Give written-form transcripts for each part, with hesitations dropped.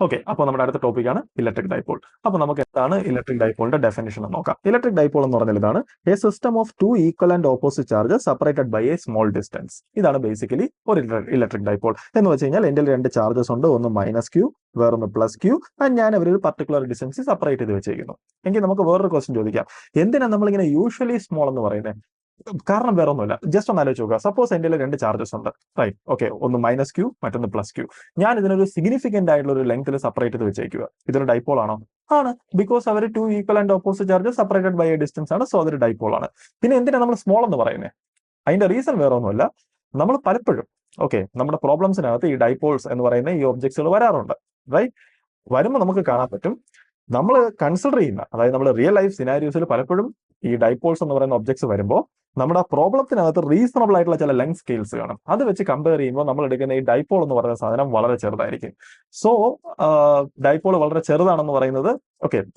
Okay, അപ്പോൾ നമ്മുടെ അടുത്ത ടോപ്പിക്കാണ് ഇലക്ട്രിക് ഡൈപോൾ. അപ്പോൾ നമുക്ക് എന്താണ് ഇലക്ട്രിക് ഡൈപോളിന്റെ ഡെഫിനിഷൻ എന്ന് നോക്കാം. ഇലക്ട്രിക് ഡൈപോൾ എന്ന് പറഞ്ഞാൽ ഇതാണ് a system of two equal and opposite charges separated by a small distance. ഇതാണ് ബേസിക്കലി ഒരു ഇലക്ട്രിക് ഡൈപോൾ എന്ന് വെച്ച് കഴിഞ്ഞാൽ എൻ്റെ രണ്ട് ചാർജസ് ഉണ്ട്, ഒന്ന് -q വേറൊന്ന് +q, ആൻഡ് ഞാൻ അവരൊരു പർട്ടിക്കുലർ ഡിസ്റ്റൻസ് സെപ്പറേറ്റ് ചെയ്ത് വെച്ചിരിക്കുന്നു. എങ്കിൽ നമുക്ക് വേറൊരു ക്വസ്റ്റ്യൻ ചോദിക്കാം, എന്തിനാണ് നമ്മളിങ്ങനെ യൂഷ്വലി സ്മോൾ എന്ന് പറയുന്നത്? കാരണം വേറെ ഒന്നുമില്ല, ജസ്റ്റ് ഒന്ന് ആലോചിച്ച് നോക്കുക. സപ്പോസ് എൻ്റെ രണ്ട് ചാർജസ് ഉണ്ട്, റൈറ്റ്? ഓക്കെ, ഒന്ന് -q മറ്റൊന്ന് +q. ഞാൻ ഇതിനൊരു സിഗ്നിഫിക്കന്റ് ആയിട്ടുള്ള ഒരു ലെങ്ത്തിൽ സെപ്പറേറ്റ് ചെയ്ത് വെച്ചേക്കുക. ഇതൊരു ഡൈപോൾ ആണോ? ആണ്, ബിക്കോസ് അവർ two equal and opposite charges separated by a distance ആണ്, സോ അതൊരു ഡൈപോൾ ആണ്. പിന്നെ എന്തിനാണ് നമ്മൾ സ്മോൾ എന്ന് പറയുന്നത്? അതിന്റെ റീസൺ വേറെ ഒന്നുമില്ല, നമ്മൾ പലപ്പോഴും നമ്മുടെ പ്രോബ്ലംസിനകത്ത് ഈ ഡൈപോൾസ് എന്ന് പറയുന്ന ഈ ഒബ്ജക്ട്സുകൾ വരാറുണ്ട്, റൈറ്റ്? വരുമ്പോൾ നമുക്ക് കാണാൻ പറ്റും, നമ്മൾ കൺസിഡർ ചെയ്യുന്ന, അതായത് നമ്മൾ റിയൽ ലൈഫ് സിനാരിയോസിൽ പലപ്പോഴും ഈ ഡൈപോൾസ് എന്ന് പറയുന്ന ഒബ്ജക്ട്സ് വരുമ്പോൾ നമ്മുടെ പ്രോബ്ലത്തിനകത്ത് റീസണബിൾ ആയിട്ടുള്ള ചില ലെങ്ത് സ്കെയിൽസ് കാണും. അത് വെച്ച് കമ്പയർ ചെയ്യുമ്പോൾ നമ്മൾ എടുക്കുന്ന ഈ ഡൈപോൾ എന്ന് പറയുന്ന സാധനം വളരെ ചെറുതായിരിക്കും. സോ ഡൈപോൾ വളരെ ചെറുതാണെന്ന് പറയുന്നത്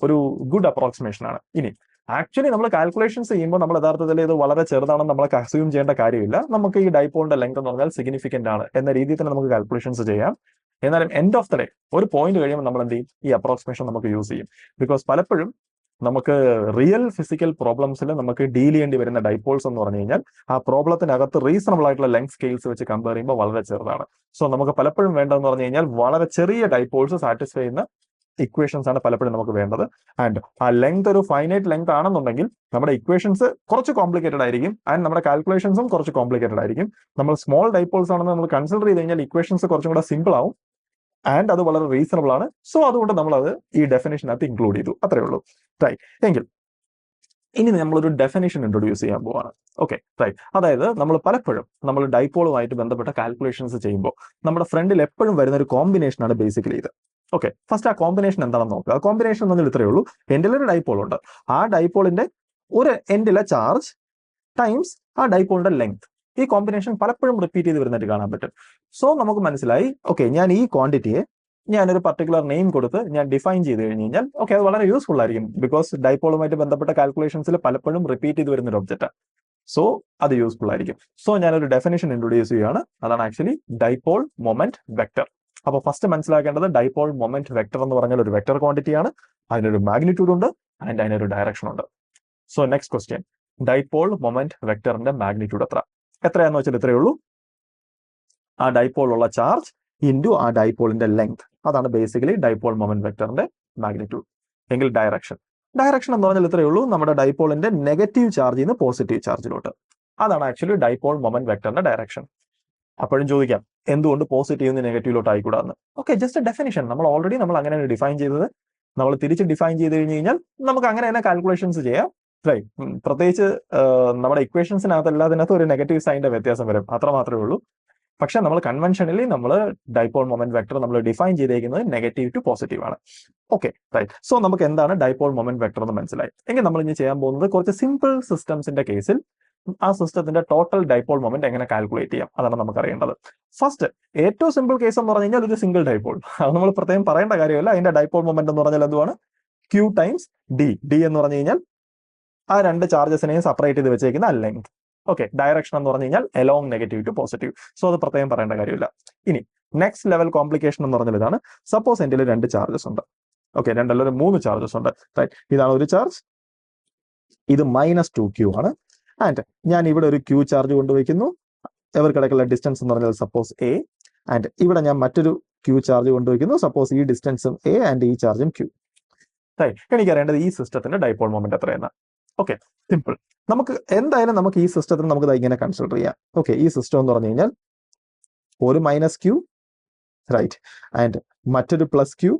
ഒരു ഗുഡ് അപ്രോക്സിമേഷൻ ആണ്. ഇനി ആക്ച്വലി നമ്മൾ കാൽക്കുലേഷൻസ് ചെയ്യുമ്പോൾ നമ്മൾ യഥാർത്ഥത്തിൽ ഇത് വളരെ ചെറുതാണെന്ന് നമ്മളൊക്കെ അസ്യൂം ചെയ്യേണ്ട കാര്യമില്ല. നമുക്ക് ഈ ഡൈപോളിന്റെ ലെങ്ത് എന്ന് പറഞ്ഞാൽ സിഗ്നിഫിക്കന്റ് ആണ് എന്ന രീതിയിൽ തന്നെ നമുക്ക് കാൽക്കുലേഷൻസ് ചെയ്യാം. എന്നാലും എൻഡ് ഓഫ് ദ ഡേ ഒരു പോയിന്റ് കഴിയുമ്പോൾ നമ്മൾ എന്ത് ചെയ്യും? ഈ അപ്രോക്സിമേഷൻ നമുക്ക് യൂസ് ചെയ്യും. ബിക്കോസ് പലപ്പോഴും നമുക്ക് റിയൽ ഫിസിക്കൽ പ്രോബ്ലംസിൽ നമുക്ക് ഡീൽ ചെയ്യേണ്ടി വരുന്ന ഡൈപോൾസ് എന്ന് പറഞ്ഞു കഴിഞ്ഞാൽ ആ പ്രോബ്ലത്തിനകത്ത് റീസണബിൾ ആയിട്ടുള്ള ലെങ്ത് സ്കെയിൽസ് വെച്ച് കമ്പയർ ചെയ്യുമ്പോൾ വളരെ ചെറുതാണ്. സോ നമുക്ക് പലപ്പോഴും വേണ്ടതെന്ന് പറഞ്ഞു കഴിഞ്ഞാൽ വളരെ ചെറിയ ഡൈപോൾസ് സാറ്റിസ്ഫൈ ചെയ്യുന്ന ഇക്വേഷൻസ് ആണ് പലപ്പോഴും നമുക്ക് വേണ്ടത്. ആൻഡ് ആ ലെങ്ത് ഒരു ഫൈനൈറ്റ് ലെങ്ത് ആണെന്നുണ്ടെങ്കിൽ നമ്മുടെ ഇക്വേഷൻസ് കുറച്ച് കോംപ്ലിക്കേറ്റഡ് ആയിരിക്കും, ആൻഡ് നമ്മുടെ കാൽക്കുലേഷൻസും കുറച്ച് കോംപ്ലിക്കേറ്റഡ് ആയിരിക്കും. നമ്മൾ സ്മോൾ ഡൈപോൾസ് ആണെന്ന് നമ്മൾ കൺസിഡർ ചെയ്ത് കഴിഞ്ഞാൽ ഇക്വേഷൻസ് കുറച്ചും കൂടെ സിമ്പിൾ ആവും, ആൻഡ് അത് വളരെ റീസണബിൾ ആണ്. സോ അതുകൊണ്ട് നമ്മൾ അത് ഈ ഡെഫിനേഷനകത്ത് ഇൻക്ലൂഡ് ചെയ്തു, അത്രേ ഉള്ളൂ, റൈറ്റ്? എങ്കിൽ ഇനി നമ്മളൊരു ഡെഫിനേഷൻ ഇൻട്രൊഡ്യൂസ് ചെയ്യാൻ പോവാണ്. റൈറ്റ്? അതായത് നമ്മൾ പലപ്പോഴും നമ്മൾ ഡൈപോളുമായിട്ട് ബന്ധപ്പെട്ട കാൽക്കുലേഷൻസ് ചെയ്യുമ്പോൾ നമ്മുടെ ഫ്രണ്ടിൽ എപ്പോഴും വരുന്ന ഒരു കോമ്പിനേഷൻ ആണ് ബേസിക്കലി ഇത്. ഫസ്റ്റ് ആ കോമ്പിനേഷൻ എന്താണെന്ന് നോക്കുക. ആ കോമ്പിനേഷൻ എന്ന് പറഞ്ഞാൽ ഇത്രയേ ഉള്ളൂ, എൻഡിലൊരു ഡൈപോൾ ഉണ്ട്, ആ ഡൈപോളിന്റെ ഒരു എൻഡിലെ ചാർജ് ടൈംസ് ആ ഡൈപോളിന്റെ ലെങ്ത്. ഈ കോമ്പിനേഷൻ പലപ്പോഴും റിപ്പീറ്റ് ചെയ്ത് വരുന്നതായിട്ട് കാണാൻ പറ്റും. സോ നമുക്ക് മനസ്സിലായി, ഞാൻ ഈ ക്വാണ്ടിറ്റിയെ ഞാനൊരു പർട്ടിക്കുലർ നെയിം കൊടുത്ത് ഞാൻ ഡിഫൈൻ ചെയ്ത് കഴിഞ്ഞ് കഴിഞ്ഞാൽ അത് വളരെ യൂസ്ഫുൾ ആയിരിക്കും. ബിക്കോസ് ഡൈപോളുമായിട്ട് ബന്ധപ്പെട്ട കാൽക്കുലേഷൻസിൽ പലപ്പോഴും റിപ്പീറ്റ് ചെയ്ത് വരുന്ന ഒരു ഒബ്ജക്റ്റ്, സോ അത് യൂസ്ഫുൾ ആയിരിക്കും. സോ ഞാനൊരു ഡെഫിനേഷൻ ഇൻട്രൊഡ്യൂസ് ചെയ്യുകയാണ്, അതാണ് ആക്ച്വലി ഡൈപോൾ മൊമെന്റ് വെക്ടർ. അപ്പോൾ ഫസ്റ്റ് മനസ്സിലാക്കേണ്ടത് ഡൈപോൾ മൊമെന്റ് വെക്ടർ എന്ന് പറഞ്ഞാൽ ഒരു വെക്ടർ ക്വാണ്ടിറ്റിയാണ്, അതിനൊരു മാഗ്നിറ്റ്യൂഡ് ഉണ്ട് ആൻഡ് അതിനൊരു ഡയറക്ഷൻ ഉണ്ട്. So next question, dipole moment വെക്ടറിന്റെ മാഗ്നിറ്റ്യൂഡ് എത്രയാണെന്ന് വെച്ചാൽ ഇത്രയേ ഉള്ളൂ, ആ ഡൈപോൾ ഉള്ള ചാർജ് ഇൻറ്റു ആ ഡൈപോളിന്റെ ലെങ്ത്. അതാണ് ബേസിക്കലി ഡൈപോൾ മൊമെന്റ് വെക്ടറിന്റെ മാഗ്നിറ്റ്യൂഡ്. എങ്കിൽ ഡയറക്ഷൻ എന്ന് പറഞ്ഞാൽ ഇത്രയേ ഉള്ളൂ, നമ്മുടെ ഡൈപോളിന്റെ നെഗറ്റീവ് ചാർജിൽ നിന്ന് പോസിറ്റീവ് ചാർജിലോട്ട്. അതാണ് ആക്ച്വലി ഡൈപോൾ മൊമെന്റ് വെക്ടറിന്റെ ഡയറക്ഷൻ. അപ്പോഴും ചോദിക്കാം, എന്തുകൊണ്ട് പോസിറ്റീവ് നിന്ന് നെഗറ്റീവിലോട്ട് ആയിക്കൂടാന്ന്? ജസ്റ്റ് ഡെഫിനിഷൻ, നമ്മൾ ഓൾറെഡി അങ്ങനെയാണ് ഡിഫൈൻ ചെയ്തത്. നമ്മൾ തിരിച്ച് ഡിഫൈൻ ചെയ്ത് കഴിഞ്ഞ് കഴിഞ്ഞാൽ നമുക്ക് അങ്ങനെ തന്നെ കാൽക്കുലേഷൻസ് ചെയ്യാം, റൈറ്റ്? പ്രത്യേകിച്ച് നമ്മുടെ ഇക്വേഷൻസിനകത്ത് എല്ലാത്തിനകത്ത് ഒരു നെഗറ്റീവ് സൈനിന്റെ വ്യത്യാസം വരും, അത്ര മാത്രമേ ഉള്ളൂ. പക്ഷെ നമ്മൾ കൺവെൻഷനലി നമ്മൾ ഡൈപോൾ മൊമെന്റ് വെക്ടർ നമ്മൾ ഡിഫൈൻ ചെയ്തേക്കുന്നത് നെഗറ്റീവ് ടു പോസിറ്റീവ് ആണ്. റൈറ്റ്? സോ നമുക്ക് എന്താണ് ഡൈപോൾ മൊമെന്റ് വെക്ടർ എന്ന് മനസ്സിലായി. എങ്കിൽ നമ്മൾ ഇനി ചെയ്യാൻ പോകുന്നത് കുറച്ച് സിമ്പിൾ സിസ്റ്റംസിന്റെ കേസിൽ ആ സിസ്റ്റത്തിന്റെ ടോട്ടൽ ഡൈപോൾ മൊമെന്റ് എങ്ങനെ കാൽക്കുലേറ്റ് ചെയ്യാം, അതാണ് നമുക്ക് അറിയേണ്ടത്. ഫസ്റ്റ് ഏറ്റവും സിമ്പിൾ കേസ് എന്ന് പറഞ്ഞു കഴിഞ്ഞാൽ ഒരു സിംഗിൾ ഡൈപോൾ, അത് നമ്മൾ പ്രത്യേകം പറയേണ്ട കാര്യമല്ല. അതിന്റെ ഡൈപോൾ മൊമെന്റ് എന്ന് പറഞ്ഞാൽ എന്തുവാണ്? Q ടൈംസ് ഡി എന്ന് പറഞ്ഞു കഴിഞ്ഞാൽ ആ രണ്ട് ചാർജസിനെയും സെപ്പറേറ്റ് ചെയ്ത് വെച്ചേക്കുന്ന ലെങ്ത്. ഡയറക്ഷൻ എന്ന് പറഞ്ഞു കഴിഞ്ഞാൽ along negative to positive. So അത് പ്രത്യേകം പറയേണ്ട കാര്യമില്ല. ഇനി നെക്സ്റ്റ് ലെവൽ കോംപ്ലിക്കേഷൻ എന്ന് പറഞ്ഞാൽ ഇതാണ്, സപ്പോസ് എൻ്റെ രണ്ട് ചാർജസ് ഉണ്ട്, രണ്ടല്ല 3 ചാർജസ് ഉണ്ട്, റൈറ്റ്? ഇതാണ് ഒരു ചാർജ്, ഇത് -2q ആണ്, ആൻഡ് ഞാൻ ഇവിടെ ഒരു Q ചാർജ് കൊണ്ടുവയ്ക്കുന്നു. ഇവർക്കിടയ്ക്കുള്ള ഡിസ്റ്റൻസ് എന്ന് പറഞ്ഞാൽ സപ്പോസ് a, ആൻഡ് ഇവിടെ ഞാൻ മറ്റൊരു Q ചാർജ് കൊണ്ടുവയ്ക്കുന്നു. സപ്പോസ് ഈ ഡിസ്റ്റൻസും a ആൻഡ് ഈ ചാർജും q. റൈറ്റ്? എനിക്കറിയേണ്ടത് ഈ സിസ്റ്റത്തിന്റെ ഡൈപോൾ മൊമെന്റ് എത്രയെന്ന്. സിമ്പിൾ. നമുക്ക് എന്തായാലും നമുക്ക് ഈ സിസ്റ്റത്തിന് നമുക്ക് ഇങ്ങനെ കൺസിഡർ ചെയ്യാം. ഈ സിസ്റ്റം എന്ന് പറഞ്ഞു കഴിഞ്ഞാൽ ഒരു -q, റൈറ്റ്, ആൻഡ് മറ്റൊരു +q,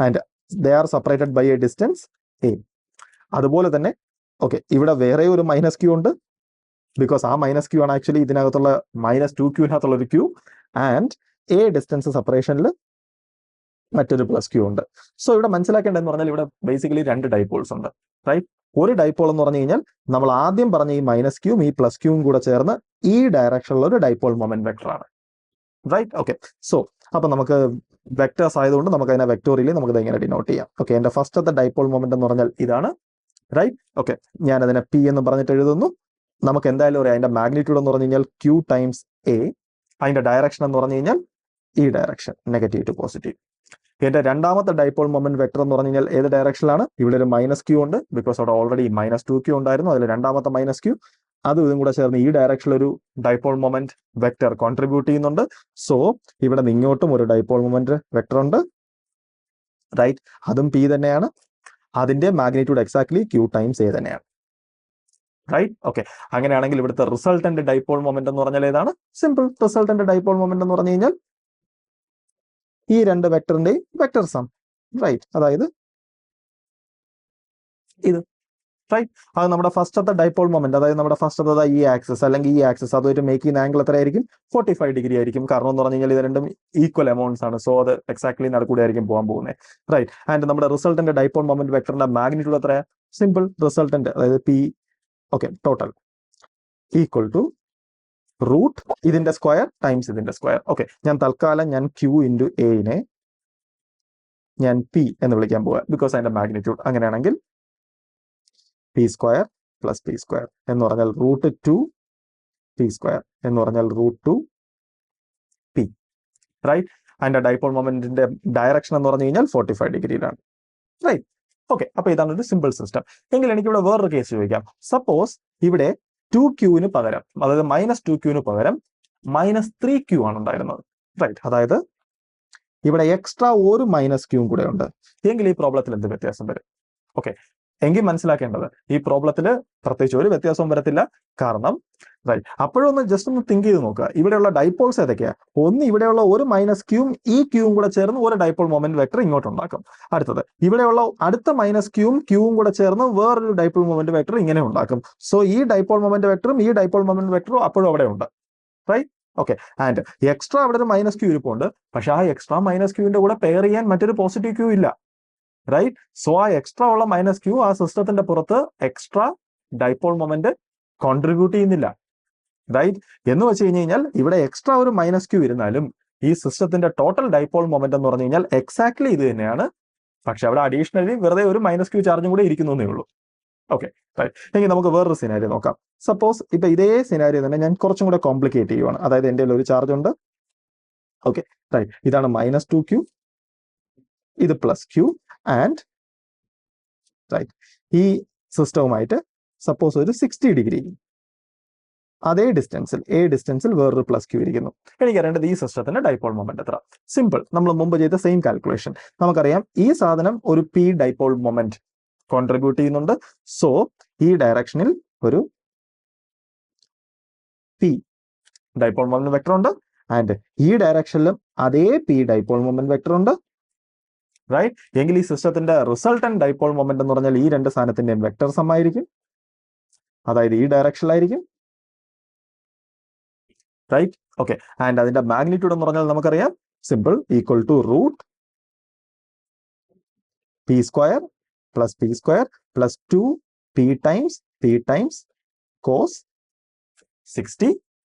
and they are separated by a distance a. അതുപോലെ തന്നെ ഇവിടെ വേറെ ഒരു -q ഉണ്ട്, ബിക്കോസ് ആ -q ആണ് ആക്ച്വലി ഇതിനകത്തുള്ള -2q ഒരു q, ആൻഡ് a ഡിസ്റ്റൻസ് സെപ്പറേഷനിൽ മറ്റൊരു +q ഉണ്ട്. സോ ഇവിടെ മനസ്സിലാക്കേണ്ടതെന്ന് പറഞ്ഞാൽ ഇവിടെ ബേസിക്കലി രണ്ട് ഡൈപോൾസ് ഉണ്ട്, റൈറ്റ്? ഒരു ഡൈപോൾ എന്ന് പറഞ്ഞു കഴിഞ്ഞാൽ നമ്മൾ ആദ്യം പറഞ്ഞ ഈ -q ഈ +q കൂടെ ചേർന്ന് ഈ ഡയറക്ഷനിലുള്ള ഒരു ഡൈപോൾ മൊമെന്റ് വെക്ടർ ആണ്, റൈറ്റ്? സോ അപ്പൊ നമുക്ക് വെക്ടേഴ്സ് ആയതുകൊണ്ട് നമുക്ക് അതിനെ വെക്ടോറിയലി നമുക്ക് ഇങ്ങനെ ഡിനോട്ട് ചെയ്യാം. എന്റെ ഫസ്റ്റത്തെ ഡൈപോൾ മൊമെന്റ് എന്ന് പറഞ്ഞാൽ ഇതാണ്, റൈറ്റ്? ഞാൻ അതിനെ P എന്ന് പറഞ്ഞിട്ട് എഴുതുന്നു. നമുക്ക് എന്തായാലും അറിയാം അതിന്റെ മാഗ്നിറ്റ്യൂഡ് എന്ന് പറഞ്ഞു കഴിഞ്ഞാൽ Q ടൈംസ് a, അതിന്റെ ഡയറക്ഷൻ എന്ന് പറഞ്ഞു കഴിഞ്ഞാൽ ഈ ഡയറക്ഷൻ നെഗറ്റീവ് ടു പോസിറ്റീവ്. എന്റെ രണ്ടാമത്തെ ഡൈപോൾ മൊമെന്റ് വെക്ടർ എന്ന് പറഞ്ഞു കഴിഞ്ഞാൽ ഏത് ഡയറക്ഷനിലാണ്? ഇവിടെ ഒരു -q ഉണ്ട്, ബിക്കോസ് അവിടെ ഓൾറെഡി -2q ഉണ്ടായിരുന്നു. അതിൽ രണ്ടാമത്തെ -q അതും ഇതും കൂടെ ചേർന്ന് ഈ ഡയറക്ഷനിൽ ഒരു ഡൈപോൾ മൊമെന്റ് വെക്ടർ കോൺട്രിബ്യൂട്ട് ചെയ്യുന്നുണ്ട്. സോ ഇവിടെ നിന്ന് ഇങ്ങോട്ടും ഒരു ഡൈപോൾ മൊമെന്റ് വെക്ടർ ഉണ്ട്, റൈറ്റ്? അതും p തന്നെയാണ്. അതിന്റെ magnitude exactly q times a തന്നെയാണ്, റൈറ്റ്? ഓക്കെ, അങ്ങനെയാണെങ്കിൽ ഇവിടുത്തെ റിസൾട്ടന്റ് ഡൈപോൾ മൊമെന്റ് എന്ന് പറഞ്ഞാൽ ഏതാണ്? സിമ്പിൾ. റിസൾട്ടന്റ് ഡൈപോൾ മൊമെന്റ് എന്ന് പറഞ്ഞു കഴിഞ്ഞാൽ ഈ രണ്ട് വെക്ടറിന്റെയും വെക്ടർ സം, റൈറ്റ്? അതായത് ഇത്, റൈറ്റ്? അത് നമ്മുടെ ഫസ്റ്റത്തെ ഡൈപോൾ മൊമെന്റ്, അതായത് നമ്മുടെ ഫസ്റ്റത്തെ ഈ ആക്സിസ് അല്ലെങ്കിൽ ഈ ആക്സിസ് അതുമായിട്ട് മേക്ക് ചെയ്യുന്ന ആംഗിൾ എത്രയായിരിക്കും? 45 ഡിഗ്രി ആയിരിക്കും. കാരണം എന്ന് പറഞ്ഞു കഴിഞ്ഞാൽ ഇത് രണ്ടും ഈക്വൽ എമൗണ്ട്സ് ആണ്. സോ അത് എക്സാക്ട്ലി നടുക്കൂടെ ആയിരിക്കും പോകാൻ പോകുന്നത്, റൈറ്റ്? ആൻഡ് നമ്മുടെ റിസൾട്ടന്റ് ഡൈപോൾ മൊമെന്റ് വെക്ടറിന്റെ മാഗ്നിറ്റ്യൂഡ് എത്രയാ? സിമ്പിൾ. റിസൾട്ടന്റ് അതായത് p, okay, total equal to root ഇതിന്റെ സ്ക്വയർ ടൈംസ് ഇതിന്റെ സ്ക്വയർ. ഓക്കെ, ഞാൻ തൽക്കാലം ഞാൻ q ഇൻറ്റു എനെ ഞാൻ p എന്ന് വിളിക്കാൻ പോവാ, ബിക്കോസ് അതിന്റെ മാഗ്നിറ്റ്യൂഡ്. അങ്ങനെയാണെങ്കിൽ p square plus p square എന്ന് പറഞ്ഞാൽ √2 p സ്ക്വയർ എന്ന് പറഞ്ഞാൽ √2 p, റൈറ്റ്? അതിന്റെ ഡൈപോൾ മൊമെന്റിന്റെ ഡയറക്ഷൻ എന്ന് പറഞ്ഞു കഴിഞ്ഞാൽ 45 ഡിഗ്രിയിലാണ്, റൈറ്റ്? ഓക്കെ, അപ്പൊ ഇതാണ് ഒരു സിമ്പിൾ സിസ്റ്റം. എങ്കിൽ എനിക്ക് ഇവിടെ വേറൊരു കേസ് ചോദിക്കാം. സപ്പോസ് ഇവിടെ 2q പകരം, അതായത് -2q പകരം -3q ആണ് ഉണ്ടായിരുന്നത്, റൈറ്റ്? അതായത് ഇവിടെ എക്സ്ട്രാ ഒരു -q കൂടെ ഉണ്ട്. എങ്കിൽ ഈ പ്രോബ്ലത്തിൽ എന്ത് വ്യത്യാസം വരും? ഓക്കെ, എങ്കിൽ മനസ്സിലാക്കേണ്ടത് ഈ പ്രോബ്ലത്തിൽ പ്രത്യേകിച്ച് ഒരു വ്യത്യാസവും വരത്തില്ല. കാരണം, റൈറ്റ്, അപ്പോഴൊന്ന് ജസ്റ്റ് ഒന്ന് തിങ്ക് ചെയ്ത് നോക്കുക. ഇവിടെയുള്ള ഡൈപോൾസ് ഏതൊക്കെയാ? ഒന്ന് ഇവിടെയുള്ള ഒരു -q ഈ q കൂടെ ചേർന്ന് ഒരു ഡൈപോൾ മൊമെന്റ് വെക്ടർ ഇങ്ങോട്ട് ഉണ്ടാക്കും. അടുത്തത് ഇവിടെയുള്ള അടുത്ത -q കൂടെ ചേർന്ന് വേറൊരു ഡൈപോൾ മൊമെന്റ് വെക്ടർ ഇങ്ങനെ ഉണ്ടാക്കും. സോ ഈ ഡൈപോൾ മൊമെന്റ് വെക്ടറും ഈ ഡൈപോൾ മൊമെന്റ് വെക്ടറും അപ്പോഴും അവിടെ ഉണ്ട്, റൈറ്റ്? ഓക്കെ, ആൻഡ് എക്സ്ട്രാ അവിടെ ഒരു -q ഇരിപ്പുണ്ട്. പക്ഷെ ആ എക്സ്ട്രാ -q കൂടെ പെയർ ചെയ്യാൻ മറ്റൊരു പോസിറ്റീവ് q ഇല്ല, റൈറ്റ്? സോ ആ എക്സ്ട്രാ ഉള്ള -q ആ സിസ്റ്റത്തിന്റെ പുറത്ത് എക്സ്ട്രാ ഡൈപോൾ മൊമെന്റ് കോൺട്രിബ്യൂട്ട് ചെയ്യുന്നില്ല, റൈറ്റ്? എന്ന് വെച്ച് കഴിഞ്ഞാൽ ഇവിടെ എക്സ്ട്രാ ഒരു -q ഇരുന്നാലും ഈ സിസ്റ്റത്തിന്റെ ടോട്ടൽ ഡൈപോൾ മൊമെന്റ് എന്ന് പറഞ്ഞു കഴിഞ്ഞാൽ എക്സാക്ട്ലി ഇത് തന്നെയാണ്. പക്ഷെ അവിടെ അഡീഷണലി വെറുതെ ഒരു -q ചാർജും കൂടെ ഇരിക്കുന്നേ ഉള്ളൂ. Okay, right? എങ്കിൽ നമുക്ക് വേറൊരു സിനാരിയോ നോക്കാം. സപ്പോസ് ഇപ്പൊ ഇതേ സിനാരിയോ തന്നെ ഞാൻ കുറച്ചും കൂടെ കോംപ്ലിക്കേറ്റ് ചെയ്യുവാണ്. അതായത് എൻ്റെ ഒരു ചാർജ് ഉണ്ട്, ഓക്കെ, റൈറ്റ്? ഇതാണ് -2q, ഇത് +q ആൻഡ്, റൈറ്റ്, ഈ സിസ്റ്റവുമായിട്ട് സപ്പോസ് ഒരു 60 ഡിഗ്രി അതേ ഡിസ്റ്റൻസിൽ വേറൊരു +q ഇരിക്കുന്നു. എനിക്കറിയേണ്ടത് ഈ സിസ്റ്റത്തിന്റെ ഡൈപോൾ മൊമെന്റ് എത്ര? സിമ്പിൾ. നമ്മൾ മുമ്പ് ചെയ്ത സെയിം കാൽക്കുലേഷൻ. നമുക്കറിയാം ഈ സാധനം ഒരു p ഡൈപോൾ മൊമെന്റ് കോൺട്രിബ്യൂട്ട് ചെയ്യുന്നുണ്ട്. സോ ഈ ഡയറക്ഷനിൽ ഒരു p ഡൈപോൾ മൊമെന്റ് വെക്ടർ ഉണ്ട്, ആൻഡ് ഈ ഡയറക്ഷനിലും അതേ p ഡൈപോൾ മൊമെന്റ് വെക്ടർ ഉണ്ട്, റൈറ്റ്? എങ്കിൽ ഈ സിസ്റ്റത്തിന്റെ റിസൾട്ടന്റ് ഡൈപോൾ മൊമെന്റ് എന്ന് പറഞ്ഞാൽ ഈ രണ്ട് സാധനത്തിന്റെയും വെക്ടർ സം ആയിരിക്കും, അതായത് ഈ ഡയറക്ഷനിലായിരിക്കും, റൈറ്റ്? ഓക്കെ, ആൻഡ് അതിന്റെ മാഗ്നിറ്റ്യൂഡ് എന്ന് പറഞ്ഞാൽ നമുക്കറിയാം, simple, equal to root p square plus p square plus 2p times cos 60,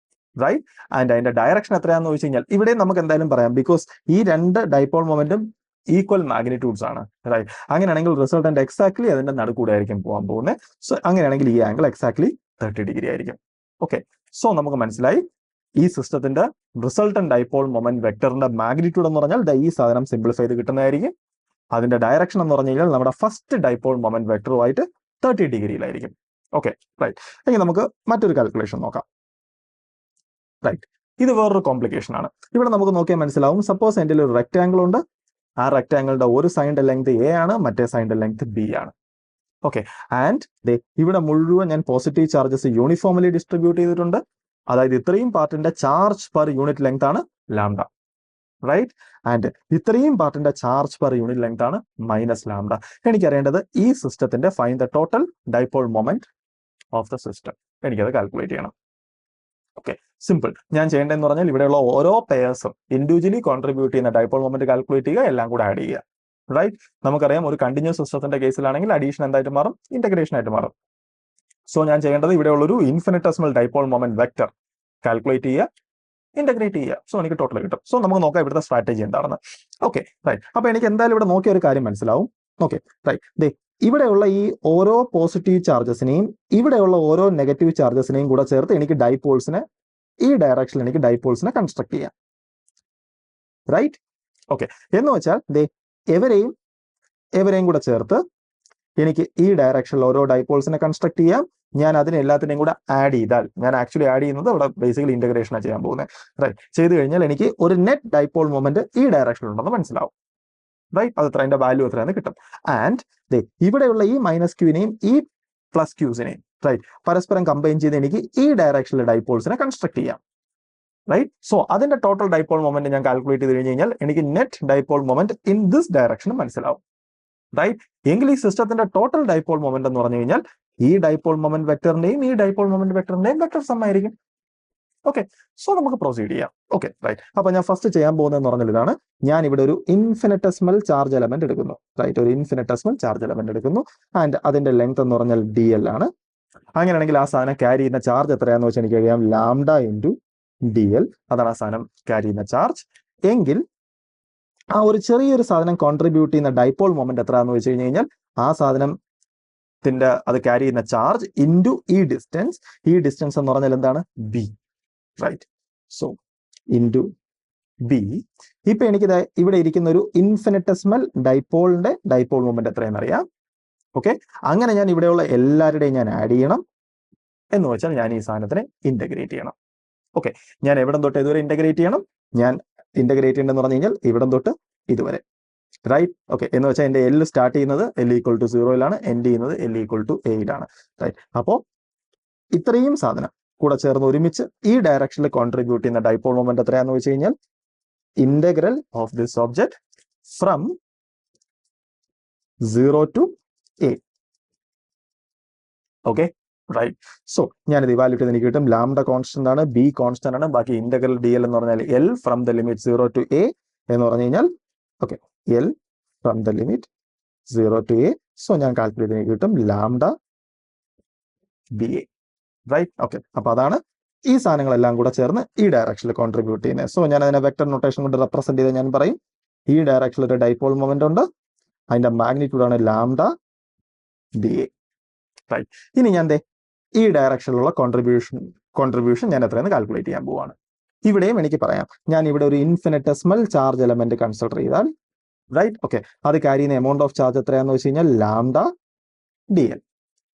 right? And അതിന്റെ ഡയറക്ഷൻ എത്രയാണെന്ന് ചോദിച്ചു കഴിഞ്ഞാൽ ഇവിടെ നമുക്ക് എന്തായാലും പറയാം, ബിക്കോസ് ഈ രണ്ട് ഡൈപോൾ മൊമെന്റും ഈക്വൽ മാഗ്നിറ്റ്യൂഡ്സ് ആണ്, റൈറ്റ്? അങ്ങനെയാണെങ്കിൽ റിസൾട്ടന്റ് എക്സാക്ട്ലി അതിന്റെ നടുക്കൂടെ ആയിരിക്കും പോകാൻ പോകുന്നത്. സോ അങ്ങനെയാണെങ്കിൽ ഈ ആംഗിൾ എക്സാക്ട്ലി 30 ഡിഗ്രി ആയിരിക്കും. ഓക്കെ, സോ നമുക്ക് മനസ്സിലായി ഈ സിസ്റ്റത്തിന്റെ റിസൾട്ടന്റ് ഡൈപോൾ മൊമെന്റ് വെക്ടറിന്റെ മാഗ്നിറ്റ്യൂഡ് എന്ന് പറഞ്ഞാൽ ഈ സാധനം സിംപ്ലിഫൈ ചെയ്ത് കിട്ടുന്നതായിരിക്കും. അതിന്റെ ഡയറക്ഷൻ എന്ന് പറഞ്ഞു കഴിഞ്ഞാൽ നമ്മുടെ ഫസ്റ്റ് ഡൈപോൾ മൊമെന്റ് വെക്ടറുമായിട്ട് 30 ഡിഗ്രിയിലായിരിക്കും. Okay, right? എങ്കിൽ നമുക്ക് മറ്റൊരു കാൽക്കുലേഷൻ നോക്കാം, റൈറ്റ്? ഇത് വേറൊരു കോംപ്ലിക്കേഷൻ ആണ്. ഇവിടെ നമുക്ക് നോക്കിയാൽ മനസ്സിലാവും. സപ്പോസ് എൻ്റെ ഒരു റെക്ടാംഗിൾ ഉണ്ട്. ആ റെക്ടാംഗിളിന്റെ ഒരു സൈഡിന്റെ ലെങ്ത് a ആണ്, മറ്റേ സൈഡിന്റെ ലെങ്ത് b ആണ്. ഓക്കെ, ആൻഡ് ഇവിടെ മുഴുവൻ ഞാൻ പോസിറ്റീവ് ചാർജസ് യൂണിഫോംലി ഡിസ്ട്രിബ്യൂട്ട് ചെയ്തിട്ടുണ്ട്. അതായത് ഇത്രയും പാർട്ടിന്റെ ചാർജ് പെർ യൂണിറ്റ് ലെങ്ത് ആണ് ലാംഡ, റൈറ്റ്? ആൻഡ് ഇത്രയും പാർട്ടിന്റെ ചാർജ് പെർ യൂണിറ്റ് ലെങ്ത് ആണ് -λ. എനിക്കറിയേണ്ടത് ഈ സിസ്റ്റത്തിന്റെ find the total dipole moment of the system. എനിക്കത് കാൽക്കുലേറ്റ് ചെയ്യണം. Okay, simple. ഞാൻ ചെയ്യേണ്ടതെന്ന് പറഞ്ഞാൽ ഇവിടെയുള്ള ഓരോ പെയർസും ഇൻഡിവിജ്വലി കോൺട്രിബ്യൂട്ട് ചെയ്യുന്ന ഡൈപോൾ മൊമെന്റ് കാൽക്കുലേറ്റ് ചെയ്യുക, എല്ലാം കൂടെ ആഡ് ചെയ്യുക, റൈറ്റ്? നമുക്കറിയാം ഒരു കണ്ടിന്യൂസ് സിസ്റ്റത്തിന്റെ കേസിലാണെങ്കിൽ അഡീഷൻ എന്തായിട്ട് മാറും? ഇന്റഗ്രേഷൻ ആയിട്ട് മാറും. സോ ഞാൻ ചെയ്യേണ്ടത് ഇവിടെയുള്ള ഒരു infinitesimal dipole moment vector calculate ചെയ്യുക, ഇന്റഗ്രേറ്റ് ചെയ്യുക. സോ എനിക്ക് ടോട്ടൽ കിട്ടും. സോ നമുക്ക് നോക്കാം ഇവിടുത്തെ സ്ട്രാറ്റജി എന്താണെന്ന്. Okay, right? അപ്പൊ എനിക്ക് എന്തായാലും ഇവിടെ നോക്കിയ ഒരു കാര്യം മനസ്സിലാവും. Okay, right? ഇവിടെയുള്ള ഈ ഓരോ പോസിറ്റീവ് ചാർജസിനെയും ഇവിടെയുള്ള ഓരോ നെഗറ്റീവ് ചാർജസിനെയും കൂടെ ചേർത്ത് എനിക്ക് ഡൈപോൾസിനെ ഈ ഡയറക്ഷനിൽ എനിക്ക് ഡൈപോൾസിനെ കൺസ്ട്രക്ട് ചെയ്യാം, റൈറ്റ്? ഓക്കെ, എന്ന് വെച്ചാൽ എവരെയും കൂടെ ചേർത്ത് എനിക്ക് ഈ ഡയറക്ഷനിൽ ഓരോ ഡൈപോൾസിനെ കൺസ്ട്രക്ട് ചെയ്യാം. ഞാൻ അതിനെ എല്ലാത്തിനെയും കൂടെ ആഡ് ചെയ്താൽ, ഞാൻ ആക്ച്വലി ആഡ് ചെയ്യുന്നത് ഇവിടെ ബേസിക്കലി ഇന്റഗ്രേഷനാണ് ചെയ്യാൻ പോകുന്നത്. റൈറ്റ്, ചെയ്ത് കഴിഞ്ഞാൽ എനിക്ക് ഒരു നെറ്റ് ഡൈപോൾ മൊമെന്റ് ഈ ഡയറക്ഷനിൽ ഉണ്ടെന്ന് മനസ്സിലാവും. റൈറ്റ്, അത് അതിന്റെ വാല്യൂ എത്രയാണെന്ന് കിട്ടും. ആൻഡ് ഇവിടെയുള്ള ഈ മൈനസ് ക്യൂവിനെയും ഈ പ്ലസ് ക്യൂസിനെയും റൈറ്റ് പരസ്പരം കമ്പൈൻ ചെയ്ത് എനിക്ക് ഈ ഡയറക്ഷനിലെ ഡൈപോൾസിനെ കൺസ്ട്രക്ട് ചെയ്യാം. റൈറ്റ്, സോ അതിന്റെ ടോട്ടൽ ഡൈപോൾ മൊമെന്റ് ഞാൻ കാൽക്കുലേറ്റ് ചെയ്ത് കഴിഞ്ഞ് കഴിഞ്ഞാൽ എനിക്ക് net dipole moment in this direction മനസ്സിലാവും. റൈറ്റ്, എങ്കിൽ ഈ സിസ്റ്റത്തിന്റെ ടോട്ടൽ ഡൈപോൾ മൊമെന്റ് എന്ന് പറഞ്ഞു കഴിഞ്ഞാൽ ഈ ഡൈപോൾ മൊമെന്റ് വെക്ടറിന്റെയും ഈ ഡൈപോൾ മൊമെന്റ് വെക്ടറിന്റെയും വെക്ടർ സം ആയിരിക്കും. ഓക്കെ, സോ നമുക്ക് പ്രൊസീഡ് ചെയ്യാം. ഓക്കെ, റൈറ്റ്, അപ്പൊ ഞാൻ ഫസ്റ്റ് ചെയ്യാൻ പോകുന്നതെന്ന് പറഞ്ഞാൽ ഇതാണ്. ഞാൻ ഇവിടെ ഒരു ഇൻഫിനിറ്റസിമൽ ചാർജ് എലമെന്റ് എടുക്കുന്നു. റൈറ്റ്, ഒരു ഇൻഫിനിറ്റസിമൽ ചാർജ് എലമെന്റ് എടുക്കുന്നു. ആൻഡ് അതിന്റെ ലെങ്ത് എന്ന് പറഞ്ഞാൽ dl ആണ്. അങ്ങനെയാണെങ്കിൽ ആ സാധനം ക്യാരി ചെയ്യുന്ന ചാർജ് എത്രയാണെന്ന് വെച്ചാൽ എനിക്ക് അറിയാം, ലാംഡ ഇൻറ്റു dl. അതാണ് ആ സാധനം ക്യാരി ചെയ്യുന്ന ചാർജ്. എങ്കിൽ ആ ഒരു ചെറിയൊരു സാധനം കോൺട്രിബ്യൂട്ട് ചെയ്യുന്ന ഡൈപോൾ മൊമെന്റ് എത്രയാണെന്ന് വെച്ച് കഴിഞ്ഞാൽ ആ സാധനത്തിന്റെ അത് ക്യാരി ചെയ്യുന്ന ചാർജ് ഇൻറ്റു ഈ ഡിസ്റ്റൻസ്. ഈ ഡിസ്റ്റൻസ് എന്ന് പറഞ്ഞാൽ എന്താണ്, B. Right, so into B. ഇപ്പൊ എനിക്കിത് ഇവിടെ ഇരിക്കുന്ന ഒരു ഇൻഫിനിറ്റസിമൽ ഡൈപോളിന്റെ ഡൈപോൾ മൊമെന്റ് എത്രയെന്ന് അറിയാം. ഓക്കെ, അങ്ങനെ ഞാൻ ഇവിടെയുള്ള എല്ലാവരുടെയും ഞാൻ ആഡ് ചെയ്യണം. എന്ന് വെച്ചാൽ ഞാൻ ഈ സാധനത്തിനെ ഇന്റഗ്രേറ്റ് ചെയ്യണം. ഓക്കെ, ഞാൻ എവിടം തൊട്ട് ഇതുവരെ ഇന്റഗ്രേറ്റ് ചെയ്യണം, ഞാൻ ഇന്റഗ്രേറ്റ് ചെയ്യണമെന്ന് പറഞ്ഞു കഴിഞ്ഞാൽ ഇവിടം തൊട്ട് ഇതുവരെ. റൈറ്റ്, ഓക്കെ, എന്ന് വെച്ചാൽ എന്റെ എൽ സ്റ്റാർട്ട് ചെയ്യുന്നത് L=0 എൻഡ് ചെയ്യുന്നത് L=8 റൈറ്റ്, അപ്പോ ഇത്രയും സാധനം കൂടെ ചേർന്ന് ഒരുമിച്ച് ഈ ഡയറക്ഷനിൽ കോൺട്രിബ്യൂട്ട് ചെയ്യുന്ന ഡൈപോൾ മൊമെന്റ് എത്രയാന്ന് വെച്ച് കഴിഞ്ഞാൽ integral of this object from 0 to a. Okay, right, so ഞാനിത് ഇവാലുവേറ്റ് ചെയ്ത് എനിക്ക് കിട്ടും ലാംഡ കോൺസ്റ്റന്റ് ആണ്, ബി കോൺസ്റ്റന്റ് ആണ്, ബാക്കി ഇന്റഗ്രൽ dl എന്ന് പറഞ്ഞാൽ L from the limit 0 to a എന്ന് പറഞ്ഞു കഴിഞ്ഞാൽ okay, L from the limit 0 to a. So ഞാൻ കാൽക്കുലേറ്റ് ചെയ്ത് കിട്ടും ലാംഡ BA. റൈറ്റ്, ഓക്കെ, അപ്പൊ അതാണ് ഈ സാധനങ്ങളെല്ലാം കൂടെ ചേർന്ന് ഈ ഡയറക്ഷനിൽ കോൺട്രിബ്യൂട്ട് ചെയ്യുന്നത്. സോ ഞാൻ അതിനെ വെക്ടർ നൊട്ടേഷൻ കൊണ്ട് റെപ്രസെന്റ് ചെയ്ത് ഞാൻ പറയും ഈ ഡയറക്ഷനിൽ ഒരു ഡൈപോൾ മൊമെന്റ് ഉണ്ട്, അതിന്റെ മാഗ്നിറ്റ്യൂഡ് ആണ് ലാംഡ BA. റൈറ്റ്, ഇനി ഞാൻ ഈ ഡയറക്ഷനിലുള്ള കോൺട്രിബ്യൂഷൻ ഞാൻ എത്രയെന്ന് കാൽക്കുലേറ്റ് ചെയ്യാൻ പോവാണ്. ഇവിടെയും എനിക്ക് പറയാം, ഞാൻ ഇവിടെ ഒരു ഇൻഫിനിറ്റസിമൽ ചാർജ് എലമെന്റ് കൺസിഡർ ചെയ്താൽ റൈറ്റ്, ഓക്കെ, അത് ക്യാരി ചെയ്യുന്ന എമൗണ്ട് ഓഫ് ചാർജ് എത്രയാന്ന് വെച്ച് കഴിഞ്ഞാൽ ലാംഡ DL.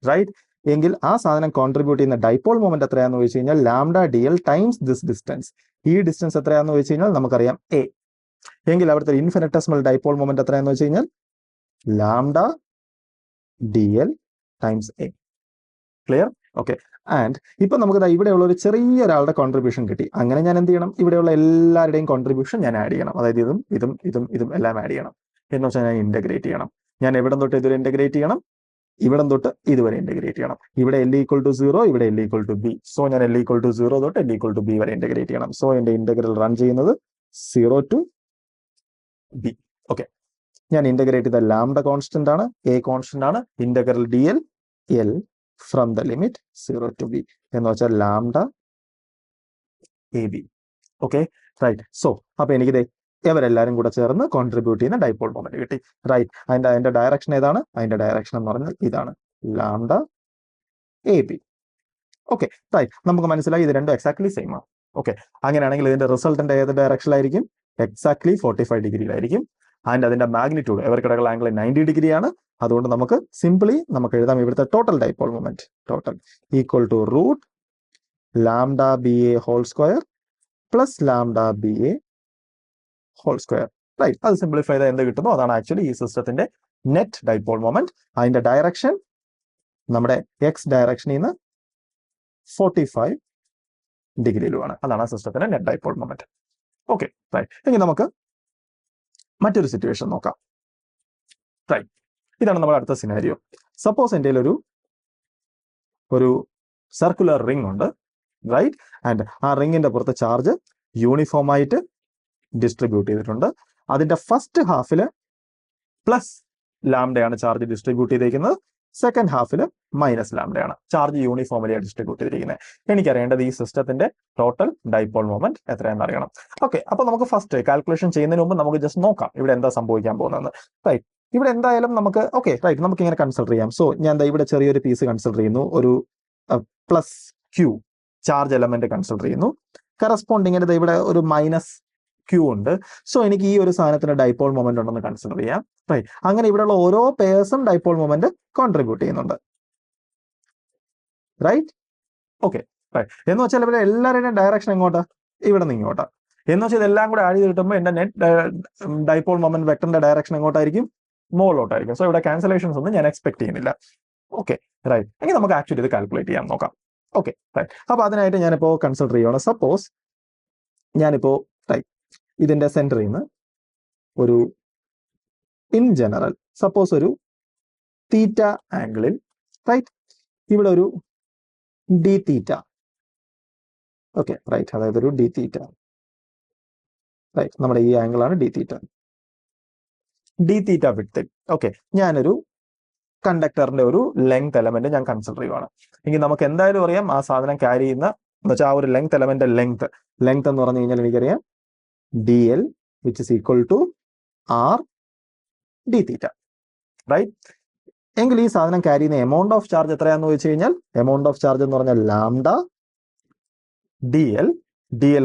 റൈറ്റ്, എങ്കിൽ ആ സാധനം കോൺട്രിബ്യൂട്ട് ചെയ്യുന്ന ഡൈപോൾ മൊമെന്റ് എത്രയാന്ന് വെച്ച് കഴിഞ്ഞാൽ lambda DL times this distance. ഈ ഡിസ്റ്റൻസ് എത്രയാന്ന് വെച്ച് കഴിഞ്ഞാൽ നമുക്കറിയാം A. എങ്കിൽ അവിടുത്തെ ഇൻഫിനിറ്റസിമൽ ഡൈപോൾ മൊമെന്റ് എത്രയാന്ന് വെച്ച് കഴിഞ്ഞാൽ lambda DL times A. Clear, okay. And ഇപ്പൊ നമുക്ക് ഇവിടെയുള്ള ഒരു ചെറിയ ഒരാളുടെ കോൺട്രിബ്യൂഷൻ കിട്ടി. അങ്ങനെ ഞാൻ എന്ത് ചെയ്യണം, ഇവിടെയുള്ള എല്ലാവരുടെയും കോൺട്രിബ്യൂഷൻ ഞാൻ ആഡ് ചെയ്യണം. അതായത് ഇതും എല്ലാം ആഡ് ചെയ്യണം. എന്ന് വെച്ചാൽ ഞാൻ ഇന്റഗ്രേറ്റ് ചെയ്യണം. ഞാൻ എവിടം തൊട്ട് ഇതുവരെ ഇന്റഗ്രേറ്റ് ചെയ്യണം, ഇവിടം തൊട്ട് ഇതുവരെ ഇന്റഗ്രേറ്റ് ചെയ്യണം. ഇവിടെ L=0, ഇവിടെ L=B. സോ ഞാൻ L=0 തൊട്ട് L=B വരെ ഇന്റഗ്രേറ്റ് ചെയ്യണം. സോ എന്റെ ഇന്റഗ്രൽ റൺ ചെയ്യുന്നത് 0 to B. ഓക്കെ, ഞാൻ ഇന്റഗ്രേറ്റ് ചെയ്ത ലാംഡ കോൺസ്റ്റന്റ് ആണ്, A കോൺസ്റ്റന്റ് ആണ്, integral dl L from the limit 0 to B എന്ന് വെച്ചാൽ lambda AB. Okay, right, so അപ്പൊ എനിക്ക് ഇവരെല്ലാരും കൂടെ ചേർന്ന് കോൺട്രിബ്യൂട്ട് ചെയ്യുന്ന ഡൈപോൾ മൊമെന്റ് കിട്ടി. റൈറ്റ്, അതിന്റെ ഡയറക്ഷൻ ഏതാണ്, അതിന്റെ ഡയറക്ഷൻ എന്ന് പറഞ്ഞാൽ ഇതാണ് ലാംഡ AB. ഓക്കെ, റൈറ്റ്, നമുക്ക് മനസ്സിലായി ഇത് രണ്ടും എക്സാക്ട്ലി സെയിം ആണ്. ഓക്കെ, അങ്ങനെയാണെങ്കിൽ ഇതിന്റെ റിസൾട്ടിന്റെ ഏത് ഡയറക്ഷനിലായിരിക്കും, എക്സാക്ട്ലി 45 ഡിഗ്രിയിലായിരിക്കും. ആൻഡ് അതിന്റെ മാഗ്നിറ്റ്യൂഡ് ഇവർക്കിടയിലുള്ള ആംഗിൾ 90 ഡിഗ്രിയാണ്. അതുകൊണ്ട് നമുക്ക് സിംപ്ലി നമുക്ക് എഴുതാം ഇവിടുത്തെ total dipole moment total equal to root lambda BA whole square plus lambda BA whole square. Right, അത് സിംപ്ലിഫൈ ചെയ്താൽ എന്ത് കിട്ടുന്നു, അതാണ് ആക്ച്വലി ഈ സിസ്റ്റത്തിന്റെ നെറ്റ് ഡൈപോൾ മൊമെന്റ്. അതിന്റെ ഡയറക്ഷൻ നമ്മുടെ എക്സ് ഡയറക്ഷനിൽ നിന്ന് 45 ഡിഗ്രിയിലുമാണ്. അതാണ് ആ സിസ്റ്റത്തിന്റെ net dipole moment. Okay, right, ഇനി നമുക്ക് മറ്റൊരു സിറ്റുവേഷൻ നോക്കാം. റൈറ്റ്, ഇതാണ് നമ്മുടെ അടുത്ത സിനാരിയോ. സപ്പോസ് എൻ്റെ ഒരു സർക്കുലർ റിംഗ് ഉണ്ട്. റൈറ്റ്, ആൻഡ് ആ റിംഗിന്റെ പുറത്ത് ചാർജ് യൂണിഫോം ആയിട്ട് ഡിസ്ട്രിബ്യൂട്ട് ചെയ്തിട്ടുണ്ട്. അതിന്റെ ഫസ്റ്റ് ഹാഫില് പ്ലസ് ലാംഡയാണ് ചാർജ് ഡിസ്ട്രിബ്യൂട്ട് ചെയ്തിരിക്കുന്നത്, സെക്കൻഡ് ഹാഫില് മൈനസ് ലാംഡയാണ് ചാർജ് യൂണിഫോമിലി ഡിസ്ട്രിബ്യൂട്ട് ചെയ്തിരിക്കുന്നത്. എനിക്കറിയേണ്ടത് ഈ സിസ്റ്റത്തിന്റെ ടോട്ടൽ ഡൈപോൾ മൊമെന്റ് എത്രയാണെന്ന് അറിയണം. ഓക്കെ, അപ്പൊ നമുക്ക് ഫസ്റ്റ് കാൽക്കുലേഷൻ ചെയ്യുന്നതിന് മുമ്പ് നമുക്ക് ജസ്റ്റ് നോക്കാം ഇവിടെ എന്താ സംഭവിക്കാൻ പോകുന്നത്. റൈറ്റ്, ഇവിടെ എന്തായാലും നമുക്ക് ഓക്കെ, റൈറ്റ്, നമുക്ക് ഇങ്ങനെ കൺസിഡർ ചെയ്യാം. സോ ഞാൻ ഇവിടെ ചെറിയൊരു പീസ് കൺസിഡർ ചെയ്യുന്നു, ഒരു +Q ചാർജ് എലമെന്റ് കൺസിഡർ ചെയ്യുന്നു. കറസ്പോണ്ടിങ്ങിന് ഇവിടെ ഒരു ക്യൂ ഉണ്ട്. സോ എനിക്ക് ഈ ഒരു സാധനത്തിന് ഡൈപോൾ മൊമെന്റ് ഉണ്ടെന്ന് കൺസിഡർ ചെയ്യാം. റൈറ്റ്. അങ്ങനെ ഇവിടെയുള്ള ഓരോ പെയർസും ഡൈപോൾ മൊമെന്റ് കോൺട്രിബ്യൂട്ട് ചെയ്യുന്നുണ്ട്. റൈറ്റ്. ഓക്കെ. റൈറ്റ്. എന്ന് വെച്ചാൽ ഇവിടെ എല്ലാവരുടെയും ഡയറക്ഷൻ എങ്ങോട്ടാ? ഇവിടെ നിന്ന് ഇങ്ങോട്ടാ. എന്ന് വെച്ചാൽ ഇതെല്ലാം കൂടെ ആഡ് ചെയ്ത് കിട്ടുമ്പോൾ എന്റെ നെറ്റ് ഡൈപോൾ മൊമെന്റ് വെക്ടറിന്റെ ഡയറക്ഷൻ എങ്ങോട്ടായിരിക്കും? മുകളിലോട്ടായിരിക്കും. സോ ഇവിടെ ക്യാൻസലേഷൻസ് ഒന്നും ഞാൻ എക്സ്പെക്ട് ചെയ്യുന്നില്ല. ഓക്കെ. റൈറ്റ്. എങ്കിൽ നമുക്ക് ആക്ച്വലി ഇത് കാൽക്കുലേറ്റ് ചെയ്യാൻ നോക്കാം. ഓക്കെ. റൈറ്റ്. അപ്പൊ അതിനായിട്ട് ഞാനിപ്പോ കൺസിഡർ ചെയ്യുകയാണ്. സപ്പോസ് ഞാനിപ്പോ റൈറ്റ് ഇതിന്റെ സെന്ററിൽ നിന്ന് ഒരു ഇൻ ജനറൽ സപ്പോസ് ഒരു തീറ്റ ആംഗിളിൽ റൈറ്റ് ഇവിടെ ഒരു ഡി തീറ്റ. ഓക്കെ. റൈറ്റ്. അതായത് ഒരു ഡി തീറ്റ. റൈറ്റ്. നമ്മുടെ ഈ ആംഗിൾ ആണ് ഡി തീറ്റ. ഡി തീറ്റ വിഡ്ത്തിൽ. ഓക്കെ. ഞാനൊരു കണ്ടക്ടറിന്റെ ഒരു ലെങ്ത് എലമെന്റ് ഞാൻ കൺസിഡർ ചെയ്യുവാണ്. എങ്കിൽ നമുക്ക് എന്തായാലും അറിയാം ആ സാധനം ക്യാരി ചെയ്യുന്ന എന്ന് വെച്ചാൽ ആ ഒരു ലെങ്ത് എലമെന്റ് ലെങ്ത് എന്ന് പറഞ്ഞു കഴിഞ്ഞാൽ എനിക്കറിയാം d l which is equal to r D theta. Right. എങ്കിൽ ഈ സാധനം ക്യാരി ചെയ്യുന്ന എമൗണ്ട് ഓഫ് ചാർജ് എത്രയാന്ന് ചോദിച്ചു കഴിഞ്ഞാൽ എമൗണ്ട് ഓഫ് ചാർജ് എന്ന് പറഞ്ഞാൽ ലാംഡ ഡി എൽ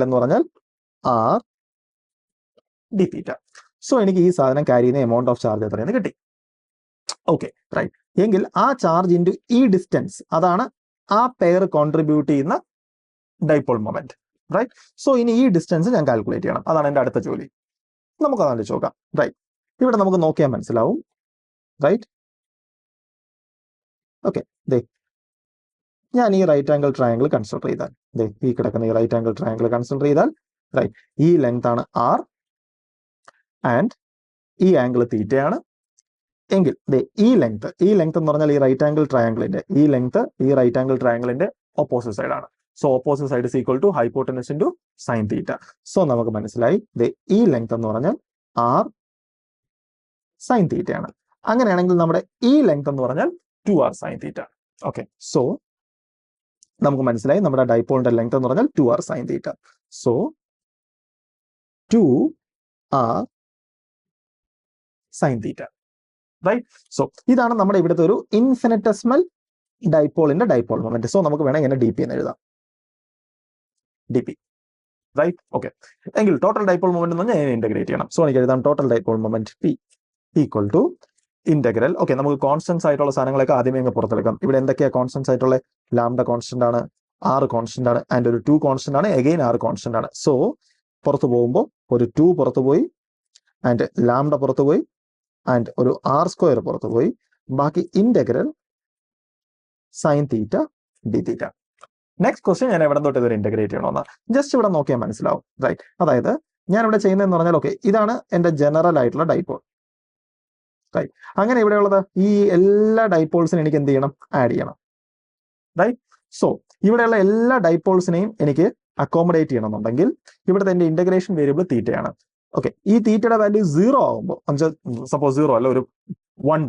എന്ന് പറഞ്ഞാൽ ആർ ഡി തീറ്റ. സോ എനിക്ക് ഈ സാധനം ക്യാരി ചെയ്യുന്ന എമൗണ്ട് ഓഫ് ചാർജ് എത്രയെന്ന് കിട്ടി. ഓക്കെ. റൈറ്റ്. എങ്കിൽ ആ ചാർജ് ഇൻറ്റു ഈ ഡിസ്റ്റൻസ് അതാണ് ആ പെയർ കോൺട്രിബ്യൂട്ട് ചെയ്യുന്ന ഡൈപോൾ മൊമെന്റ്. റൈറ്റ്. സോ ഇനി ഈ ഡിസ്റ്റൻസ് ഞാൻ കാൽക്കുലേറ്റ് ചെയ്യണം. അതാണ് എൻ്റെ അടുത്ത ജോലി. നമുക്ക് അതാണ്ട് നോക്കാം. റൈറ്റ്. ഇവിടെ നമുക്ക് നോക്കിയാൽ മനസ്സിലാവും. റൈറ്റ്. ഓക്കെ. ദേ ഞാൻ ഈ റൈറ്റ് ആംഗിൾ ട്രയാംഗിൾ കൺസിഡർ ചെയ്താൽ ഈ കിടക്കുന്ന ഈ റൈറ്റ് ആംഗിൾ ട്രയാംഗിൾ കൺസിഡർ ചെയ്താൽ റൈറ്റ് ഈ ലെങ്ത് ആണ് ആർ ആൻഡ് ഈ ആംഗിൾ തീറ്റയാണ്. എങ്കിൽ ഈ ലെങ്ത് എന്ന് പറഞ്ഞാൽ ഈ റൈറ്റ് ആംഗിൾ ട്രയാംഗിളിന്റെ ഈ റൈറ്റ് ആംഗിൾ ട്രയാംഗിളിന്റെ ഓപ്പോസിറ്റ് സൈഡ് ആണ്. So opposite side is equal to hypotenuse into sine theta. So നമുക്ക് മനസ്സിലായി ഈ ലെങ്ത് എന്ന് പറഞ്ഞാൽ ആർ സൈൻ തീറ്റയാണ്. അങ്ങനെയാണെങ്കിൽ നമ്മുടെ ഈ ലെങ്ത് എന്ന് പറഞ്ഞാൽ 2r sine theta. Okay. So നമുക്ക് മനസ്സിലായി നമ്മുടെ ഡൈപോളിന്റെ ലെങ്ത് എന്ന് പറഞ്ഞാൽ 2r sine theta. So 2r sine theta. Right. So ഇതാണ് നമ്മുടെ ഇവിടുത്തെ ഒരു ഇൻഫിനിറ്റസിമൽ ഡൈപോളിന്റെ ഡൈപോൾ മൊമെന്റ്. സോ നമുക്ക് വേണം ഇങ്ങനെ ഡി പി എന്ന് എഴുതാം. D p. റൈറ്റ്. ഓക്കെ. എങ്കിൽ ടോട്ടൽ ഡൈപോൾ മൊമെന്റ് എന്ന് പറഞ്ഞാൽ ഇന്റഗ്രേറ്റ് ചെയ്യണം. സോ എനിക്ക് എഴുതാം total dipole moment p equal to integral. Okay. നമുക്ക് കോൺസ്റ്റൻസ് ആയിട്ടുള്ള സാധനങ്ങളൊക്കെ ആദ്യമേ അങ്ങ് പുറത്തെടുക്കാം. ഇവിടെ എന്തൊക്കെയാ കോൺസ്റ്റൻസ് ആയിട്ടുള്ള? ലാംഡ കോൺസ്റ്റന്റ് ആണ്, ആർ കോൺസ്റ്റന്റ് ആണ് ആൻഡ് ഒരു 2 കോൺസ്റ്റന്റ് ആണ്, അഗെയിൻ ആർ കോൺസ്റ്റന്റ് ആണ്. സോ പുറത്തു പോകുമ്പോൾ ഒരു 2 പുറത്തു പോയി ആൻഡ് ലാംഡ പുറത്തു പോയി ആൻഡ് ഒരു ആർ സ്ക്വയർ പുറത്തു പോയി. ബാക്കി ഇന്റഗ്രൽ സൈൻ തീറ്റ ഡി തീറ്റ. നെക്സ്റ്റ് ക്വസ്റ്റ്യൻ ഞാൻ എവിടെ തൊട്ട് ഇതൊരു ഇന്റഗ്രേറ്റ് ചെയ്യണമെന്ന് ജസ്റ്റ് ഇവിടെ നോക്കിയാൽ മനസ്സിലാവും. റൈറ്റ്. അതായത് ഞാൻ ഇവിടെ ചെയ്യുന്നതെന്ന് പറഞ്ഞാൽ ഓക്കെ ഇതാണ് എന്റെ ജനറൽ ആയിട്ടുള്ള ഡൈപോൾ. റൈറ്റ്. അങ്ങനെ ഇവിടെയുള്ളത് ഈ എല്ലാ ഡൈപോൾസിനും എനിക്ക് എന്ത് ചെയ്യണം? ആഡ് ചെയ്യണം. റൈറ്റ്. സോ ഇവിടെയുള്ള എല്ലാ ഡൈപോൾസിനെയും എനിക്ക് അക്കോമഡേറ്റ് ചെയ്യണമെന്നുണ്ടെങ്കിൽ ഇവിടുത്തെ എന്റെ ഇന്റഗ്രേഷൻ വേരിയബിൾ തീറ്റയാണ്. ഓക്കെ. ഈ തീറ്റയുടെ വാല്യൂ 0 ആകുമ്പോൾ സപ്പോസ് 0 അല്ല ഒരു 1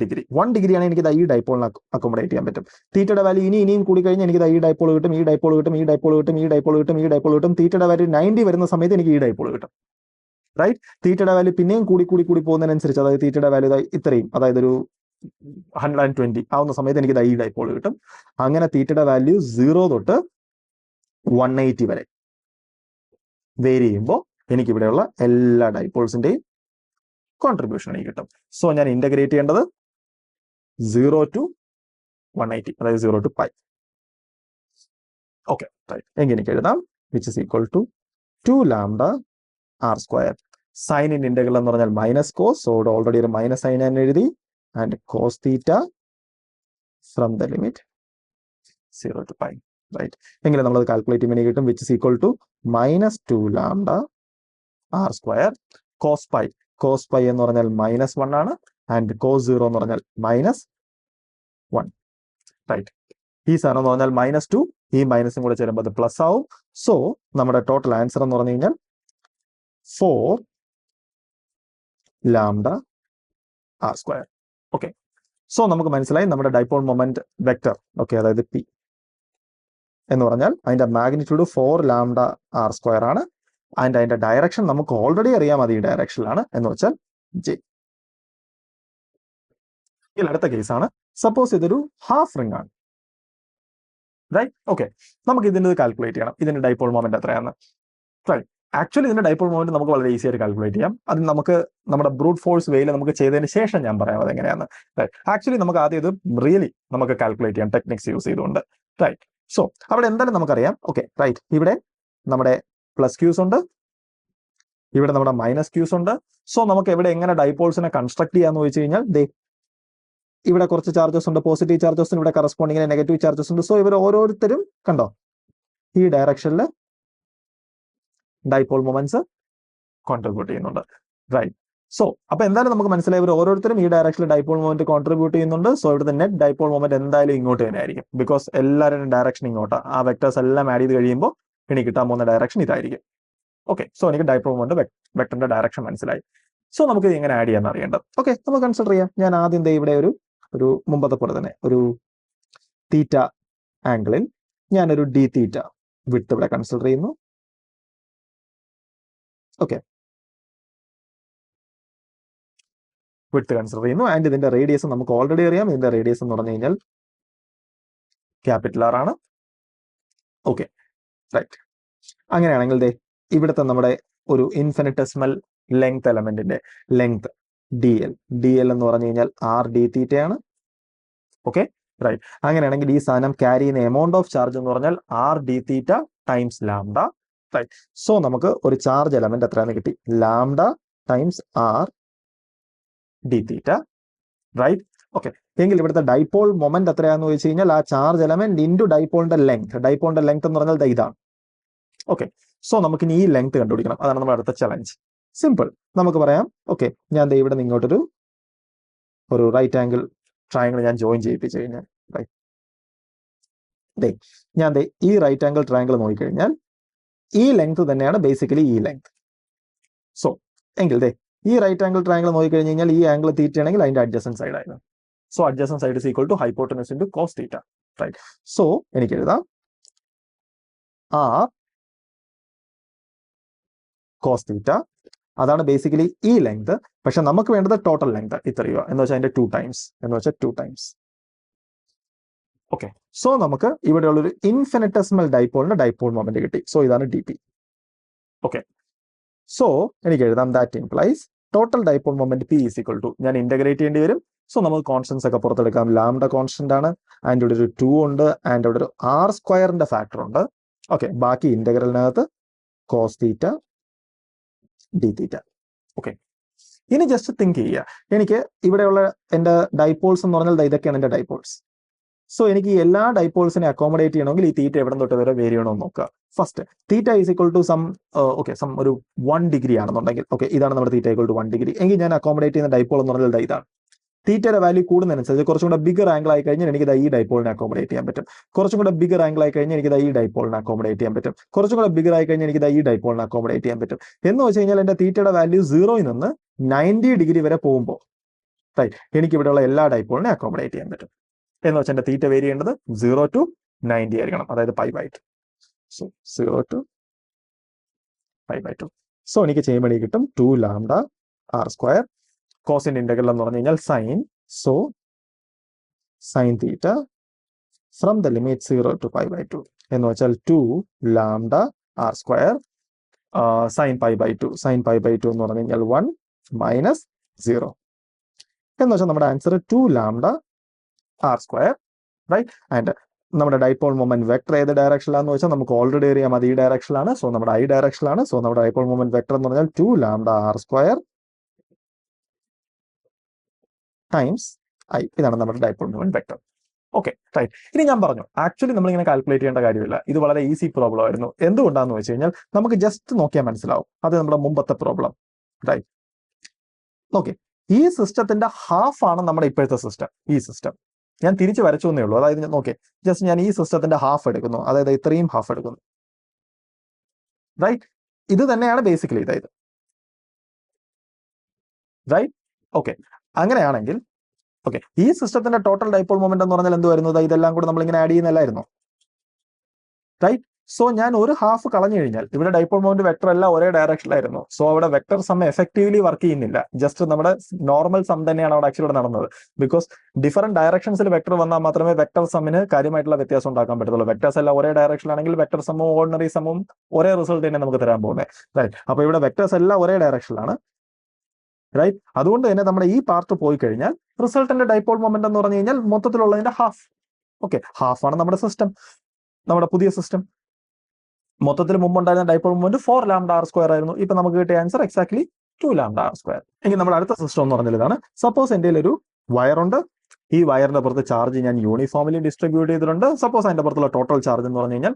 ഡിഗ്രി ആണ് എനിക്ക് ഈ ഡൈപോളിനെ അക്കോമഡേറ്റ് ചെയ്യാൻ പറ്റും. തീറ്റയുടെ വാല്യൂ ഇനിയും കൂടി കഴിഞ്ഞാൽ എനിക്ക് ഈ ഡൈപോൾ കിട്ടും, ഈ ഡൈപോൾ കിട്ടും, ഈ ഡൈപോൾ കിട്ടും, ഈ ഡൈപോൾ കിട്ടും, ഈ ഡൈപോൾ കിട്ടും. തീറ്റയുടെ വാല്യൂ 90 വരുന്ന സമയത്ത് എനിക്ക് ഈ ഡൈപോൾ കിട്ടും. റൈറ്റ്. തീറ്റയുടെ വാല്യൂ പിന്നെയും കൂടി പോകുന്നതിനനുസരിച്ച് അതായത് തീറ്റയുടെ വാല്യൂ ഇത്രയും അതായത് ഒരു 120 ആവുന്ന സമയത്ത് എനിക്ക് ഈ ഡൈപോൾ കിട്ടും. അങ്ങനെ തീറ്റയുടെ വാല്യൂ 0 തൊട്ട് 180 വരെ വേരി ചെയ്യുമ്പോൾ എനിക്ക് ഇവിടെയുള്ള എല്ലാ ഡൈപോൾസിന്റെയും കോൺട്രിബ്യൂഷൻ എനിക്ക് കിട്ടും. സോ ഞാൻ ഇന്റഗ്രേറ്റ് ചെയ്യേണ്ടത് 0 to 180 അതായത് 0 to π. ഓക്കെ. റൈറ്റ്. എങ്കിൽ എനിക്ക് എഴുതാം which is equal to 2 lambda r square. സൈനിന്റെ ഇന്റഗ്രൽ എന്ന് പറഞ്ഞാൽ മൈനസ് കോസ്. സോ ഓൾറെഡി ഒരു മൈനസ് സൈൻ ഞാൻ എഴുതി and cos theta from the limit 0 to π. Right. എങ്കിലും നമ്മളത് കാൽക്കുലേറ്റ് ചെയ്യുമ്പോൾ കിട്ടും which is equal to -2 lambda r square cos pi. Cos pi എന്ന് പറഞ്ഞാൽ -1 ആണ് ആൻഡ് കോസ് 0 എന്ന് പറഞ്ഞാൽ -1. റൈറ്റ്. ഈ സാധനം എന്ന് പറഞ്ഞാൽ -2 ഈ മൈനസും കൂടെ ചേരുമ്പോൾ അത് പ്ലസ് ആവും. സോ നമ്മുടെ ടോട്ടൽ ആൻസർ എന്ന് പറഞ്ഞു കഴിഞ്ഞാൽ 4 lambda r square. Okay. So നമുക്ക് മനസ്സിലായി നമ്മുടെ ഡൈപോൾ മൊമെന്റ് വെക്ടർ ഓക്കെ അതായത് പി എന്ന് പറഞ്ഞാൽ അതിന്റെ മാഗ്നിറ്റ്യൂഡ് 4 ലാംഡ ആർ സ്ക്വയർ ആണ് ആൻഡ് അതിന്റെ ഡയറക്ഷൻ നമുക്ക് ഓൾറെഡി അറിയാം അത് ഈ ഡയറക്ഷനിലാണ് എന്ന് വെച്ചാൽ ജെ. ഇതിൽ അടുത്ത കേസാണ് സപ്പോസ് ഇതൊരു ഹാഫ് റിംഗ് ആണ്. റൈറ്റ്. ഓക്കെ. നമുക്ക് ഇതിന്റെ കാൽക്കുലേറ്റ് ചെയ്യണം ഇതിന്റെ ഡൈപോൾ മൊമെന്റ് എത്രയാണെന്ന്. റൈറ്റ്. ആക്ച്വലി ഇതിന്റെ ഡൈപോൾ മൊമെന്റ് നമുക്ക് വളരെ ഈസി ആയിട്ട് കാൽക്കുലേറ്റ് ചെയ്യാം. അത് നമുക്ക് നമ്മുടെ ബ്രൂട്ട് ഫോഴ്സ് വേയിൽ നമുക്ക് ചെയ്തതിന് ശേഷം ഞാൻ പറയാം അതെങ്ങനെയാണ്. റൈറ്റ്, ആക്ച്വലി നമുക്ക് ആദ്യം ഇത് റിയലി നമുക്ക് കാൽക്കുലേറ്റ് ചെയ്യാം ടെക്നിക്സ് യൂസ് ചെയ്തുകൊണ്ട്. റൈറ്റ്, സോ അവിടെ എന്തായാലും നമുക്കറിയാം. ഓക്കെ, റൈറ്റ്, ഇവിടെ നമ്മുടെ പ്ലസ് ക്യൂസ് ഉണ്ട്, ഇവിടെ നമ്മുടെ മൈനസ് ക്യൂസ് ഉണ്ട്. സോ നമുക്ക് ഇവിടെ എങ്ങനെ ഡൈപോൾസിനെ കൺസ്ട്രക്ട് ചെയ്യാന്ന് വെച്ച് കഴിഞ്ഞാൽ ഇവിടെ കുറച്ച് ചാർജസ് ഉണ്ട്, പോസിറ്റീവ് ചാർജസ്, ഇവിടെ കറസ്പോണ്ടിങ്ങിന് നെഗറ്റീവ് ചാർജസ് ഉണ്ട്. സോ ഇവർ ഓരോരുത്തരും കണ്ടോ ഈ ഡയറക്ഷനിൽ ഡൈപോൾ മൊമെന്റ്സ് കോൺട്രിബ്യൂട്ട് ചെയ്യുന്നുണ്ട്. റൈറ്റ്, സോ അപ്പൊ എന്തായാലും നമുക്ക് മനസ്സിലായി ഇവർ ഓരോരുത്തരും ഈ ഡയറക്ഷനിൽ ഡൈപോൾ മൊമെന്റ് കോൺട്രിബ്യൂട്ട് ചെയ്യുന്നുണ്ട്. സോ ഇവിടുത്തെ നെറ്റ് ഡൈപോൾ മൊമെന്റ് എന്തായാലും ഇങ്ങോട്ട് തന്നെ ആയിരിക്കും, ബിക്കോസ് എല്ലാവരുടെയും ഡയറക്ഷൻ ഇങ്ങോട്ട്. ആ വെക്ടേഴ്സ് എല്ലാം ആഡ് ചെയ്ത് കഴിയുമ്പോൾ എനിക്ക് കിട്ടാൻ പോകുന്ന ഡയറക്ഷൻ ഇതായിരിക്കും. ഓക്കെ, സോ എനിക്ക് ഡൈപോൾ മൊമെന്റ് വെക്ടറിന്റെ ഡയറക്ഷൻ മനസ്സിലായി. സോ നമുക്ക് ഇത് എങ്ങനെ ആഡ് ചെയ്യാൻ അറിയേണ്ടത്. ഓക്കെ, നമുക്ക് കൺസിഡർ ചെയ്യാം. ഞാൻ ആദ്യം ഇവിടെ ഒരു മുമ്പത്തെ പോലെ തന്നെ ഒരു തീറ്റ ആംഗിളിൽ ഞാനൊരു ഡി തീറ്റ വിട്ട് ഇവിടെ കൺസിഡർ ചെയ്യുന്നു. ഓക്കെ, വിട്ട് കൺസിഡർ ചെയ്യുന്നു. ആൻഡ് ഇതിന്റെ റേഡിയസ് നമുക്ക് ഓൾറെഡി അറിയാം. ഇതിന്റെ റേഡിയസ് എന്ന് പറഞ്ഞു കഴിഞ്ഞാൽ ക്യാപിറ്റൽ ആർ ആണ്. ഓക്കെ, റൈറ്റ്, അങ്ങനെയാണെങ്കിൽ ഇവിടുത്തെ നമ്മുടെ ഒരു infinitesimal length എലമെന്റിന്റെ length D L എന്ന് പറഞ്ഞു കഴിഞ്ഞാൽ ആർ ഡി തീറ്റയാണ്. ഓക്കെ, റൈറ്റ്, അങ്ങനെയാണെങ്കിൽ ഈ സാധനം ക്യാരി ചെയ്യുന്ന എമൗണ്ട് ഓഫ് ചാർജ് എന്ന് പറഞ്ഞാൽ r D theta times lambda. Right, so നമുക്ക് ഒരു ചാർജ് എലമെന്റ് എത്രയാണെന്ന് കിട്ടി, lambda times r D theta. Right, okay, എങ്കിൽ ഇവിടുത്തെ ഡൈപോൾ മൊമെന്റ് എത്രയാണെന്ന് ചോദിച്ചു കഴിഞ്ഞാൽ ആ ചാർജ് എലമെന്റ് ഇൻറ്റു ഡൈപോളിന്റെ ലെങ്ത്. ഡൈപോളിന്റെ ലെങ്ത് എന്ന് പറഞ്ഞാൽ ഇതാണ്. ഓക്കെ, സോ നമുക്ക് ഇനി ഈ ലെങ്ത് കണ്ടുപിടിക്കണം. അതാണ് നമ്മുടെ അടുത്ത ചലഞ്ച്. സിമ്പിൾ, നമുക്ക് പറയാം. ഓക്കെ, ഞാൻ ഇവിടെ നിന്ന് ഇങ്ങോട്ടൊരു റൈറ്റ് ആംഗിൾ ട്രയാംഗിൾ ഞാൻ ജോയിൻ ചെയ്യിപ്പിച്ചു കഴിഞ്ഞാൽ ഞാൻ ഈ റൈറ്റ് ആംഗിൾ ട്രയാംഗിൾ നോക്കിക്കഴിഞ്ഞാൽ ഈ ലെങ്ത് തന്നെയാണ് ബേസിക്കലി ഈ ലെങ്ത്. സോ എങ്കിൽ ഈ റൈറ്റ് ആംഗിൾ ട്രയാംഗിൾ നോക്കിക്കഴിഞ്ഞ് കഴിഞ്ഞാൽ ഈ ആംഗിൾ തീറ്റ ആണെങ്കിൽ അതിന്റെ അഡ്ജസന്റ് സൈഡ് ആയിരുന്നു. So adjacent side is equal to hypotenuse into cos theta. Right, so എനിക്ക് എഴുതാം ആർ കോസ് തീറ്റ. അതാണ് ബേസിക്കലി ഈ ലെങ്ത്. പക്ഷെ നമുക്ക് വേണ്ടത് ടോട്ടൽ ലെങ്ത് ഇത്രയോ എന്ന് വെച്ചാൽ അതിന്റെ 2 ടൈംസ്. ഓക്കെ, സോ നമുക്ക് ഇവിടെയുള്ളൊരു ഇൻഫിനിറ്റെസിമൽ ഡൈപോളിന്റെ ഡൈപോൾ മൊമെന്റ് കിട്ടി. സോ ഇതാണ് ഡി പി. ഓക്കെ, സോ എനിക്ക് എഴുതാം that implies total dipole moment p is equal to, ഞാൻ ഇന്റഗ്രേറ്റ് ചെയ്യേണ്ടി വരും. സോ നമുക്ക് കോൺസ്റ്റൻസ് ഒക്കെ പുറത്തെടുക്കാം. ലാംഡ കോൺസ്റ്റന്റ് ആണ്, ആൻഡ് ഇവിടെ ഒരു 2 ഉണ്ട്, ആൻഡ് ഇവിടെ ഒരു ആർ സ്ക്വയറിന്റെ ഫാക്ടർ ഉണ്ട്. ഓക്കെ, ബാക്കി ഇന്റഗ്രലിനകത്ത് കോസ് തീറ്റ ഡി തീറ്റ. ഓക്കെ, ഇനി ജസ്റ്റ് തിങ്ക് ചെയ്യുക. എനിക്ക് ഇവിടെയുള്ള എന്റെ ഡൈപോൾസ് എന്ന് പറഞ്ഞാൽ ഇതൊക്കെയാണ് എന്റെ ഡൈപോൾസ്. സോ എനിക്ക് ഈ എല്ലാ ഡൈപോൾസിനെ അക്കോമഡേറ്റ് ചെയ്യണമെങ്കിൽ ഈ തീറ്റ എവിടെ തൊട്ട് വരെ വേരി ചെയ്യണമെന്ന് നോക്കുക. First theta is equal to some ഒരു 1 ഡിഗ്രി ആണെന്നുണ്ടെങ്കിൽ, ഓക്കെ, ഇതാണ് നമ്മുടെ തീറ്റ ഈക്വൽ ടു 1 ഡിഗ്രി എങ്കിൽ ഞാൻ അക്കോമഡേറ്റ് ചെയ്യുന്ന ഡൈപോൾ എന്ന് പറഞ്ഞാൽ ഇതാണ്. തീറ്റയുടെ വാല്യൂ കൂടുന്നതിനനുസരിച്ച് കുറച്ചും കൂടെ ബിഗർ ആംഗിൾ ആയി കഴിഞ്ഞാൽ എനിക്ക് ഈ ഡൈപോളിനെ അക്കോമഡേറ്റ് ചെയ്യാൻ പറ്റും. കുറച്ചും കൂടെ ബിഗർ ആംഗിൾ ആയി കഴിഞ്ഞാൽ എനിക്ക് ഈ ഡൈപോളിനെ അക്കോമഡേറ്റ് ചെയ്യാൻ പറ്റും. കുറച്ചും കൂടെ ബിഗർ ആയി കഴിഞ്ഞാൽ എനിക്ക് ഈ ഡൈപോളിനെ അക്കോമഡേറ്റ് ചെയ്യാൻ പറ്റും. എന്ന് വെച്ച് കഴിഞ്ഞാൽ എന്റെ തീറ്റയുടെ വാല്യൂ 0യിൽ നിന്ന് 90 ഡിഗ്രി വരെ പോകുമ്പോൾ റൈറ്റ് എനിക്ക് ഇവിടെയുള്ള എല്ലാ ഡൈപോളിനെ അക്കോമഡേറ്റ് ചെയ്യാൻ പറ്റും. എന്ന് വെച്ചാൽ എന്റെ തീറ്റ വേരി ചെയ്യേണ്ടത് 0 to 90 ആയിരിക്കണം, അതായത് π/2. So 0 to π/2. സോ എനിക്ക് ചെയ്യുമ്പോൾ കിട്ടും 2 ലാംഡ ആർ സ്ക്വയർ. കോസിന്റെ ഇന്റഗ്രൽ എന്ന് പറഞ്ഞു കഴിഞ്ഞാൽ sine, so sine theta from the limit 0 to π/2 എന്ന് വെച്ചാൽ 2 lambda r square sine π/2. Sine π/2 എന്ന് പറഞ്ഞു കഴിഞ്ഞാൽ 1 മൈനസ് 0 എന്ന് വെച്ചാൽ നമ്മുടെ answer 2 lambda r square. Right, and നമ്മുടെ ഡൈപോൾ മൊമെന്റ് വെക്ടർ ഏത് ഡയറക്ഷനിലാന്ന് വെച്ചാൽ നമുക്ക് ഓൾറെഡി അറിയാം, അത് ഈ ഡയറക്ഷനിലാണ്. സോ നമ്മുടെ ഐ ഡയറക്ഷനിലാണ്. സോ നമ്മുടെ ഡൈപോൾ മൊമെന്റ് വെക്ടർ എന്ന് പറഞ്ഞാൽ 2 lambda r square times i. ഇതാണ് നമ്മുടെ dipole moment vector. Okay, right. ഇനി ഞാൻ പറഞ്ഞു ആക്ച്വലി നമ്മൾ ഇങ്ങനെ കാൽക്കുലേറ്റ് ചെയ്യേണ്ട കാര്യമില്ല. ഇത് വളരെ ഈസി പ്രോബ്ലം ആയിരുന്നു. എന്തുകൊണ്ടാന്ന് വെച്ച് കഴിഞ്ഞാൽ നമുക്ക് ജസ്റ്റ് നോക്കിയാൽ മനസ്സിലാവും. അത് നമ്മുടെ മുമ്പത്തെ പ്രോബ്ലം. റൈറ്റ്, ഓക്കെ, ഈ സിസ്റ്റത്തിന്റെ ഹാഫ് ആണ് നമ്മുടെ ഇപ്പോഴത്തെ സിസ്റ്റം. ഈ സിസ്റ്റം ഞാൻ തിരിച്ചു വരച്ചു എന്നേ ഉള്ളൂ. അതായത് നോക്കേ, ജസ്റ്റ് ഞാൻ ഈ സിസ്റ്റത്തിന്റെ ഹാഫ് എടുക്കുന്നു, അതായത് ഇത്രയും ഹാഫ് എടുക്കുന്നു. റൈറ്റ്, ഇത് തന്നെയാണ് ബേസിക്കലി ഇതായത്. റൈറ്റ്, ഓക്കെ, അങ്ങനെയാണെങ്കിൽ ഓക്കെ, ഈ സിസ്റ്റത്തിന്റെ ടോട്ടൽ ഡൈപോൾ മൊമെന്റ് എന്ന് പറഞ്ഞാൽ എന്ത് വരുന്നത്, ഇതെല്ലാം കൂടെ നമ്മൾ ഇങ്ങനെ ആഡ് ചെയ്യുന്നല്ലായിരുന്നോ? റൈറ്റ്, സോ ഞാൻ ഒരു ഹാഫ് കളഞ്ഞു കഴിഞ്ഞാൽ ഇവിടെ ഡൈപോൾ മൊമെന്റ് വെക്ടർ എല്ലാം ഒരേ ഡയറക്ഷനിലായിരുന്നു. സോ അവിടെ വെക്ടർ സം എഫക്റ്റീവ്ലി വർക്ക് ചെയ്യുന്നില്ല. ജസ്റ്റ് നമ്മുടെ നോർമൽ സം തന്നെയാണ് അവിടെ ആക്ച്വലി ഇവിടെ നടന്നത്. ബിക്കോസ് ഡിഫറെന്റ് ഡയറക്ഷൻസിൽ വെക്ടർ വന്നാൽ മാത്രമേ വെക്ടർ സമ്മിന് കാര്യമായിട്ടുള്ള വ്യത്യാസം ഉണ്ടാക്കാൻ പറ്റത്തുള്ളൂ. വെക്ടേഴ്സ് എല്ലാം ഒരേ ഡയറക്ഷനിലാണെങ്കിൽ വെക്ടർ സമ്മും ഓർഡിനറി സമ്മും ഒരേ റിസൾട്ട് തന്നെ നമുക്ക് തരാൻ പോകുന്നത്. റൈറ്റ്. അപ്പൊ ഇവിടെ വെക്ടേഴ്സ് എല്ലാം ഒരേ ഡയറക്ഷനിലാണ്. റൈറ്റ്. അതുകൊണ്ട് തന്നെ നമ്മുടെ ഈ പാർട്ട് പോയി കഴിഞ്ഞാൽ റിസൾട്ടിന്റെ ഡൈപോൾ മൊമെന്റ് എന്ന് പറഞ്ഞു കഴിഞ്ഞാൽ മൊത്തത്തിലുള്ളതിന്റെ ഹാഫ്. ഓക്കെ, ഹാഫ് ആണ് നമ്മുടെ സിസ്റ്റം, നമ്മുടെ പുതിയ സിസ്റ്റം. മൊത്തത്തിൽ മുമ്പുണ്ടായിരുന്ന ഡൈപോൾ മൊമെന്റ് 4 λr² ആയിരുന്നു. ഇപ്പൊ നമുക്ക് കിട്ടിയ ആൻസർ എക്സാക്ട്ലി 2 λr². എങ്കിൽ നമ്മുടെ അടുത്ത സിസ്റ്റം എന്ന് പറഞ്ഞാൽ ഇതാണ്. സപ്പോസ് എന്റെ ഒരു വയറുണ്ട്. ഈ വയറിന്റെ പുറത്ത് ചാർജ് ഞാൻ യൂണിഫോമിലി ഡിസ്ട്രിബ്യൂട്ട് ചെയ്തിട്ടുണ്ട്. സപ്പോസ് അതിന്റെ പുറത്തുള്ള ടോട്ടൽ ചാർജ് എന്ന് പറഞ്ഞു കഴിഞ്ഞാൽ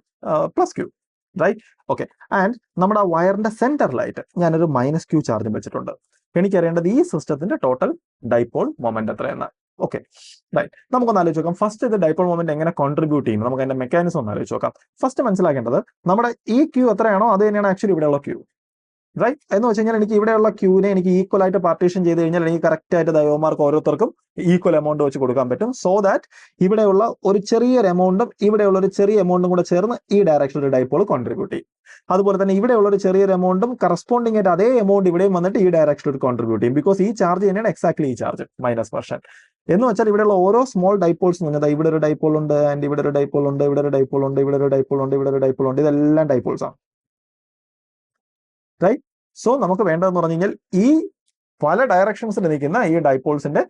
+q. റൈറ്റ്. ഓക്കെ. ആൻഡ് നമ്മുടെ ആ വയറിന്റെ സെന്ററിലായിട്ട് ഞാനൊരു -q ചാർജും വെച്ചിട്ടുണ്ട്. എനിക്കറിയേണ്ടത് ഈ സിസ്റ്റത്തിന്റെ ടോട്ടൽ ഡൈപോൾ മൊമെന്റ് എത്രയെന്ന്. Okay, right. നമുക്കൊന്ന് ആലോചിച്ച് നോക്കാം. ഫസ്റ്റ് ഇത് ഡൈപോൾ മൊമെന്റ് എങ്ങനെ കോൺട്രിബ്യൂട്ട് ചെയ്യും, നമുക്ക് അതിന്റെ മെക്കാനിസം ഒന്ന് ആലോചിച്ച് നോക്കാം. ഫസ്റ്റ് മനസ്സിലാക്കേണ്ടത് നമ്മുടെ ഈ ക്യൂ എത്രയാണോ അത് തന്നെയാണ് ആക്ച്വലി ഇവിടെയുള്ള ക്യൂ. റൈറ്റ്. എന്ന് വെച്ച് കഴിഞ്ഞാൽ എനിക്ക് ഇവിടെയുള്ള ക്യൂവിനെ എനിക്ക് ഈക്വൽ ആയിട്ട് പാർട്ടീഷൻ ചെയ്ത് കഴിഞ്ഞാൽ എനിക്ക് കറക്റ്റ് ആയിട്ട് ദൈവമാർക്ക് ഓരോരുത്തർക്കും ഈക്വൽ എമൗണ്ട് വെച്ച് കൊടുക്കാൻ പറ്റും. സോ ദാറ്റ് ഇവിടെയുള്ള ഒരു ചെറിയൊരു എമൗണ്ടും ഇവിടെയുള്ള ഒരു ചെറിയ എമൗണ്ടും കൂടെ ചേർന്ന് ഈ ഡയറക്ഷനിൽ ഒരു ഡൈപോൾ കോൺട്രിബ്യൂട്ട് ചെയ്യും. അതുപോലെ തന്നെ ഇവിടെയുള്ള ഒരു ചെറിയൊരു എമൗണ്ടും കറസ്പോണ്ടിങ് ആയിട്ട് അതേ എമൗണ്ട് ഇവിടെയും വന്നിട്ട് ഈ ഡയറക്ഷനിൽ കോൺട്രിബ്യൂട്ട് ചെയ്യും. ബിക്കോസ് ഈ ചാർജ് തന്നെയാണ് എക്സാക്ട്ലി ഈ ചാർജ് -%. എന്ന് വെച്ചാൽ ഇവിടെയുള്ള ഓരോ സ്മോൾ ഡൈപോൾസ് എന്ന് പറഞ്ഞാൽ ഇവിടെ ഒരു ഡൈപോൾ ഉണ്ട്, ആൻഡ് ഇവിടെ ഒരു ഡൈപോൾ ഉണ്ട്, ഇവിടെ ഒരു ഡൈപോൾ ഉണ്ട്, ഇവിടെ ഒരു ഡൈപോൾ ഉണ്ട്, ഇവിടെ ഒരു ഡൈപോൾ ഉണ്ട്. ഇതെല്ലാം ഡൈപോൾസ് ആണ്. റൈറ്റ്. സോ നമുക്ക് വേണ്ടതെന്ന് പറഞ്ഞു കഴിഞ്ഞാൽ ഈ പല ഡയറക്ഷൻസിൽ നിൽക്കുന്ന ഈ ഡൈപോൾസിന്റെ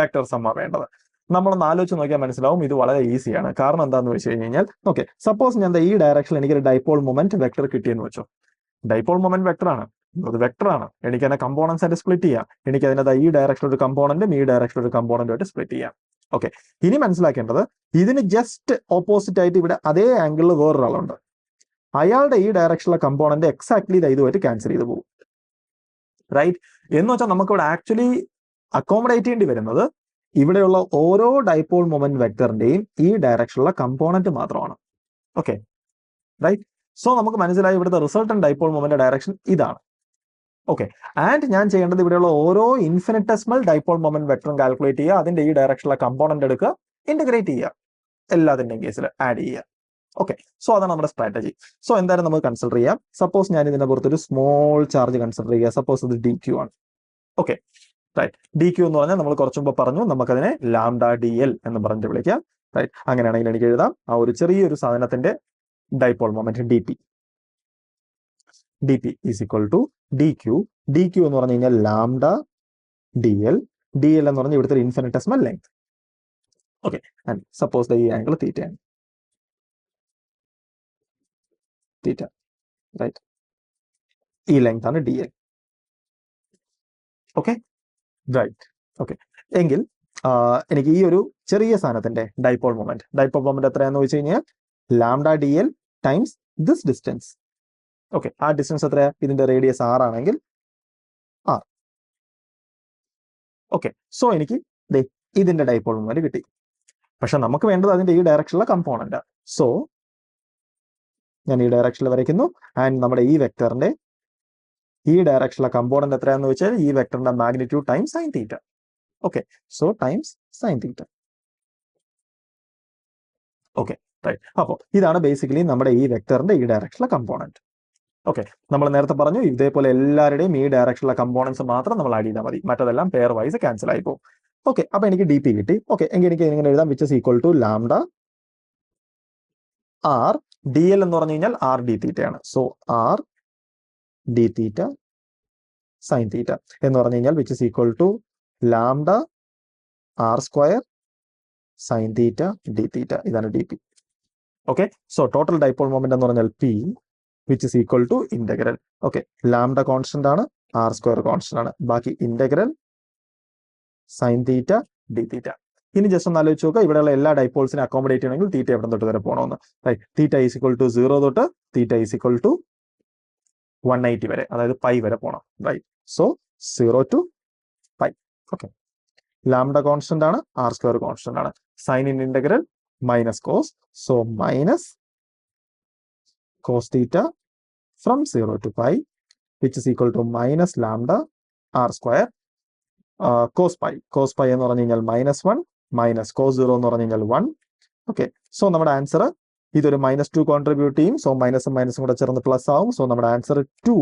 വെക്ടർ സമ്മ വേണ്ടത്. നമ്മളൊന്ന് ആലോചിച്ച് നോക്കിയാൽ മനസ്സിലാവും ഇത് വളരെ ഈസിയാണ്. കാരണം എന്താണെന്ന് വെച്ച് കഴിഞ്ഞാൽ ഓക്കെ, സപ്പോസ് ഞാൻ ഈ ഡയറക്ഷനിൽ എനിക്കൊരു ഡൈപോൾ മൊമെന്റ് വെക്ടർ കിട്ടിയെന്ന് വെച്ചോ. ഡൈപോൾ മൊമെന്റ് വെക്ടർ ആണ്, അത് വെക്ടറാണ്. എനിക്ക് അതിനെ കമ്പോണൻസ് ആയിട്ട് സ്പ്ലിറ്റ് ചെയ്യാം. എനിക്ക് അതിനകത്ത് ഈ ഡയറക്ഷനിൽ ഒരു കമ്പോണന്റും ഈ ഡയറക്ഷനിൽ ഒരു കമ്പോണന്റും ആയിട്ട് സ്പ്ലിറ്റ് ചെയ്യാം. ഓക്കെ, ഇനി മനസ്സിലാക്കേണ്ടത് ഇതിന് ജസ്റ്റ് ഓപ്പോസിറ്റ് ആയിട്ട് ഇവിടെ അതേ ആംഗിളിൽ വേറൊരാളുണ്ട്. അയാളുടെ ഈ ഡയറക്ഷനിലെ കമ്പോണന്റ് എക്സാക്ട്ലി ഇതുമായിട്ട് ക്യാൻസൽ ചെയ്ത് പോകും. റൈറ്റ്. എന്ന് വെച്ചാൽ നമുക്ക് ഇവിടെ ആക്ച്വലി അക്കോമഡേറ്റ് ചെയ്യേണ്ടി വരുന്നത് ഇവിടെയുള്ള ഓരോ ഡൈപോൾ മൊമെന്റ് വെക്ടറിന്റെയും ഈ ഡയറക്ഷനിലുള്ള കമ്പോണന്റ് മാത്രമാണ്. Okay, right. സോ നമുക്ക് മനസ്സിലായി ഇവിടുത്തെ റിസൾട്ടന്റ് ഡൈപോൾ മൊമെന്റ് ഡയറക്ഷൻ ഇതാണ്. ഓക്കെ, ആൻഡ് ഞാൻ ചെയ്യേണ്ടത് ഇവിടെയുള്ള ഓരോ ഇൻഫിനിറ്റസ്മൽ ഡൈപോൾ മൊമെന്റ് വെക്ടറും കാൽക്കുലേറ്റ് ചെയ്യുക, അതിന്റെ ഈ ഡയറക്ഷനിലെ കമ്പോണന്റ് എടുക്കുക, ഇന്റഗ്രേറ്റ് ചെയ്യുക, എല്ലാത്തിന്റെയും കേസിൽ ആഡ് ചെയ്യുക. ഓക്കെ, സോ അതാണ് നമ്മുടെ സ്ട്രാറ്റജി. സോ എന്തായാലും നമുക്ക് കൺസിഡർ ചെയ്യാം. സപ്പോസ് ഞാൻ ഇതിന്റെ പുറത്തൊരു സ്മോൾ ചാർജ് കൺസിഡർ ചെയ്യുക. സപ്പോസ് ഇത് dq ആണ്. Okay, right. dq എന്ന് പറഞ്ഞാൽ നമ്മൾ കുറച്ചു മുമ്പ് പറഞ്ഞു നമുക്കതിനെ λdl എന്ന് പറഞ്ഞിട്ട് വിളിക്കാം. റൈറ്റ്. അങ്ങനെയാണെങ്കിൽ എനിക്ക് എഴുതാം ആ ഒരു ചെറിയൊരു സാധനത്തിന്റെ dipole moment dp is equal to dq. dq എന്ന് പറഞ്ഞു കഴിഞ്ഞാൽ λdl. dl എന്ന് പറഞ്ഞാൽ ഇവിടുത്തെ infinitesimal length. Okay, and suppose ഈ ആംഗിൾ തീറ്റയാണ്. Theta, right. ഈ ലെങ്ത് ആണ് dl. Okay, right. ഓക്കെ, എങ്കിൽ എനിക്ക് ഈ ഒരു ചെറിയ സാധനത്തിന്റെ ഡൈപോൾ മൊമെന്റ് എത്രയാന്ന് വെച്ച് കഴിഞ്ഞാൽ λdl times this distance. Okay, ആ ഡിസ്റ്റൻസ് എത്രയാ? ഇതിന്റെ റേഡിയസ് r ആണെങ്കിൽ r. ഓക്കെ, സോ എനിക്ക് ഇതിന്റെ ഡൈപോൾ മൊമെന്റ് കിട്ടി. പക്ഷെ നമുക്ക് വേണ്ടത് അതിന്റെ ഈ ഡയറക്ഷനിലെ കമ്പോണന്റ്. സോ ഞാൻ ഈ ഡയറക്ഷനിൽ വരയ്ക്കുന്നു. ആൻഡ് നമ്മുടെ ഈ വെക്ടറിന്റെ ഈ ഡയറക്ഷനിലെ കമ്പോണന്റ് എത്രയാന്ന് വെച്ചാൽ ഈ വെക്ടറിന്റെ magnitude times sine theta. Okay, so times sine theta. Okay, right. അപ്പോൾ ഇതാണ് ബേസിക്കലി നമ്മുടെ ഈ വെക്ടറിന്റെ ഈ ഡയറക്ഷനിലെ കമ്പോണന്റ്. ഓക്കെ, നമ്മൾ നേരത്തെ പറഞ്ഞു ഇതേപോലെ എല്ലാവരുടെയും ഈ ഡയറക്ഷനിലെ കമ്പോണൻസ് മാത്രം നമ്മൾ ആഡ് ചെയ്താൽ മതി, മറ്റതെല്ലാം പെയർ വൈസ് ക്യാൻസൽ ആയി പോകും. ഓക്കെ, അപ്പൊ എനിക്ക് dp കിട്ടി. ഓക്കെ, എങ്കിൽ എനിക്ക് ഇങ്ങനെ എഴുതാം which is equal to λr dl എന്ന് പറഞ്ഞു കഴിഞ്ഞാൽ r d തീറ്റയാണ്. So r d theta sine theta എന്ന് പറഞ്ഞു കഴിഞ്ഞാൽ which is equal to λr² sine theta d theta. ഇതാണ് dp. Okay, so total dipole moment എന്ന് പറഞ്ഞാൽ p which is equal to integral. Okay, λ constant ആണ്, r² constant ആണ്, ബാക്കി integral sine theta d theta. ഇനി ജസ്റ്റ് ഒന്ന് ആലോചിച്ച് നോക്കുക, ഇവിടെയുള്ള എല്ലാ ഡൈപോൾസിനെ അക്കോമഡേറ്റ് ചെയ്യണമെങ്കിൽ തീറ്റ എവിടെ തൊട്ട് വരെ പോകണമെന്ന്. Right. Theta is equal to 0 തൊട്ട് തീറ്റ ഈസ് ഈക്വൽ ടു 180 വരെ, അതായത് π വരെ പോകണം. Right. So 0 to π. Okay, λ constant ആണ്, r² കോൺസ്റ്റന്റ് ആണ്. Sine in integral minus cos, so minus cos theta from 0 to π which is equal to minus λ r² cos π. Cos π എന്ന് പറഞ്ഞു കഴിഞ്ഞാൽ -1 മൈനസ് കോസ് 0 എന്ന് പറഞ്ഞു കഴിഞ്ഞാൽ 1. ഓക്കെ, സോ നമ്മുടെ ആൻസർ ഇതൊരു -2 കോൺട്രിബ്യൂട്ട് ചെയ്യും. സോ മൈനസും മൈനസും കൂടെ ചേർന്ന് പ്ലസ് ആവും. സോ നമ്മുടെ answer 2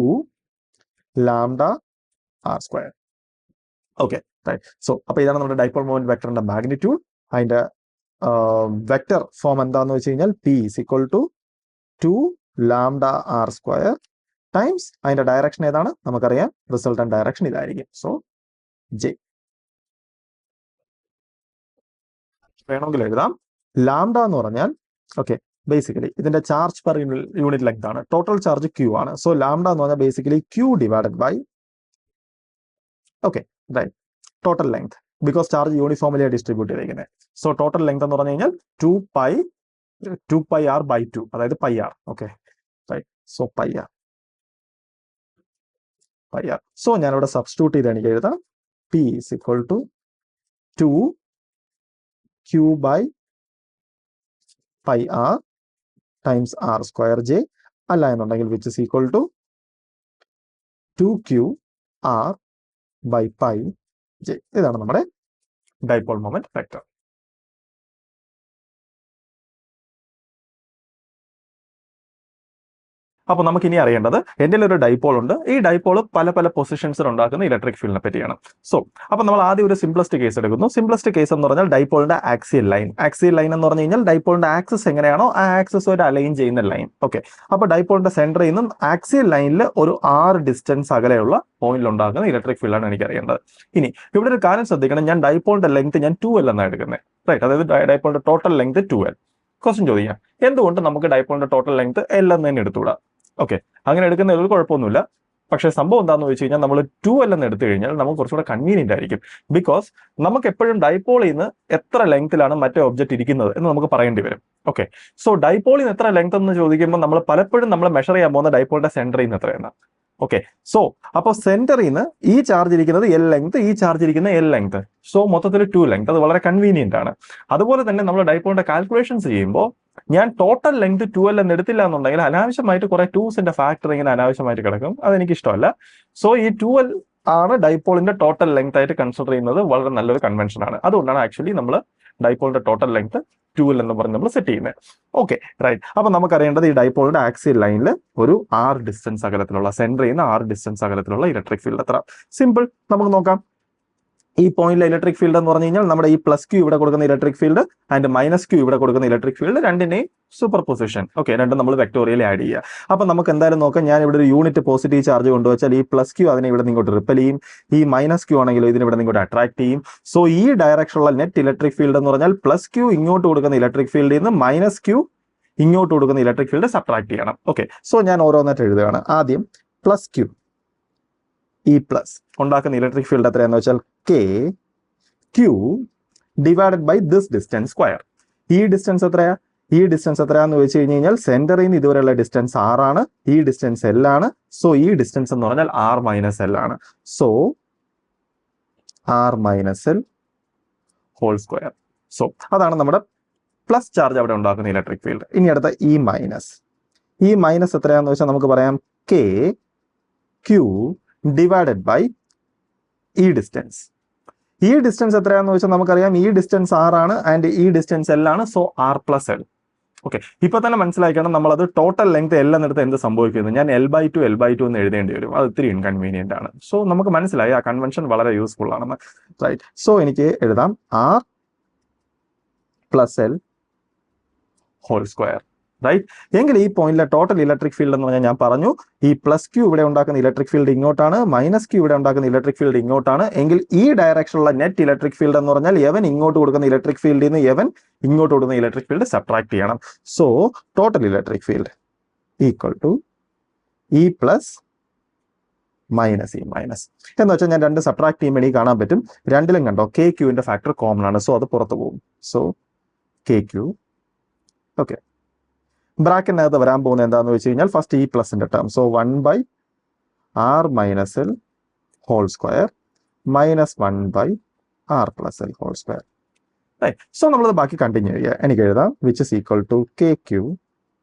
lambda r square. Okay right. So അപ്പൊ ഇതാണ് നമ്മുടെ ഡൈപോൾ മൊമെന്റ് വെക്ടറിന്റെ മാഗ്നിറ്റ്യൂഡ്. അതിന്റെ വെക്ടർ ഫോം എന്താന്ന് വെച്ച് കഴിഞ്ഞാൽ P is equal to 2 lambda r square times അതിന്റെ ഡയറക്ഷൻ ഏതാണ് നമുക്കറിയാം, റിസൾട്ടന്റ് ഡയറക്ഷൻ ഇതായിരിക്കും. So J. വേണമെങ്കിൽ എഴുതാം. ലാംഡ എന്ന് പറഞ്ഞാൽ ഓക്കെ ബേസിക്കലി ഇതിന്റെ ചാർജ് പെർ യൂണിറ്റ് ലെങ്ത് ആണ്. ടോട്ടൽ ചാർജ് Q ആണ്. സോ ലാംഡ എന്ന് പറഞ്ഞാൽ basically Q divided by okay right total length, because charge uniformly distribute ചെയ്തിരിക്കുന്നത്. സോ ടോട്ടൽ ലെങ്ത് എന്ന് പറഞ്ഞു കഴിഞ്ഞാൽ 2 pi r by 2, അതായത് pi r. Okay right. So pi r. So ഞാനിവിടെ സബ്സ്റ്റിറ്റ്യൂട്ട് ചെയ്ത് എനിക്ക് എഴുതാം P is equal to 2 Q by pi r times r square J, അല്ല എന്നുണ്ടെങ്കിൽ which is equal to 2Q r by pi J. ഇതാണ് നമ്മുടെ dipole moment vector. അപ്പോൾ നമുക്ക് ഇനി അറിയേണ്ടത് എൻ്റെ ഒരു ഡൈപോൾ ഉണ്ട്. ഈ ഡൈപോൾ പല പല പൊസിഷൻസിൽ ഉണ്ടാക്കുന്ന ഇലക്ട്രിക് ഫീൽഡിനെ പറ്റിയാണ്. സോ അപ്പോൾ നമ്മൾ ആദ്യം ഒരു സിംപ്ലസ്റ്റ് കേസ് എടുക്കുന്നു. സിംപ്ലസ്റ്റ് കേസ് എന്ന് പറഞ്ഞാൽ ഡൈപോളിന്റെ ആക്സിയൽ ലൈൻ. ആക്സിയൽ ലൈൻ എന്ന് പറഞ്ഞു കഴിഞ്ഞാൽ ഡൈപോളിന്റെ ആക്സിസ് എങ്ങനെയാണോ ആ ആക്സിസ് ഒരു അലൈൻ ചെയ്യുന്ന ലൈൻ. ഓക്കെ അപ്പോൾ ഡൈപോളിന്റെ സെന്ററിൽ നിന്നും ആക്സിയൽ ലൈനിൽ ഒരു r ഡിസ്റ്റൻസ് അകലെയുള്ള പോയിന്റിൽ ഉണ്ടാക്കുന്ന ഇലക്ട്രിക് ഫീൽഡാണ് എനിക്ക് അറിയേണ്ടത്. ഇനി ഇവിടെ ഒരു കാര്യം ശ്രദ്ധിക്കണം, ഞാൻ ഡൈപോളിന്റെ ലെങ്ത് ഞാൻ 2L എന്നാണ് എടുക്കുന്നത്. റൈറ്റ്, അതായത് ഡൈപോളിന്റെ ടോട്ടൽ ലെങ്ത് 2L. ക്വസ്റ്റ്യൻ ചോദിക്കാം, എന്തുകൊണ്ട് നമുക്ക് ഡൈപോളിന്റെ ടോട്ടൽ ലെങ്ത് L എന്ന് തന്നെ എടുത്തുകൂടാ? ഓക്കെ അങ്ങനെ എടുക്കുന്നതിൽ ഒരു കുഴപ്പമൊന്നുമില്ല. പക്ഷേ സംഭവം എന്താണെന്ന് വെച്ച് കഴിഞ്ഞാൽ നമ്മൾ 2L എന്ന് എടുത്തു കഴിഞ്ഞാൽ നമുക്ക് കുറച്ചുകൂടെ കൺവീനിയന്റ് ആയിരിക്കും. ബിക്കോസ് നമുക്ക് എപ്പോഴും ഡൈപോളിൽ നിന്ന് എത്ര ലെങ്ത്തിലാണ് മറ്റേ ഒബ്ജക്റ്റ് ഇരിക്കുന്നത് എന്ന് നമുക്ക് പറയേണ്ടി വരും. ഓക്കെ സോ ഡൈപോളിൽ നിന്ന് എത്ര ലെങ്ത് എന്ന് ചോദിക്കുമ്പോൾ നമ്മൾ പലപ്പോഴും നമ്മൾ മെഷർ ചെയ്യാൻ പോകുന്ന ഡൈപോളിന്റെ സെന്ററിൽ നിന്ന് എത്രയാണ്. ഓക്കെ സോ അപ്പോൾ സെന്ററിൽ നിന്ന് ഈ ചാർജ് ഇരിക്കുന്നത് L ലെങ്ത്, ഈ ചാർജ് ഇരിക്കുന്ന L ലെങ്ത്. സോ മൊത്തത്തിൽ 2 ലെങ്ത്. അത് വളരെ കൺവീനിയന്റ് ആണ്. അതുപോലെ തന്നെ നമ്മൾ ഡൈപോളിന്റെ കാൽക്കുലേഷൻസ് ചെയ്യുമ്പോൾ ഞാൻ ടോട്ടൽ ലെങ്ത് 2L എന്ന് എടുത്തില്ല എന്നുണ്ടെങ്കിൽ അനാവശ്യമായിട്ട് കുറെ 2's ഫാക്ടർ ഇങ്ങനെ അനാവശ്യമായിട്ട് കിടക്കും. അതെനിക്ക് ഇഷ്ടമല്ല. സോ ഈ 2L ആണ് ഡൈപോളിന്റെ ടോട്ടൽ ലെങ്ത് ആയിട്ട് കൺസിഡർ ചെയ്യുന്നത് വളരെ നല്ലൊരു കൺവെൻഷൻ ആണ്. അതുകൊണ്ടാണ് ആക്ച്വലി നമ്മൾ ഡൈപോളിന്റെ ടോട്ടൽ ലെങ്ത് 2L എന്ന് പറഞ്ഞ് നമ്മൾ സെറ്റ് ചെയ്യുന്നത്. Okay right. അപ്പൊ നമുക്കറിയേണ്ടത് ഈ ഡൈപോളിന്റെ ആക്സിയൽ ലൈനിൽ ഒരു r ഡിസ്റ്റൻസ് അകലത്തിലുള്ള സെന്ററിൽ നിന്ന് r ഡിസ്റ്റൻസ് അകലത്തിലുള്ള ഇലക്ട്രിക് ഫീൽഡ് എത്ര? സിമ്പിൾ, നമുക്ക് നോക്കാം. ഈ പോയിന്റിലെ ഇലക്ട്രിക് ഫീൽഡ് എന്ന് പറഞ്ഞു കഴിഞ്ഞാൽ നമ്മുടെ ഈ +Q ഇവിടെ കൊടുക്കുന്ന ഇലക്ട്രിക് ഫീൽഡ് ആൻഡ് -Q ഇവിടെ കൊടുക്കുന്ന ഇലക്ട്രിക് ഫീൽഡ് രണ്ടിന്റെയും സൂപ്പർ പൊസിഷൻ. ഓക്കെ രണ്ടും നമ്മൾ വെക്ടോറിയൽ ആഡ് ചെയ്യുക. അപ്പൊ നമുക്ക് എന്തായാലും നോക്കാം. ഞാൻ ഇവിടെ ഒരു യൂണിറ്റ് പോസിറ്റീവ് ചാർജ് കൊണ്ടുവച്ചാൽ ഈ +Q അതിനെ ഇവിടെ നിങ്ങോട്ട് റിപ്പൽ ചെയ്യും. ഈ -Q ആണെങ്കിലും ഇതിനെ ഇവിടെ നിങ്ങോട്ട് അട്രാക്ട് ചെയ്യും. സോ ഈ ഡയറക്ഷനുള്ള നെറ്റ് ഇലക്ട്രിക് ഫീൽഡ് എന്ന് പറഞ്ഞാൽ +Q ഇങ്ങോട്ട് കൊടുക്കുന്ന ഇലക്ട്രിക് ഫീൽഡിൽ നിന്ന് -Q ഇങ്ങോട്ട് കൊടുക്കുന്ന ഇലക്ട്രിക് ഫീൽഡ് സബ്ട്രാക്ട് ചെയ്യണം. ഓക്കെ സോ ഞാൻ ഓരോന്നായിട്ട് എഴുതുകയാണ്. ആദ്യം +Q ഈ പ്ലസ് ഉണ്ടാക്കുന്ന ഇലക്ട്രിക് ഫീൽഡ് എത്രയാന്ന് വെച്ചാൽ Q divided by this distance square. ഈ ഡിസ്റ്റൻസ് എത്രയാ? ഈ ഡിസ്റ്റൻസ് എത്രയാന്ന് വെച്ച് കഴിഞ്ഞാൽ സെന്ററിൽ നിന്ന് ഇതുവരെയുള്ള ഡിസ്റ്റൻസ് r ആണ്, ഈ ഡിസ്റ്റൻസ് L ആണ്. സോ ഈ ഡിസ്റ്റൻസ് എന്ന് പറഞ്ഞാൽ r - L ആണ്. So r - L whole square. So അതാണ് നമ്മുടെ പ്ലസ് ചാർജ് അവിടെ ഉണ്ടാക്കുന്ന ഇലക്ട്രിക് ഫീൽഡ്. ഇനി അടുത്ത ഈ മൈനസ് എത്രയാന്ന് വെച്ചാൽ നമുക്ക് പറയാം Q ഡിവൈഡഡ് ബൈ ഈ ഡിസ്റ്റൻസ്. ഈ ഡിസ്റ്റൻസ് എത്രയാന്ന് വെച്ചാൽ നമുക്കറിയാം ഈ ഡിസ്റ്റൻസ് r ആണ് ആൻഡ് ഈ ഡിസ്റ്റൻസ് L ആണ്. So r + L. ഓക്കെ ഇപ്പൊ തന്നെ മനസ്സിലാക്കണം നമ്മളത് ടോട്ടൽ ലെങ്ത് L എന്നെടുത്ത് എന്ത് സംഭവിക്കുന്നു, ഞാൻ L/2 എന്ന് എഴുതേണ്ടി വരും. അത് ഇത്തിരി ഇൻകൺവീനിയന്റ് ആണ്. സോ നമുക്ക് മനസ്സിലായി ആ കൺവെൻഷൻ വളരെ യൂസ്ഫുൾ ആണെന്ന്. റൈറ്റ്. സോ എനിക്ക് എഴുതാം r + L whole square. Right. എങ്കിൽ ഈ പോയിന്റിലെ ടോട്ടൽ ഇലക്ട്രിക് ഫീൽഡ് എന്ന് പറഞ്ഞാൽ ഞാൻ പറഞ്ഞു ഈ +Q ഇവിടെ ഉണ്ടാക്കുന്ന ഇലക്ട്രിക് ഫീൽഡ് ഇങ്ങോട്ടാണ്, -Q ഇവിടെ ഉണ്ടാക്കുന്ന ഇലക്ട്രിക് ഫീൽഡ് ഇങ്ങോട്ടാണ്. എങ്കിൽ ഈ ഡയറക്ഷനുള്ള നെറ്റ് ഇലക്ട്രിക് ഫീൽഡ് എന്ന് പറഞ്ഞാൽ എവൻ ഇങ്ങോട്ട് കൊടുക്കുന്ന ഇലക്ട്രിക് ഫീൽഡിൽ നിന്ന് എവൻ ഇങ്ങോട്ട് കൊടുക്കുന്ന ഇലക്ട്രിക് ഫീൽഡ് സബ്ട്രാക്ട് ചെയ്യണം. So total electric field equal to E plus -E minus എന്ന് വെച്ചാൽ ഞാൻ രണ്ട് സബ്ട്രാക്ട് ചെയ്യുമ്പോൾ എനിക്ക് കാണാൻ പറ്റും രണ്ടിലും കണ്ടോ KQന്റെ ഫാക്ടർ കോമൺ ആണ്. സോ അത് പുറത്ത് പോകും. So KQ. ഓക്കെ ബ്രാക്കറ്റിനകത്ത് വരാൻ പോകുന്നത് എന്താണെന്ന് വെച്ച് കഴിഞ്ഞാൽ ഫസ്റ്റ് ഈ പ്ലസിന്റെ term. So 1/r - L whole square -1/r + L whole square. So നമ്മളത് ബാക്കി കണ്ടിന്യൂ ചെയ്യുക. എനിക്ക് എഴുതാം which is equal to KQ.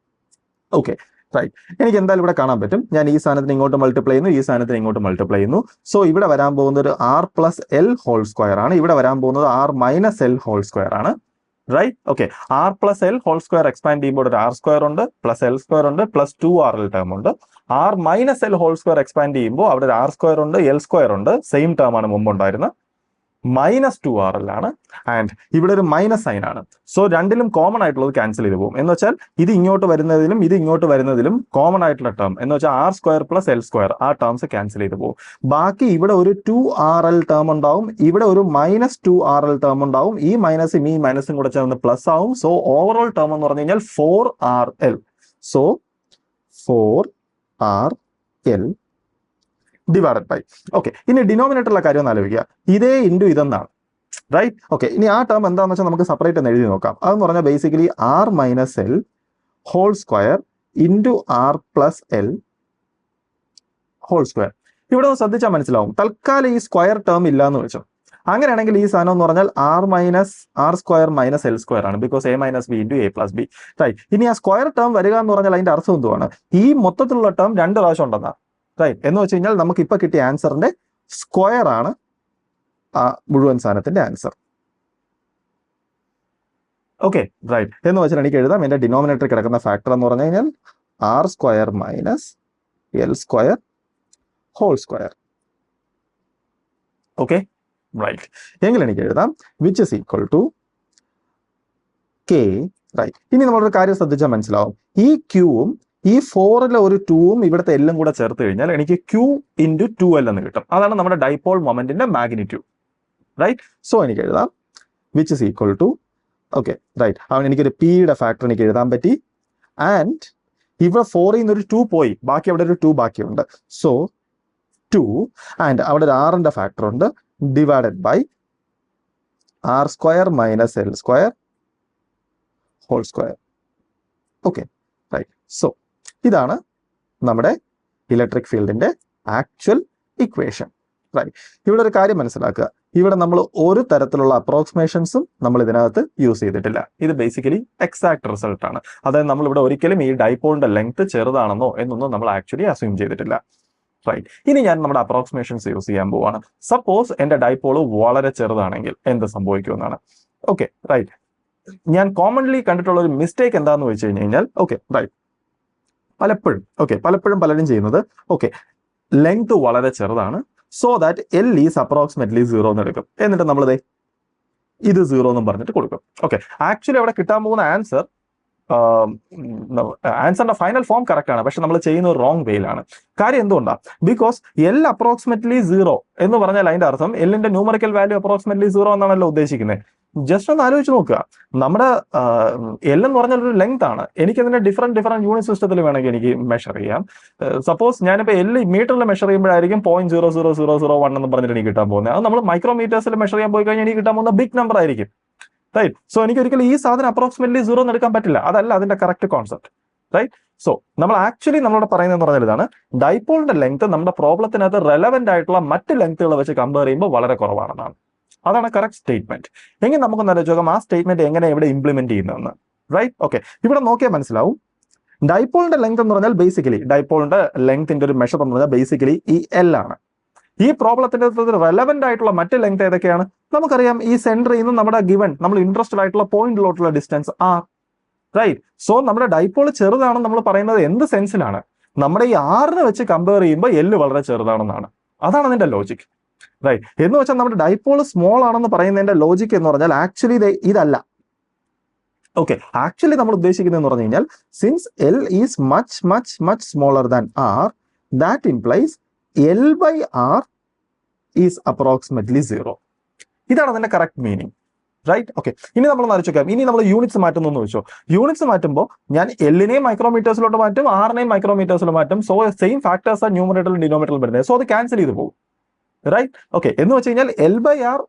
Okay right. എനിക്ക് എന്തായാലും ഇവിടെ കാണാൻ പറ്റും ഞാൻ ഈ സാധനത്തിന് ഇങ്ങോട്ട് മൾട്ടിപ്ലൈ ചെയ്യുന്നു, ഈ സാധനത്തിന് ഇങ്ങോട്ട് മൾട്ടിപ്ലൈ ചെയ്യുന്നു. സോ ഇവിടെ വരാൻ പോകുന്നത് ഒരു r + L ഹോൾ സ്ക്വയർ ആണ്, ഇവിടെ വരാൻ പോകുന്നത് r - L ഹോൾ സ്ക്വയർ ആണ്. Right. Okay, r plus l whole square expand ചെയ്യുമ്പോൾ ഒരു ആർ സ്ക്വയർ ഉണ്ട്, പ്ലസ് എൽ സ്ക്വയർ ഉണ്ട്, പ്ലസ് 2RL ടേം ഉണ്ട്. R minus l whole square expand ചെയ്യുമ്പോൾ അവിടെ ഒരു ആർ സ്ക്വയർ ഉണ്ട്, എൽ സ്ക്വയർ ഉണ്ട്, സെയിം ടേം ആണ് മുമ്പ് ഉണ്ടായിരുന്നത്, -2RL ആണ്. ആൻഡ് ഇവിടെ ഒരു മൈനസ് സൈൻ ആണ്. സോ രണ്ടിലും കോമൺ ആയിട്ടുള്ളത് ക്യാൻസൽ ചെയ്ത് പോകും. എന്ന് വെച്ചാൽ ഇത് ഇങ്ങോട്ട് വരുന്നതിലും ഇത് ഇങ്ങോട്ട് വരുന്നതിലും കോമൺ ആയിട്ടുള്ള ടേം എന്ന് വെച്ചാൽ r square plus l square, ആ ടേംസ് ക്യാൻസൽ ചെയ്ത് പോകും. ബാക്കി ഇവിടെ ഒരു 2RL ടേം ഉണ്ടാവും, ഇവിടെ ഒരു -2RL ടേം ഉണ്ടാവും. ഈ മൈനസും ഈ മൈനസും കൂടെ ചേർന്ന് പ്ലസ് ആവും. സോ ഓവറോൾ ടേം എന്ന് പറഞ്ഞു കഴിഞ്ഞാൽ 4RL. So 4RL divided by. Okay, ഇനി ഡിനോമിനേറ്ററിലെ കാര്യം ഒന്ന് ആലോചിക്കുക. ഇതേ ഇൻറ്റു ഇതെന്നാണ്, റൈറ്റ്. ഓക്കെ, ഇനി ആ ടേം എന്താണെന്ന് വെച്ചാൽ നമുക്ക് സെപ്പറേറ്റ് ഒന്ന് എഴുതി നോക്കാം. അതെന്ന് പറഞ്ഞാൽ basically r minus l whole square into r plus l whole square. ഇവിടെ ഒന്ന് ശ്രദ്ധിച്ചാൽ മനസ്സിലാവും. തൽക്കാലം ഈ സ്ക്വയർ ടേം ഇല്ല എന്ന് വെച്ചു. അങ്ങനെയാണെങ്കിൽ ഈ സാധനം എന്ന് പറഞ്ഞാൽ r square minus L square ആണ്, because a minus b into a plus b, right. ഇനി ആ സ്ക്വയർ ടേം വരിക എന്ന് പറഞ്ഞാൽ അതിന്റെ അർത്ഥം എന്തുവാണ്? ഈ മൊത്തത്തിലുള്ള ടേം 2 പ്രാവശ്യം ഉണ്ടെന്നാ, റൈറ്റ്. എന്ന് വെച്ച് കഴിഞ്ഞാൽ നമുക്ക് ഇപ്പൊ കിട്ടിയ ആൻസറിന്റെ സ്ക്വയർ ആണ് ആ മുഴുവൻ സാധനത്തിന്റെ ആൻസർ. Okay, right. എന്ന് വെച്ചാൽ എനിക്ക് എഴുതാം എന്റെ ഡിനോമിനേറ്റർ കിടക്കുന്ന ഫാക്ടർ എന്ന് പറഞ്ഞു കഴിഞ്ഞാൽ r square minus L square whole square. Okay, right. എങ്കിൽ എനിക്ക് എഴുതാം which is equal to k, right. ഇനി നമ്മളൊരു കാര്യം ശ്രദ്ധിച്ചാൽ മനസ്സിലാവും. ഈ ക്യൂവും ഈ 4ലെ ഒരു 2ഉം ഇവിടുത്തെ എല്ലും കൂടെ ചേർത്ത് കഴിഞ്ഞാൽ എനിക്ക് Q ഇൻറ്റു 2L എന്ന് കിട്ടും. അതാണ് നമ്മുടെ ഡൈപോൾ മൊമെന്റിന്റെ മാഗ്നിറ്റ്യൂഡ്, റൈറ്റ്. സോ എനിക്ക് എഴുതാം which is equal to, okay, right. അവൻ എനിക്കൊരു പിയുടെ ഫാക്ടർ എനിക്ക് എഴുതാൻ പറ്റി. ആൻഡ് ഇവിടെ 4ൽ നിന്ന് ഒരു 2 പോയി, ബാക്കി അവിടെ ഒരു 2 ബാക്കിയുണ്ട്. സോ 2 ആൻഡ് അവിടെ ഒരു ആറിന്റെ ഫാക്ടർ ഉണ്ട്, divided by R square minus L square whole square. Okay, right. So ഇതാണ് നമ്മുടെ ഇലക്ട്രിക് ഫീൽഡിന്റെ ആക്ച്വൽ ഇക്വേഷൻ, റൈറ്റ്. ഇവിടെ ഒരു കാര്യം മനസ്സിലാക്കുക. ഇവിടെ നമ്മൾ ഒരു തരത്തിലുള്ള അപ്രോക്സിമേഷൻസും നമ്മൾ ഇതിനകത്ത് യൂസ് ചെയ്തിട്ടില്ല. ഇത് ബേസിക്കലി എക്സാക്ട് റിസൾട്ട് ആണ്. അതായത് നമ്മൾ ഇവിടെ ഒരിക്കലും ഈ ഡൈപോളിന്റെ ലെങ്ത് ചെറുതാണെന്നോ എന്നൊന്നും നമ്മൾ ആക്ച്വലി അസ്യൂം ചെയ്തിട്ടില്ല, റൈറ്റ്. ഇനി ഞാൻ നമ്മുടെ അപ്രോക്സിമേഷൻസ് യൂസ് ചെയ്യാൻ പോവാണ്. സപ്പോസ് എന്റെ ഡൈപോള് വളരെ ചെറുതാണെങ്കിൽ എന്ത് സംഭവിക്കുമെന്നാണ്. Okay, right. ഞാൻ കോമൺലി കണ്ടിട്ടുള്ള ഒരു മിസ്റ്റേക്ക് എന്താന്ന് വെച്ച് കഴിഞ്ഞാൽ, ഓക്കെ, റൈറ്റ്, പലപ്പോഴും പലരും ചെയ്യുന്നത്, ഓക്കെ, ലെങ്ത് വളരെ ചെറുതാണ്, so that L is approximately 0 എന്ന് എടുക്കും. എന്നിട്ട് നമ്മളിത് ഇത് 0 എന്നും പറഞ്ഞിട്ട് കൊടുക്കും. ഓക്കെ, ആക്ച്വലി അവിടെ കിട്ടാൻ പോകുന്ന ആൻസറിന്റെ ഫൈനൽ ഫോം കറക്റ്റ് ആണ്, പക്ഷെ നമ്മൾ ചെയ്യുന്നത് റോങ് വേയിലാണ്. കാര്യം എന്തുകൊണ്ടാണ്? ബിക്കോസ് എൽ അപ്രോക്സിമേറ്റ്ലി 0 എന്ന് പറഞ്ഞാൽ അതിന്റെ അർത്ഥം എല്ലിന്റെ ന്യൂമറിക്കൽ വാല്യൂ അപ്രോക്സിമേറ്റ്ലി 0 എന്നാണല്ലോ ഉദ്ദേശിക്കുന്നത്. ജസ്റ്റ് ഒന്ന് ആലോചിച്ച് നോക്കുക. നമ്മുടെ എൽ എന്ന് പറഞ്ഞാൽ ഒരു ലെങ്ത് ആണ്. എനിക്കതിന്റെ ഡിഫറെന്റ് യൂണിറ്റ് സിസ്റ്റത്തിൽ വേണമെങ്കിൽ എനിക്ക് മെഷർ ചെയ്യാം. സപ്പോസ് ഞാനിപ്പോൾ എൽ മീറ്ററിൽ മെഷർ ചെയ്യുമ്പോഴായിരിക്കും 0.00001 എന്ന് പറഞ്ഞിട്ട് എനിക്ക് കിട്ടാൻ പോകുന്നത്. അത് നമ്മൾ മൈക്രോമീറ്റേഴ്സിൽ മെഷർ ചെയ്യാൻ പോയി കഴിഞ്ഞാൽ എനിക്ക് കിട്ടാൻ പോകുന്ന ബിഗ് നമ്പർ ആയിരിക്കും, റൈറ്റ്. സോ എനിക്ക് ഒരിക്കലും ഈ സാധനം അപ്രോക്സിമേറ്റ്ലി 0 എന്ന് എടുക്കാൻ പറ്റില്ല. അതല്ല അതിന്റെ കറക്റ്റ് കോൺസെപ്റ്റ്, റൈറ്റ്. സോ നമ്മൾ ആക്ച്വലി നമ്മളോട് പറയുന്നതെന്ന് പറഞ്ഞാൽ ഇതാണ്, ഡൈപോളിന്റെ ലെങ്ത് നമ്മുടെ പ്രോബ്ലത്തിനകത്ത് റെലവെന്റ് ആയിട്ടുള്ള മറ്റ് ലെങ്ത്തുകളെ വെച്ച് കമ്പയർ ചെയ്യുമ്പോൾ വളരെ കുറവാണെന്നാണ്. അതാണ് കറക്റ്റ് സ്റ്റേറ്റ്മെന്റ്. എങ്കിൽ നമുക്ക് ആലോചിക്കാം ആ സ്റ്റേറ്റ്മെന്റ് എങ്ങനെ ഇവിടെ ഇംപ്ലിമെന്റ് ചെയ്യുന്നതെന്ന്, റൈറ്റ്. ഓക്കെ, ഇവിടെ നോക്കിയാൽ മനസ്സിലാവും. ഡൈപോളിന്റെ ലെങ്ത് എന്ന് പറഞ്ഞാൽ ബേസിക്കലി ഡൈപോളിന്റെ ലെങ്ത്തിന്റെ ഒരു മെഷർ എന്ന് പറഞ്ഞാൽ ബേസിക്കലി ഈ എൽ ആണ്. ഈ പ്രോബ്ലത്തിന്റെ റെലവെന്റ് ആയിട്ടുള്ള മറ്റ് ലെങ്ത് ഏതൊക്കെയാണ്? നമുക്കറിയാം ഈ സെന്ററിൽ നിന്ന് നമ്മുടെ ഗിവൺ നമ്മൾ ഇൻട്രസ്റ്റഡ് ആയിട്ടുള്ള പോയിന്റിലോട്ടുള്ള ഡിസ്റ്റൻസ് ആർ, റൈറ്റ്. സോ നമ്മുടെ ഡൈപോൾ ചെറുതാണെന്ന് നമ്മൾ പറയുന്നത് എന്ത് സെൻസിലാണ്? നമ്മുടെ ഈ ആറിനെ വെച്ച് കമ്പയർ ചെയ്യുമ്പോൾ എല്ല് വളരെ ചെറുതാണെന്നാണ്. അതാണ് അതിന്റെ ലോജിക്, റൈറ്റ്. എന്ന് വെച്ചാൽ നമ്മുടെ ഡൈപോൾ സ്മോൾ ആണെന്ന് പറയുന്നതിന്റെ ലോജിക് എന്ന് പറഞ്ഞാൽ ആക്ച്വലി ഇതല്ല. ഓക്കെ, ആക്ച്വലി നമ്മൾ ഉദ്ദേശിക്കുന്നത് പറഞ്ഞു കഴിഞ്ഞാൽ since l is much much much smaller than r, that implies l by r is approximately 0. ഇതാണ് അതിന്റെ കറക്റ്റ് മീനിങ്, റൈറ്റ്. ഓക്കെ, ഇനി നമ്മൾ ആലോചിക്കാം. ഇനി നമ്മൾ യൂണിറ്റ്സ് മാറ്റുന്നു വെച്ചോ. യൂണിറ്റ്സ് മാറ്റുമ്പോൾ ഞാൻ എല്ലിനെയും മൈക്രോമീറ്റേഴ്സിലോട്ട് മാറ്റും, ആറിനെയും മൈക്രോമീറ്റേഴ്സിൽ മാറ്റും. സോ സെയിം ഫാക്ടേഴ്സ് ആണ് ന്യൂമറേറ്ററിലും ഡിനോമിനേറ്ററിലും വരുന്നത്. സോ അത് ക്യാൻസൽ ചെയ്ത് പോകും, റൈറ്റ്. ഓക്കെ, എന്ന് വെച്ച് കഴിഞ്ഞാൽ എൽ ബൈ ആർ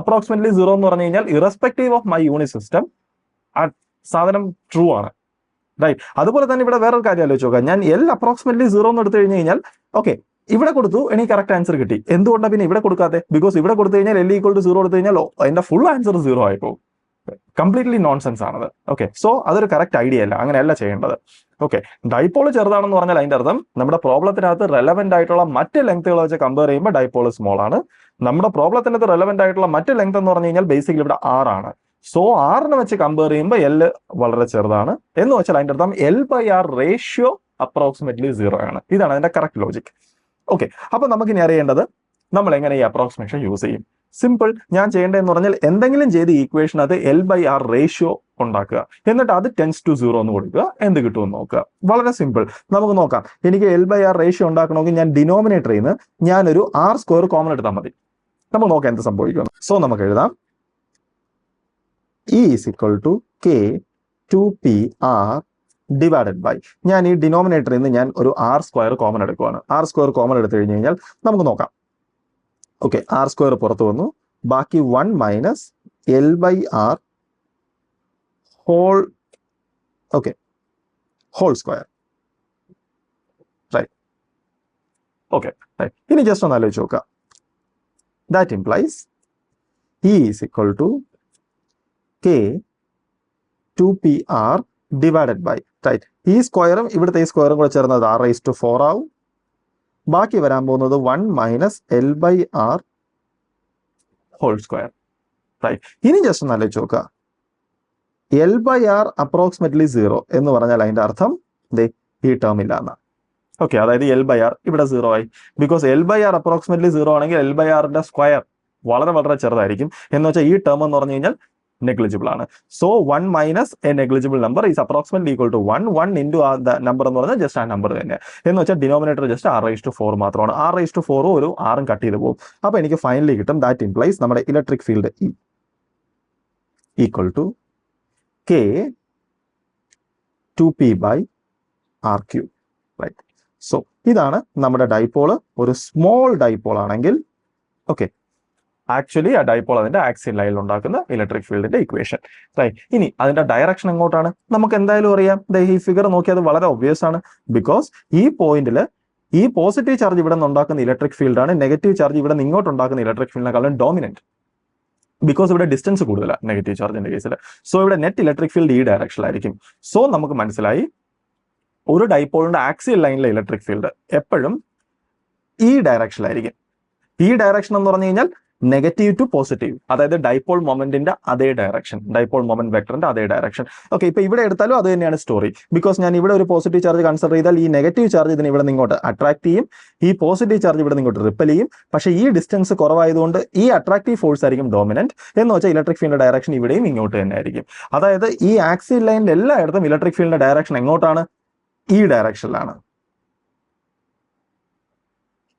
അപ്രോക്സിമേറ്റ്ലി 0 എന്ന് പറഞ്ഞു കഴിഞ്ഞാൽ ഇറസ്പെക്ടീവ് ഓഫ് മൈ യൂണിറ്റ് സിസ്റ്റം ആ സാധനം ട്രൂ ആണ്, റൈറ്റ്. അതുപോലെ തന്നെ ഇവിടെ വേറൊരു കാര്യം ആലോചിച്ച് നോക്കാം. ഞാൻ എൽ അപ്രോക്സിമേറ്റ്ലി 0 എന്ന് എടുത്തു കഴിഞ്ഞ് കഴിഞ്ഞാൽ ഓക്കെ ഇവിടെ കൊടുത്തു, എനിക്ക് കറക്റ്റ് ആൻസർ കിട്ടി. എന്തുകൊണ്ടാണ് പിന്നെ ഇവിടെ കൊടുക്കാതെ? ബിക്കോസ് ഇവിടെ കൊടുത്തു കഴിഞ്ഞാൽ എൽ ഈക്വൽ ടു 0 കൊടുത്തു കഴിഞ്ഞാൽ അതിന്റെ ഫുൾ ആൻസർ 0 ആയി പോകും. കംപ്ലീറ്റ്ലി നോൺസെൻസ് ആണത്. ഓക്കെ, സോ അതൊരു കറക്റ്റ് ഐഡിയ അല്ല, അങ്ങനെയല്ല ചെയ്യേണ്ടത്. ഓക്കെ, ഡൈപോൾ ചെറുതാണെന്ന് പറഞ്ഞാൽ അതിന്റെ അർത്ഥം നമ്മുടെ പ്രോബ്ലത്തിനകത്ത് റെലവെന്റ് ആയിട്ടുള്ള മറ്റ് ലെങ്ത്തുകൾ വെച്ച് കമ്പയർ ചെയ്യുമ്പോൾ ഡൈപോൾ സ്മോൾ ആണ്. നമ്മുടെ പ്രോബ്ലത്തിനകത്ത് റെലവെന്റ് ആയിട്ടുള്ള മറ്റ് ലെങ്ത് എന്ന് പറഞ്ഞു കഴിഞ്ഞാൽ ബേസിക്കലി ഇവിടെ 6 ആണ്. സോ ആറിനെ വെച്ച് കമ്പയർ ചെയ്യുമ്പോൾ എൽ വളരെ ചെറുതാണ് എന്ന് വെച്ചാൽ അതിന്റെ അർത്ഥം l by r ratio approximately 0 ആണ്. ഇതാണ് അതിന്റെ കറക്റ്റ് ലോജിക്. ഓക്കെ, അപ്പൊ നമുക്ക് ഇനി അറിയേണ്ടത് നമ്മൾ എങ്ങനെ ഈ അപ്രോക്സിമേഷൻ യൂസ് ചെയ്യും. സിമ്പിൾ. ഞാൻ ചെയ്യേണ്ടതെന്ന് പറഞ്ഞാൽ എന്തെങ്കിലും ചെയ്ത് ഈക്വേഷൻ അത് എൽ ബൈ ആർ റേഷ്യോ ഉണ്ടാക്കുക, എന്നിട്ട് അത് ടെൻസ് ടു 0 എന്ന് കൊടുക്കുക, എന്ത് കിട്ടുമെന്ന് നോക്കുക. വളരെ സിമ്പിൾ. നമുക്ക് നോക്കാം. എനിക്ക് എൽ ബൈ ആർ റേഷ്യോ ഉണ്ടാക്കണമെങ്കിൽ ഞാൻ ഡിനോമിനേറ്ററിൽ നിന്ന് ഞാനൊരു ആർ സ്ക്വയർ കോമൺ എടുത്താൽ മതി. നമുക്ക് നോക്കാം എന്ത് സംഭവിക്കുന്നു. സോ നമുക്ക് എഴുതാം E is equal to K 2PR divided by, ഞാൻ ഈ ഡിനോമിനേറ്ററിൽ നിന്ന് ഞാൻ ഒരു ആർ സ്ക്വയർ കോമൺ എടുക്കുവാണ്. ആർ സ്ക്വയർ കോമൺ എടുത്തു കഴിഞ്ഞ് കഴിഞ്ഞാൽ നമുക്ക് നോക്കാം. ഓക്കെ, ആർ സ്ക്വയർ പുറത്ത് വന്നു, ബാക്കി 1 minus l by r whole, okay, whole square. Right. Okay, right. ഇനി ജസ്റ്റ് ഒന്ന് ആലോചിച്ച് നോക്കുക. That implies E is equal to K 2PR divided by, right, ഈ സ്ക്വയറും ഇവിടുത്തെ ഈ സ്ക്വയറും കൂടെ ചേർന്നത് r raised to 4 ആവും. ബാക്കി വരാൻ പോകുന്നത് 1 minus l by r whole square. Right. ഇനി ജസ്റ്റ് ഒന്ന് ആലോചിച്ച് നോക്കുക. എൽ ബൈ ആർ അപ്രോക്സിമേറ്റ്ലി 0 എന്ന് പറഞ്ഞാൽ അതിന്റെ അർത്ഥം ഈ ടേം ഇല്ല എന്നാണ്. ഓക്കെ, അതായത് എൽ ബൈ ആർ ഇവിടെ 0 ആയി. Because l by r approximately 0 ആണെങ്കിൽ എൽ ബൈ ആറിന്റെ സ്ക്വയർ വളരെ വളരെ ചെറുതായിരിക്കും. എന്ന് വെച്ചാൽ ഈ ടേം എന്ന് പറഞ്ഞു കഴിഞ്ഞാൽ നെഗ്ലിജിബിൾ ആണ്. So 1 minus a negligible number is approximately equal to 1 into the number എന്ന് പറഞ്ഞാൽ ജസ്റ്റ് ആ നമ്പർ തന്നെ. എന്ന് വെച്ചാൽ denominator just r raised to 4 മാത്രമാണ്. r raised to 4 ഒരു ആറും കട്ട് ചെയ്ത് പോകും. അപ്പൊ എനിക്ക് ഫൈനലി കിട്ടും ദാറ്റ് ഇംപ്ലൈസ് നമ്മുടെ electric field E equal to K 2P by R cube. Right. So ഇതാണ് നമ്മുടെ ഡൈപോള്. ഒരു സ്മോൾ ഡൈപോൾ ആണെങ്കിൽ ഓക്കെ, ആക്ച്വലി ആ ഡൈപോൾ അതിന്റെ ആക്സിയൽ ലൈനിൽ ഉണ്ടാക്കുന്ന ഇലക്ട്രിക് ഫീൽഡിന്റെ ഇക്വേഷൻ. റൈറ്റ്. ഇനി അതിന്റെ ഡയറക്ഷൻ എങ്ങോട്ടാണ് നമുക്ക് എന്തായാലും അറിയാം. ഈ ഫിഗർ നോക്കിയാൽ അത് വളരെ ഒബ്വിയസ് ആണ്. ബിക്കോസ് ഈ പോയിന്റിൽ ഈ പോസിറ്റീവ് ചാർജ് ഇവിടെ നിന്ന് ഉണ്ടാക്കുന്ന ഇലക്ട്രിക് ഫീൽഡാണ് നെഗറ്റീവ് ചാർജ് ഇവിടെ നിന്ന് ഇങ്ങോട്ട് ഉണ്ടാക്കുന്ന ഇലക്ട്രിക് ഫീൽഡിനെക്കാളും ഡോമിനന്റ്. ബിക്കോസ് ഇവിടെ ഡിസ്റ്റൻസ് കൂടുതലാണ് നെഗറ്റീവ് ചാർജിന്റെ കേസിൽ. സോ ഇവിടെ നെറ്റ് ഇലക്ട്രിക് ഫീൽഡ് ഈ ഡയറക്ഷനിലായിരിക്കും. സോ നമുക്ക് മനസ്സിലായി ഒരു ഡൈപോളിന്റെ ആക്സിയൽ ലൈനിലെ ഇലക്ട്രിക് ഫീൽഡ് എപ്പോഴും ഈ ഡയറക്ഷനിലായിരിക്കും. ഈ ഡയറക്ഷൻ എന്ന് പറഞ്ഞു കഴിഞ്ഞാൽ നെഗറ്റീവ് ടു പോസിറ്റീവ്, അതായത് ഡൈപോൾ മൊമെന്റിന്റെ അതേ ഡയറക്ഷൻ, ഡൈപോൾ മൊമെന്റ് വെക്ടറിന്റെ അതേ ഡയറക്ഷൻ. ഓക്കെ, ഇപ്പൊ ഇവിടെ എടുത്താലും അത് തന്നെയാണ് സ്റ്റോറി. ബിക്കോസ് ഞാൻ ഇവിടെ ഒരു പോസിറ്റീവ് ചാർജ് കൺസിഡർ ചെയ്താൽ ഈ നെഗറ്റീവ് ചാർജ് ഇതിന് ഇവിടെ നിങ്ങോട്ട് അട്രാക്ട് ചെയ്യും, ഈ പോസിറ്റീവ് ചാർജ് ഇവിടെ നിങ്ങോട്ട് റിപ്പൽ ചെയ്യും. പക്ഷേ ഈ ഡിസ്റ്റൻസ് കുറവായതുകൊണ്ട് ഈ അട്രാക്റ്റീവ് ഫോഴ്സ് ആയിരിക്കും ഡോമിനന്റ്. എന്ന് വെച്ചാൽ ഇലക്ട്രിക് ഫീൽഡിന്റെ ഡയറക്ഷൻ ഇവിടെയും ഇങ്ങോട്ട് തന്നെ ആയിരിക്കും. അതായത് ഈ ആക്സിയൽ ലൈനിൽ എല്ലായിടത്തും ഇലക്ട്രിക് ഫീൽഡിന്റെ ഡയറക്ഷൻ എങ്ങോട്ടാണ്? ഈ ഡയറക്ഷനിലാണ്.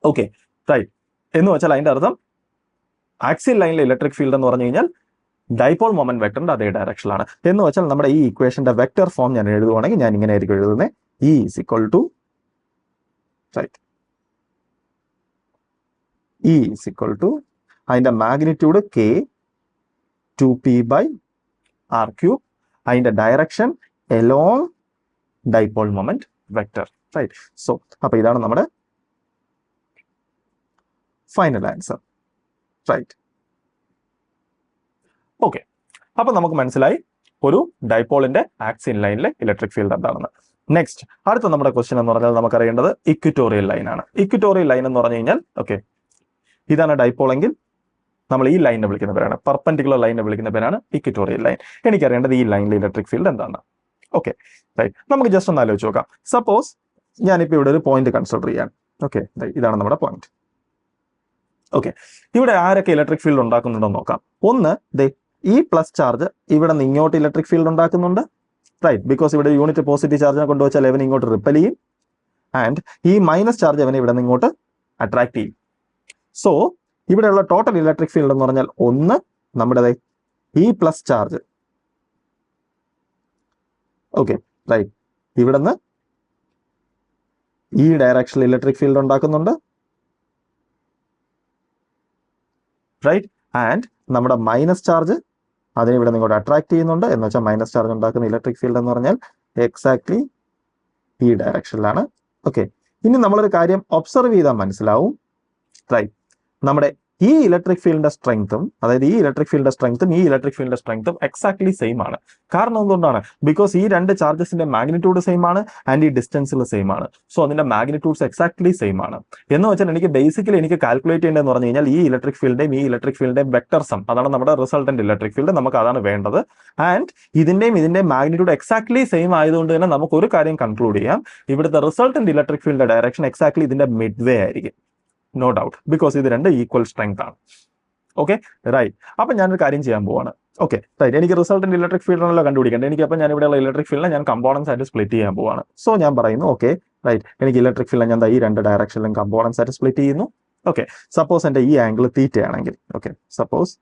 Okay, right. എന്ന് വെച്ചാൽ അതിന്റെ അർത്ഥം ആക്സിയൽ ലൈനിലെ ഇലക്ട്രിക് ഫീൽഡ് എന്ന് പറഞ്ഞു കഴിഞ്ഞാൽ ഡൈപോൾ മൊമെന്റ് വെക്ടറിന്റെ അതേ ഡയറക്ഷനിലാണ്. എന്ന് വെച്ചാൽ നമ്മുടെ ഈ ഇക്വേഷന്റെ വെക്ടർ ഫോം ഞാൻ എഴുതുവാണെങ്കിൽ ഞാൻ ഇങ്ങനെ ആയിരിക്കും എഴുതുന്നത്. E is equal to, right, E is equal to അതിന്റെ magnitude K 2P by R cube, അതിന്റെ direction along dipole moment vector. Right. So അപ്പൊ ഇതാണ് നമ്മുടെ ഫൈനൽ ആൻസർ. റൈറ്റ്. ഓക്കെ, അപ്പൊ നമുക്ക് മനസ്സിലായി ഒരു ഡൈപോളിന്റെ ആക്സിയൽ ലൈനിലെ ഇലക്ട്രിക് ഫീൽഡ് എന്താണെന്ന്. നെക്സ്റ്റ് അടുത്ത നമ്മുടെ ക്വസ്റ്റ്യൻ എന്ന് പറഞ്ഞാൽ നമുക്കറിയേണ്ടത് ഇക്വിറ്റോറിയൽ ലൈൻ ആണ്. ഇക്വിറ്റോറിയൽ ലൈൻ എന്ന് പറഞ്ഞു കഴിഞ്ഞാൽ ഓക്കെ, ഇതാണ് ഡൈപോൾ എങ്കിൽ നമ്മൾ ഈ ലൈനിനെ വിളിക്കുന്ന പേരാണ്, പെർപെൻഡിക്കുലർ ലൈനിനെ വിളിക്കുന്ന പേരാണ് ഇക്വിറ്റോറിയൽ ലൈൻ. എനിക്കറിയേണ്ടത് ഈ ലൈനിലെ ഇലക്ട്രിക് ഫീൽഡ് എന്താണ്. Okay, right. നമുക്ക് ജസ്റ്റ് ഒന്ന് ആലോചിച്ച് നോക്കാം. സപ്പോസ് ഞാനിപ്പോൾ ഇവിടെ ഒരു പോയിന്റ് കൺസിഡർ ചെയ്യാൻ. ഓക്കെ, ഇതാണ് നമ്മുടെ പോയിന്റ്. ഓക്കെ, ഇവിടെ ആരൊക്കെ ഇലക്ട്രിക് ഫീൽഡ് ഉണ്ടാക്കുന്നുണ്ടോ നോക്കാം. ഒന്ന്, ഈ പ്ലസ് ചാർജ് ഇവിടെ നിന്ന് ഇങ്ങോട്ട് ഇലക്ട്രിക് ഫീൽഡ് ഉണ്ടാക്കുന്നുണ്ട്. റൈറ്റ്. ബിക്കോസ് ഇവിടെ യൂണിറ്റ് പോസിറ്റീവ് ചാർജിനെ കൊണ്ടുവച്ചാൽ അവൻ ഇങ്ങോട്ട് റിപ്പൽ ചെയ്യും. ആൻഡ് ഈ മൈനസ് ചാർജ് അവനെ ഇവിടെ നിന്ന് ഇങ്ങോട്ട് അട്രാക്ട് ചെയ്യും. സോ ഇവിടെയുള്ള ടോട്ടൽ ഇലക്ട്രിക് ഫീൽഡ് എന്ന് പറഞ്ഞാൽ ഒന്ന് നമ്മുടെ ഈ പ്ലസ് ചാർജ്. Okay, right. ഇവിടെ നിന്ന് ഈ ഡയറക്ഷനിൽ ഇലക്ട്രിക് ഫീൽഡ് ഉണ്ടാക്കുന്നുണ്ട്. റൈറ്റ്. ആൻഡ് നമ്മുടെ മൈനസ് ചാർജ് അതിനെ ഇവിടെ നിങ്ങോട്ട് അട്രാക്ട് ചെയ്യുന്നുണ്ട്. എന്ന് വെച്ചാൽ മൈനസ് ചാർജ് ഉണ്ടാക്കുന്ന ഇലക്ട്രിക് ഫീൽഡ് എന്ന് പറഞ്ഞാൽ എക്സാക്ട്ലി ഈ ഡയറക്ഷനിലാണ്. ഓക്കെ, ഇനി നമ്മളൊരു കാര്യം ഒബ്സർവ് ചെയ്താൽ മനസ്സിലാവും. റൈറ്റ്. നമ്മുടെ ഈ ഇലക്ട്രിക് ഫീൽഡിന്റെ സ്ട്രെങ്ത്തും അതായത് ഈ ഇലക്ട്രിക് ഫീൽഡിന്റെ സ്ട്രെങ്ത്തും ഈ ഇലക്ട്രിക് ഫീൽഡിന്റെ സ്ട്രെങ്ത്തും എക്സാക്ട്ലി സെയിം ആണ്. കാരണം എന്തുകൊണ്ടാണ്? ബിക്കോസ് ഈ രണ്ട് ചാർജസിന്റെ മാഗ്നിറ്റ്യൂഡ് സെയിം ആണ് ആൻഡ് ഈ ഡിസ്റ്റൻസിൽ സെയിം ആണ്. സോ അതിന്റെ മാഗ്നിറ്റ്യൂഡ്സ് എക്സാക്ട്ലി സെയിം ആണ്. എന്ന് വെച്ചാൽ എനിക്ക് ബേസിക്കലി എനിക്ക് കാൽക്കുലേറ്റ് ചെയ്യേണ്ടതെന്ന് പറഞ്ഞു കഴിഞ്ഞാൽ ഈ ഇലക്ട്രിക് ഫീൽഡിന്റെയും ഈ ഇലക്ട്രിക് ഫീൽഡിന്റെയും വെക്ടർ സം, അതാണ് നമ്മുടെ റിസൾട്ടന്റ് ഇലക്ട്രിക് ഫീൽഡ്, നമുക്ക് അതാണ് വേണ്ടത്. ആൻഡ് ഇതിന്റെയും മാഗ്നിറ്റ്യൂഡ് എക്സാക്ട്ലി സെയിം ആയതുകൊണ്ട് തന്നെ നമുക്ക് ഒരു കാര്യം കൺക്ലൂഡ് ചെയ്യാം, ഇവിടുത്തെ റിസൾട്ടന്റ് ഇലക്ട്രിക് ഫീൽഡിന്റെ ഡയറക്ഷൻ എക്സാക്ട്ലി ഇതിന്റെ മിഡ് വേ ആയിരിക്കും. നോ ഡൗട്ട്, ബിക്കോസ് ഇത് രണ്ട് ഈക്വൽ സ്ട്രെങ്ത് ആണ്. Okay right. അപ്പൊ ഞാനൊരു കാര്യം ചെയ്യാൻ പോവാണ്. ഓക്കെ റൈറ്റ്, എനിക്ക് റിസൾട്ടന്റ് ഇലക്ട്രിക് ഫീൽഡ് ആണല്ലോ കണ്ടുപിടിക്കേണ്ടത്. എനിക്ക് അപ്പോൾ ഞാൻ ഇവിടെയുള്ള ഇലക്ട്രിക് ഫീൽഡിനെ ഞാൻ കമ്പോണൻസ് ആയിട്ട് സ്പ്ലിറ്റ് ചെയ്യാൻ പോവാണ്. സോ ഞാൻ പറയുന്നു ഓക്കെ റൈറ്റ്, എനിക്ക് ഇലക്ട്രിക് ഫീൽഡിനെ ഞാൻ ഈ രണ്ട് ഡയറക്ഷനിലും കമ്പോണൻസ് ആയിട്ട് സ്പ്ലിറ്റ് ചെയ്യുന്നു. ഓക്കെ, സപ്പോസ് എന്റെ ഈ ആംഗിൾ തീറ്റ ആണെങ്കിൽ, ഓക്കെ സപ്പോസ്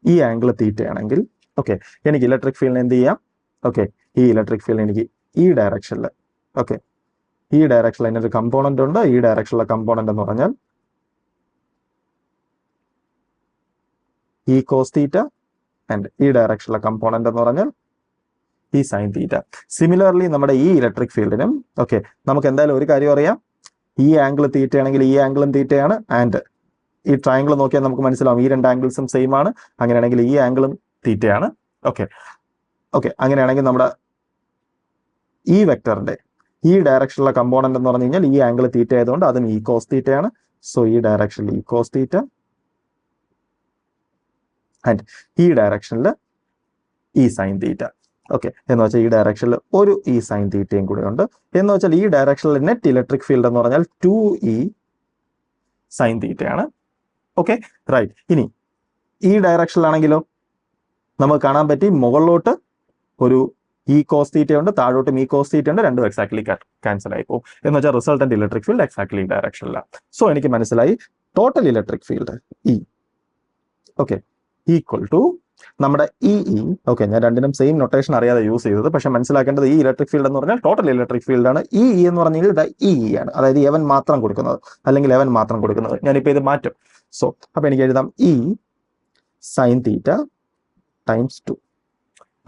ഈ ആംഗിൾ തീറ്റ ആണെങ്കിൽ, ഓക്കെ എനിക്ക് ഇലക്ട്രിക് ഫീൽഡിനെ എന്ത് ചെയ്യാം? ഓക്കെ, ഈ ഇലക്ട്രിക് ഫീൽഡ് എനിക്ക് ഈ ഡയറക്ഷനിൽ, ഓക്കെ ഈ ഡയറക്ഷനിൽ അതിനൊരു കമ്പോണന്റ് ഉണ്ട്. ഈ ഡയറക്ഷനിലെ കമ്പോണന്റ് എന്ന് പറഞ്ഞാൽ ഈ കോസ് തീറ്റ ആൻഡ് ഈ ഡയറക്ഷനിലെ കമ്പോണന്റ് എന്ന് പറഞ്ഞാൽ ഈ സൈൻ തീറ്റ. സിമിലർലി നമ്മുടെ ഈ ഇലക്ട്രിക് ഫീൽഡിനും ഓക്കെ നമുക്ക് എന്തായാലും ഒരു കാര്യം അറിയാം, ഈ ആംഗിൾ തീറ്റ ആണെങ്കിൽ ഈ ആംഗിളും തീറ്റയാണ്. ആൻഡ് ഈ ട്രയാംഗിൾ നോക്കിയാൽ നമുക്ക് മനസ്സിലാവും ഈ രണ്ട് ആംഗിൾസും സെയിം ആണ്. അങ്ങനെയാണെങ്കിൽ ഈ ആംഗിളും തീറ്റയാണ്. ഓക്കെ ഓക്കെ അങ്ങനെയാണെങ്കിൽ നമ്മുടെ ഈ വെക്ടറിന്റെ ഈ ഡയറക്ഷനിലുള്ള കമ്പോണന്റ് എന്ന് പറഞ്ഞു കഴിഞ്ഞാൽ ഈ ആംഗിൾ തീറ്റ ആയതുകൊണ്ട് അതും ഈ കോസ് തീറ്റയാണ്. സോ ഈ ഡയറക്ഷനിൽ ഈ കോസ് തീറ്റ ആൻഡ് ഈ ഡയറക്ഷനിൽ ഈ സൈൻ തീറ്റ. ഓക്കെ എന്ന് വെച്ചാൽ ഈ ഡയറക്ഷനിൽ ഒരു ഈ സൈൻ തീറ്റയും കൂടെ ഉണ്ട്. എന്ന് വെച്ചാൽ ഈ ഡയറക്ഷനിൽ നെറ്റ് ഇലക്ട്രിക് ഫീൽഡ് എന്ന് പറഞ്ഞാൽ 2e സൈൻ തീറ്റയാണ്. Okay right. ഇനി ഈ ഡയറക്ഷനിലാണെങ്കിലോ നമുക്ക് കാണാൻ പറ്റി മുകളിലോട്ട് ഒരു ഈ കോസ് തീറ്റ ഉണ്ട്, താഴോട്ടും ഈ കോസ് തീറ്റ ഉണ്ട്, രണ്ടും എക്സാക്ട്ലി ക്യാൻസൽ ആയി പോകും. എന്ന് വെച്ചാൽ റിസൾട്ടന്റ് ഇലക്ട്രിക് ഫീൽഡ് എക്സാക്ട്ലി ഈ ഡയറക്ഷനിലാണ്. സോ എനിക്ക് മനസ്സിലായി total electric field E okay equal to നമ്മുടെ ഇ ഓക്കെ ഞാൻ രണ്ടിനും സെയിം നൊട്ടേഷൻ അറിയാതെ യൂസ് ചെയ്തത്, പക്ഷെ മനസ്സിലാക്കേണ്ടത് ഈ ഇലക്ട്രിക് ഫീൽഡ് എന്ന് പറഞ്ഞാൽ ടോട്ടൽ ഇലക്ട്രിക് ഫീൽഡ് ആണ്. ഇ എന്ന് പറഞ്ഞു കഴിഞ്ഞാൽ ഇ ആണ്, അതായത് എവൻ മാത്രം കൊടുക്കുന്നത് അല്ലെങ്കിൽ എവൻ മാത്രം കൊടുക്കുന്നത്. ഞാനിപ്പോൾ ഇത് മാറ്റും. സോ അപ്പൊ എനിക്ക് എഴുതാം E sine theta times 2.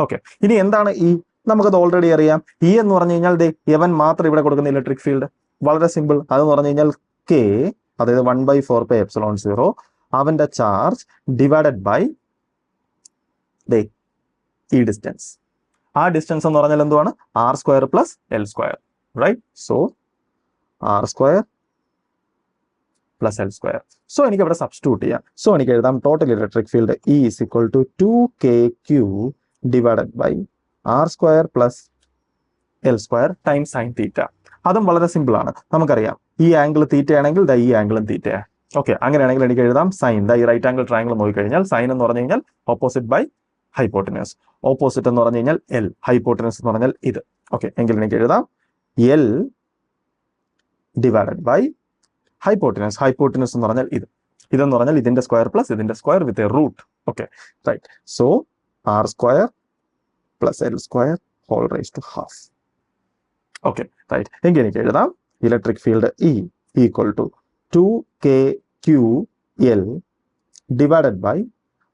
Okay ഇനി എന്താണ് ഈ? നമുക്കത് ഓൾറെഡി അറിയാം. ഇ എന്ന് പറഞ്ഞു കഴിഞ്ഞാൽ എവൻ മാത്രം ഇവിടെ കൊടുക്കുന്ന ഇലക്ട്രിക് ഫീൽഡ്. വളരെ സിമ്പിൾ. അതെന്ന് പറഞ്ഞു കഴിഞ്ഞാൽ കെ, അതായത് 1/4πε0 അവന്റെ ചാർജ് ഡിവൈഡഡ് ബൈ ഈ ഡിസ്റ്റൻസ്. ആ ഡിസ്റ്റൻസ് എന്ന് പറഞ്ഞാൽ എന്തുവാണ്? r² + l², right? So r² + l². So എനിക്ക് ഇവിടെ സബ്സ്റ്റിറ്റ്യൂട്ട് ചെയ്യാം. സോ എനിക്ക് എഴുതാം total electric field E = 2kq divided by r² + l² times sine theta. അതും വളരെ സിമ്പിൾ ആണ്. നമുക്കറിയാം ഈ ആംഗിൾ തീറ്റ ആണെങ്കിൽ ഈ ആംഗിളും തീറ്റയാണ്. ഓക്കെ അങ്ങനെയാണെങ്കിൽ എനിക്ക് എഴുതാം സൈൻ, ഈ റൈറ്റ് ആംഗിൾ ട്രയാംഗിൾ നോക്കിക്കഴിഞ്ഞാൽ സൈൻ എന്ന് പറഞ്ഞു കഴിഞ്ഞാൽ ഓപ്പോസിറ്റ് ബൈ ഹൈപ്പോട്ടനസ്. ഓപ്പോസിറ്റ് എന്ന് പറഞ്ഞു കഴിഞ്ഞാൽ എൽ, ഹൈപ്പോട്ടനസ് എന്ന് പറഞ്ഞാൽ ഇത്. ഓക്കെ എങ്കിൽ എനിക്ക് എഴുതാം l divided by hypotenuse. Hypotenuse എന്ന് പറഞ്ഞാൽ ഇതെന്ന് പറഞ്ഞാൽ ഇതിന്റെ സ്ക്വയർ പ്ലസ് ഇതിന്റെ square with a root. Okay right. So r² + l² whole raise to half. Okay right. എങ്കിൽ എനിക്ക് എഴുതാം electric field E = 2kql divided by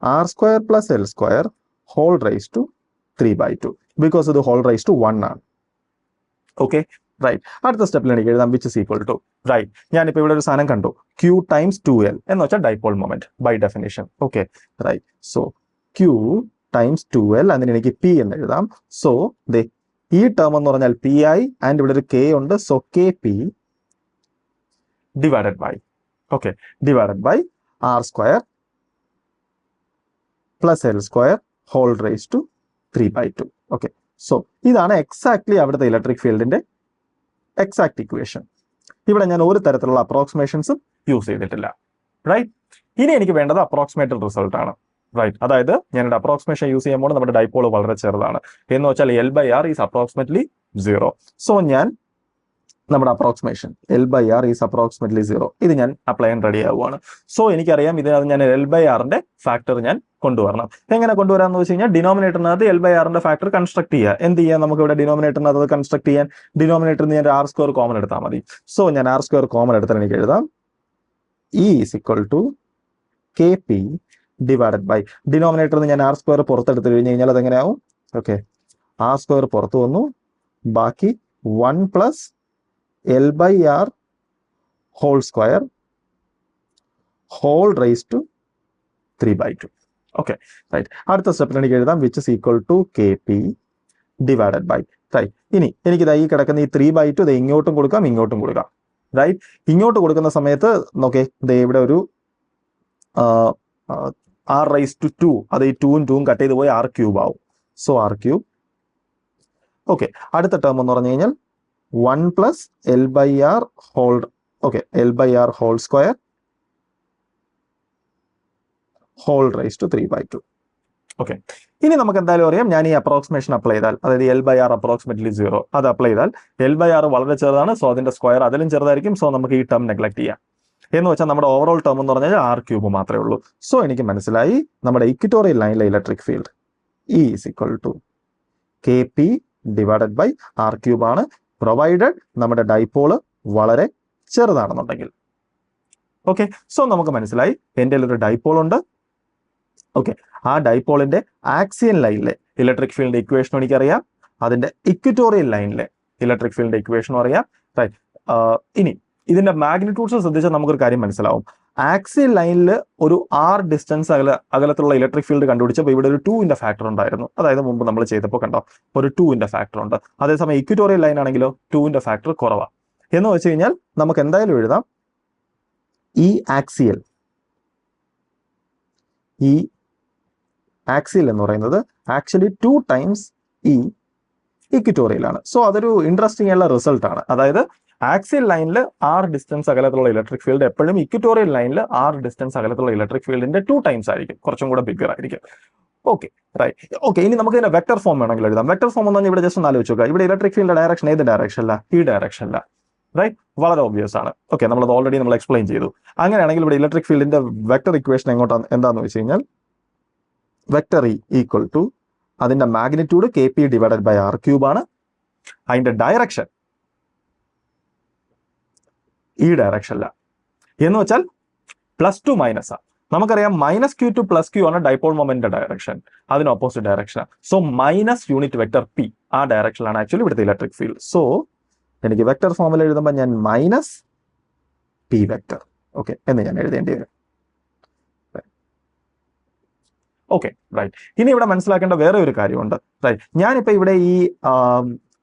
r² + l² whole raise to 3/2, because ഇത് ഹോൾ റൈസ് ടു 1 ആണ്. Okay right. അടുത്ത സ്റ്റെപ്പിൽ എനിക്ക് എഴുതാം which is equal to right. ഞാനിപ്പോൾ ഇവിടെ ഒരു സാധനം കണ്ടു, q ടൈംസ് 2l എന്ന് വെച്ചാൽ dipole moment by definition. Okay right. So q times 2l അതിന് എനിക്ക് p എന്ന് എഴുതാം. സോ ഈ ടേം എന്ന് പറഞ്ഞാൽ pi ആൻഡ് ഇവിടെ ഒരു k ഉണ്ട്. So kp divided by r² + l² whole raise to 3/2. Okay so ഇതാണ് എക്സാക്ട്ലി അവിടുത്തെ ഇലക്ട്രിക് ഫീൽഡിന്റെ എക്സാക്ട് ഇക്വേഷൻ. ഇവിടെ ഞാൻ ഒരു തരത്തിലുള്ള അപ്രോക്സിമേഷൻസും യൂസ് ചെയ്തിട്ടില്ല. റൈറ്റ്. ഇനി എനിക്ക് വേണ്ടത് അപ്രോക്സിമേറ്റഡ് റിസൾട്ട് ആണ്. റൈറ്റ്. അതായത് ഞാൻ അപ്രോക്സിമേഷൻ യൂസ് ചെയ്യുമ്പോൾ നമ്മുടെ ഡൈപോൾ വളരെ ചെറുതാണ്. എന്ന് വെച്ചാൽ l/r ഈസ് അപ്രോക്സിമേറ്റ്ലി 0. സോ ഞാൻ നമ്മുടെ അപ്രോക്സിമേഷൻ l/r ഈസ് അപ്രോക്സിമേറ്റ്ലി 0 ഇത് ഞാൻ അപ്ലൈ ചെയ്യാൻ റെഡി ആവുകയാണ്. സോ എനിക്കറിയാം ഇതിനകത്ത് ഞാൻ l/rന്റെ ഫാക്ടർ ഞാൻ കൊണ്ടുവരണം. എങ്ങനെ കൊണ്ടുവരാമെന്ന് വെച്ച് കഴിഞ്ഞാൽ ഡിനോമിനേറ്ററിനകത്ത് l/rന്റെ ഫാക്ടർ കൺസ്ട്രക്ട് ചെയ്യുക. എന്ത് ചെയ്യാം? നമുക്ക് ഇവിടെ ഡിനോമിനേറ്ററിനകത്ത് അത് കൺസ്ട്രക്ട് ചെയ്യാൻ ഡിനോമിനേറ്ററിൽ നിന്ന് ഞാൻ r² കോമൺ എടുത്താൽ മതി. സോ ഞാൻ r² കോമൺ എടുത്താൽ എനിക്ക് എഴുതാം E = kp ഡിവൈഡഡ് ബൈ ഡിനോമിനേറ്ററിൽ നിന്ന് ഞാൻ r² പുറത്തെടുത്ത് കഴിഞ്ഞ് കഴിഞ്ഞാൽ അതെങ്ങനെയാവും? ഓക്കെ r² പുറത്തു വന്നു, ബാക്കി 1 + l/r whole square whole raise to 3/2. Okay right. അടുത്ത സ്റ്റെപ്പിൽ എനിക്ക് എഴുതാം which is equal to KP divided by right. ഇനി എനിക്കിത് ഈ കിടക്കുന്ന ഈ 3/2 ഇത് ഇങ്ങോട്ടും കൊടുക്കാം ഇങ്ങോട്ടും കൊടുക്കാം. റൈറ്റ്. ഇങ്ങോട്ട് കൊടുക്കുന്ന സമയത്ത് നോക്കേ ഇവിടെ ഒരു r⁻², അത് ഈ 2ഉം 2ഉം കട്ട് ചെയ്ത് പോയി r³ ആവും. So r³. ഓക്കെ. അടുത്ത ടേം എന്ന് പറഞ്ഞു കഴിഞ്ഞാൽ 1 + L/r whole L/r whole square whole raise to 3/2. Okay. ഇനി നമുക്ക് എന്തായാലും അറിയാം, ഞാൻ ഈ അപ്രോക്സിമേഷൻ അപ്ലൈ ചെയ്താൽ, അതായത് L/r അപ്രോക്സിമേറ്റ്ലി 0 അത് അപ്ലൈ ചെയ്താൽ L/r വളരെ ചെറുതാണ്, സോ അതിന്റെ സ്ക്വയർ അതിലും ചെറുതായിരിക്കും. സോ നമുക്ക് ഈ ടേം നെഗ്ലക്ട് ചെയ്യാം. എന്ന് വെച്ചാൽ നമ്മുടെ ഓവറോൾ ടേം എന്ന് പറഞ്ഞാൽ r³ മാത്രമേ ഉള്ളൂ. സോ എനിക്ക് മനസ്സിലായി നമ്മുടെ ഇക്വറ്റോറിയൽ ലൈനിലെ electric field E is equal to KP divided by r³ ആണ്, പ്രൊവൈഡഡ് നമ്മുടെ ഡൈപോള് വളരെ ചെറുതാണെന്നുണ്ടെങ്കിൽ. ഓക്കെ. സോ നമുക്ക് മനസ്സിലായി എൻ്റെ ഒരു ഡൈപോൾ ഉണ്ട്. ഓക്കെ. ആ ഡൈപോളിന്റെ ആക്സിയൽ ലൈനിലെ ഇലക്ട്രിക് ഫീൽഡിന്റെ ഇക്വേഷനും എനിക്കറിയാം, അതിന്റെ ഇക്വറ്റോറിയൽ ലൈനിലെ ഇലക്ട്രിക് ഫീൽഡിന്റെ ഇക്വേഷനും അറിയാം. റൈറ്റ്. ഇനി ഇതിന്റെ മാഗ്നിറ്റ്യൂഡ്സ് ശ്രദ്ധിച്ചാൽ നമുക്കൊരു കാര്യം മനസ്സിലാവും. ആക്സിയൽ ലൈനിൽ ഒരു r ഡിസ്റ്റൻസ് അകലത്തുള്ള ഇലക്ട്രിക് ഫീൽഡ് കണ്ടുപിടിച്ചപ്പോൾ ഇവിടെ ഒരു 2ന്റെ ഫാക്ടർ ഉണ്ടായിരുന്നു. അതായത് മുമ്പ് നമ്മൾ ചെയ്തപ്പോൾ കണ്ടോ ഒരു 2ന്റെ ഫാക്ടർ ഉണ്ട്. അതേസമയം ഇക്വറ്റോറിയൽ ലൈൻ ആണെങ്കിലോ 2ന്റെ ഫാക്ടർ കുറവാണ്. എന്ന് വെച്ച് കഴിഞ്ഞാൽ നമുക്ക് എന്തായാലും എഴുതാം ഈ ആക്സിയൽ എന്ന് പറയുന്നത് ആക്ച്വലി 2 ടൈംസ് ഈ ഇക്വറ്റോറിയൽ ആണ്. സോ അതൊരു ഇൻട്രസ്റ്റിംഗ് ആയിട്ടുള്ള റിസൾട്ട് ആണ്. അതായത് ആക്സിയൽ ലൈനിൽ r ഡിസ്റ്റൻസ് അകലത്തുള്ള ഇലക്ട്രിക് ഫീൽഡ് എപ്പോഴും ഇക്വറ്റോറിയൽ ലൈനിൽ r ഡിസ്റ്റൻസ് അകലത്തുള്ള ഇലക്ട്രിക് ഫീൽഡിന്റെ 2 ടൈംസ് ആയിരിക്കും, കുറച്ചും കൂടെ ബിഗ്ഗർ ആയിരിക്കും. Okay right. ഓക്കെ. ഇനി നമുക്ക് ഇതിന്റെ വെക്ടർ ഫോം വേണമെങ്കിൽ എഴുതാം. വെക്ടർ ഫോം എന്ന് പറഞ്ഞാൽ ഇവിടെ ജസ്റ്റ് ഒന്ന് ആലോചിച്ച് നോക്കുക. ഇവിടെ ഇലക്ട്രിക് ഫീൽഡിന്റെ ഡയറക്ഷൻ ഏത് ഡയറക്ഷനില്ല? ഈ ഡയറക്ഷനില്ല. റൈറ്റ്. വളരെ ഓബ്വിയസ് ആണ്. ഓക്കെ. നമ്മളത് ഓൾറെഡി നമ്മൾ എക്സ്പ്ലെയിൻ ചെയ്തു. അങ്ങനെയാണെങ്കിൽ ഇവിടെ ഇലക്ട്രിക് ഫീൽഡിന്റെ വെക്ടർ ഇക്വേഷൻ എന്താന്ന് വെച്ച് കഴിഞ്ഞാൽ വെക്ടർ E ഈക്വൽ ടു അതിന്റെ magnitude KP divided by r³ ആണ്. അതിന്റെ ഡയറക്ഷൻ ഈ ഡയറക്ഷനില്ല. എന്ന് വെച്ചാൽ +2 മൈനസ്. നമുക്കറിയാം -q to +q ആണ് ഡൈപോൾ മൊമെന്റിന്റെ ഡയറക്ഷൻ, അതിന് opposite direction. So minus unit vector P ആ ഡയറക്ഷനിലാണ് ആക്ച്വലി ഇവിടുത്തെ ഇലക്ട്രിക് ഫീൽഡ്. സോ എനിക്ക് വെക്ടർ ഫോമിൽ എഴുതുമ്പോൾ ഞാൻ -P വെക്ടർ ഓക്കെ എന്ന് ഞാൻ എഴുതേണ്ടി വരും. Okay right. ഇനി ഇവിടെ മനസ്സിലാക്കേണ്ട വേറെ ഒരു കാര്യമുണ്ട്. റൈറ്റ്. ഞാനിപ്പോൾ ഇവിടെ ഈ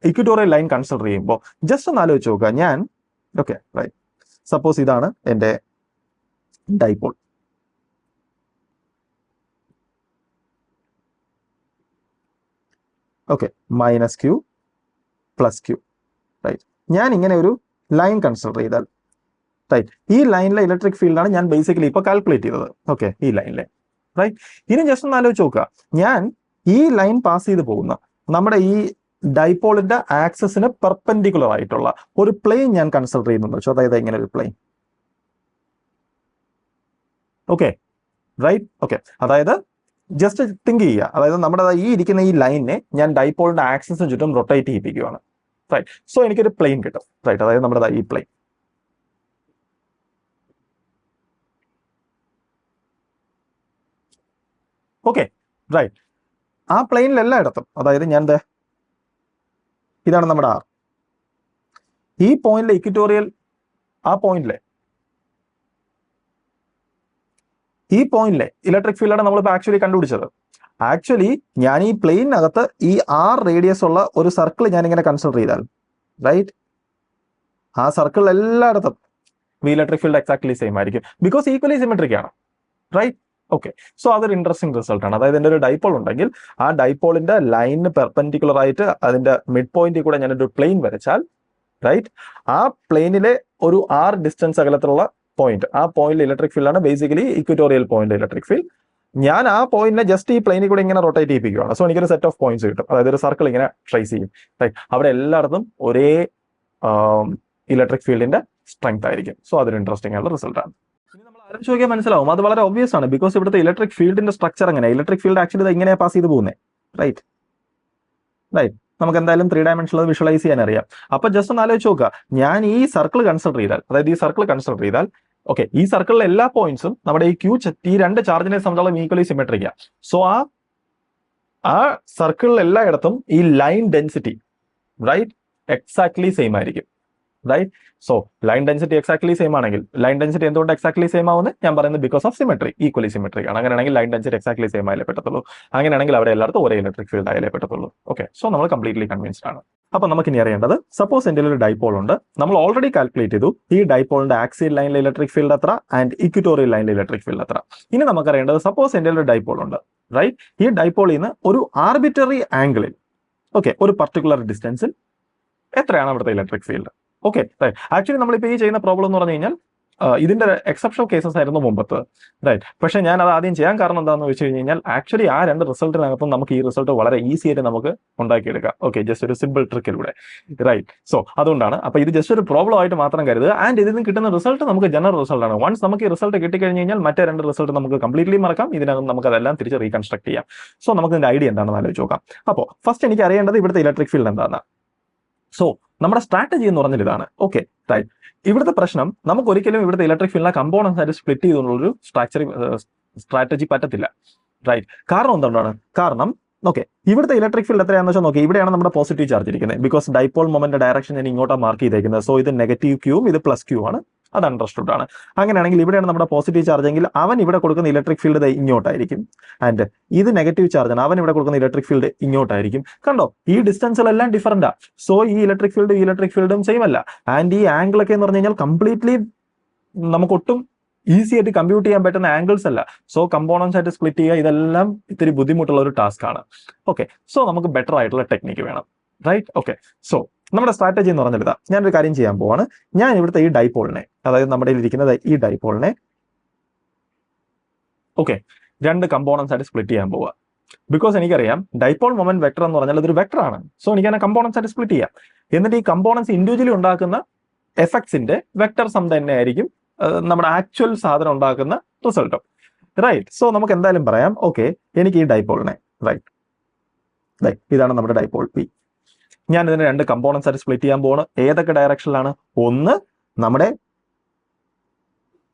ഇക്വറ്റോറിയൽ ലൈൻ കൺസിഡർ ചെയ്യുമ്പോൾ ജസ്റ്റ് ഒന്ന് ആലോചിച്ച് നോക്കുക. ഞാൻ ഓക്കെ റൈറ്റ്. സപ്പോസ് ഇതാണ് എൻ്റെ dipole. Okay. -q +q. Right. ഞാൻ ഇങ്ങനെ ഒരു ലൈൻ കൺസിഡർ ചെയ്താൽ റൈറ്റ് ഈ ലൈനിലെ ഇലക്ട്രിക് ഫീൽഡാണ് ഞാൻ ബേസിക്കലി ഇപ്പോൾ കാൽക്കുലേറ്റ് ചെയ്തത്. ഓക്കെ. ഈ ലൈനിലെ റൈറ്റ്. ഇനി ജസ്റ്റ് ഒന്ന് ആലോചിച്ച് നോക്കുക. ഞാൻ ഈ ലൈൻ പാസ് ചെയ്ത് പോകുന്ന നമ്മുടെ ഈ ഡൈപോളിന്റെ ആക്സസിന് പെർപെൻഡിക്കുലർ ആയിട്ടുള്ള ഒരു പ്ലെയിൻ ഞാൻ കൺസിഡർ ചെയ്യുന്നുണ്ട് വെച്ചോ. അതായത് ഇങ്ങനെ ഒരു പ്ലെയിൻ. Okay right. ഓക്കെ. അതായത് ജസ്റ്റ് തിങ്ക് ചെയ്യുക. അതായത് നമ്മുടെ ഈ ഇരിക്കുന്ന ഈ ലൈനിനെ ഞാൻ ഡൈപോളിന്റെ ആക്സസിന് ചുറ്റും റൊട്ടേറ്റ് ചെയ്യിപ്പിക്കുകയാണ്. റൈറ്റ്. സോ എനിക്കൊരു പ്ലെയിൻ കിട്ടും. റൈറ്റ്. അതായത് നമ്മുടെ ഈ പ്ലെയിൻ. Okay right. ആ പ്ലെയിനിൽ എല്ലായിടത്തും അതായത് ഞാൻ ഇതാണ് നമ്മുടെ R. ഈ പോയിന്റിലെ ഇക്വറ്റോറിയൽ ആ പോയിന്റിലെ ഇലക്ട്രിക് ഫീൽഡാണ് നമ്മളിപ്പോൾ ആക്ച്വലി കണ്ടുപിടിച്ചത്. ആക്ച്വലി ഞാൻ ഈ പ്ലെയിനകത്ത് ഈ R റേഡിയസ് ഉള്ള ഒരു സർക്കിൾ ഞാൻ ഇങ്ങനെ കൺസിഡർ ചെയ്താൽ റൈറ്റ് ആ സർക്കിൾ എല്ലായിടത്തും ഇലക്ട്രിക് ഫീൽഡ് എക്സാക്ട്ലി സെയിം ആയിരിക്കും. ബിക്കോസ് ഈക്വലി സിമെട്രിക് ആണ്. റൈറ്റ്. ഓക്കെ. സോ അതൊരു ഇൻട്രസ്റ്റിംഗ് റിസൾട്ട് ആണ്. അതായത് എൻ്റെ ഒരു ഡൈപോൾ ഉണ്ടെങ്കിൽ ആ ഡൈപോളിന്റെ ലൈനിന് പെർപെൻഡിക്കുലർ ആയിട്ട് അതിന്റെ മിഡ് പോയിന്റിൽ കൂടെ ഞാനൊരു പ്ലെയിൻ വരച്ചാൽ റൈറ്റ് ആ പ്ലെയിനിലെ ഒരു r ഡിസ്റ്റൻസ് അകലത്തിലുള്ള പോയിന്റ്, ആ പോയിന്റിൽ ഇലക്ട്രിക് ഫീൽഡ് ആണ് basically equatorial point electric field. ഞാൻ ആ പോയിന്റിനെ ജസ്റ്റ് ഈ പ്ലെയിനിൽ കൂടെ ഇങ്ങനെ റൊട്ടേറ്റ് ചെയ്യിപ്പിക്കുകയാണ്. സോ എനിക്കൊരു സെറ്റ് ഓഫ് പോയിന്റ്സ് കിട്ടും. അതായത് ഒരു സർക്കിൾ ഇങ്ങനെ ട്രേസ് ചെയ്യും. റൈറ്റ്. അവിടെ എല്ലായിടത്തും ഒരേ ഇലക്ട്രിക് ഫീൽഡിന്റെ സ്ട്രെങ്ത് ആയിരിക്കും. സോ അതൊരു ഇൻട്രസ്റ്റിംഗ് ആയിട്ടുള്ള റിസൾട്ട് ആണ്. ആലോചിച്ച് നോക്കിയാൽ മനസ്സിലാവും അത് വളരെ ഒബ്വിയസ് ആണ്. ബിക്കോസ് ഇവിടുത്തെ ഇലക്ട്രിക് ഫീൽഡിന്റെ സ്ട്രക്ചർ എങ്ങനെ, ഇലക്ട്രിക് ഫീൽഡ് ആക്ച്വലി ഇങ്ങനെ പാസ് ചെയ്ത് പോകുന്നത്. റൈറ്റ്. നമുക്ക് എന്തായാലും 3 ഡയമെൻഷനിൽ വിഷ്വലൈസ് ചെയ്യാൻ അറിയാം. അപ്പൊ ജസ്റ്റ് ഒന്ന് ആലോചിച്ച് നോക്കുക. ഞാൻ ഈ സർക്കിൾ കൺസിഡർ ചെയ്താൽ, അതായത് ഈ സർക്കിൾ കൺസിഡർ ചെയ്താൽ ഓക്കെ ഈ സർക്കിളിലെ എല്ലാ പോയിന്റ്സും നമ്മുടെ ഈ രണ്ട് ചാർജിനെ സംബന്ധിച്ചോളം ഈക്വലി സിമെട്രിക്. സോ ആ സർക്കിളിൽ എല്ലായിടത്തും ഈ line density right exactly same ആയിരിക്കും. Right. So line density exactly same ആണെങ്കിൽ ലൈൻ ഡെൻസിറ്റി എന്തുകൊണ്ട് എക്സാക്ട്ലി സെയിം ആവുന്നത് ഞാൻ പറയുന്നത് because of symmetry, equally symmetry ആണ്. അങ്ങനെയാണെങ്കിൽ ലൈൻ ഡെൻസിറ്റി എക്സാക്ട്ലി സെയിം ആയാലേ പറ്റത്തുള്ളൂ. അങ്ങനെയാണെങ്കിൽ അവിടെ എല്ലായിടത്തും ഒരേ ഇലക്ട്രിക് ഫീൽഡ് ആയാലേ പറ്റത്തുള്ളൂ. ഓക്കെ, സോ നമ്മൾ കംപ്ലീറ്റ്ലി കൺവിൻസ്ഡ് ആണ്. അപ്പൊ നമുക്ക് ഇനി അറിയേണ്ടത്, സപ്പോസ് എൻ്റെ ഒരു ഡൈപോൾ ഉണ്ട്, നമ്മൾ ഓൾറെഡി കാൽക്കുലേറ്റ് ചെയ്തു ഈ ഡൈപോളിന്റെ ആക്സിയൽ ലൈനിലെ ഇലക്ട്രിക് ഫീൽഡ് എത്ര ആൻഡ് ഇക്വറ്റോറിയൽ ലൈനിലെ ഇലക്ട്രിക് ഫീൽഡ് എത്ര. ഇനി നമുക്ക് അറിയേണ്ടത്, സപ്പോസ് എൻ്റെ ഒരു ഡൈപോൾ ഉണ്ട്, റൈറ്റ്. ഈ ഡൈപോളിൽ നിന്ന് ഒരു ആർബിറ്ററി ആംഗിളിൽ, ഓക്കെ, ഒരു പർട്ടിക്കുലർ ഡിസ്റ്റൻസിൽ എത്രയാണ് അവിടുത്തെ ഇലക്ട്രിക് ഫീൽഡ്. ഓക്കെ, ആക്ച്വലി നമ്മളിപ്പോൾ ഈ ചെയ്യുന്ന പ്രോബ്ലം എന്ന് പറഞ്ഞു കഴിഞ്ഞാൽ ഇതിന്റെ എക്സെപ്ഷണൽ കേസസ് ആയിരുന്നു മുമ്പത്ത്, റൈറ്റ്. പക്ഷെ ഞാൻ അത് ആദ്യം ചെയ്യാൻ കാരണം എന്താണെന്ന് വെച്ച് കഴിഞ്ഞാൽ ആക്ച്വലി ആ രണ്ട് റിസൾട്ടിനകത്തും നമുക്ക് ഈ റിസൾട്ട് വളരെ ഈസി ആയിട്ട് നമുക്ക് ഉണ്ടാക്കിയെടുക്കാം. ഓക്കെ, ജസ്റ്റ് ഒരു സിമ്പിൾ ട്രിക്കിലൂടെ, റൈറ്റ്. സോ അതുകൊണ്ടാണ്, അപ്പൊ ഇത് ജസ്റ്റ് ഒരു പ്രോബ്ലം ആയിട്ട് മാത്രം കരുതുക. ആൻഡ് ഇതിൽ നിന്ന് കിട്ടുന്ന റിസൾട്ട് നമുക്ക് ജനറൽ റിസൾട്ട് ആണ്. വൺസ് നമുക്ക് ഈ റിസൾട്ട് കിട്ടിക്കഴിഞ്ഞ് കഴിഞ്ഞാൽ മറ്റേ രണ്ട് റിസൾട്ട് നമുക്ക് കംപ്ലീറ്റ്ലി മറക്കാം. ഇതിനകം നമുക്ക് അതെല്ലാം തിരിച്ച് റീകൺസ്ട്രക്ട് ചെയ്യാം. സോ നമുക്ക് ഇതിന്റെ ഐഡിയ എന്താണെന്ന് ആലോചിച്ച് നോക്കാം. അപ്പോൾ ഫസ്റ്റ് എനിക്ക് അറിയേണ്ടത് ഇവിടുത്തെ ഇലക്ട്രിക് ഫീൽഡ് എന്താണ്. സോ നമ്മുടെ സ്ട്രാറ്റജി എന്ന് പറഞ്ഞാൽ ഇതാണ്. Okay, right. ഇവിടുത്തെ പ്രശ്നം, നമുക്ക് ഒരിക്കലും ഇവിടുത്തെ ഇലക്ട്രിക് ഫീൽഡിനെ കമ്പോണൻസ് ആയിട്ട് സ്പ്ലിറ്റ് ചെയ്തുള്ളൊരു സ്ട്രാറ്റജി പറ്റത്തില്ല, റൈറ്റ്. കാരണം എന്തുകൊണ്ടാണ്? കാരണം ഓക്കെ, ഇവിടുത്തെ ഇലക്ട്രിക് ഫീൽഡ് എത്രയാണെന്ന് വെച്ചാൽ നോക്കി, ഇവിടെയാണ് നമ്മുടെ പോസിറ്റീവ് ചാർജ് ഇരിക്കുന്നത്. ബിക്കോസ് ഡൈപോൾ മൊമെന്റ് ഡയറക്ഷൻ ഞാൻ ഇങ്ങോട്ടാണ് മാർക്ക് ചെയ്തേക്കുന്നത്. സോ ഇത് നെഗറ്റീവ് ക്യൂവും ഇത് പ്ലസ് ക്യൂ ആണ്. അത് അണ്ടർസ്റ്റുഡ് ആണ്. അങ്ങനെയാണെങ്കിൽ ഇവിടെയാണ് നമ്മുടെ പോസിറ്റീവ് ചാർജ് എങ്കിൽ അവൻ ഇവിടെ കൊടുക്കുന്ന ഇലക്ട്രിക് ഫീൽഡ് ഇങ്ങോട്ടായിരിക്കും. ആൻഡ് ഇത് നെഗറ്റീവ് ചാർജ് ആണ്, അവൻ ഇവിടെ കൊടുക്കുന്ന ഇലക്ട്രിക് ഫീൽഡ് ഇങ്ങോട്ടായിരിക്കും. കണ്ടോ, ഈ ഡിസ്റ്റൻസിലെല്ലാം ഡിഫറൻറ്റാ. സോ ഈ ഇലക്ട്രിക് ഫീൽഡും സെയിം അല്ല. ആൻഡ് ഈ ആംഗിൾ ഒക്കെ എന്ന് പറഞ്ഞു കഴിഞ്ഞാൽ കംപ്ലീറ്റ്ലി നമുക്കൊട്ടും ഈസി ആയിട്ട് കമ്പ്യൂട്ട് ചെയ്യാൻ പറ്റുന്ന ആംഗിൾസ് അല്ല. സോ കമ്പോണൻസ് ആയിട്ട് സ്പ്ലിറ്റ് ചെയ്യുക ഇതെല്ലാം ഇത്തിരി ബുദ്ധിമുട്ടുള്ള ഒരു ടാസ്ക് ആണ്. ഓക്കെ, സോ നമുക്ക് ബെറ്റർ ആയിട്ടുള്ള ടെക്നിക്ക് വേണം, റൈറ്റ്. ഓക്കെ, സോ നമ്മുടെ സ്ട്രാറ്റജി എന്ന് പറഞ്ഞാൽ ഇതാ. ഞാനൊരു കാര്യം ചെയ്യാൻ പോവാണ്. ഞാൻ ഇവിടുത്തെ ഈ ഡൈപോളിനെ, അതായത് നമ്മുടെ ഇരിക്കുന്നത് ഈ ഡൈപോളിനെ, ഓക്കെ, രണ്ട് കമ്പോണൻസ് ആയിട്ട് സ്പ്ലിറ്റ് ചെയ്യാൻ പോവുക. ബിക്കോസ് എനിക്കറിയാം ഡൈപോൾ മൊമെന്റ് വെക്ടർ എന്ന് പറഞ്ഞാൽ അതൊരു വെക്ടർ ആണ്. സോ എനിക്ക് അതിനെ കമ്പോണൻസ് ആയിട്ട് സ്പ്ലിറ്റ് ചെയ്യാം. എന്നിട്ട് ഈ കമ്പോണൻസ് ഇൻഡിവിജ്വലി ഉണ്ടാക്കുന്ന എഫക്ട്സിന്റെ വെക്ടർ സം തന്നെ ആയിരിക്കും നമ്മുടെ ആക്ച്വൽ സാധനം ഉണ്ടാക്കുന്ന റിസൾട്ടും, റൈറ്റ്. സോ നമുക്ക് എന്തായാലും പറയാം, ഓക്കെ, എനിക്ക് ഈ ഡൈപോളിനെ, റൈറ്റ്, ഇതാണ് നമ്മുടെ ഡൈപോൾ പി. ഞാൻ ഇതിനെ രണ്ട് കമ്പോണൻസ് ആയിട്ട് സ്പ്ലിറ്റ് ചെയ്യാൻ പോവാണ്. ഏതൊക്കെ ഡയറക്ഷനിലാണ്? ഒന്ന്,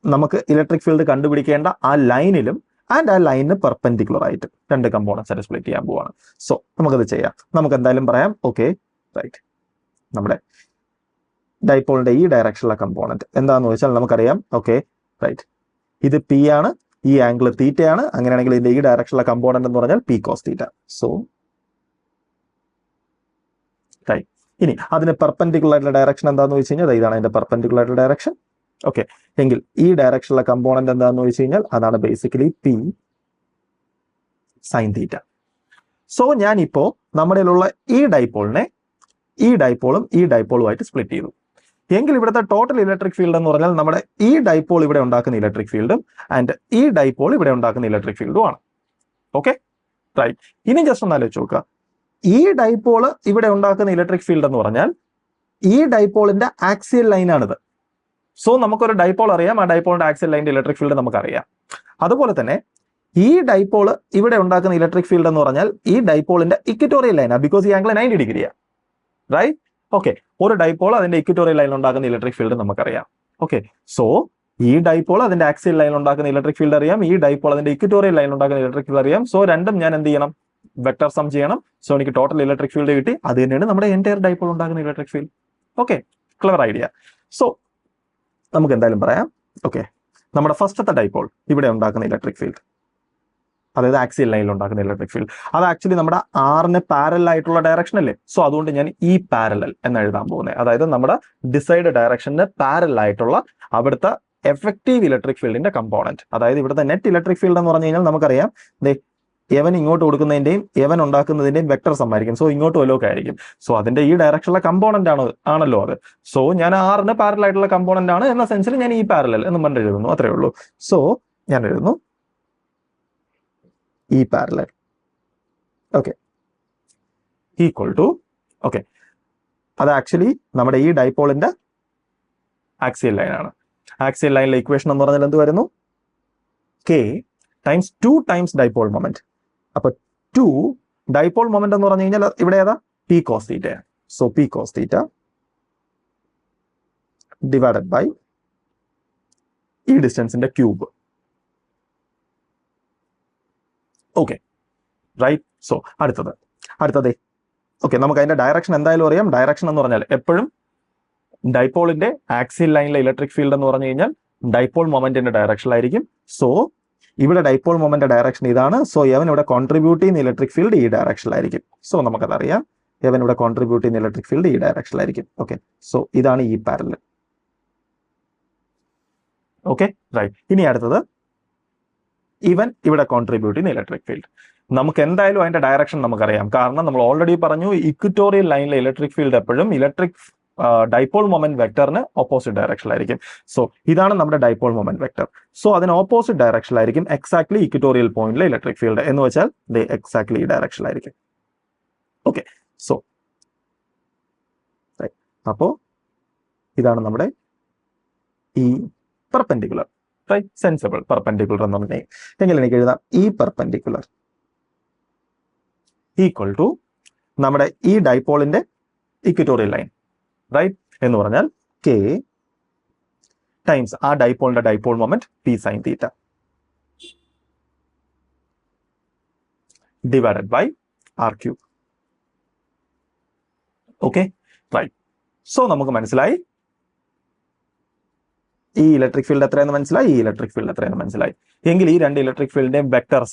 നമുക്ക് ഇലക്ട്രിക് ഫീൽഡ് കണ്ടുപിടിക്കേണ്ട ആ ലൈനിലും ആൻഡ് ആ ലൈനിന് പെർപെൻഡിക്കുലർ ആയിട്ട് രണ്ട് കമ്പോണൻസ് ആയിട്ട് സ്പ്ലിറ്റ് ചെയ്യാൻ പോവാണ്. സോ നമുക്കത് ചെയ്യാം. നമുക്ക് എന്തായാലും പറയാം, ഓക്കെ, റൈറ്റ്, നമ്മുടെ ഡൈപോളിന്റെ ഈ ഡയറക്ഷനിലെ കമ്പോണന്റ് എന്താണെന്ന് വെച്ചാൽ നമുക്കറിയാം. ഓക്കെ, റൈറ്റ്, ഇത് പി ആണ്, ഈ ആംഗിൾ തീറ്റയാണ്. അങ്ങനെയാണെങ്കിൽ ഇതിന്റെ ഈ ഡയറക്ഷനിലെ കമ്പോണന്റ് എന്ന് പറഞ്ഞാൽ P cos theta. So right, ഇനി അതിന് പെർപെൻഡിക്കുലർ ആയിട്ടുള്ള ഡയറക്ഷൻ എന്താണെന്ന് വെച്ച് കഴിഞ്ഞാൽ ഇതാണ് അതിന്റെ പെർപെൻഡിക്കുലർ ആയിട്ടുള്ള ഡയറക്ഷൻ. ഓക്കെ, എങ്കിൽ ഈ ഡയറക്ഷനിലെ കമ്പോണന്റ് എന്താണെന്ന് വെച്ച് കഴിഞ്ഞാൽ അതാണ് basically P sine theta. So ഞാൻ ഇപ്പോ നമ്മുടെ ഈ ഡൈപോളിനെ ഈ ഡൈപോളുമായിട്ട് സ്പ്ലിറ്റ് ചെയ്തു. എങ്കിൽ ഇവിടുത്തെ ടോട്ടൽ ഇലക്ട്രിക് ഫീൽഡ് എന്ന് പറഞ്ഞാൽ നമ്മുടെ ഈ ഡൈപോൾ ഇവിടെ ഉണ്ടാക്കുന്ന ഇലക്ട്രിക് ഫീൽഡും ആൻഡ് ഈ ഡൈപോൾ ഇവിടെ ഉണ്ടാക്കുന്ന ഇലക്ട്രിക് ഫീൽഡും ആണ്. Okay, right. ഇനി ജസ്റ്റ് ഒന്ന് ആലോചിച്ച് നോക്കുക, ഈ ഡൈപോള് ഇവിടെ ഉണ്ടാക്കുന്ന ഇലക്ട്രിക് ഫീൽഡ് എന്ന് പറഞ്ഞാൽ ഈ ഡൈപോളിന്റെ ആക്സിയൽ ലൈനാണിത്. സോ നമുക്കൊരു ഡൈപോൾ അറിയാം, ആ ഡൈപോളിന്റെ ആക്സിയൽ ലൈനിന്റെ ഇലക്ട്രിക് ഫീൽഡ് നമുക്കറിയാം. അതുപോലെ തന്നെ ഈ ഡൈപോള് ഇവിടെ ഉണ്ടാക്കുന്ന ഇലക്ട്രിക് ഫീൽഡ് എന്ന് പറഞ്ഞാൽ ഈ ഡൈപോളിന്റെ ഇക്വറ്റോറിയൽ ലൈനാണ്. ബിക്കോസ് ഈ ആംഗിൾ 90 ഡിഗ്രിയാണ്, റൈറ്റ്. ഓക്കെ, ഒരു ഡൈപോൾ അതിന്റെ ഇക്വറ്റോറിയൽ ലൈനിൽ ഉണ്ടാക്കുന്ന ഇലക്ട്രിക് ഫീൽഡ് നമുക്കറിയാം. ഓക്കെ, സോ ഈ ഡൈപോൾ അതിന്റെ ആക്സിയൽ ലൈനിൽ ഉണ്ടാക്കുന്ന ഇലക്ട്രിക് ഫീൽഡ് അറിയാം, ഈ ഡൈപോൾ അതിന്റെ ഇക്വറ്റോറിയൽ ലൈനിൽ ഉണ്ടാക്കുന്ന ഇലക്ട്രിക് ഫീൽഡ് അറിയാം. സോ രണ്ടും ഞാൻ എന്ത് ചെയ്യണം? വെക്ടർ സം ചെയ്യണം. സോ എനിക്ക് ടോട്ടൽ ഇലക്ട്രിക് ഫീൽഡ് കിട്ടി. അത് തന്നെയാണ് നമ്മുടെ എൻറ്റയർ ഡൈപോൾ ഉണ്ടാക്കുന്ന electric field. Okay, clever idea. So നമുക്ക് എന്തായാലും പറയാം, ഓക്കെ, നമ്മുടെ ഫസ്റ്റത്തെ ഡൈപോൾ ഇവിടെ ഉണ്ടാക്കുന്ന ഇലക്ട്രിക് ഫീൽഡ്, അതായത് ആക്സിയൽ ലൈനിൽ ഉണ്ടാക്കുന്ന ഇലക്ട്രിക് ഫീൽഡ്, അത് ആക്ച്വലി നമ്മുടെ ആറിന് പാരലൽ ആയിട്ടുള്ള ഡയറക്ഷൻ അല്ലേ. സോ അതുകൊണ്ട് ഞാൻ ഈ പാരലൽ എന്ന് എഴുതാൻ പോകുന്നത്, അതായത് നമ്മുടെ ഡിസൈഡ് ഡയറക്ഷന് പാരലൽ ആയിട്ടുള്ള അവിടുത്തെ എഫക്റ്റീവ് ഇലക്ട്രിക് ഫീൽഡിന്റെ കമ്പോണന്റ്, അതായത് ഇവിടുത്തെ നെറ്റ് ഇലക്ട്രിക് ഫീൽഡ് എന്ന് പറഞ്ഞു കഴിഞ്ഞാൽ നമുക്കറിയാം എവൻ ഇങ്ങോട്ട് കൊടുക്കുന്നതിന്റെയും എവൻ ഉണ്ടാക്കുന്നതിന്റെയും വെക്ടർ സമ്മായിരിക്കും. സോ ഇങ്ങോട്ട് വല്ലതൊക്കെ ആയിരിക്കും. സോ അതിന്റെ ഈ ഡയറക്ഷനിലെ കമ്പോണന്റ് ആണല്ലോ അത്. സോ ഞാൻ ആറിന് പാരലൽ ആയിട്ടുള്ള കമ്പോണന്റ് ആണ് എന്ന സെൻസിൽ ഞാൻ ഈ പാരലൽ എന്ന് പറഞ്ഞ് എഴുതുന്നു, അത്രേ ഉള്ളൂ. സോ ഞാൻ എഴുതുന്നു ഈ parallel, okay, equal to, okay, അത് ആക്ച്വലി നമ്മുടെ ഈ ഡൈപോളിന്റെ ആക്സിയൽ ലൈൻ ആണ്. ആക്സിയൽ ലൈനിലെ ഇക്വേഷൻ എന്ന് പറഞ്ഞാൽ എന്ത് വരുന്നു? K times 2 times dipole moment. അപ്പൊ 2 ഡൈപോൾ മൊമെന്റ് എന്ന് പറഞ്ഞു കഴിഞ്ഞാൽ ഇവിടെ ഏതാ? P cos theta. So P cos theta divided by ഈ ഡിസ്റ്റൻസിന്റെ ക്യൂബ്. Okay, right. സോ അടുത്തത് ഓക്കെ, നമുക്ക് അതിന്റെ ഡയറക്ഷൻ എന്തായാലും അറിയാം. ഡയറക്ഷൻ എന്ന് പറഞ്ഞാൽ എപ്പോഴും ഡൈപോളിന്റെ ആക്സിയൽ ലൈനിലെ ഇലക്ട്രിക് ഫീൽഡ് എന്ന് പറഞ്ഞു കഴിഞ്ഞാൽ ഡൈപോൾ മൊമെന്റിന്റെ ഡയറക്ഷനിലായിരിക്കും. സോ ഇവിടെ ഡൈപോൾ മൊമെന്റ് ഡയറക്ഷൻ ഇതാണ്. സോ എവൻ ഇവിടെ കോൺട്രിബ്യൂട്ട് ചെയ്യുന്ന ഇലക്ട്രിക് ഫീൽഡ് ഈ ഡയറക്ഷനിലായിരിക്കും. സോ നമുക്കതറിയാം, എവൻ ഇവിടെ കോൺട്രിബ്യൂട്ട് ചെയ്യുന്ന ഇലക്ട്രിക് ഫീൽഡ് ഈ ഡയറക്ഷനിലായിരിക്കും. ഓക്കെ, സോ ഇതാണ് ഈ പാരലൽ. Okay, right. ഇനി അടുത്തത് ഇവൻ ഇവിടെ കോൺട്രിബ്യൂട്ട് ചെയ്യുന്ന ഇലക്ട്രിക് ഫീൽഡ്. നമുക്ക് എന്തായാലും അതിന്റെ ഡയറക്ഷൻ നമുക്കറിയാം, കാരണം നമ്മൾ ഓൾറെഡി പറഞ്ഞു ഇക്വറ്റോറിയൽ ലൈനിലെ ഇലക്ട്രിക് ഫീൽഡ് എപ്പോഴും ഇലക്ട്രിക് ഡൈപോൾ മൊമെന്റ് വെക്ടറിന് ഓപ്പോസിറ്റ് ഡയറക്ഷനിലായിരിക്കും. സോ ഇതാണ് നമ്മുടെ ഡൈപോൾ മൊമെന്റ് വെക്ടർ. സോ അതിന് ഓപ്പോസിറ്റ് ഡയറക്ഷനിലായിരിക്കും എക്സാക്ട്ലി ഇക്വറ്റോറിയൽ പോയിന്റിലെ ഇലക്ട്രിക് ഫീൽഡ് എന്ന് വെച്ചാൽ എക്സാക്ട്ലി ഈ ഡയറക്ഷനിലായിരിക്കും. ഓക്കെ, സോ അപ്പോ ഇതാണ് നമ്മുടെ ഈ പെർപെൻഡിക്കുലർ, റൈറ്റ്, സെൻസിബിൾ പെർപെൻഡിക്കുലർ എന്ന് പറഞ്ഞാൽ എങ്കിൽ എനിക്ക് എഴുതാം ഈ പെർപെൻഡിക്കുലർ ഈക്വൽ ടു നമ്മുടെ ഈ ഡൈപോളിന്റെ ഇക്വറ്റോറിയൽ ലൈൻ, റൈറ്റ്, എന്ന് പറഞ്ഞാൽ കെ ടൈംസ് ആ ഡൈപോളിന്റെ dipole moment P sine theta divided by R cube. Okay, right. So നമുക്ക് മനസ്സിലായി ഈ ഇലക്ട്രിക് ഫീൽഡ് എത്രയെന്ന് മനസ്സിലായി, ഈ ഇലക്ട്രിക് ഫീൽഡ് എത്രയെന്ന് മനസ്സിലായി. എങ്കിൽ ഈ രണ്ട് ഇലക്ട്രിക് ഫീൽഡിന്റെയും വെക്ടർ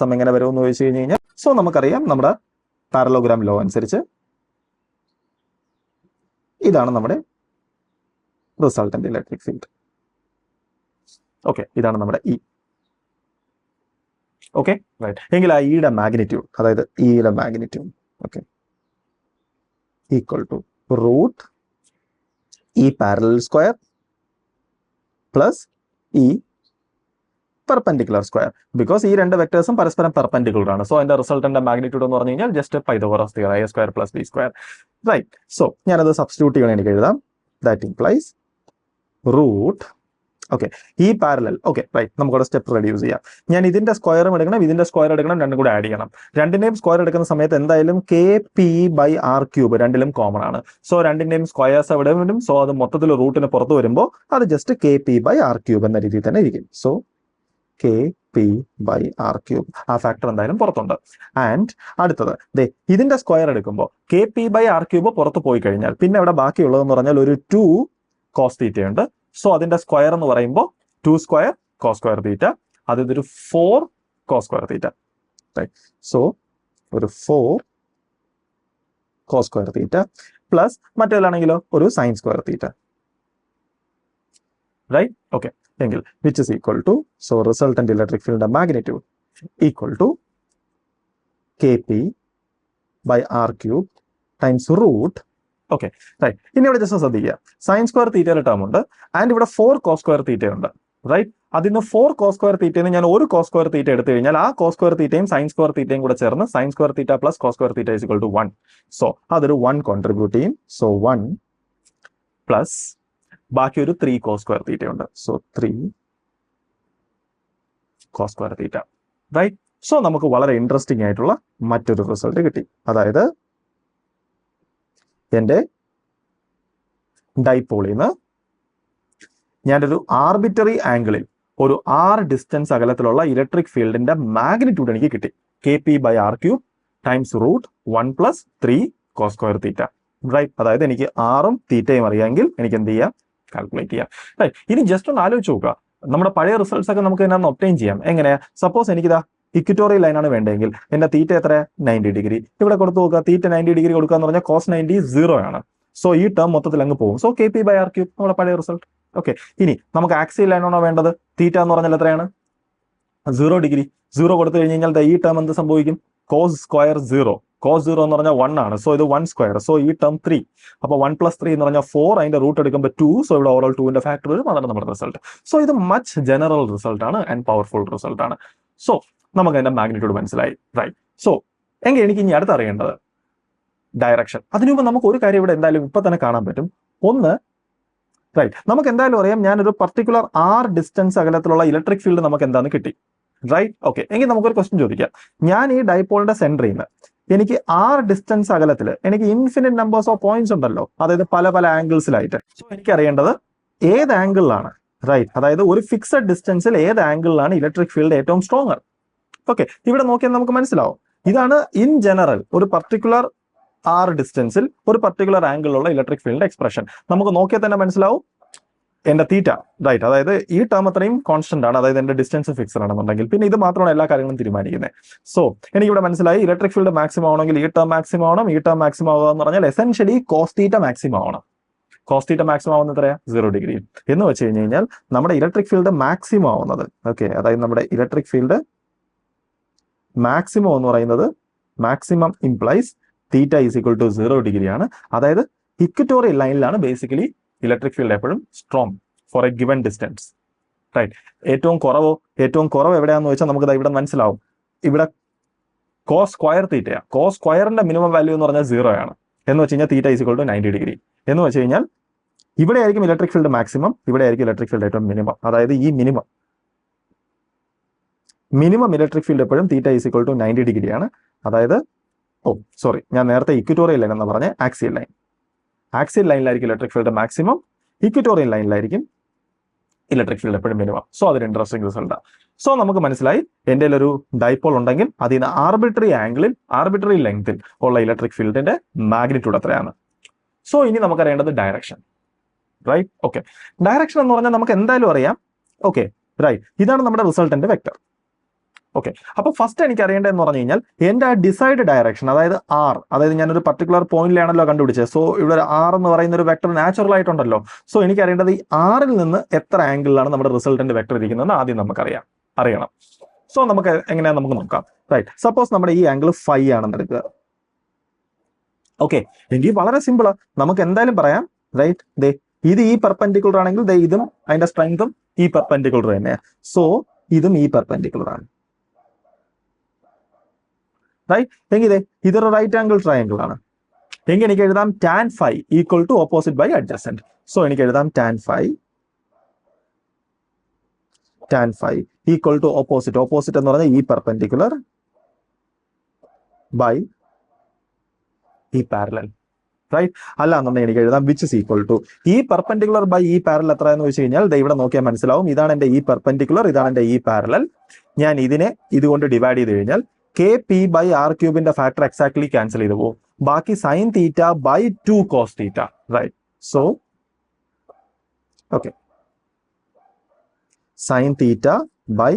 സം എങ്ങനെ വരുമെന്ന് ചോദിച്ചു കഴിഞ്ഞ് കഴിഞ്ഞാൽ, സോ നമുക്കറിയാം നമ്മുടെ പാരലോഗ്രാം ലോ അനുസരിച്ച് ഇതാണ് നമ്മുടെ റിസൾട്ടന്റ് ഇലക്ട്രിക് ഫീൽഡ്. ഓക്കെ, ഇതാണ് നമ്മുടെ ഇ. Okay, right. എങ്കിൽ ആ ഇയുടെ മാഗ്നിറ്റ്യൂഡ്, അതായത് ഇയുടെ magnitude, okay, equal to root E parallel square plus E perpendicular square. Because ഈ രണ്ട് വെക്ടേഴ്സും പരസ്പരം പെർപെൻഡിക്കുലർ ആണ്. സോ അതിന്റെ റിസൾട്ടന്റ് മാഗ്നിറ്റ്യൂഡ് എന്ന് പറഞ്ഞു കഴിഞ്ഞാൽ just Pythagoras theorem, A square plus B square, right. So ഞാനത് സബ്സ്റ്റിറ്റ്യൂട്ട് ചെയ്യണം, എനിക്ക് എഴുതാം ദാറ്റ് ഇംപ്ലൈസ് റൂട്ട്, ഓക്കെ, ഈ പാരലൽ, ഓക്കെ, റൈറ്റ്. നമുക്കവിടെ സ്റ്റെപ്പ് റെഡ്യൂസ് ചെയ്യാം. ഞാൻ ഇതിന്റെ സ്ക്വയറും എടുക്കണം, ഇതിന്റെ സ്ക്വയർ എടുക്കണം, രണ്ടും കൂടെ ആഡ് ചെയ്യണം. രണ്ടിന്റെയും സ്ക്വയർ എടുക്കുന്ന സമയത്ത് എന്തായാലും K P by R cube രണ്ടിലും കോമൺ ആണ്. സോ രണ്ടിന്റെയും സ്ക്വയേഴ്സ് എവിടെ വരും? സോ അത് മൊത്തത്തിൽ റൂട്ടിന് പുറത്ത് വരുമ്പോൾ അത് just K P by R cube എന്ന രീതിയിൽ തന്നെ ഇരിക്കും. So K P by R cube, ആ ഫാക്ടർ എന്തായാലും പുറത്തുണ്ട്. ആൻഡ് അടുത്തത് ഇതിന്റെ സ്ക്വയർ എടുക്കുമ്പോൾ K P by R cube പുറത്ത് പോയി കഴിഞ്ഞാൽ പിന്നെ ഇവിടെ ബാക്കിയുള്ളതെന്ന് പറഞ്ഞാൽ ഒരു 2 കോസ് തീറ്റ ഉണ്ട്. സോ അതിന്റെ സ്ക്വയർ എന്ന് പറയുമ്പോൾ 2 സ്ക്വയർ കോസ് സ്ക്വയർ തീറ്റ, അത് ഇതൊരു 4 cos square theta, right. So ഒരു 4 കോസ് സ്ക്വയർ തീറ്റ പ്ലസ് മറ്റേതാണെങ്കിലോ ഒരു sine square theta, right. Okay, എങ്കിൽ which is equal to, so resultant electric field magnitude equal to K P by R cube times root, okay, right. ഇനി ഇവിടെ just ശ്രദ്ധിക്കുക, sine square തീറ്റയുടെ term ഉണ്ട് and ഇവിടെ 4 cos square theta ഉണ്ട്, right. അതിന് 4 cos square തീറ്റയിൽ ഞാൻ ഒരു കോസ് സ്ക്വയർ തീറ്റ എടുത്തു കഴിഞ്ഞാൽ ആ കോസ് സ്ക്വയർ തീറ്റയും സൈൻ സ്ക്വയർ തീറ്റയും കൂടെ ചേർന്ന് sine square theta plus cos square theta equal to 1. So അതൊരു 1 കോൺട്രിബ്യൂട്ട് ചെയ്യും. സോ 1 പ്ലസ് ബാക്കി ഒരു 3 കോസ് സ്ക്വയർ തീറ്റ ഉണ്ട്. So 3 cos square theta, right. So നമുക്ക് വളരെ ഇൻട്രസ്റ്റിംഗ് ആയിട്ടുള്ള മറ്റൊരു റിസൾട്ട് കിട്ടി. അതായത് എന്റെ ഡൈപോളിൽ നിന്ന് ഞാനൊരു ആർബിറ്ററി ആംഗിളിൽ ഒരു r ഡിസ്റ്റൻസ് അകലത്തിലുള്ള ഇലക്ട്രിക് ഫീൽഡിന്റെ മാഗ്നിറ്റ്യൂഡ് എനിക്ക് കിട്ടി. K P by R cube times root 1 plus 3 cos square theta, right. അതായത് എനിക്ക് ആറും തീറ്റയും അറിയാമെങ്കിൽ എനിക്ക് എന്ത് ചെയ്യാം? കാൽക്കുലേറ്റ് ചെയ്യാം, റൈറ്റ്. ഇനി ജസ്റ്റ് ഒന്ന് ആലോചിച്ച് നോക്കുക, നമ്മുടെ പഴയ റിസൾട്ട്സ് ഒക്കെ നമുക്ക് ഇതിനകത്ത് ഒബ്റ്റെയിൻ ചെയ്യാം. എങ്ങനെയാ? സപ്പോസ് എനിക്കിതാ ഇക്വറ്റോറിയൽ ലൈനാണ് വേണ്ടതെങ്കിൽ എന്റെ തീറ്റ എത്ര? 90 ഡിഗ്രി. ഇവിടെ കൊടുത്തു നോക്കുക, തീറ്റ 90 ഡിഗ്രി കൊടുക്കുക എന്ന് പറഞ്ഞാൽ കോസ് 90 0 ആണ്. സോ ഈ ടേം മൊത്തത്തിൽ അങ്ങ് പോകും. So K P by R cube നമ്മുടെ പഴയ റിസൾട്ട്. ഓക്കെ, ഇനി നമുക്ക് ആക്സിയൽ ലൈനാണോ വേണ്ടത്? തീറ്റ എന്ന് പറഞ്ഞാൽ എത്രയാണ്? 0 ഡിഗ്രി. 0 കൊടുത്തു കഴിഞ്ഞ് കഴിഞ്ഞാൽ ഈ ടേം എന്ത് സംഭവിക്കും? Cos square 0. കോസ് 0 എന്ന് പറഞ്ഞാൽ 1 ആണ്. സോ ഇത് 1 സ്ക്വയർ. സോ ഈ ടേം 3. അപ്പോൾ 1 പ്ലസ് 3 എന്ന് പറഞ്ഞാൽ 4. അതിന്റെ റൂട്ട് എടുക്കുമ്പോൾ 2. സോ ഇവിടെ ഓവറോൾ 2ന്റെ ഫാക്ടർ വരും. അതാണ് നമ്മുടെ റിസൾട്ട്. സോ ഇത് മച്ച് ജനറൽ റിസൾട്ട് ആണ് ആൻഡ് പവർഫുൾ റിസൾട്ട് ആണ്. സോ നമുക്ക് അതിന്റെ മാഗ്നിറ്റ്യൂഡ് മനസ്സിലായി, റൈറ്റ്. സോ എങ്കിൽ എനിക്ക് ഇനി അടുത്ത് അറിയേണ്ടത് ഡയറക്ഷൻ. അതിനു മുമ്പ് നമുക്ക് ഒരു കാര്യം ഇവിടെ എന്തായാലും ഇപ്പൊ തന്നെ കാണാൻ പറ്റും. ഒന്ന്, റൈറ്റ്, നമുക്ക് എന്തായാലും അറിയാം ഞാനൊരു പർട്ടിക്കുലർ r ഡിസ്റ്റൻസ് അകലത്തിലുള്ള ഇലക്ട്രിക് ഫീൽഡ് നമുക്ക് എന്താന്ന് കിട്ടി, റൈറ്റ്. ഓക്കെ, എങ്കിൽ നമുക്കൊരു ക്വസ്റ്റ്യൻ ചോദിക്കാം. ഞാൻ ഈ ഡൈപോളിന്റെ സെന്ററിൽ നിന്ന് എനിക്ക് r ഡിസ്റ്റൻസ് അകലത്തിൽ എനിക്ക് ഇൻഫിനിറ്റ് നമ്പേഴ്സ് ഓഫ് പോയിന്റ്സ് ഉണ്ടല്ലോ, അതായത് പല പല ആംഗിൾസിലായിട്ട്. സോ എനിക്ക് അറിയേണ്ടത് ഏത് ആംഗിളിലാണ്, റൈറ്റ്, അതായത് ഒരു ഫിക്സഡ് ഡിസ്റ്റൻസിൽ ഏത് ആംഗിളിലാണ് ഇലക്ട്രിക് ഫീൽഡ് ഏറ്റവും സ്ട്രോങ്ങർ. ഓക്കെ, ഇവിടെ നോക്കിയാൽ നമുക്ക് മനസ്സിലാവും. ഇതാണ് ഇൻ ജനറൽ ഒരു പർട്ടിക്കുലർ r ഡിസ്റ്റൻസിൽ ഒരു പർട്ടിക്കുലർ ആംഗിളിലുള്ള ഇലക്ട്രിക് ഫീൽഡിന്റെ എക്സ്പ്രഷൻ നമുക്ക് നോക്കിയാൽ തന്നെ മനസ്സിലാവും എന്റെ തീറ്റ റൈറ്റ്, അതായത് ഈ ടേം അത്രയും കോൺസ്റ്റന്റ് ആണ്, അതായത് എന്റെ ഡിസ്റ്റൻസ് ഫിക്സഡ് ആണെന്നുണ്ടെങ്കിൽ പിന്നെ ഇത് മാത്രമാണ് എല്ലാ കാര്യങ്ങളും തീരുമാനിക്കുന്നത്. സോ എനിക്കിവിടെ മനസ്സിലായി ഇലക്ട്രിക് ഫീൽഡ് മാക്സിമം ആണെങ്കിൽ ഈ ടേം മാക്സിമം ആവണം, ഈ ടേം മാക്സിമം ആവുക എന്ന് പറഞ്ഞാൽ എസെൻഷ്യലി കോസ് തീറ്റ മാക്സിമം ആവണം. കോസ് തീറ്റ മാക്സിമം ആവുന്ന എത്രയാ 0 ഡിഗ്രി എന്ന് വെച്ച് കഴിഞ്ഞാൽ നമ്മുടെ ഇലക്ട്രിക് ഫീൽഡ് മാക്സിമം ആവുന്നത് ഓക്കെ, അതായത് നമ്മുടെ ഇലക്ട്രിക് ഫീൽഡ് മാക്സിമം എന്ന് പറയുന്നത് maximum implies theta is equal to 0 degree ആണ്. അതായത് ഇക്വറ്റോറിയൽ ലൈനിലാണ് ബേസിക്കലി ഇലക്ട്രിക് ഫീൽഡ് എപ്പോഴും strong for a given distance right. ഏറ്റവും കുറവ് എവിടെയാണെന്ന് വെച്ചാൽ നമുക്ക് ഇവിടെ മനസ്സിലാവും. ഇവിടെ കോസ് സ്ക്വയർ തീറ്റയാ, കോസ് സ്ക്വയറിന്റെ മിനിമം വാല്യൂ എന്ന് പറഞ്ഞാൽ 0 ആണ് എന്ന് വെച്ച് കഴിഞ്ഞാൽ theta is equal to 90 degree എന്ന് വെച്ച് കഴിഞ്ഞാൽ ഇവിടെ ആയിരിക്കും ഇലക്ട്രിക് ഫീൽഡ് മാക്സിമം, ഇവിടെ ആയിരിക്കും ഇലക്ട്രിക് ഫീൽഡ് ഏറ്റവും മിനിമം. അതായത് ഈ മിനിമം ഇലക്ട്രിക് ഫീൽഡ് എപ്പോഴും theta is equal to 90 degree ആണ്. അതായത് ഞാൻ നേരത്തെ ഇക്വറ്റോറിയൽ ലൈൻ എന്ന് പറഞ്ഞ ആക്സിയൽ ലൈനിലായിരിക്കും ഇലക്ട്രിക് ഫീൽഡ് മാക്സിമം, ഇക്വറ്റോറിയൽ ലൈനിലായിരിക്കും ഇലക്ട്രിക് ഫീൽഡ് എപ്പോഴും മിനിമം. സോ അതൊരു ഇൻട്രസ്റ്റിംഗ് റിസൾട്ടാണ്. സോ നമുക്ക് മനസ്സിലായി എൻ്റെ ഒരു ഡൈപോൾ ഉണ്ടെങ്കിൽ അതിന് ആർബിട്രറി ലെങ്തിൽ ഉള്ള ഇലക്ട്രിക് ഫീൽഡിന്റെ മാഗ്നിറ്റ്യൂഡ് എത്രയാണ്. സോ ഇനി നമുക്കറിയേണ്ടത് ഡയറക്ഷൻ റൈറ്റ്. ഓക്കെ, ഡയറക്ഷൻ എന്ന് പറഞ്ഞാൽ നമുക്ക് എന്തായാലും അറിയാം. ഓക്കെ റൈറ്റ്, ഇതാണ് നമ്മുടെ റിസൾട്ടന്റ് വെക്ടർ. ഓക്കെ, അപ്പൊ ഫസ്റ്റ് എനിക്ക് അറിയേണ്ടതെന്ന് പറഞ്ഞു കഴിഞ്ഞാൽ എന്റെ ഡിസൈഡ് ഡയറക്ഷൻ, അതായത് ആർ, അതായത് ഞാനൊരു പർട്ടിക്കുലർ പോയിന്റിലാണല്ലോ കണ്ടുപിടിച്ചത്. സോ ഇവിടെ ആർ എന്ന് പറയുന്ന ഒരു വെക്ടർ നാച്ചുറൽ ആയിട്ടുണ്ടല്ലോ. സോ എനിക്ക് അറിയേണ്ടത് ഈ ആറിൽ നിന്ന് എത്ര ആംഗിളിലാണ് നമ്മുടെ റിസൾട്ടന്റ് വെക്ടർ ഇരിക്കുന്നതെന്ന് ആദ്യം നമുക്ക് അറിയണം. സോ നമുക്ക് എങ്ങനെയാ നമുക്ക് നോക്കാം റൈറ്റ്. സപ്പോസ് നമ്മുടെ ഈ ആംഗിൾ 5 ആണെന്ന് എടുക്കുക. ഓക്കെ, എങ്കിൽ വളരെ സിമ്പിളാ, നമുക്ക് എന്തായാലും പറയാം റൈറ്റ്. ഇത് ഈ പെർപെൻഡിക്കുലർ ആണെങ്കിൽ ഇതും അതിന്റെ സ്ട്രെങ്തും ഈ പെർപെൻഡിക്കുലർ തന്നെയാണ്. സോ ഇതും ഈ പെർപെൻഡിക്കുലർ ആണ് റൈറ്റ്. എങ്കിൽ ഇതൊരു റൈറ്റ് ആംഗിൾ ട്രയാംഗിൾ ആണ്. എങ്കിൽ എനിക്ക് എഴുതാം tan phi equal to opposite by adjacent. So എനിക്ക് എഴുതാം tan phi equal to opposite എന്ന് പറഞ്ഞാൽ ഈ പെർപെൻഡിക്കുലർ ബൈ ഈ പാരലൽ റൈറ്റ്. അല്ല എന്നുണ്ടെങ്കിൽ എനിക്ക് എഴുതാം വിച്ച് ഇസ് ഈക്വൽ ടു ഈ പെർപെൻഡിക്കുലർ ബൈ ഈ പാരലൽ എത്ര എന്ന് വെച്ച് കഴിഞ്ഞാൽ ഇവിടെ നോക്കിയാൽ മനസ്സിലാവും. ഇതാണ് എന്റെ ഈ പെർപെൻഡിക്കുലർ, ഇതാണ് എന്റെ ഈ പാരലൽ. ഞാൻ ഇതിനെ ഇതുകൊണ്ട് ഡിവൈഡ് ചെയ്ത് കഴിഞ്ഞാൽ KP by r ക്യൂബിന്റെ ഫാക്ടർ എക്സാക്ട്ലി ക്യാൻസൽ ചെയ്ത് പോകും. ബാക്കി sine theta by 2 cos theta right. So okay, sine theta by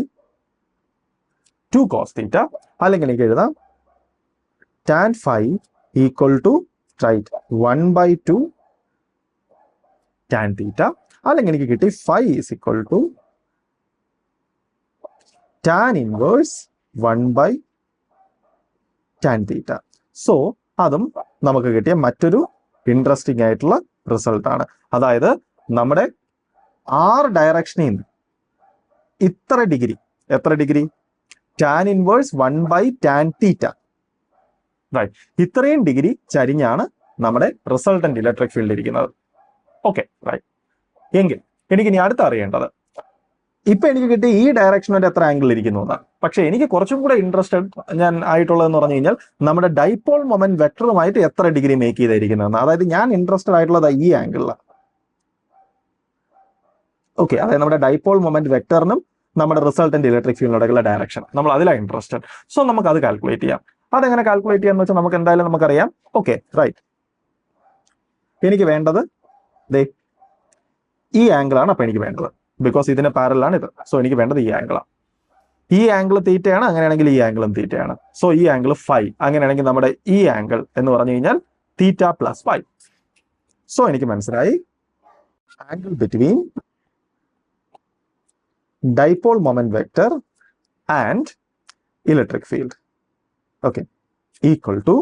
2 cos theta, അല്ലെങ്കിൽ എനിക്ക് എഴുതാം tan phi equal to right 1/2 tan theta, അല്ലെങ്കിൽ എനിക്ക് കിട്ടി phi is equal to tan inverse 1/tan theta. So അതും നമുക്ക് കിട്ടിയ മറ്റൊരു ഇൻട്രസ്റ്റിംഗ് ആയിട്ടുള്ള റിസൾട്ട് ആണ്. അതായത് നമ്മുടെ ആർ ഡയറക്ഷനിൽ നിന്ന് എത്ര degree tan inverse 1/tan theta right. ഇത്രയും ഡിഗ്രി ചരിഞ്ഞാണ് നമ്മുടെ റിസൾട്ടന്റ് ഇലക്ട്രിക് ഫീൽഡ് ഇരിക്കുന്നത്. Okay right. എങ്കിൽ എനിക്ക് ഇനി അടുത്ത് അറിയേണ്ടത് ഇപ്പൊ എനിക്ക് കിട്ടിയ ഈ ഡയറക്ഷനിൽ എത്ര ആംഗിൾ ഇരിക്കുന്നു എന്നാണ്. പക്ഷെ എനിക്ക് കുറച്ചും കൂടെ ഇൻട്രസ്റ്റഡ് ആയിട്ടുള്ളതെന്ന് പറഞ്ഞു കഴിഞ്ഞാൽ നമ്മുടെ ഡൈപോൾ മൊമെന്റ് വെക്ടറുമായിട്ട് എത്ര ഡിഗ്രി മേക്ക് ചെയ്തിരിക്കുന്നതെന്ന്. അതായത് ഞാൻ ഇൻട്രസ്റ്റഡ് ആയിട്ടുള്ളത് ഈ ആംഗിളിലാണ്. ഓക്കെ, അതായത് നമ്മുടെ ഡൈപോൾ മൊമെന്റ് വെക്ടറിനും നമ്മുടെ റിസൾട്ടന്റ് ഇലക്ട്രിക് ഫീൽഡിനുള്ള ഡയറക്ഷൻ നമ്മൾ അതിലാണ് ഇൻട്രസ്റ്റഡ്. സോ നമുക്ക് അത് കാൽക്കുലേറ്റ് ചെയ്യാം. അതെങ്ങനെ കാൽക്കുലേറ്റ് ചെയ്യാന്ന് വെച്ചാൽ നമുക്ക് എന്തായാലും നമുക്കറിയാം. ഓക്കെ റൈറ്റ്, എനിക്ക് വേണ്ടത് ഈ ആംഗിളാണ്. അപ്പൊ എനിക്ക് വേണ്ടത് ബിക്കോസ് ഇതിന് പാരലാണ് ഇത്. സോ എനിക്ക് വേണ്ടത് ഈ ആംഗിളാണ്. ഈ ആംഗിൾ തീറ്റയാണ്, അങ്ങനെയാണെങ്കിൽ ഈ ആംഗിളും തീറ്റയാണ്. സോ ഈ ആംഗിൾ ഫൈ, അങ്ങനെയാണെങ്കിൽ നമ്മുടെ ഈ ആംഗിൾ എന്ന് പറഞ്ഞു കഴിഞ്ഞാൽ തീറ്റ പ്ലസ് ഫൈ. സോ എനിക്ക് മനസ്സിലായി angle between dipole moment vector and electric field okay equal to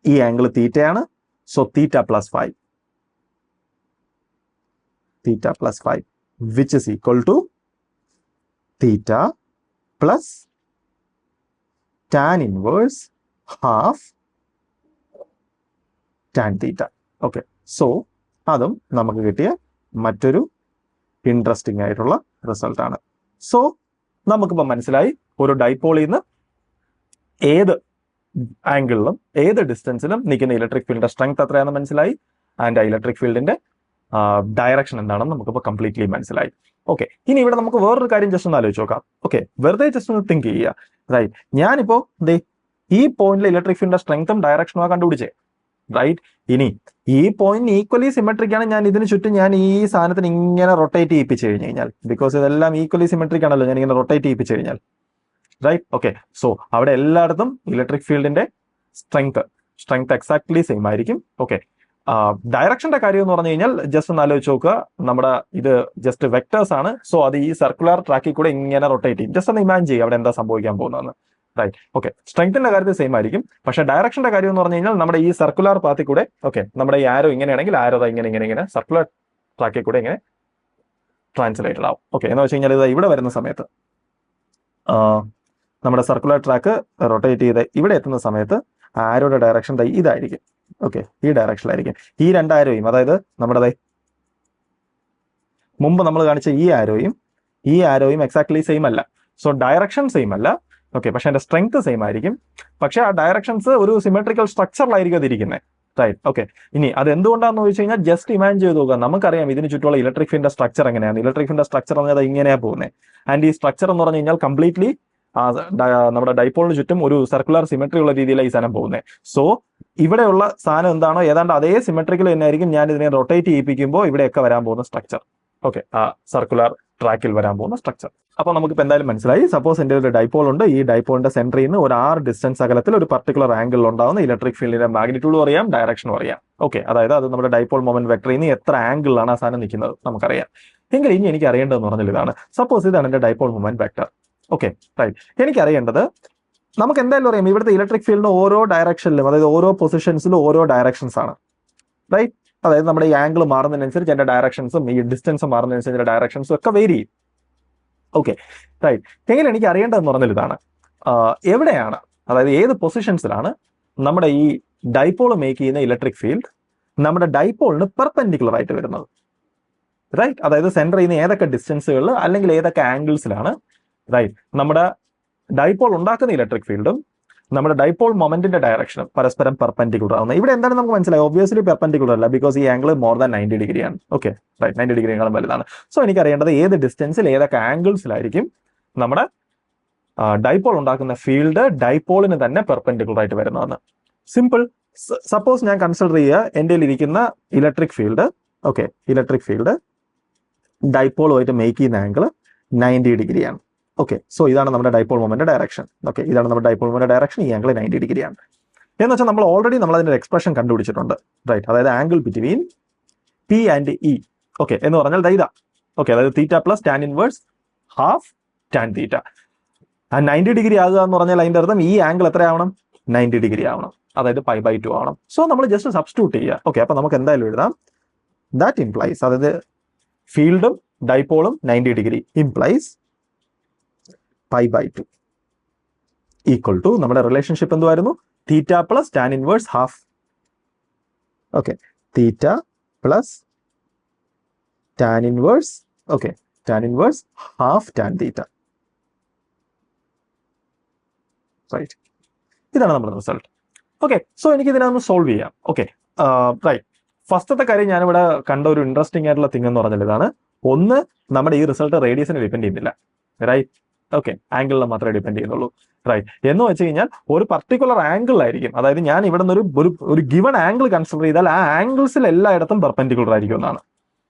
ഈ ആംഗിൾ തീറ്റയാണ്. So theta plus phi which is equal to theta plus tan inverse half tan theta. Okay, so അതും നമുക്ക് കിട്ടിയ മറ്റൊരു interesting ആയിട്ടുള്ള result ആണ്. So നമുക്കിപ്പോൾ മനസ്സിലായി ഒരു ഡൈപോളിൽ നിന്ന് ഏത് ആംഗിളിലും ഏത് ഡിസ്റ്റൻസിലും നിൽക്കുന്ന ഇലക്ട്രിക് ഫീൽഡിന്റെ സ്ട്രെങ്ത് എത്രയാണെന്ന് മനസ്സിലായി. ആൻഡ് ആ ഇലക്ട്രിക് ഫീൽഡിന്റെ ഡയറക്ഷൻ എന്താണെന്ന് നമുക്കിപ്പോൾ കംപ്ലീറ്റ്ലി മനസ്സിലായി. ഓക്കെ, ഇനി ഇവിടെ നമുക്ക് വേറൊരു കാര്യം ജസ്റ്റ് ഒന്ന് ആലോചിച്ച് നോക്കാം. ഓക്കെ, വെറുതെ ജസ്റ്റ് ഒന്ന് തിങ്ക് ചെയ്യുക റൈറ്റ്. ഞാനിപ്പോ ഈ പോയിന്റിൽ ഇലക്ട്രിക് ഫീൽഡിന്റെ സ്ട്രെങ്തും ഡയറക്ഷനും കണ്ടുപിടിച്ചേ, റൈറ്റ്? ഇനി ഈ പോയിന്റ് ഈക്വലി സിമെട്രിക് ആണ്, ഞാൻ ഇതിന് ചുറ്റും ഞാൻ ഈ സാധനത്തിന് ഇങ്ങനെ റൊട്ടേറ്റ് ചെയ്യിപ്പിച്ചു കഴിഞ്ഞാൽ, ബിക്കോസ് ഇതെല്ലാം ഈക്വലി സിമെട്രിക് ആണല്ലോ, ഞാൻ ഇങ്ങനെ റൊട്ടേറ്റ് ചെയ്യിപ്പിച്ചു കഴിഞ്ഞാൽ, റൈറ്റ്? ഓക്കെ, സോ അവിടെ എല്ലായിടത്തും ഇലക്ട്രിക് ഫീൽഡിന്റെ സ്ട്രെങ്ത് എക്സാക്ട്ലി സെയിം ആയിരിക്കും. ഓക്കെ, ഡയറക്ഷന്റെ കാര്യം എന്ന് പറഞ്ഞു കഴിഞ്ഞാൽ ജസ്റ്റ് ഒന്ന് ആലോചിച്ച് നോക്കുക, നമ്മുടെ ഇത് ജസ്റ്റ് വെക്ടേഴ്സ് ആണ്. സോ അത് ഈ സർക്കുലർ ട്രാക്കിൽ കൂടെ ഇങ്ങനെ റൊട്ടേറ്റ് ചെയ്യും. ജസ്റ്റ് ഒന്ന് ഇമാജിൻ ചെയ്യുക അവിടെ എന്താ സംഭവിക്കാൻ പോകുന്നതെന്ന്, റൈറ്റ്? ഓക്കെ, സ്ട്രെങ്ത്തിന്റെ കാര്യത്തിൽ സെയിം ആയിരിക്കും. പക്ഷേ ഡയറക്ഷന്റെ കാര്യം എന്ന് പറഞ്ഞു കഴിഞ്ഞാൽ നമ്മുടെ ഈ സർക്കുലർ പാത്തിൽ കൂടെ, ഓക്കെ, നമ്മുടെ ഈ ആരോ ഇങ്ങനെയാണെങ്കിൽ ആരോ ഇങ്ങനെ സർക്കുലർ ട്രാക്കിൽ കൂടെ ഇങ്ങനെ ട്രാൻസ്ലേറ്റഡ് ആവും. ഓക്കെ, എന്ന് വെച്ച് കഴിഞ്ഞാൽ ഇത് ഇവിടെ വരുന്ന സമയത്ത് നമ്മുടെ സർക്കുലർ ട്രാക്ക് റൊട്ടേറ്റ് ചെയ്ത് ഇവിടെ എത്തുന്ന സമയത്ത് ആരോയുടെ ഡയറക്ഷൻ ഇതായിരിക്കും. ഓക്കെ, ഈ ഡയറക്ഷനിലായിരിക്കും. ഈ രണ്ടാരോയും, അതായത് നമ്മുടെ മുമ്പ് നമ്മൾ കാണിച്ച ഈ ആരോയും എക്സാക്ട്ലി സെയിം അല്ല. സോ ഡയറക്ഷൻ സെയിം അല്ല. ഓക്കെ, പക്ഷെ അതിന്റെ സ്ട്രെങ്ത് സെയിം ആയിരിക്കും. പക്ഷെ ആ ഡയറക്ഷൻസ് ഒരു സിമെട്രിക്കൽ സ്ട്രക്ചറിലായിരിക്കും അതിരിക്കുന്നത്, റൈറ്റ്? ഓക്കെ, ഇനി അത് എന്തുകൊണ്ടാണെന്ന് ചോദിച്ചു കഴിഞ്ഞാൽ ജസ്റ്റ് ഇമാജിൻ ചെയ്ത് നോക്കുക. നമുക്കറിയാം ഇതിന് ചുറ്റുമുള്ള ഇലക്ട്രിക് ഫീൽഡിന്റെ സ്ട്രക്ചർ എങ്ങനെയാണ്. ഇലക്ട്രിക് ഫീൽഡിന്റെ സ്ട്രക്ചർ പറഞ്ഞാൽ ഇങ്ങനെയാണ് പോകുന്നത്. ആൻഡ് ഈ സ്ട്രക്ചർ എന്ന് പറഞ്ഞു കഴിഞ്ഞാൽ കംപ്ലീറ്റ്ലി നമ്മുടെ ഡൈപോളിന് ചുറ്റും ഒരു സർക്കുലർ സിമെട്രി ഉള്ള രീതിയിലാണ് ഈ സാധനം പോകുന്നത്. സോ ഇവിടെയുള്ള സാധനം എന്താണോ ഏതാണ്ട് അതേ സിമെട്രിക്കൽ തന്നെ ആയിരിക്കും ഞാൻ ഇതിനെ റൊട്ടേറ്റ് ചെയ്യിപ്പിക്കുമ്പോൾ ഇവിടെയൊക്കെ വരാൻ പോകുന്ന സ്ട്രക്ചർ. ഓക്കെ, ആ സർക്കുലർ ട്രാക്കിൽ വരാൻ പോകുന്ന സ്ട്രക്ചർ. അപ്പൊ നമുക്ക് ഇപ്പൊ എന്തായാലും മനസ്സിലായി. സപ്പോസ് എന്റെ ഒരു ഡൈപോൾ ഉണ്ട്. ഈ ഡൈപോളിന്റെ സെന്ററിൽ നിന്ന് ഒരു r ഡിസ്റ്റൻസ് അകലത്തിൽ ഒരു പർട്ടിക്കുലർ ആംഗിളിൽ ഉണ്ടാവുന്ന ഇലക്ട്രിക് ഫീൽഡിന്റെ മാഗ്നിറ്റ്യൂഡ് അറിയാം, ഡയറക്ഷനും അറിയാം. ഓക്കെ, അതായത് അത് നമ്മുടെ ഡൈപോൾ മൊമെന്റ് വെക്ടറിൽ നിന്ന് എത്ര ആംഗിളിലാണ് ആ സാധനം നിൽക്കുന്നത് നമുക്കറിയാം. എങ്കിൽ ഇനി എനിക്ക് അറിയേണ്ടതെന്ന് പറഞ്ഞാൽ ഇതാണ്. സപ്പോസ് ഇതാണ് എന്റെ dipole moment vector. Okay, right. എനിക്ക് അറിയേണ്ടത്, നമുക്ക് എന്തായാലും അറിയാം ഇവിടുത്തെ ഇലക്ട്രിക് ഫീൽഡിന് ഓരോ ഡയറക്ഷനിലും, അതായത് ഓരോ പൊസിഷൻസിലും ഓരോ ഡയറക്ഷൻസ് ആണ്, റൈറ്റ്? അതായത് നമ്മുടെ ഈ ആംഗിൾ മാറുന്നതിനനുസരിച്ച് എന്റെ ഡയറക്ഷൻസും ഈ ഡിസ്റ്റൻസ് മാറുന്നതിനനുസരിച്ച് ഡയറക്ഷൻസും ഒക്കെ വേരി ചെയ്യും. Okay, right. എങ്ങനെ എനിക്ക് അറിയേണ്ടതെന്ന് പറഞ്ഞാൽ ഇതാണ്, എവിടെയാണ്, അതായത് ഏത് പൊസിഷൻസിലാണ് നമ്മുടെ ഈ ഡൈപോൾ മേക്ക് ചെയ്യുന്ന ഇലക്ട്രിക് ഫീൽഡ് നമ്മുടെ ഡൈപോളിന് പെർപെൻഡിക്കുലർ ആയിട്ട് വരുന്നത്, റൈറ്റ്? അതായത് സെന്ററിൽ നിന്ന് ഏതൊക്കെ ഡിസ്റ്റൻസുകളിൽ അല്ലെങ്കിൽ ഏതൊക്കെ ആംഗിൾസിലാണ്, റൈറ്റ്, നമ്മുടെ ഡൈപോൾ ഉണ്ടാക്കുന്ന ഇലക്ട്രിക് ഫീൽഡും നമ്മുടെ ഡൈപോൾ മൊമെന്റിന്റെ ഡയറക്ഷനും പരസ്പരം പെർപെൻഡിക്കുലർ ആവുന്നത്. ഇവിടെ എന്താണ് നമുക്ക് മനസ്സിലായി, ഒബ്വിയസ്ലി പെർപെൻഡിക്കുലർ അല്ല, ബിക്കോസ് ഈ ആംഗിൾ മോർ ദാൻ 90 ഡിഗ്രി ആണ്. ഓക്കെ, റൈറ്റ്, 90 ഡിഗ്രിയേക്കാളും വലുതാണ്. സോ എനിക്ക് അറിയേണ്ടത് ഏത് ഡിസ്റ്റൻസിൽ ഏതൊക്കെ ആംഗിൾസിലായിരിക്കും നമ്മുടെ ഡൈപോൾ ഉണ്ടാക്കുന്ന ഫീൽഡ് ഡൈപോളിന് തന്നെ പെർപെൻഡിക്കുലർ ആയിട്ട് വരുന്നതെന്ന്. സിമ്പിൾ. സപ്പോസ് ഞാൻ കൺസിഡർ ചെയ്യുക എൻ്റെ ഇരിക്കുന്ന electric field, okay, electric field ഡൈപോളുമായിട്ട് മേക്ക് ചെയ്യുന്ന ആംഗിൾ 90 ഡിഗ്രിയാണ്. ഓക്കെ, സോ ഇതാണ് നമ്മുടെ ഡൈപോൾ മൊമെന്റ് ഡയറക്ഷൻ. ഓക്കെ, ഇതാണ് നമ്മുടെ ഡൈപോൾ മൊമെന്റ് ഡയറക്ഷൻ. ഈ ആംഗിൾ 90 ഡിഗ്രിയാണ് എന്ന് വെച്ചാൽ നമ്മൾ ഓൾറെഡി അതിന്റെ എക്സ്പ്രഷൻ കണ്ടുപിടിച്ചിട്ടുണ്ട്, റൈറ്റ്? അതായത് angle between P and E, okay, എന്ന് പറഞ്ഞാൽ ഇതാ. ഓക്കെ, അതായത് തീറ്റ plus tan inverse half tan തീറ്റ. ആ 90 ഡിഗ്രി ആകുക എന്ന് പറഞ്ഞാൽ അതിന്റെ അർത്ഥം ഈ ആംഗിൾ എത്ര ആവണം? 90 ഡിഗ്രി ആവണം, അതായത് π/2 ആവണം. സോ നമ്മൾ ജസ്റ്റ് സബ്സ്റ്റിറ്റ്യൂട്ട് ചെയ്യുക. ഓക്കെ, അപ്പൊ നമുക്ക് എന്തായാലും എഴുതാം, ദാറ്റ് ഇംപ്ലൈസ്, അതായത് ഫീൽഡും ഡൈപോളും 90 ഡിഗ്രി ഇംപ്ലൈസ് π/2 ഈക്വൽ ടു നമ്മുടെ റിലേഷൻഷിപ്പ് എന്തുവായിരുന്നു? Theta plus tan inverse half. Okay, theta plus tan inverse, okay, tan inverse half tan theta, right? ഇതാണ് നമ്മുടെ റിസൾട്ട്. ഓക്കെ, സോ എനിക്ക് ഇതിനൊന്ന് സോൾവ് ചെയ്യാം. Okay, right. ഫസ്റ്റത്തെ കാര്യം ഞാനിവിടെ കണ്ട ഒരു ഇൻട്രസ്റ്റിംഗ് ആയിട്ടുള്ള തിങ് എന്ന് പറഞ്ഞാൽ ഇതാണ്. ഒന്ന്, നമ്മുടെ ഈ റിസൾട്ട് റേഡിയസിനെ ഡിപ്പെൻഡ് ചെയ്യുന്നില്ല, റൈറ്റ്? ഓക്കെ, ആംഗിളിൽ മാത്രമേ ഡിപ്പെൻഡ് ചെയ്യുന്നുള്ളൂ, റൈറ്റ്? എന്ന് വെച്ച് കഴിഞ്ഞാൽ ഒരു പർട്ടിക്കുലർ ആംഗിളിലായിരിക്കും, അതായത് ഞാൻ ഇവിടെ നിന്ന് ഒരു ഗിവൺ ആംഗിൾ കൺസിഡർ ചെയ്താൽ ആ ആംഗിൾസിൽ എല്ലായിടത്തും പെർപെൻഡിക്കുലർ ആയിരിക്കും എന്നാണ്,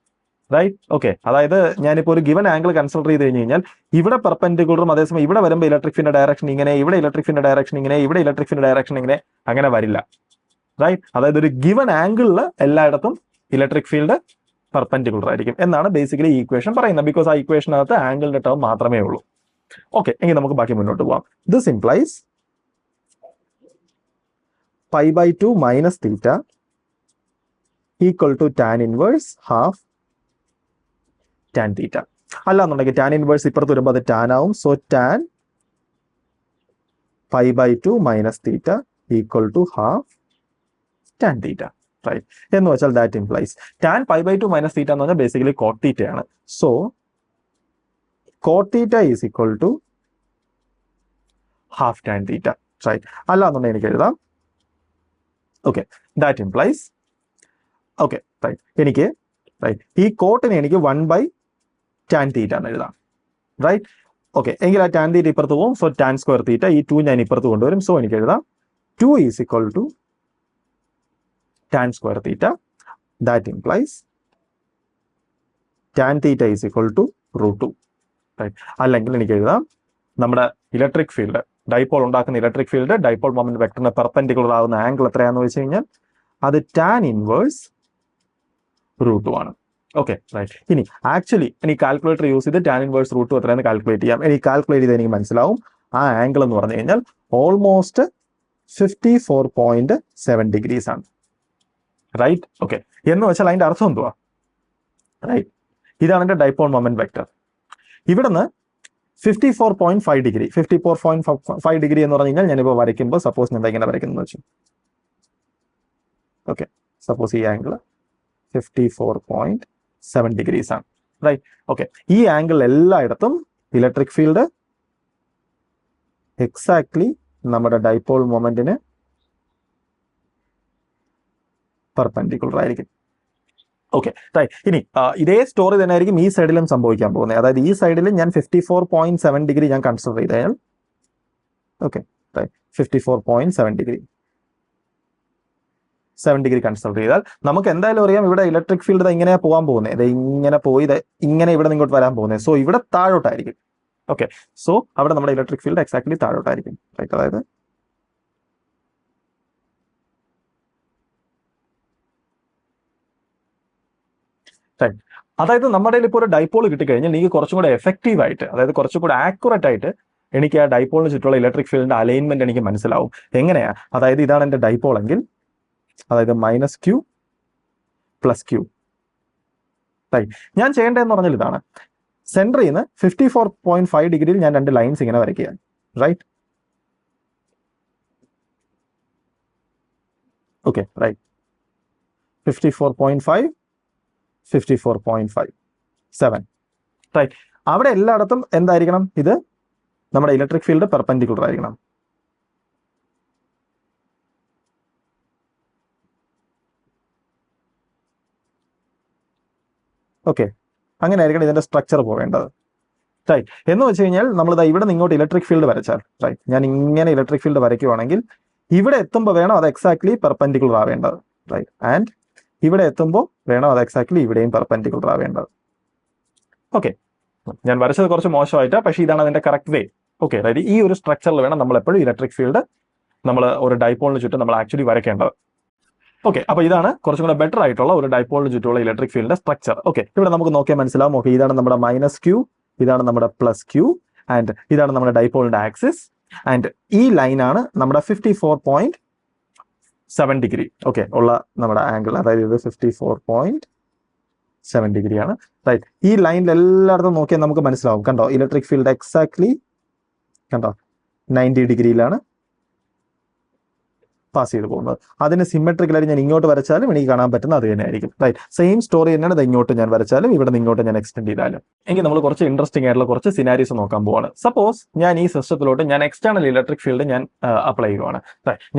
റൈറ്റ്? ഓക്കെ, അതായത് ഞാനിപ്പോൾ ഒരു ഗിവൺ ആംഗിൾ കൺസിഡർ ചെയ്ത് കഴിഞ്ഞ് കഴിഞ്ഞാൽ ഇവിടെ പെർപെൻഡിക്കുലറും അതേസമയം ഇവിടെ വരുമ്പോൾ ഇലക്ട്രിക് ഫീൽഡിന്റെ ഡയറക്ഷൻ ഇങ്ങനെ, ഇവിടെ ഇലക്ട്രിക് ഫീൽഡിന്റെ ഡയറക്ഷൻ ഇങ്ങനെ, ഇവിടെ ഇലക്ട്രിക് ഫീൽഡിന്റെ ഡയറക്ഷൻ ഇങ്ങനെ, അങ്ങനെ വരില്ല, റൈറ്റ്? അതായത് ഒരു ഗിവൺ ആംഗിളിൽ എല്ലായിടത്തും ഇലക്ട്രിക് ഫീൽഡ് പെർപെൻഡിക്കുലർ ആയിരിക്കും എന്നാണ് ബേസിക്കലി ഈ ഇക്വേഷൻ പറയുന്നത്. ബിക്കോസ് ആ ഇക്വേഷനകത്ത് ആംഗിളിന്റെ ടേം മാത്രമേ ഉള്ളൂ. ഓക്കെ, എങ്കിൽ നമുക്ക് ബാക്കി മുന്നോട്ട് പോവാം. This implies π/2 minus theta equal to tan inverse half tan theta. അല്ലാന്നുണ്ടെങ്കിൽ ടാൻ ഇൻവേഴ്സ് ഇപ്പുറത്ത് വരുമ്പോൾ അത് ടാൻ ആവും. So tan π/2 minus theta equal to half tan theta, right? എന്ന് വെച്ചാൽ that implies tan π/2 minus theta എന്ന് പറഞ്ഞാൽ ബേസിക്കലി കോട്ട് തീറ്റയാണ്. So cot theta is equal to half tan theta, right? അല്ലാന്നുണ്ടെങ്കിൽ എനിക്ക് എഴുതാം, okay, that implies, okay, right, എനിക്ക്, right, ഈ കോട്ടിനെ എനിക്ക് 1/tan theta എന്ന് എഴുതാം, റൈറ്റ്? ഓക്കെ, എങ്കിൽ ആ ടാൻ തീറ്റ ഇപ്പുറത്ത് പോകും. സോ ടാൻ സ്ക്വയർ തീറ്റ, ഈ 2 ഞാൻ ഇപ്പുറത്ത് കൊണ്ടുവരും. സോ എനിക്ക് എഴുതാം 2 is equal to tan square theta. That implies tan theta is equal to root 2. Right? അല്ലെങ്കിൽ എനിക്ക് എഴുതാം നമ്മുടെ ഇലക്ട്രിക് ഫീൽഡ് ഡൈപോൾ ഉണ്ടാക്കുന്ന ഇലക്ട്രിക് ഫീൽഡ് ഡൈപോൾ മൊമെന്റ് വെക്ടറിന് പെർപെൻഡിക്കുലർ ആവുന്ന ആംഗിൾ എത്രയാണെന്ന് വെച്ച് കഴിഞ്ഞാൽ അത് ടാൻ ഇൻവേഴ്സ് റൂട്ട് 2 ആണ്. Okay right. ഇനി ആക്ച്വലി എനിക്ക് കാൽക്കുലേറ്റർ യൂസ് ചെയ്ത് ടാൻ ഇൻവേഴ്സ് റൂട്ട് 2 എത്രയെന്ന് കാൽക്കുലേറ്റ് ചെയ്യാം. എനിക്ക് കാൽക്കുലേറ്റ് ചെയ്ത് എനിക്ക് മനസ്സിലാവും ആ ആംഗിൾ എന്ന് പറഞ്ഞു കഴിഞ്ഞാൽ ഓൾമോസ്റ്റ് 54.7 ഡിഗ്രീസ് ആണ്. റൈറ്റ്. ഓക്കെ. എന്ന് വെച്ചാൽ അതിന്റെ അർത്ഥം എന്തുവാ? റൈറ്റ്. ഇതാണ് എന്റെ ഡൈപോൾ മൊമെന്റ് വെക്ടർ. ഇവിടുന്ന് 54.5 ഡിഗ്രി 54.5 ഡിഗ്രി എന്ന് പറഞ്ഞു കഴിഞ്ഞാൽ ഞാനിപ്പോൾ വരയ്ക്കുമ്പോൾ സപ്പോസ് ഞാൻ ഇങ്ങനെ വരയ്ക്കുന്നത് വെച്ചു. ഓക്കെ. സപ്പോസ് ഈ ആംഗിൾ 54.7 ഡിഗ്രീസ് ആണ്. റൈറ്റ്. ഓക്കെ. ഈ ആംഗിൾ എല്ലായിടത്തും ഇലക്ട്രിക് ഫീൽഡ് എക്സാക്ട്ലി നമ്മുടെ ഡൈപോൾ മൊമെന്റിന് പെർപെൻഡിക്കുലർ ആയിരിക്കും. Okay right. ഇനി ഇതേ സ്റ്റോറി തന്നെ ആയിരിക്കും ഈ സൈഡിലും സംഭവിക്കാൻ പോകുന്നത്. അതായത് ഈ സൈഡിൽ ഞാൻ 54.7 ഡിഗ്രി ഞാൻ കൺസിഡർ ചെയ്ത് കഴിഞ്ഞാൽ okay right 54.7 degree 7 degree consider ചെയ്താൽ നമുക്ക് എന്തായാലും അറിയാം ഇവിടെ ഇലക്ട്രിക് ഫീൽഡ് ഇങ്ങനെയാ പോകാൻ പോകുന്നത്. ഇത് ഇങ്ങനെ പോയി ഇങ്ങനെ ഇവിടെ ഇങ്ങോട്ട് വരാൻ പോകുന്നത്. സോ ഇവിടെ താഴോട്ടായിരിക്കും. ഓക്കെ. സോ അവിടെ നമ്മുടെ ഇലക്ട്രിക് ഫീൽഡ് എക്സാക്ട്ലി താഴോട്ടായിരിക്കും. റൈറ്റ്. അതായത് അതായത് നമ്മുടെ ഇപ്പോൾ ഒരു ഡൈപോൾ കിട്ടിക്കഴിഞ്ഞാൽ എനിക്ക് കുറച്ചും കൂടെ എഫക്റ്റീവ് ആയിട്ട്, അതായത് കുറച്ചും കൂടെ ആക്യുറേറ്റ് ആയിട്ട് എനിക്ക് ആ ഡൈപോളിന് ചുറ്റുള്ള ഇലക്ട്രിക് ഫീൽഡിന്റെ അലൈൻമെന്റ് എനിക്ക് മനസ്സിലാവും. എങ്ങനെയാ? അതായത് ഇതാണ് എന്റെ ഡൈപോൾ എങ്കിൽ അതായത് -q + q. റൈറ്റ്. ഞാൻ ചെയ്യേണ്ടതെന്ന് പറഞ്ഞാൽ ഇതാണ്. സെന്ററിൽ നിന്ന് 54.5 ഡിഗ്രിയിൽ ഞാൻ 2 ലൈൻസ് ഇങ്ങനെ വരയ്ക്കുകയാണ്. റൈറ്റ്. Okay right. 54.5 54.57 റൈറ്റ്. അവിടെ എല്ലായിടത്തും എന്തായിരിക്കണം? ഇത് നമ്മുടെ ഇലക്ട്രിക് ഫീൽഡ് പെർപെൻഡിക്കുലർ ആയിരിക്കണം. ഓക്കെ. അങ്ങനെ ആയിരിക്കണം ഇതിന്റെ സ്ട്രക്ചർ പോവേണ്ടത്. റൈറ്റ്. എന്ന് വെച്ച് കഴിഞ്ഞാൽ നമ്മൾ ഇവിടെ നിന്ന് ഇങ്ങോട്ട് ഇലക്ട്രിക് ഫീൽഡ് വരച്ചാൽ റൈറ്റ്, ഞാൻ ഇങ്ങനെ ഇലക്ട്രിക് ഫീൽഡ് വരയ്ക്കുവാണെങ്കിൽ ഇവിടെ എത്തുമ്പോൾ വേണം അത് എക്സാക്ട്ലി പെർപെൻഡിക്കുലർ ആവേണ്ടത്. റൈറ്റ്. ആൻഡ് ഇവിടെ എത്തുമ്പോൾ വേണം അത് എക്സാക്ട്ലി ഇവിടെയും പെർപെൻഡിക്കുലർ ആവേണ്ടത്. ഓക്കെ. ഞാൻ വരച്ചത് കുറച്ച് മോശമായിട്ടാ, പക്ഷേ ഇതാണ് അതിന്റെ കറക്റ്റ് വേ. Okay right. ഈ ഒരു സ്ട്രക്ചറിൽ വേണം നമ്മൾ എപ്പോഴും ഇലക്ട്രിക് ഫീൽഡ് നമ്മൾ ഒരു ഡൈപോളിന് ചുറ്റും നമ്മൾ ആക്ച്വലി വരയ്ക്കേണ്ടത്. ഓക്കെ. അപ്പൊ ഇതാണ് കുറച്ചും കൂടെ ബെറ്റർ ആയിട്ടുള്ള ഒരു ഡൈപോളിന് ചുറ്റുമുള്ള ഇലക്ട്രിക് ഫീൽഡിന്റെ സ്ട്രക്ചർ. ഓക്കെ. ഇവിടെ നമുക്ക് നോക്കിയാൽ മനസ്സിലാവും. ഓക്കെ. ഇതാണ് നമ്മുടെ -q, ഇതാണ് നമ്മുടെ +q, ആൻഡ് ഇതാണ് നമ്മുടെ ഡൈപോളിന്റെ ആക്സിസ്. ആൻഡ് ഈ ലൈനാണ് നമ്മുടെ 54.7 ഡിഗ്രി ഓക്കെ ഉള്ള നമ്മുടെ ആംഗിൾ. അതായത് ഇത് 54.7 ഡിഗ്രിയാണ്. റൈറ്റ്. ഈ ലൈനിൽ എല്ലായിടത്തും നോക്കിയാൽ നമുക്ക് മനസ്സിലാവും. കണ്ടോ? ഇലക്ട്രിക് ഫീൽഡ് എക്സാക്ട്ലി കണ്ടോ 90 ഡിഗ്രിയിലാണ് പാസ് ചെയ്ത് പോകുന്നത്. അതിന് സിമെട്രിക്കലായിട്ട് ഞാൻ ഇങ്ങോട്ട് വരച്ചാലും എനിക്ക് കാണാൻ പറ്റുന്ന അത് തന്നെ ആയിരിക്കും. റൈറ്റ്. സെയിം സ്റ്റോറി തന്നെയാണ്. ഇത് ഇങ്ങോട്ട് ഞാൻ വരച്ചാലും ഇവിടെ നിന്ന് ഇങ്ങോട്ട് ഞാൻ എക്സ്റ്റെൻഡ് ചെയ്താലും. എങ്കിൽ നമ്മൾ കുറച്ച് ഇൻട്രസ്റ്റിംഗ് ആയിട്ടുള്ള കുറച്ച് സിനാരീസ് നോക്കാൻ പോവാണ്. സപ്പോസ് ഞാൻ ഈ സിസ്റ്റത്തിലോട്ട് ഞാൻ എക്സ്റ്റേണൽ ഇലക്ട്രിക് ഫീൽഡ് ഞാൻ അപ്ലൈ ചെയ്യുവാണ്.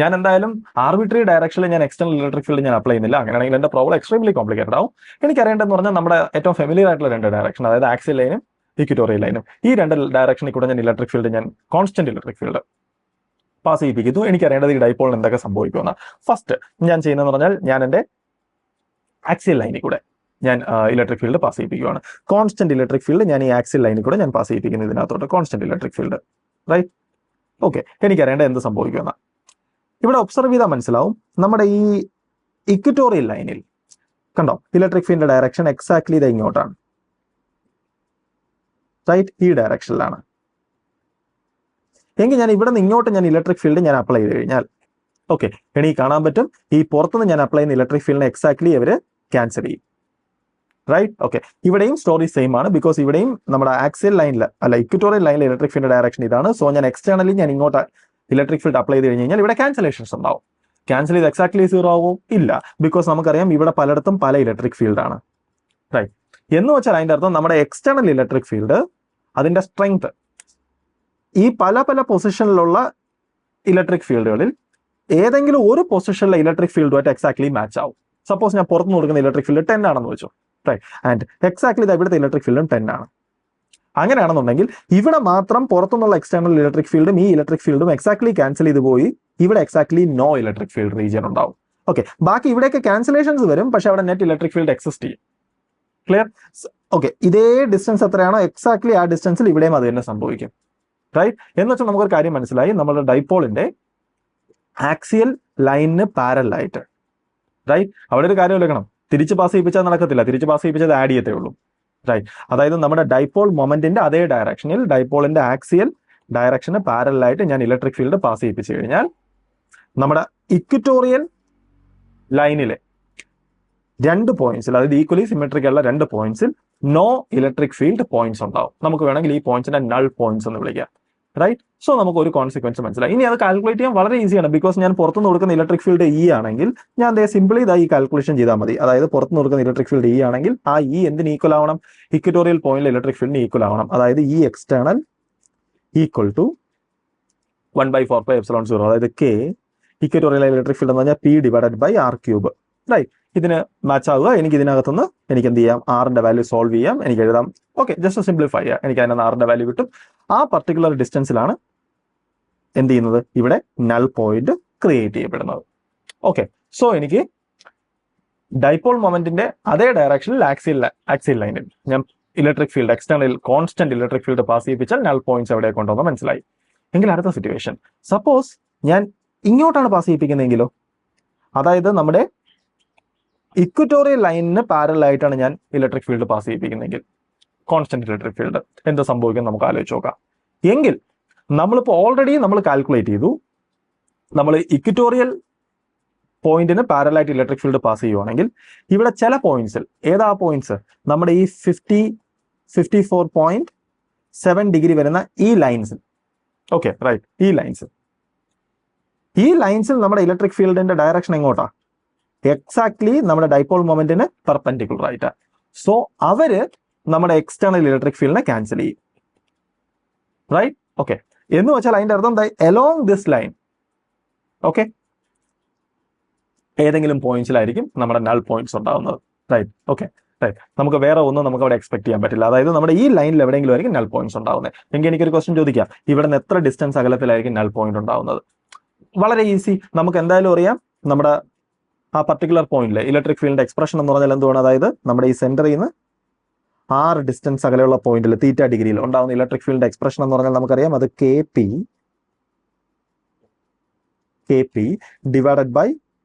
ഞാൻ എന്തായാലും ആർബിട്രറി ഡയറക്ഷനിൽ ഞാൻ എക്സ്റ്റേണൽ ഇലക്ട്രിക് ഫീൽഡ് ഞാൻ അപ്ലൈ ചെയ്യുന്നില്ല. അങ്ങനെയാണെങ്കിൽ എന്റെ പ്രോബ്ലം എക്സ്ട്രീംലി കോംപ്ലിക്കേറ്റഡ് ആവും. എനിക്ക് അറിയേണ്ടതെന്ന് പറഞ്ഞാൽ നമ്മുടെ ഏറ്റവും ഫെമിലിയർ ആയിട്ടുള്ള 2 ഡയറക്ഷൻ, അതായത് ആക്സിയൽ ലൈനും ഇക്വറ്റോറിയൽ ലൈനും, ഈ 2 ഡയറക്ഷനിൽ കൂടെ ഞാൻ ഇലക്ട്രിക് ഫീൽഡ് ഞാൻ കോൺസ്റ്റന്റ് ഇലക്ട്രിക് ഫീൽഡ് പാസ് ചെയ്യിപ്പിക്കുന്നു. എനിക്കറിയേണ്ടത് ഈ ഡൈപോളിന് എന്തൊക്കെ സംഭവിക്കുമെന്ന്. ഫസ്റ്റ് ഞാൻ ചെയ്യുന്നതെന്ന് പറഞ്ഞാൽ ഞാൻ എൻ്റെ ആക്സിയൽ ലൈനിൽ കൂടെ ഞാൻ ഇലക്ട്രിക് ഫീൽഡ് പാസ് ചെയ്യിപ്പിക്കുകയാണ്. കോൺസ്റ്റന്റ് ഇലക്ട്രിക് ഫീൽഡ് ഞാൻ ഈ ആക്സിയൽ ലൈനിൽ കൂടെ ഞാൻ പാസ് ചെയ്യിപ്പിക്കുന്നു ഇതിനകത്തോട്ട് constant electric field. Right. Okay. എനിക്കറിയേണ്ടത് എന്ത് സംഭവിക്കുമെന്ന് ഇവിടെ ഒബ്സർവ് ചെയ്താൽ മനസ്സിലാവും. നമ്മുടെ ഈ ഇക്വറ്റോറിയൽ ലൈനിൽ കണ്ടോ ഇലക്ട്രിക് ഫീൽഡിന്റെ ഡയറക്ഷൻ എക്സാക്ട്ലി ഇത് ഇങ്ങോട്ടാണ്. റൈറ്റ്. ഈ ഡയറക്ഷനിലാണ്. എങ്കിൽ ഞാൻ ഇവിടെ നിന്ന് ഇങ്ങോട്ട് ഞാൻ ഇലക്ട്രിക് ഫീൽഡ് ഞാൻ അപ്ലൈ ചെയ്ത് കഴിഞ്ഞാൽ ഓക്കെ എനിക്ക് കാണാൻ പറ്റും ഈ പുറത്തുനിന്ന് ഞാൻ അപ്ലൈ ചെയ്യുന്ന ഇലക്ട്രിക് ഫീൽഡിനെ എക്സാക്ട്ലി അവർ ക്യാൻസൽ ചെയ്യും. റൈറ്റ്. ഓക്കെ. ഇവിടെയും സ്റ്റോറി സെയിം ആണ്. ബിക്കോസ് ഇവിടെയും നമ്മുടെ ആക്സിയൽ ലൈനിൽ അല്ല ഇക്വറ്റോറിയൽ ലൈനിൽ ഇലക്ട്രിക് ഫീൽഡ് ഡയറക്ഷൻ ഇതാണ്. സോ ഞാൻ എക്സ്റ്റേണലി ഞാൻ ഇങ്ങോട്ട് ഇലക്ട്രിക് ഫീൽഡ് അപ്ലൈ ചെയ്ത് കഴിഞ്ഞാൽ ഇവിടെ ക്യാൻസലേഷൻസ് ഉണ്ടാവും. ക്യാൻസൽ ചെയ്ത് എക്സാക്ട്ലി 0 ആവും? ഇല്ല. ബിക്കോസ് നമുക്കറിയാം ഇവിടെ പലയിടത്തും പല ഇലക്ട്രിക് ഫീൽഡ് ആണ്. റൈറ്റ്. എന്ന് വെച്ചാൽ അതിന്റെ അർത്ഥം നമ്മുടെ എക്സ്റ്റേണൽ ഇലക്ട്രിക് ഫീൽഡ് അതിന്റെ സ്ട്രെങ്ത് ഈ പല പല പൊസിഷനിലുള്ള ഇലക്ട്രിക് ഫീൽഡുകളിൽ ഏതെങ്കിലും ഒരു പൊസിഷനിലെ ഇലക്ട്രിക് ഫീൽഡുമായിട്ട് എക്സാക്ട്ലി മാച്ച് ആവും. സപ്പോസ് ഞാൻ പുറത്തുനിന്ന് കൊടുക്കുന്ന ഇലക്ട്രിക് ഫീൽഡ് 10 ആണെന്ന് വെച്ചു. റൈറ്റ്. ആൻഡ് എക്സാക്ട്ലി ഇവിടുത്തെ ഇലക്ട്രിക് ഫീൽഡും 10 ആണ്. അങ്ങനെയാണെന്നുണ്ടെങ്കിൽ ഇവിടെ മാത്രം പുറത്തുനിന്നുള്ള എക്സ്റ്റേണൽ ഇലക്ട്രിക് ഫീൽഡും ഈ ഇലക്ട്രിക് ഫീൽഡും എക്സാക്ട്ലി ക്യാൻസൽ ചെയ്ത് പോയി ഇവിടെ exactly no electric field region ഉണ്ടാവും. ഓക്കെ, ബാക്കി ഇവിടെയൊക്കെ ക്യാൻസലേഷൻസ് വരും, പക്ഷെ അവിടെ നെറ്റ് ഇലക്ട്രിക് ഫീൽഡ് എക്സിസ്റ്റ് ചെയ്യും. ക്ലിയർ? ഓക്കെ, ഇതേ ഡിസ്റ്റൻസ് എത്രയാണോ എക്സാക്ട്ലി ആ ഡിസ്റ്റൻസിൽ ഇവിടെയും അത് തന്നെ സംഭവിക്കും. റൈറ്റ്? എന്ന് വെച്ചാൽ നമുക്കൊരു കാര്യം മനസ്സിലായി, നമ്മുടെ ഡൈപോളിന്റെ ആക്സിയൽ ലൈനിന് പാരലായിട്ട്. റൈറ്റ്? അവിടെ ഒരു കാര്യം എടുക്കണം, തിരിച്ച് പാസ് ചെയ്യിപ്പിച്ചാൽ നടക്കത്തില്ല, തിരിച്ച് പാസ് ചെയ്യിപ്പിച്ചത് ആഡ് ചെയ്യത്തേ ഉള്ളൂ. റൈറ്റ്? അതായത് നമ്മുടെ ഡൈപോൾ മൊമെന്റിന്റെ അതേ ഡയറക്ഷനിൽ ഡൈപോളിന്റെ ആക്സിയൽ ഡയറക്ഷന് പാരലായിട്ട് ഞാൻ ഇലക്ട്രിക് ഫീൽഡ് പാസ് ചെയ്യിപ്പിച്ചു കഴിഞ്ഞാൽ നമ്മുടെ ഇക്വറ്റോറിയൽ ലൈനിലെ 2 പോയിന്റ്സിൽ, അതായത് ഈക്വലി സിമെട്രിക് ഉള്ള 2 പോയിന്റ്സിൽ നോ ഇലക്ട്രിക് ഫീൽഡ് പോയിന്റ്സ് ഉണ്ടാവും. നമുക്ക് വേണമെങ്കിൽ ഈ പോയിന്റ്സിനെ നൾ പോയിന്റ്സ് എന്ന് വിളിക്കാം. റൈറ്റ്? സോ നമുക്ക് ഒരു കോൺസിക്വൻസ് മനസ്സിലായി. ഇനി അത് കാൽക്കുലേറ്റ് ചെയ്യാൻ വളരെ ഈസിയാണ്. ബിക്കോസ് ഞാൻ പുറത്തുനിന്ന് കൊടുക്കുന്ന ഇലക്ട്രിക് ഫീൽഡ് ഇ ആണെങ്കിൽ ഞാൻ സിംപിളി ഈ കാൽക്കുലേഷൻ ചെയ്താൽ മതി. അതായത് പുറത്തുനിന്ന് കൊടുക്കുന്ന ഇലക്ട്രിക് ഫീൽഡ് ഇ ആണെങ്കിൽ ആ ഇ എന്തിന് ഈക്വൽ ആവണം? ഇക്വറ്റോറിയൽ പോയിന്റിൽ ഇലക്ട്രിക് ഫീൽഡിന് ഈക്വൽ ആവണം. അതായത് ഇ എക്സ്റ്റേണൽ ഈക്വൽ ടു 1/4πε0. അതായത് കെ ഇക്വറ്റോറിയൽ ഇലക്ട്രിക് ഫീൽഡ് എന്ന് പറഞ്ഞാൽ P divided by R cube. Right? ഇതിന് മാച്ച് ആവുക. എനിക്ക് ഇതിനകത്തുനിന്ന് എനിക്ക് എന്ത് ചെയ്യാം? ആറിന്റെ വാല്യൂ സോൾവ് ചെയ്യാം. എനിക്ക് എഴുതാം. ഓക്കെ, ജസ്റ്റ് സിംപ്ലിഫൈ ചെയ്യാം. എനിക്ക് അതിനകത്ത് ആറിന്റെ വാല്യൂ കിട്ടും. ആ പർട്ടിക്കുലർ ഡിസ്റ്റൻസിലാണ് എന്ത് ചെയ്യുന്നത്? ഇവിടെ നൾ പോയിന്റ് ക്രിയേറ്റ് ചെയ്യപ്പെടുന്നത്. ഓക്കെ, സോ എനിക്ക് ഡൈപോൾ മൊമെന്റിന്റെ അതേ ഡയറക്ഷനിൽ ആക്സിയൽ ലൈനിൽ ഞാൻ electric field external constant electric field pass ചെയ്യിപ്പിച്ചാൽ നൾ പോയിന്റ്സ് എവിടെ കൊണ്ടുവന്ന് മനസ്സിലായി. എങ്കിൽ അടുത്ത സിറ്റുവേഷൻ, സപ്പോസ് ഞാൻ ഇങ്ങോട്ടാണ് പാസ് ചെയ്യിപ്പിക്കുന്നതെങ്കിലോ? അതായത് നമ്മുടെ ഇക്വറ്റോറിയൽ ലൈനിന് പാരലായിട്ടാണ് ഞാൻ ഇലക്ട്രിക് ഫീൽഡ് പാസ് ചെയ്യിപ്പിക്കുന്നതെങ്കിൽ, കോൺസ്റ്റന്റ് ഇലക്ട്രിക് ഫീൽഡ് എന്ത് സംഭവിക്കും നമുക്ക് ആലോചിച്ച് നോക്കാം. എങ്കിൽ നമ്മളിപ്പോൾ ഓൾറെഡി നമ്മൾ കാൽക്കുലേറ്റ് ചെയ്തു, നമ്മൾ ഇക്വറ്റോറിയൽ പോയിന്റിന് പാരലായിട്ട് ഇലക്ട്രിക് ഫീൽഡ് പാസ് ചെയ്യുവാണെങ്കിൽ ഇവിടെ ചില പോയിന്റ്സിൽ, ഏതാ പോയിന്റ്സ്? നമ്മുടെ ഈ 54.7 ഡിഗ്രി വരുന്ന ഈ ലൈൻസിൽ. Okay, right? ഈ ലൈൻസിൽ നമ്മുടെ ഇലക്ട്രിക് ഫീൽഡിന്റെ ഡയറക്ഷൻ എങ്ങോട്ടാ? എക്സാക്ട്ലി നമ്മുടെ ഡൈപോൾ മൊമെന്റിന് പെർപെൻഡിക്കുലർ ആയിട്ട്. സോ അവര് നമ്മുടെ എക്സ്റ്റേണൽ ഇലക്ട്രിക് ഫീൽഡിനെ ക്യാൻസൽ ചെയ്യും. റൈറ്റ്? ഓക്കെ, എന്ന് വെച്ചാൽ അതിന്റെ അർത്ഥം എലോങ് ദിസ് ലൈൻ, ഓക്കെ, ഏതെങ്കിലും പോയിന്റ്സിലായിരിക്കും നമ്മുടെ നൾ പോയിന്റ്സ് ഉണ്ടാവുന്നത്. റൈറ്റ്? Okay, right. നമുക്ക് വേറെ ഒന്നും നമുക്ക് അവിടെ എക്സ്പെക്ട് ചെയ്യാൻ പറ്റില്ല. അതായത് നമ്മുടെ ഈ ലൈനിൽ എവിടെയെങ്കിലും ആയിരിക്കും നൾ പോയിന്റ്സ് ഉണ്ടാവുന്നത്. എങ്കിൽ എനിക്കൊരു ക്വസ്റ്റ്യൻ ചോദിക്കാം, ഇവിടെ നിന്ന് എത്ര ഡിസ്റ്റൻസ് അകലത്തിലായിരിക്കും നൾ പോയിന്റ് ഉണ്ടാവുന്നത്? വളരെ ഈസി. നമുക്ക് എന്തായാലും അറിയാം, നമ്മുടെ ആ പർട്ടിക്കുലർ പോയിന്റിലെ ഇലക്ട്രിക് ഫീൽഡിന്റെ എക്സ്പ്രഷൻ എന്ന് പറഞ്ഞാൽ എന്തുവാണ്? അതായത് നമ്മുടെ ഈ സെന്ററിൽ നിന്ന് 6 ഡിസ്റ്റൻസ് അകലെയുള്ള പോയിന്റിൽ തീറ്റ ഡിഗ്രിയിൽ ഉണ്ടാവുന്ന ഇലക്ട്രിക് ഫീൽഡിന്റെ എക്സ്പ്രഷൻ എന്ന് പറഞ്ഞാൽ നമുക്കറിയാം, അത് K P divided by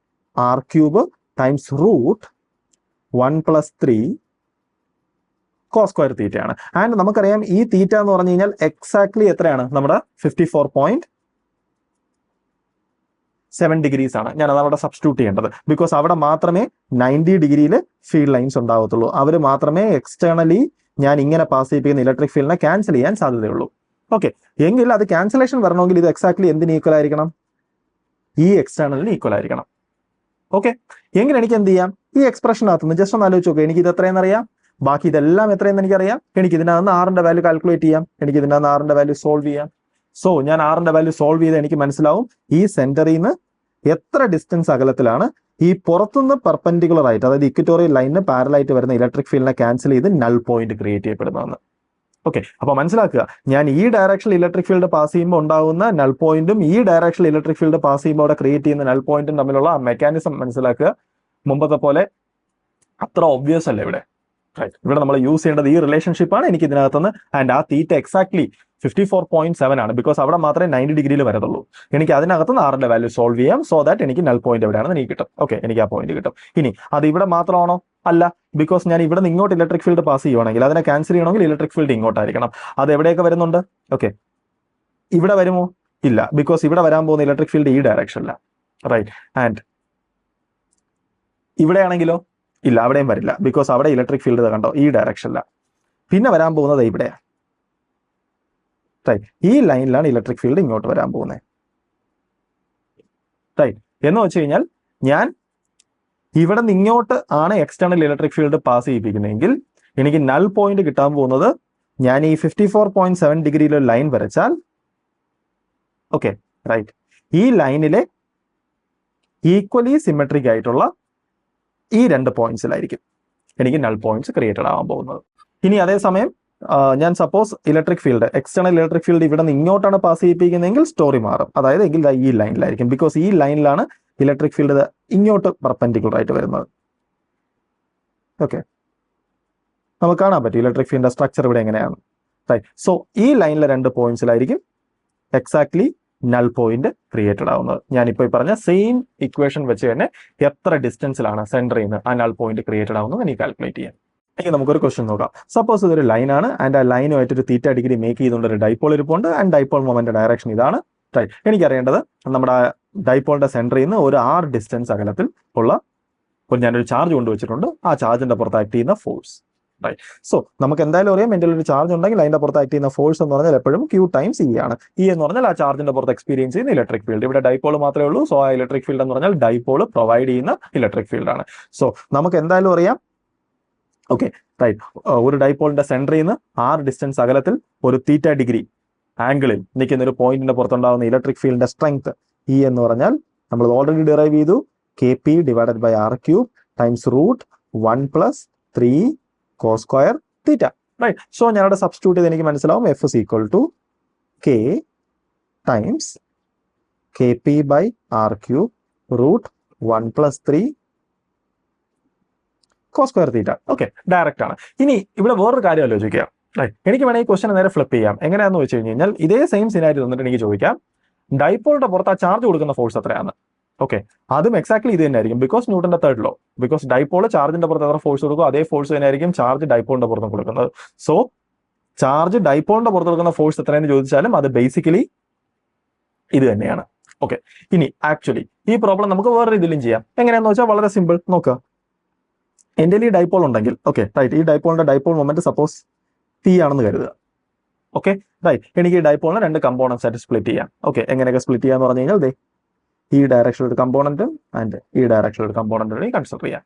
R cube times root 1+3 cos² തീറ്റയാണ്. ആൻഡ് നമുക്കറിയാം ഈ തീറ്റ എന്ന് പറഞ്ഞു കഴിഞ്ഞാൽ എക്സാക്ട്ലി എത്രയാണ്? നമ്മുടെ 54.7 ഡിഗ്രീസ് ആണ്. ഞാൻ അതവിടെ സബ്സ്റ്റിറ്റ്യൂട്ട് ചെയ്യേണ്ടത്. ബിക്കോസ് അവിടെ മാത്രമേ 90 ഡിഗ്രിയിൽ ഫീൽഡ് ലൈൻസ് ഉണ്ടാവത്തുള്ളൂ. അവർ മാത്രമേ എക്സ്റ്റേണലി ഞാൻ ഇങ്ങനെ പാസ് ചെയ്യിപ്പിക്കുന്ന ഇലക്ട്രിക് ഫീൽഡിനെ ക്യാൻസൽ ചെയ്യാൻ സാധ്യതയുള്ളൂ. ഓക്കെ, എങ്കിൽ അത് ക്യാൻസലേഷൻ വരണമെങ്കിൽ ഇത് എക്സാക്ട്ലി എന്തിന് ഈക്വൽ ആയിരിക്കണം? ഈ എക്സ്റ്റേണലിന് ഈക്വൽ ആയിരിക്കണം. ഓക്കെ, എങ്കിൽ എനിക്ക് എന്ത് ചെയ്യാം? ഈ എക്സ്പ്രഷനകത്തുനിന്ന് ജസ്റ്റ് ഒന്ന് ആലോചിച്ച് നോക്കുക. എനിക്ക് ഇത് എത്രയെന്ന് അറിയാം, ബാക്കി ഇതെല്ലാം എത്രയെന്ന് എനിക്കറിയാം. എനിക്ക് ഇതിനകത്ത് ആറിന്റെ വാല്യൂ കാൽക്കുലേറ്റ് ചെയ്യാം, എനിക്ക് ഇതിനകത്ത് ആറിന്റെ വാല്യൂ സോൾവ് ചെയ്യാം. സോ ഞാൻ ആറിന്റെ വാല്യൂ സോൾവ് ചെയ്ത് എനിക്ക് മനസ്സിലാവും ഈ സെന്ററിൽ നിന്ന് എത്ര ഡിസ്റ്റൻസ് അകലത്തിലാണ് ഈ പുറത്തുനിന്ന് പെർപെൻഡിക്കുലർ ആയിട്ട്, അതായത് ഇക്വറ്റോറിയൽ ലൈനിന് പാരലായിട്ട് വരുന്ന ഇലക്ട്രിക് ഫീൽഡിനെ ക്യാൻസൽ ചെയ്ത് നൾ പോയിന്റ് ക്രിയേറ്റ് ചെയ്യപ്പെടുന്നതെന്ന്. ഓക്കെ, അപ്പൊ മനസ്സിലാക്കുക, ഞാൻ ഈ ഡയറക്ഷനിൽ ഇലക്ട്രിക് ഫീൽഡ് പാസ് ചെയ്യുമ്പോൾ ഉണ്ടാകുന്ന നൾ പോയിന്റും ഈ ഡയറക്ഷനിൽ ഇലക്ട്രിക് ഫീൽഡ് പാസ് ചെയ്യുമ്പോൾ അവിടെ ക്രിയേറ്റ് ചെയ്യുന്ന നൾ പോയിന്റും തമ്മിലുള്ള ആ മെക്കാനിസം മനസ്സിലാക്കുക. മുമ്പത്തെ പോലെ അത്ര ഒബ്വിയസ് അല്ല ഇവിടെ. റൈറ്റ്? ഇവിടെ നമ്മൾ യൂസ് ചെയ്യേണ്ടത് ഈ റിലേഷൻഷിപ്പ് ആണ്. എനിക്ക് ഇതിനകത്തുനിന്ന് ആൻഡ് ആ തീറ്റ എക്സാക്ട്ലി 54.7 ആണ്. ബിക്കോസ് അവിടെ മാത്രമേ 90 ഡിഗ്രിയിൽ വരത്തുള്ളൂ. എനിക്ക് അതിനകത്തുനിന്ന് ആറിന്റെ വാല്യൂ സോൾവ് ചെയ്യാം. സോ ദാറ്റ് എനിക്ക് നൾ പോയിന്റ് എവിടെയാണെന്ന് എനിക്ക് കിട്ടും. ഓക്കെ, എനിക്ക് ആ പോയിന്റ് കിട്ടും. ഇനി അത് ഇവിടെ മാത്രമാണോ? അല്ല. ബിക്കോസ് ഞാൻ ഇവിടെ നിന്ന് ഇങ്ങോട്ട് ഇലക്ട്രിക് ഫീൽഡ് പാസ് ചെയ്യുവാണെങ്കിൽ അതിനെ ക്യാൻസൽ ചെയ്യണമെങ്കിൽ ഇലക്ട്രിക് ഫീൽഡ് ഇങ്ങോട്ടായിരിക്കണം. അത് എവിടെയൊക്കെ വരുന്നുണ്ട്? ഓക്കെ, ഇവിടെ വരുമോ? ഇല്ല. ബിക്കോസ് ഇവിടെ വരാൻ പോകുന്ന ഇലക്ട്രിക് ഫീൽഡ് ഈ ഡയറക്ഷനില്ല. റൈറ്റ്? ആൻഡ് ഇവിടെയാണെങ്കിലോ? ഇല്ല, അവിടെയും വരില്ല. ബിക്കോസ് അവിടെ ഇലക്ട്രിക് ഫീൽഡ് കണ്ടോ ഈ ഡയറക്ഷനില്ല. പിന്നെ വരാൻ പോകുന്നത് ഇവിടെയാണ്. റൈറ്റ്? ഈ ലൈനിലാണ് ഇലക്ട്രിക് ഫീൽഡ് ഇങ്ങോട്ട് വരാൻ പോകുന്നത്. റൈറ്റ്? എന്ന് വെച്ച് കഴിഞ്ഞാൽ ഞാൻ ഇവിടെ നിന്ന് ഇങ്ങോട്ട് ആണ് എക്സ്റ്റേണൽ ഇലക്ട്രിക് ഫീൽഡ് പാസ് ചെയ്യിപ്പിക്കുന്നതെങ്കിൽ എനിക്ക് നൾ പോയിന്റ് കിട്ടാൻ പോകുന്നത് ഞാൻ ഈ 54.7 ഡിഗ്രിയിലെ ലൈൻ വരച്ചാൽ, ഓക്കെ, റൈറ്റ്, ഈ ലൈനിലെ ഈക്വലി സിമെട്രിക് ആയിട്ടുള്ള ഈ 2 പോയിന്റ്സിലായിരിക്കും എനിക്ക് നൾ പോയിന്റ്സ് ക്രിയേറ്റഡ് ആവാൻ പോകുന്നത്. ഇനി അതേസമയം ഞാൻ suppose electric field external electric field ഇവിടെ നിന്ന് ഇങ്ങോട്ടാണ് പാസ് ചെയ്യിപ്പിക്കുന്നതെങ്കിൽ സ്റ്റോറി മാറും. അതായത് എങ്കിൽ ഈ ലൈനിലായിരിക്കും. ബിക്കോസ് ഈ ലൈനിലാണ് ഇലക്ട്രിക് ഫീൽഡ് ഇങ്ങോട്ട് പെർപെൻഡിക്കുലർ ആയിട്ട് വരുന്നത്. ഓക്കെ, നമുക്ക് കാണാൻ പറ്റും ഇലക്ട്രിക് ഫീൽഡിന്റെ സ്ട്രക്ചർ ഇവിടെ എങ്ങനെയാണ്. റൈറ്റ്, സോ ഈ ലൈനിലെ 2 പോയിന്റ്സിലായിരിക്കും എക്സാക്ട്ലി നൾ പോയിന്റ് ക്രിയേറ്റഡ് ആവുന്നത്. ഞാനിപ്പോൾ ഈ പറഞ്ഞ സെയിം ഇക്വേഷൻ വെച്ച് തന്നെ എത്ര ഡിസ്റ്റൻസിലാണ് സെന്ററിൽ നിന്ന് ആ നൾ പോയിന്റ് ക്രിയേറ്റഡ് ആവുന്നത് എനിക്ക് കാൽക്കുലേറ്റ് ചെയ്യാം. എനിക്ക് നമുക്കൊരു ക്വസ്റ്റ്യൻ നോക്കാം. സപ്പോസ് ഇതൊരു ലൈനാണ് ആൻഡ് ആ ലൈനുമായിട്ട് ഒരു θ ഡിഗ്രി മേക്ക് ചെയ്തുകൊണ്ട് ഒരു ഡൈപോൾ ഇരിപ്പുണ്ട് ആൻഡ് ഡൈപോൾ മൊമെന്റ് ഡയറക്ഷൻ ഇതാണ്. റൈറ്റ്, എനിക്കറിയേണ്ടത് നമ്മുടെ ഡൈപോളിന്റെ സെന്ററിൽ നിന്ന് ഒരു r ഡിസ്റ്റൻസ് അകലത്തിൽ ഉള്ള ഞാനൊരു ചാർജ് കൊണ്ടുവച്ചിട്ടുണ്ട്. ആ ചാർജിന്റെ പുറത്ത് ആക്ട് ചെയ്യുന്ന ഫോഴ്സ്. റൈറ്റ്, സോ നമുക്ക് എന്തായാലും അറിയാം എൻ്റെ ഒരു ചാർജ് ഉണ്ടെങ്കിൽ അതിന്റെ പുറത്ത് ആക്ട് ചെയ്യുന്ന ഫോഴ്സ് എന്ന് പറഞ്ഞാൽ എപ്പോഴും Q ടൈംസ് E ആണ്. E എന്ന് പറഞ്ഞാൽ ആ ചാർജിന്റെ പുറത്ത് എക്സ്പീരിയൻസ് ചെയ്യുന്ന ഇലക്ട്രിക് ഫീൽഡ്. ഇവിടെ ഡൈപോൾ മാത്രമേ ഉള്ളൂ. സോ ആ ഇലക്ട്രിക് ഫീൽഡ് എന്ന് പറഞ്ഞാൽ ഡൈപോൾ പ്രൊവൈഡ് ചെയ്യുന്ന ഇലക്ട്രിക് ഫീൽഡ് ആണ്. സോ നമുക്ക് എന്തായാലും അറിയാം. ഓക്കെ, റൈറ്റ്, ഒരു ഡൈപോളിന്റെ സെന്ററിൽ നിന്ന് r ഡിസ്റ്റൻസ് അകലത്തിൽ ഒരു θ ഡിഗ്രി ആംഗിളിൽ നിൽക്കുന്ന ഒരു പോയിന്റിന്റെ പുറത്തുണ്ടാകുന്ന ഇലക്ട്രിക് ഫീൽഡിന്റെ സ്ട്രെങ്ത് E എന്ന് പറഞ്ഞാൽ നമ്മൾ ഓൾറെഡി ഡിറൈവ് ചെയ്തു. KP divided by r³ times root 1 + 3 cos square θ. Right, so ഞാനവിടെ സബ്സ്റ്റിറ്റ്യൂട്ട് ചെയ്ത് എനിക്ക് മനസ്സിലാവും F is equal to K times KP by r³ root 1 + 3 cos square θ. Okay, direct ആണ്. ഇനി ഇവിടെ വേറൊരു കാര്യം ആലോചിക്കുക. റൈറ്റ്, എനിക്ക് വേണമെങ്കിൽ ഈ ക്വസ്റ്റൻ നേരെ ഫ്ലിപ്പ് ചെയ്യാം. എങ്ങനെയാണെന്ന് വെച്ച് കഴിഞ്ഞാൽ ഇതേ സെയിം സിനാരിയോ തന്നിട്ട് എനിക്ക് ചോദിക്കാം ഡൈപോളിന്റെ പുറത്ത് ആ ചാർജ് കൊടുക്കുന്ന ഫോഴ്സ് എത്രയാണ്. ഓക്കെ, അതും എക്സാക്ട്ലി ഇത് തന്നെ ആയിരിക്കും. ബിക്കോസ് ന്യൂട്ടന്റെ തേർഡ് ലോ. ബിക്കോസ് ഡൈപോൾ ചാർജിന്റെ പുറത്ത് എത്ര ഫോഴ്സ് കൊടുക്കും അതേ ഫോഴ്സ് തന്നെ ആയിരിക്കും ചാർജ് ഡൈപോളിന്റെ പുറത്ത് കൊടുക്കുന്നത്. സോ ചാർജ് ഡൈപോളിന്റെ പുറത്ത് കൊടുക്കുന്ന ഫോഴ്സ് എത്രയെന്ന് ചോദിച്ചാലും അത് ബേസിക്കലി ഇത് തന്നെയാണ്. ഓക്കെ, ഇനി ആക്ച്വലി ഈ പ്രോബ്ലം നമുക്ക് വേറെ രീതിയിലും ചെയ്യാം. എങ്ങനെയാന്ന് വെച്ചാൽ വളരെ സിമ്പിൾ. നോക്കുക, എൻ്റെ ഈ ഡൈപോൾ ഉണ്ടെങ്കിൽ, ഓക്കെ റൈറ്റ്, ഈ ഡൈപോളിന്റെ ഡൈപോൾ മൊമെന്റ് സപ്പോസ് P ആണെന്ന് കരുതുക. ഓക്കെ, റൈറ്റ്, എനിക്ക് ഈ ഡൈപോളിനെ 2 കമ്പോണൻസ് ആയിട്ട് സ്പ്ലിറ്റ് ചെയ്യാം. ഓക്കെ, എങ്ങനെയൊക്കെ സ്പ്ലിറ്റ് ചെയ്യാന്ന് പറഞ്ഞു കഴിഞ്ഞാൽ ഈ ഡയറക്ഷനിൽ ഒരു കമ്പോണന്റും ആൻഡ് ഈ ഡയറക്ഷനിൽ ഒരു കമ്പോണന്റും കൺസിഡർ ചെയ്യാം.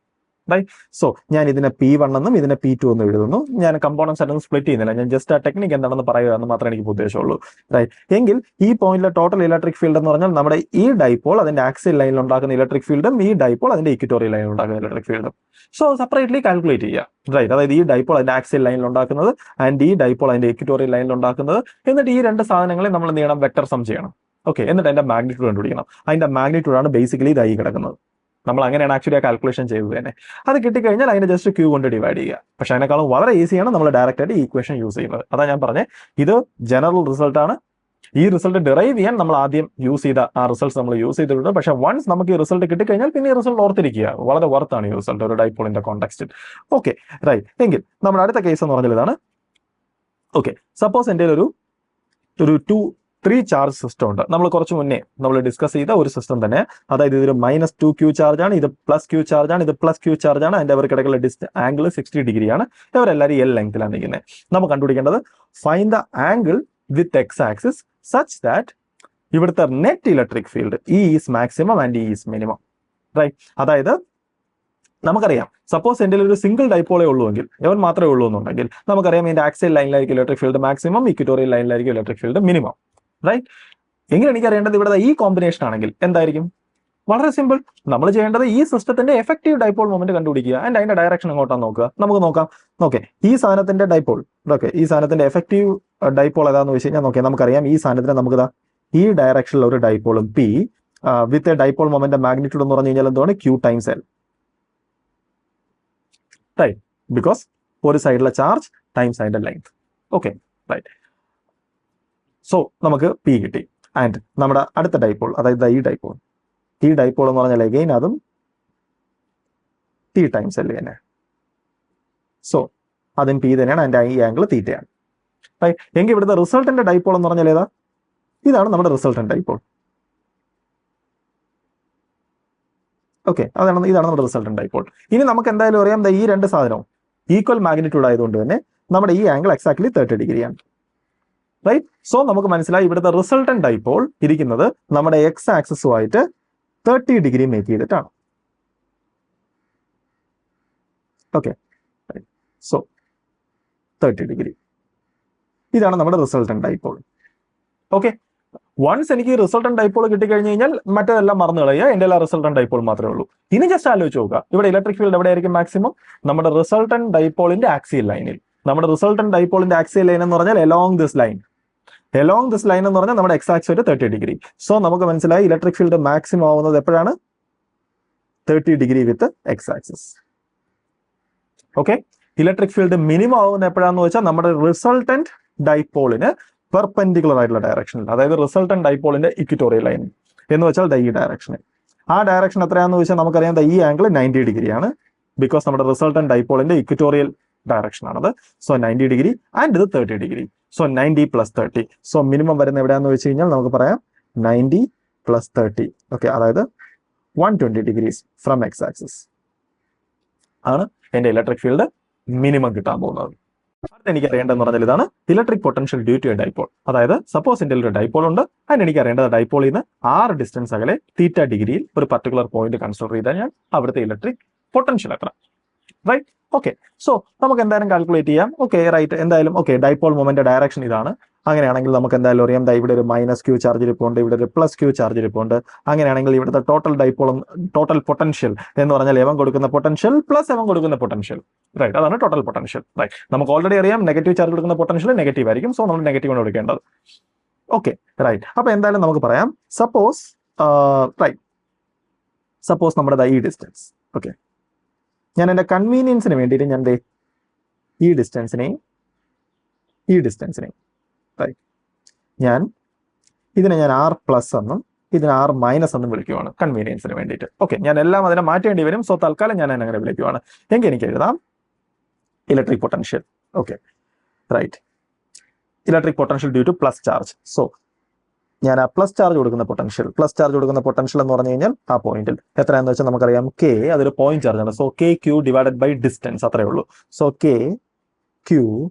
റൈറ്റ്, സോ ഞാൻ ഇതിനെ P1 എന്നും ഇതിനെ P2 എന്നും എഴുതുന്നു. ഞാൻ കമ്പോണൻസ് ആയിട്ടൊന്നും സ്പ്ലിറ്റ് ചെയ്യുന്നില്ല. ഞാൻ ജസ്റ്റ് ആ ടെക്നിക്ക് എന്താണെന്ന് പറയുക എന്ന് മാത്രമേ എനിക്ക് ഉദ്ദേശമുള്ളൂ. റൈറ്റ്, എങ്കിൽ ഈ പോയിന്റിലെ ടോട്ടൽ ഇലക്ട്രിക് ഫീൽഡ് എന്ന് പറഞ്ഞാൽ നമ്മുടെ ഈ ഡൈപോൾ അതിന്റെ ആക്സിയൽ ലൈനിൽ ഉണ്ടാക്കുന്ന ഇലക്ട്രിക് ഫീൽഡും ഈ ഡൈപോൾ അതിന്റെ ഇക്വറ്റോറിയൽ ലൈനിൽ ഉണ്ടാക്കുന്ന ഇലക്ട്രിക് ഫീൽഡും സോ സെപ്പറേറ്റ്ലി കാൽക്കുലേറ്റ് ചെയ്യുക. റൈറ്റ്, അതായത് ഈ ഡൈപോൾ അതിന്റെ ആക്സിയൽ ലൈനിൽ ഉണ്ടാക്കുന്നത് ആൻഡ് ഈ ഡൈപോൾ അതിന്റെ ഇക്വറ്റോറിയൽ ലൈനിൽ ഉണ്ടാക്കുന്നത്. എന്നിട്ട് ഈ 2 സാധനങ്ങളെ നമ്മൾ എന്ത് ചെയ്യണം, വെക്ടർ സം ചെയ്യണം. ഓക്കെ, എന്നിട്ട് അതിന്റെ മാഗ്നിറ്റ്യൂഡ് കണ്ടുപിടിക്കണം. അതിന്റെ മാഗ്നിറ്റ്യൂഡ് ആണ് ബേസിക്കലി ഇതായി കിടക്കുന്നത്. നമ്മൾ അങ്ങനെയാണ് ആക്ച്വലി ആ കാൽക്കുലേഷൻ ചെയ്തത് തന്നെ. അത് കിട്ടിക്കഴിഞ്ഞാൽ അതിനെ ജസ്റ്റ് Q കൊണ്ട് ഡിവൈഡ് ചെയ്യുക. പക്ഷെ അതിനേക്കാളും വളരെ ഈസിയാണ് നമ്മൾ ഡയറക്റ്റ് ആയിട്ട് ഈ ഇക്വേഷൻ യൂസ് ചെയ്യുന്നത്. അതാ ഞാൻ പറഞ്ഞത്, ഇത് ജനറൽ റിസൾട്ട് ആണ്. ഈ റിസൾട്ട് ഡിറൈവ് ചെയ്യാൻ നമ്മൾ ആദ്യം യൂസ് ചെയ്ത ആ റിസൾട്ട്സ് നമ്മൾ യൂസ് ചെയ്തിട്ടുണ്ട്. പക്ഷെ വൺസ് നമുക്ക് ഈ റിസൾട്ട് കിട്ടിക്കഴിഞ്ഞാൽ പിന്നെ ഈ റിസൾട്ട് ഓർത്തിരിക്കുക. വളരെ വർത്താണ് ഈ റിസൾട്ട് ഒരു ഡൈപോളിന്റെ കോണ്ടെക്സ്റ്റിൽ. ഓക്കെ, റൈറ്റ്, എങ്കിൽ നമ്മുടെ അടുത്ത കേസ് എന്ന് പറഞ്ഞാൽ ഇതാണ്. ഓക്കെ, സപ്പോസ് എൻ്റെ ഒരു 3 ചാർജ് സിസ്റ്റം ഉണ്ട്. നമ്മൾ കുറച്ച് മുന്നേ നമ്മൾ ഡിസ്കസ് ചെയ്ത ഒരു സിസ്റ്റം തന്നെ. അതായത് ഇതൊരു -2Q ചാർജ് ആണ്, ഇത് +Q ചാർജ് ആണ്, ഇത് +Q ചാർജ് ആണ്. അതിന്റെ അവർക്കിടയ്ക്കുള്ള ആംഗിൾ 60 ഡിഗ്രിയാണ്. ഇവരെല്ലാവരും L ലെങ്ത്തിലാണ് നിൽക്കുന്നത്. നമുക്ക് കണ്ടുപിടിക്കേണ്ടത് find the angle with X axis such that ഇവിടുത്തെ net electric field E is maximum and E is minimum. Right, അതായത് നമുക്കറിയാം സപ്പോസ് എൻ്റെ ഒരു സിംഗിൾ ഡൈപോളേ ഉള്ളൂവെങ്കിൽ എവൻ മാത്രമേ ഉള്ളൂ എന്നുണ്ടെങ്കിൽ നമുക്കറിയാം ഇതിന്റെ ആക്സിയൽ ലൈനിലായിരിക്കും ഇലക്ട്രിക് ഫീൽഡ് മാക്സിമം, ഇക്വറ്റോറിയൽ ലൈനിലായിരിക്കും ഇലക്ട്രിക് ഫീൽഡ് മിനിമം. റൈറ്റ്, എങ്കിൽ എനിക്കറിയേണ്ടത് ഇവിടെ ഈ കോമ്പിനേഷൻ ആണെങ്കിൽ എന്തായിരിക്കും? വളരെ സിമ്പിൾ. നമ്മൾ ചെയ്യേണ്ടത് ഈ സിസ്റ്റത്തിന്റെ എഫക്റ്റീവ് ഡൈപോൾ മൊമെന്റ് കണ്ടുപിടിക്കുക ആൻഡ് അതിന്റെ ഡയറക്ഷൻ എങ്ങോട്ടാന്ന് നോക്കുക. നമുക്ക് നോക്കാം. ഓക്കെ, ഈ സാധനത്തിന്റെ ഡൈപോൾ, ഓക്കെ, ഈ സാധനത്തിന്റെ എഫക്റ്റീവ് ഡൈപോൾ ഏതാന്ന് വെച്ച് കഴിഞ്ഞാൽ നോക്കിയാൽ നമുക്കറിയാം ഈ സാധനത്തിന് നമുക്ക് ഈ ഡയറക്ഷനിൽ ഒരു ഡൈപോളും P with a dipole moment magnitude എന്ന് പറഞ്ഞു കഴിഞ്ഞാൽ എന്താണ് Q times L. Right, because ഒരു സൈഡിലെ ചാർജ് ടൈംസ് അതിന്റെ ലെങ്ത്. ഓക്കെ, റൈറ്റ്, സോ നമുക്ക് P കിട്ടി. ആൻഡ് നമ്മുടെ അടുത്ത ഡൈപോൾ, അതായത് ഈ ഡൈപോൾ എന്ന് പറഞ്ഞാൽ അഗെയിൻ അതും T ടൈംസ് L തന്നെ. സോ അതും P തന്നെയാണ്, അതിന്റെ ഈ ആംഗിൾ തീറ്റയാണ്. റൈറ്റ്, എങ്കിൽ ഇവിടുത്തെ റിസൾട്ടന്റ് ഡൈപോൾ എന്ന് പറഞ്ഞാൽ ഏതാ? ഇതാണ് നമ്മുടെ റിസൾട്ടന്റ് ഡൈപോൾ. ഓക്കെ, ഇതാണ് നമ്മുടെ റിസൾട്ടന്റ് ഡൈപോൾ. ഇനി നമുക്ക് എന്തായാലും അറിയാം ഈ 2 സാധനവും ഈക്വൽ മാഗ്നിറ്റ്യൂഡ് ആയതുകൊണ്ട് തന്നെ നമ്മുടെ ഈ ആംഗിൾ എക്സാക്ട്ലി 30 ഡിഗ്രിയാണ്. റൈറ്റ്, സോ നമുക്ക് മനസ്സിലായി ഇവിടുത്തെ റിസൾട്ടന്റ് ഡൈപോൾ ഇരിക്കുന്നത് നമ്മുടെ X ആക്സിസുമായിട്ട് 30 ഡിഗ്രി മേക്ക് ചെയ്തിട്ടാണ്. ഓക്കെ, സോ 30 ഡിഗ്രി ഇതാണ് നമ്മുടെ റിസൾട്ടന്റ് ഡൈപോൾ. ഓക്കെ, വൺസ് എനിക്ക് റിസൾട്ടന്റ് ഡൈപോൾ കിട്ടിക്കഴിഞ്ഞ് കഴിഞ്ഞാൽ മറ്റേതെല്ലാം മറന്നു കളയുക. എൻ്റെ എല്ലാ റിസൾട്ടന്റ് ഡൈപോൾ മാത്രമേ ഉള്ളൂ. ഇനി ജസ്റ്റ് ആലോചിച്ച് നോക്കുക, ഇവിടെ ഇലക്ട്രിക് ഫീൽഡ് എവിടെയായിരിക്കും മാക്സിമം? നമ്മുടെ റിസൾട്ടന്റ് ഡൈപോളിന്റെ ആക്സിയൽ ലൈനിൽ. നമ്മുടെ റിസൾട്ടന്റ് ഡൈപോളിന്റെ ആക്സിയൽ ലൈൻ എന്ന് പറഞ്ഞാൽ എലോങ് ദിസ് ലൈൻ എന്ന് പറഞ്ഞാൽ നമ്മുടെ എക്സ് ആക്സിസ് 30 ഡിഗ്രി. സോ നമുക്ക് മനസ്സിലായി ഇലക്ട്രിക് ഫീൽഡ് മാക്സിമം ആവുന്നത് എപ്പോഴാണ്? 30 degree with X axis. Okay, electric field minimum ആവുന്ന എപ്പോഴാന്ന് വെച്ചാൽ നമ്മുടെ റിസൾട്ടന്റ് ഡൈപോളിന് പെർപെൻഡിക്കുലർ ആയിട്ടുള്ള ഡയറക്ഷനിൽ, അതായത് റിസൾട്ടന്റ് ഡൈപോളിന്റെ ഇക്വിറ്റോറിയൽ ലൈൻ എന്ന് വെച്ചാൽ ഈ ഡയറക്ഷനിൽ. ആ ഡയറക്ഷൻ എത്രയാണെന്ന് വെച്ചാൽ നമുക്കറിയാം ഈ ആംഗിൾ 90 ഡിഗ്രിയാണ്, ബിക്കോസ് നമ്മുടെ റിസൾട്ടന്റ് ഡൈപോളിന്റെ ഇക്വിറ്റോറിയൽ ഡയറക്ഷൻ ആണത്. സോ 90 ഡിഗ്രി ആൻഡ് ഇത് 30 ഡിഗ്രി. സോ 90 + 30. സോ മിനിമം വരുന്ന എവിടെയാണെന്ന് വെച്ച് കഴിഞ്ഞാൽ നമുക്ക് പറയാം 90 + 30. ഓക്കെ, അതായത് 120 ഡിഗ്രീസ് ഫ്രം എക്സ് ആക്സിസ് ആണ് എന്റെ ഇലക്ട്രിക് ഫീൽഡ് മിനിമം കിട്ടാൻ പോകുന്നത്. അടുത്ത എനിക്ക് അറിയേണ്ടതെന്ന് പറഞ്ഞാൽ ഇതാണ് electric potential due to a dipole. അതായത് സപ്പോസ് എൻ്റെ ഒരു ഡൈപോൾ ഉണ്ട്, അതിന് എനിക്ക് അറിയേണ്ടത് ഡൈപോളിൽ നിന്ന് 6 ഡിസ്റ്റൻസ് അകലെ തീറ്റ ഡിഗ്രിയിൽ ഒരു പർട്ടിക്കുലർ പോയിന്റ് കൺസിഡർ ചെയ്താൽ ഞാൻ അവിടുത്തെ ഇലക്ട്രിക് പൊട്ടൻഷ്യൽ എത്ര, റൈറ്റ്? ഓക്കെ, സോ നമുക്ക് എന്തായാലും കാൽക്കുലേറ്റ് ചെയ്യാം. ഓക്കെ, റൈറ്റ്, എന്തായാലും ഓക്കെ, ഡൈപോൾ മൊമെന്റ് ഡയറക്ഷൻ ഇതാണ്. അങ്ങനെയാണെങ്കിൽ നമുക്ക് എന്തായാലും അറിയാം ഇവിടെ ഒരു -q ചാർജ് ഇരിപ്പുണ്ട്, ഇവിടെ ഒരു +q ചാർജ് ഇരിപ്പുണ്ട്. അങ്ങനെയാണെങ്കിൽ ഇവിടുത്തെ ടോട്ടൽ പൊട്ടൻഷ്യൽ എന്ന് പറഞ്ഞാൽ എവൻ കൊടുക്കുന്ന പൊട്ടൻഷ്യൽ പ്ലസ് എവൻ കൊടുക്കുന്ന പൊട്ടൻഷ്യൽ, റൈറ്റ്? അതാണ് ടോട്ടൽ പൊട്ടൻഷ്യൽ, റൈറ്റ്? നമുക്ക് ഓൾറെഡി അറിയാം നെഗറ്റീവ് ചാർജ് കൊടുക്കുന്ന പൊട്ടൻഷ്യൽ നെഗറ്റീവ് ആയിരിക്കും. സോ നമ്മൾ നെഗറ്റീവ് ആണ് കൊടുക്കേണ്ടത്. Okay, right. അപ്പൊ എന്തായാലും നമുക്ക് പറയാം സപ്പോസ് നമ്മുടെ ഈ ഡിസ്റ്റൻസ്. ഓക്കെ, ഞാൻ എൻ്റെ കൺവീനിയൻസിന് വേണ്ടിയിട്ട് ഞാൻ ഈ ഡിസ്റ്റൻസിനെയും റൈറ്റ്, ഇതിനെ ഞാൻ R+ എന്നും ഇതിനെ R- എന്നും വിളിക്കുവാണ് കൺവീനിയൻസിന് വേണ്ടിയിട്ട്. ഓക്കെ, ഞാൻ എല്ലാം അതിനെ മാറ്റേണ്ടി വരും. സോ തൽക്കാലം ഞാൻ അങ്ങനെ വിളിക്കുവാണ്. എങ്കിൽ എനിക്ക് എഴുതാം electric potential. Okay, right, electric potential due to plus charge. So ഞാൻ ആ പ്ലസ് ചാർജ് കൊടുക്കുന്ന പൊട്ടൻഷ്യൽ എന്ന് പറഞ്ഞു കഴിഞ്ഞാൽ ആ പോയിന്റിൽ എത്രയാണെന്ന് വെച്ചാൽ നമുക്കറിയാം K അതൊരു പോയിന്റ് ചാർജ് ആണ്. So KQ divided by distance, അത്രേ ഉള്ളൂ. സോ KQ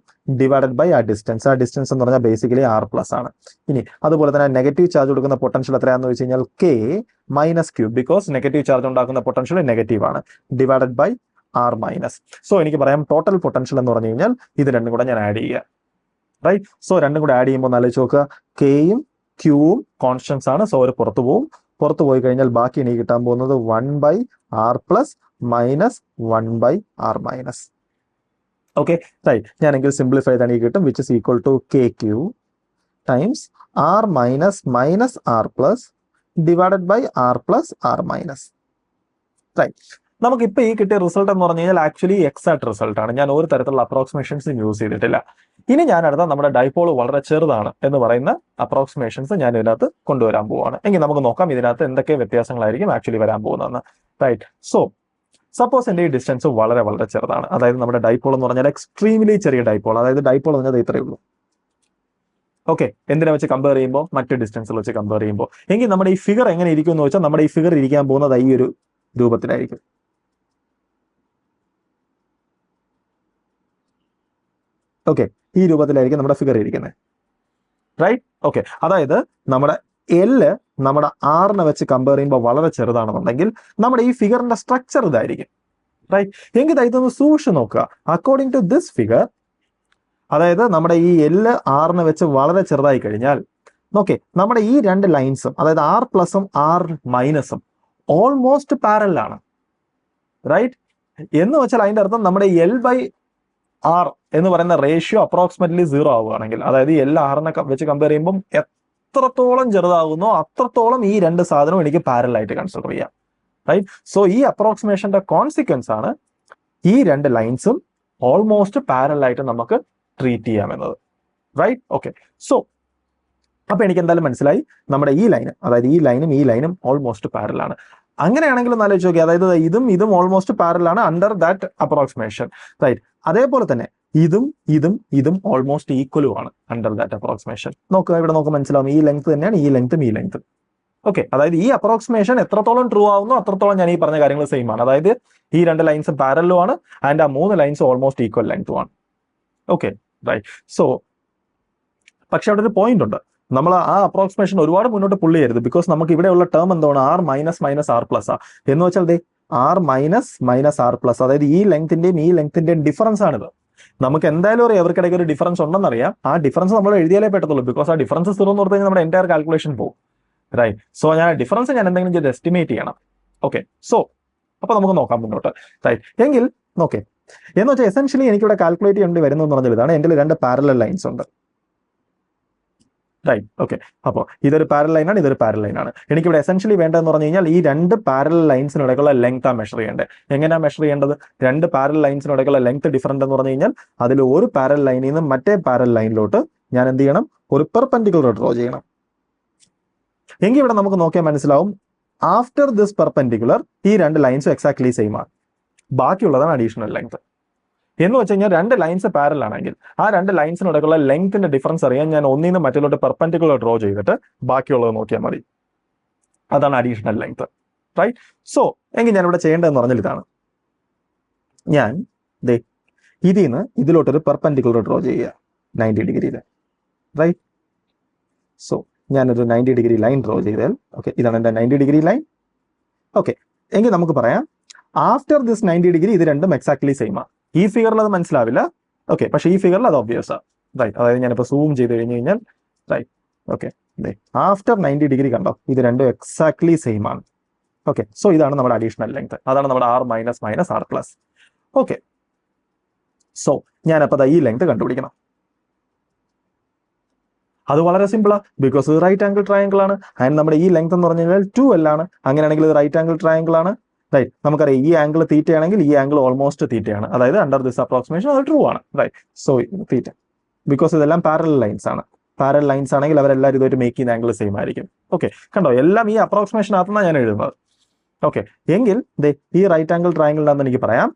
ഡിവൈഡഡ് ബൈ ആ ഡിസ്റ്റൻസ് എന്ന് പറഞ്ഞാൽ ബേസിക്കലി R+ ആണ്. ഇനി അതുപോലെ തന്നെ നെഗറ്റീവ് ചാർജ് കൊടുക്കുന്ന പൊട്ടൻഷ്യൽ എത്രയാണെന്ന് വെച്ച് കഴിഞ്ഞാൽ K - Q, because negative charge ഉണ്ടാക്കുന്ന പൊട്ടൻഷ്യൽ നെഗറ്റീവ് ആണ്, ഡിവൈഡഡ് ബൈ R-. സോ എനിക്ക് പറയാം ടോട്ടൽ പൊട്ടൻഷ്യൽ എന്ന് പറഞ്ഞു കഴിഞ്ഞാൽ ഇത് രണ്ടും കൂടെ ഞാൻ ആഡ് ചെയ്യുക, റൈറ്റ്? സോ രണ്ടും കൂടെ ആഡ് ചെയ്യുമ്പോൾ ആലോചിച്ച് നോക്കുക, Kയും Qവും കോൺസ്റ്റൻസ് ആണ്. സോ അവർ പുറത്തു പോയി കഴിഞ്ഞാൽ ബാക്കി എനിക്ക് കിട്ടാൻ പോകുന്നത് 1/R+ - 1/R-. Okay, right. ഞാനെങ്കിൽ simplify ചെയ്താൽ എനിക്ക് കിട്ടും which is equal to KQ times R- R+ divided by R+ R-. Right. നമുക്കിപ്പോൾ ഈ കിട്ടിയ റിസൾട്ട് എന്ന് പറഞ്ഞു കഴിഞ്ഞാൽ ആക്ച്വലി എക്സാക്ട് റിസൾട്ട് ആണ്. ഞാൻ ഒരു തരത്തിലുള്ള അപ്രോക്സിമേഷൻസും യൂസ് ചെയ്തിട്ടില്ല. ഇനി ഞാൻ അടുത്ത നമ്മുടെ ഡൈപോൾ വളരെ ചെറുതാണ് എന്ന് പറയുന്ന അപ്രോക്സിമേഷൻസ് ഞാൻ ഇതിനകത്ത് കൊണ്ടുവരാൻ പോവുകയാണ്. എങ്കിൽ നമുക്ക് നോക്കാം ഇതിനകത്ത് എന്തൊക്കെ വ്യത്യാസങ്ങളായിരിക്കും ആക്ച്വലി വരാൻ പോകുന്നതെന്ന്, റൈറ്റ്? സോ സപ്പോസ് എൻ്റെ ഈ ഡിസ്റ്റൻസ് വളരെ വളരെ ചെറുതാണ്, അതായത് നമ്മുടെ ഡൈപോൾ എന്ന് പറഞ്ഞാൽ എക്സ്ട്രീംലി ചെറിയ ഡൈപോൾ, അതായത് ഡൈപോൾ എന്ന് പറഞ്ഞാൽ ഇത്രയേ ഉള്ളൂ. ഓക്കെ, എന്തിനെ വെച്ച് കമ്പയർ ചെയ്യുമ്പോൾ? മറ്റ് ഡിസ്റ്റൻസിൽ വെച്ച് കമ്പയർ ചെയ്യുമ്പോൾ. എങ്കിൽ നമ്മുടെ ഈ ഫിഗർ എങ്ങനെ ഇരിക്കും എന്ന് വെച്ചാൽ നമ്മുടെ ഈ ഫിഗർ ഇരിക്കാൻ പോകുന്നത് ഈ ഒരു രൂപത്തിലായിരിക്കും. ഓക്കെ, ഈ രൂപത്തിലായിരിക്കും നമ്മുടെ ഫിഗർ ഇരിക്കുന്നത്, റൈറ്റ്? ഓക്കെ, അതായത് നമ്മുടെ L നമ്മുടെ R-നെ വെച്ച് കമ്പയർ ചെയ്യുമ്പോൾ വളരെ ചെറുതാണെന്നുണ്ടെങ്കിൽ നമ്മുടെ ഈ ഫിഗറിന്റെ സ്ട്രക്ചർ ഇതായിരിക്കും, റൈറ്റ്? എങ്കിൽ ഇതൊന്ന് സൂക്ഷിച്ച് നോക്കുക. അക്കോർഡിംഗ് ടു ദിസ് ഫിഗർ, അതായത് നമ്മുടെ ഈ L R-നെ വെച്ച് വളരെ ചെറുതായി കഴിഞ്ഞാൽ നോക്കേ, നമ്മുടെ ഈ രണ്ട് ലൈൻസും അതായത് R+ഉം R- ഓൾമോസ്റ്റ് പാരലൽ ആണ്, റൈറ്റ്? എന്ന് വെച്ചാൽ അതിന്റെ അർത്ഥം നമ്മുടെ L/R എന്ന് പറയുന്ന റേഷ്യോ അപ്രോക്സിമേറ്റ്ലി 0 ആവുകയാണെങ്കിൽ, അതായത് L R-നെ വെച്ച് കമ്പയർ ചെയ്യുമ്പോൾ എത്രത്തോളം ചെറുതാകുന്നോ അത്രത്തോളം ഈ രണ്ട് സാധനവും എനിക്ക് പാരലൽ ആയിട്ട് കൺസിഡർ ചെയ്യാം, റൈറ്റ്? സോ ഈ അപ്രോക്സിമേഷന്റെ കോൺസിക്വൻസ് ആണ് ഈ രണ്ട് ലൈൻസും ഓൾമോസ്റ്റ് പാരലൽ ആയിട്ട് നമുക്ക് ട്രീറ്റ് ചെയ്യാമെന്നത്, റൈറ്റ്? ഓക്കെ, സോ അപ്പൊ എനിക്ക് എന്തായാലും മനസ്സിലായി നമ്മുടെ ഈ ലൈന്, അതായത് ഈ ലൈനും ഓൾമോസ്റ്റ് പാരലൽ ആണ്. അങ്ങനെയാണെങ്കിൽ ഒന്ന് ആലോചിച്ച് നോക്കി, അതായത് ഇതും ഓൾമോസ്റ്റ് പാരലൽ ആണ് അണ്ടർ ദാറ്റ് അപ്രോക്സിമേഷൻ, റൈറ്റ്? അതേപോലെ തന്നെ ഇതും ഓൾമോസ്റ്റ് ഈക്വലും ആണ് അണ്ടർ ദാറ്റ് അപ്രോക്സിമേഷൻ. നോക്കുക, ഇവിടെ നോക്കുക, മനസ്സിലാവും ഈ ലെങ്ത് തന്നെയാണ് ഈ ലെങ്ത്തും. ഓക്കെ, അതായത് ഈ അപ്രോക്സിമേഷൻ എത്രത്തോളം ട്രൂ ആവുന്നു അത്രത്തോളം ഞാൻ ഈ പറഞ്ഞ കാര്യങ്ങൾ സെയിം ആണ്. അതായത് ഈ രണ്ട് ലൈൻസ് പാരലും ആണ് ആൻഡ് ആ 3 ലൈൻസ് ഓൾമോസ്റ്റ് ഈക്വൽ ലെങ്ത്തും ആണ്. Okay, right? സോ പക്ഷെ അവിടെ ഒരു പോയിന്റ് ഉണ്ട്, നമ്മൾ ആ അപ്രോക്സിമേഷൻ ഒരുപാട് മുന്നോട്ട് പുള്ളി ചെയ്യരുത്. ബിക്കോസ് നമുക്ക് ഇവിടെയുള്ള ടേം എന്താണ്? R- R+ ആ എന്ന് വെച്ചാൽ R- R+, അതായത് ഈ ലെങ്തിന്റെയും ഡിഫറൻസ് ആണിത്. നമുക്ക് എന്തായാലും ഒരു എവർക്കിടയ്ക്ക് ഒരു ഡിഫറൻസ് ഉണ്ടെന്നറിയാം. ആ ഡിഫറൻസ് നമ്മൾ എഴുതിയാലേ പറ്റത്തുള്ളൂ, ബിക്കോസ് ആ ഡിഫറൻസ് 0 എന്ന് പറഞ്ഞു കഴിഞ്ഞാൽ നമ്മുടെ എൻറ്റയർ കാൽക്കുലേഷൻ പോകും, റൈറ്റ്? സോ ഞാൻ ഡിഫറൻസ് എന്തെങ്കിലും ചെയ്ത് എസ്റ്റിമേറ്റ് ചെയ്യണം. ഓക്കെ, സോ അപ്പൊ നമുക്ക് നോക്കാം മുന്നോട്ട്, റൈറ്റ്? എങ്കിൽ നോക്കേ, എന്ന് വെച്ചാൽ എസെൻഷ്യലി എനിക്കിവിടെ കാൽക്കുലേറ്റ് ചെയ്യേണ്ടി വരുന്നതെന്ന് പറഞ്ഞാൽ ഇതാണ്, എൻ്റെ രണ്ട് പാരലൽ ലൈൻസ് ഉണ്ട്, റൈറ്റ്. ഓക്കെ, അപ്പോൾ ഇതൊരു പാരലൽ ലൈനാണ്, ഇതൊരു പാരലൽ ലൈനാണ്. എനിക്കിവിടെ എസെൻഷ്യലി വേണ്ടതെന്ന് പറഞ്ഞു കഴിഞ്ഞാൽ ഈ രണ്ട് പാരലൽ ലൈൻസിനിടയ്ക്കുള്ള ലെങ്ത് ആണ് മെഷർ ചെയ്യേണ്ടത്. എങ്ങനെയാണ് മെഷർ ചെയ്യേണ്ടത്? രണ്ട് പാരലൽ ലൈൻസിനിടയ്ക്കുള്ള ലെങ്ത് ഡിഫറൻറ്റ് എന്ന് പറഞ്ഞു കഴിഞ്ഞാൽ അതിൽ ഒരു പാരലൽ ലൈനിൽ നിന്ന് മറ്റേ പാരലൽ ലൈനിലോട്ട് ഞാൻ എന്ത് ചെയ്യണം? ഒരു പെർപെൻഡിക്കുലർ ഡ്രോ ചെയ്യണം. എങ്കിൽ ഇവിടെ നമുക്ക് നോക്കിയാൽ മനസ്സിലാവും, ആഫ്റ്റർ ദിസ് പെർപെൻഡിക്കുലർ ഈ രണ്ട് ലൈൻസും എക്സാക്ട്ലി സെയിം ആണ്, ബാക്കിയുള്ളതാണ് അഡീഷണൽ ലെങ്ത്. എന്ന് വെച്ച് കഴിഞ്ഞാൽ രണ്ട് ലൈൻസ് പാരലൽ ആണെങ്കിൽ ആ രണ്ട് ലൈൻസിനിടയ്ക്കുള്ള ലെങ്ത്തിന്റെ ഡിഫറൻസ് അറിയാൻ ഞാൻ ഒന്നിൽ നിന്ന് മറ്റിലോട്ട് പെർപെൻഡിക്കുലർ ഡ്രോ ചെയ്തിട്ട് ബാക്കിയുള്ളത് നോക്കിയാൽ മതി. അതാണ് അഡീഷണൽ ലെങ്ത്, റൈറ്റ്. സോ എങ്കിൽ ഞാൻ ഇവിടെ ചെയ്യേണ്ടതെന്ന് പറഞ്ഞാൽ ഇതാണ്, ഞാൻ ഇതിൽ നിന്ന് ഇതിലോട്ടൊരു പെർപെൻഡിക്കുലർ ഡ്രോ ചെയ്യുക 90 ഡിഗ്രിയിൽ, റൈറ്റ്. സോ ഞാനൊരു 90 ഡിഗ്രി ലൈൻ ഡ്രോ ചെയ്താൽ, ഓക്കെ, ഇതാണ് എൻ്റെ 90 ഡിഗ്രി ലൈൻ. ഓക്കെ, എങ്കിൽ നമുക്ക് പറയാം ആഫ്റ്റർ ദിസ് 90 ഡിഗ്രി ഇത് രണ്ടും എക്സാക്ട്ലി സെയിം ആണ്. ഈ ഫിഗറിൽ അത് മനസ്സിലാവില്ല, ഓക്കെ, പക്ഷേ ഈ ഫിഗറിൽ അത് ഒബ്വിയസ് ആണ്, റൈറ്റ്. അതായത് ഞാനിപ്പോൾ സൂം ചെയ്ത് കഴിഞ്ഞ് കഴിഞ്ഞാൽ, റൈറ്റ്, ഓക്കെ, ആഫ്റ്റർ 90 ഡിഗ്രി കണ്ടോ, ഇത് രണ്ടും എക്സാക്ട്ലി സെയിം ആണ്. ഓക്കെ, സോ ഇതാണ് നമ്മുടെ അഡീഷണൽ ലെങ്ത്, അതാണ് നമ്മുടെ R minus minus R plus. Okay, so ഞാനപ്പോൾ ഈ ലെങ്ത് കണ്ടുപിടിക്കണം. അത് വളരെ സിമ്പിളാണ്, ബിക്കോസ് ഇത് റൈറ്റ് ആംഗിൾ ട്രയാങ്കിൾ ആണ്. അതിന് നമ്മുടെ ഈ ലെങ്ത് എന്ന് പറഞ്ഞു കഴിഞ്ഞാൽ 2L ആണ്. അങ്ങനെയാണെങ്കിൽ ഇത് റൈറ്റ് ആംഗിൾ ട്രയാങ്കിൾ ആണ്, റൈറ്റ്. നമുക്കറിയാം ഈ ആംഗിൾ തീറ്റയാണെങ്കിൽ ഈ ആംഗിൾ ഓൾമോസ്റ്റ് തീറ്റയാണ്, അതായത് അണ്ടർ ദിസ് അപ്രോക്സിമേഷൻ അത് ട്രൂ ആണ്, റൈറ്റ്. സോ തീറ്റ, ബിക്കോസ് ഇതെല്ലാം പാരലൽ ലൈൻസ് ആണ്. പാരലൽ ലൈൻസ് ആണെങ്കിൽ അവരെല്ലാവരും ഇതുമായിട്ട് മേക്ക് ചെയ്യുന്ന ആംഗിൾ സെയിം ആയിരിക്കും. ഓക്കെ, കണ്ടോ, എല്ലാം ഈ അപ്രോക്സിമേഷനകത്തുനിന്നാണ് ഞാൻ എഴുതുന്നത്. ഓക്കെ, എങ്കിൽ ഈ റൈറ്റ് ആംഗിൾ ട്രയാങ്കിളിനാണെന്ന് എനിക്ക് പറയാം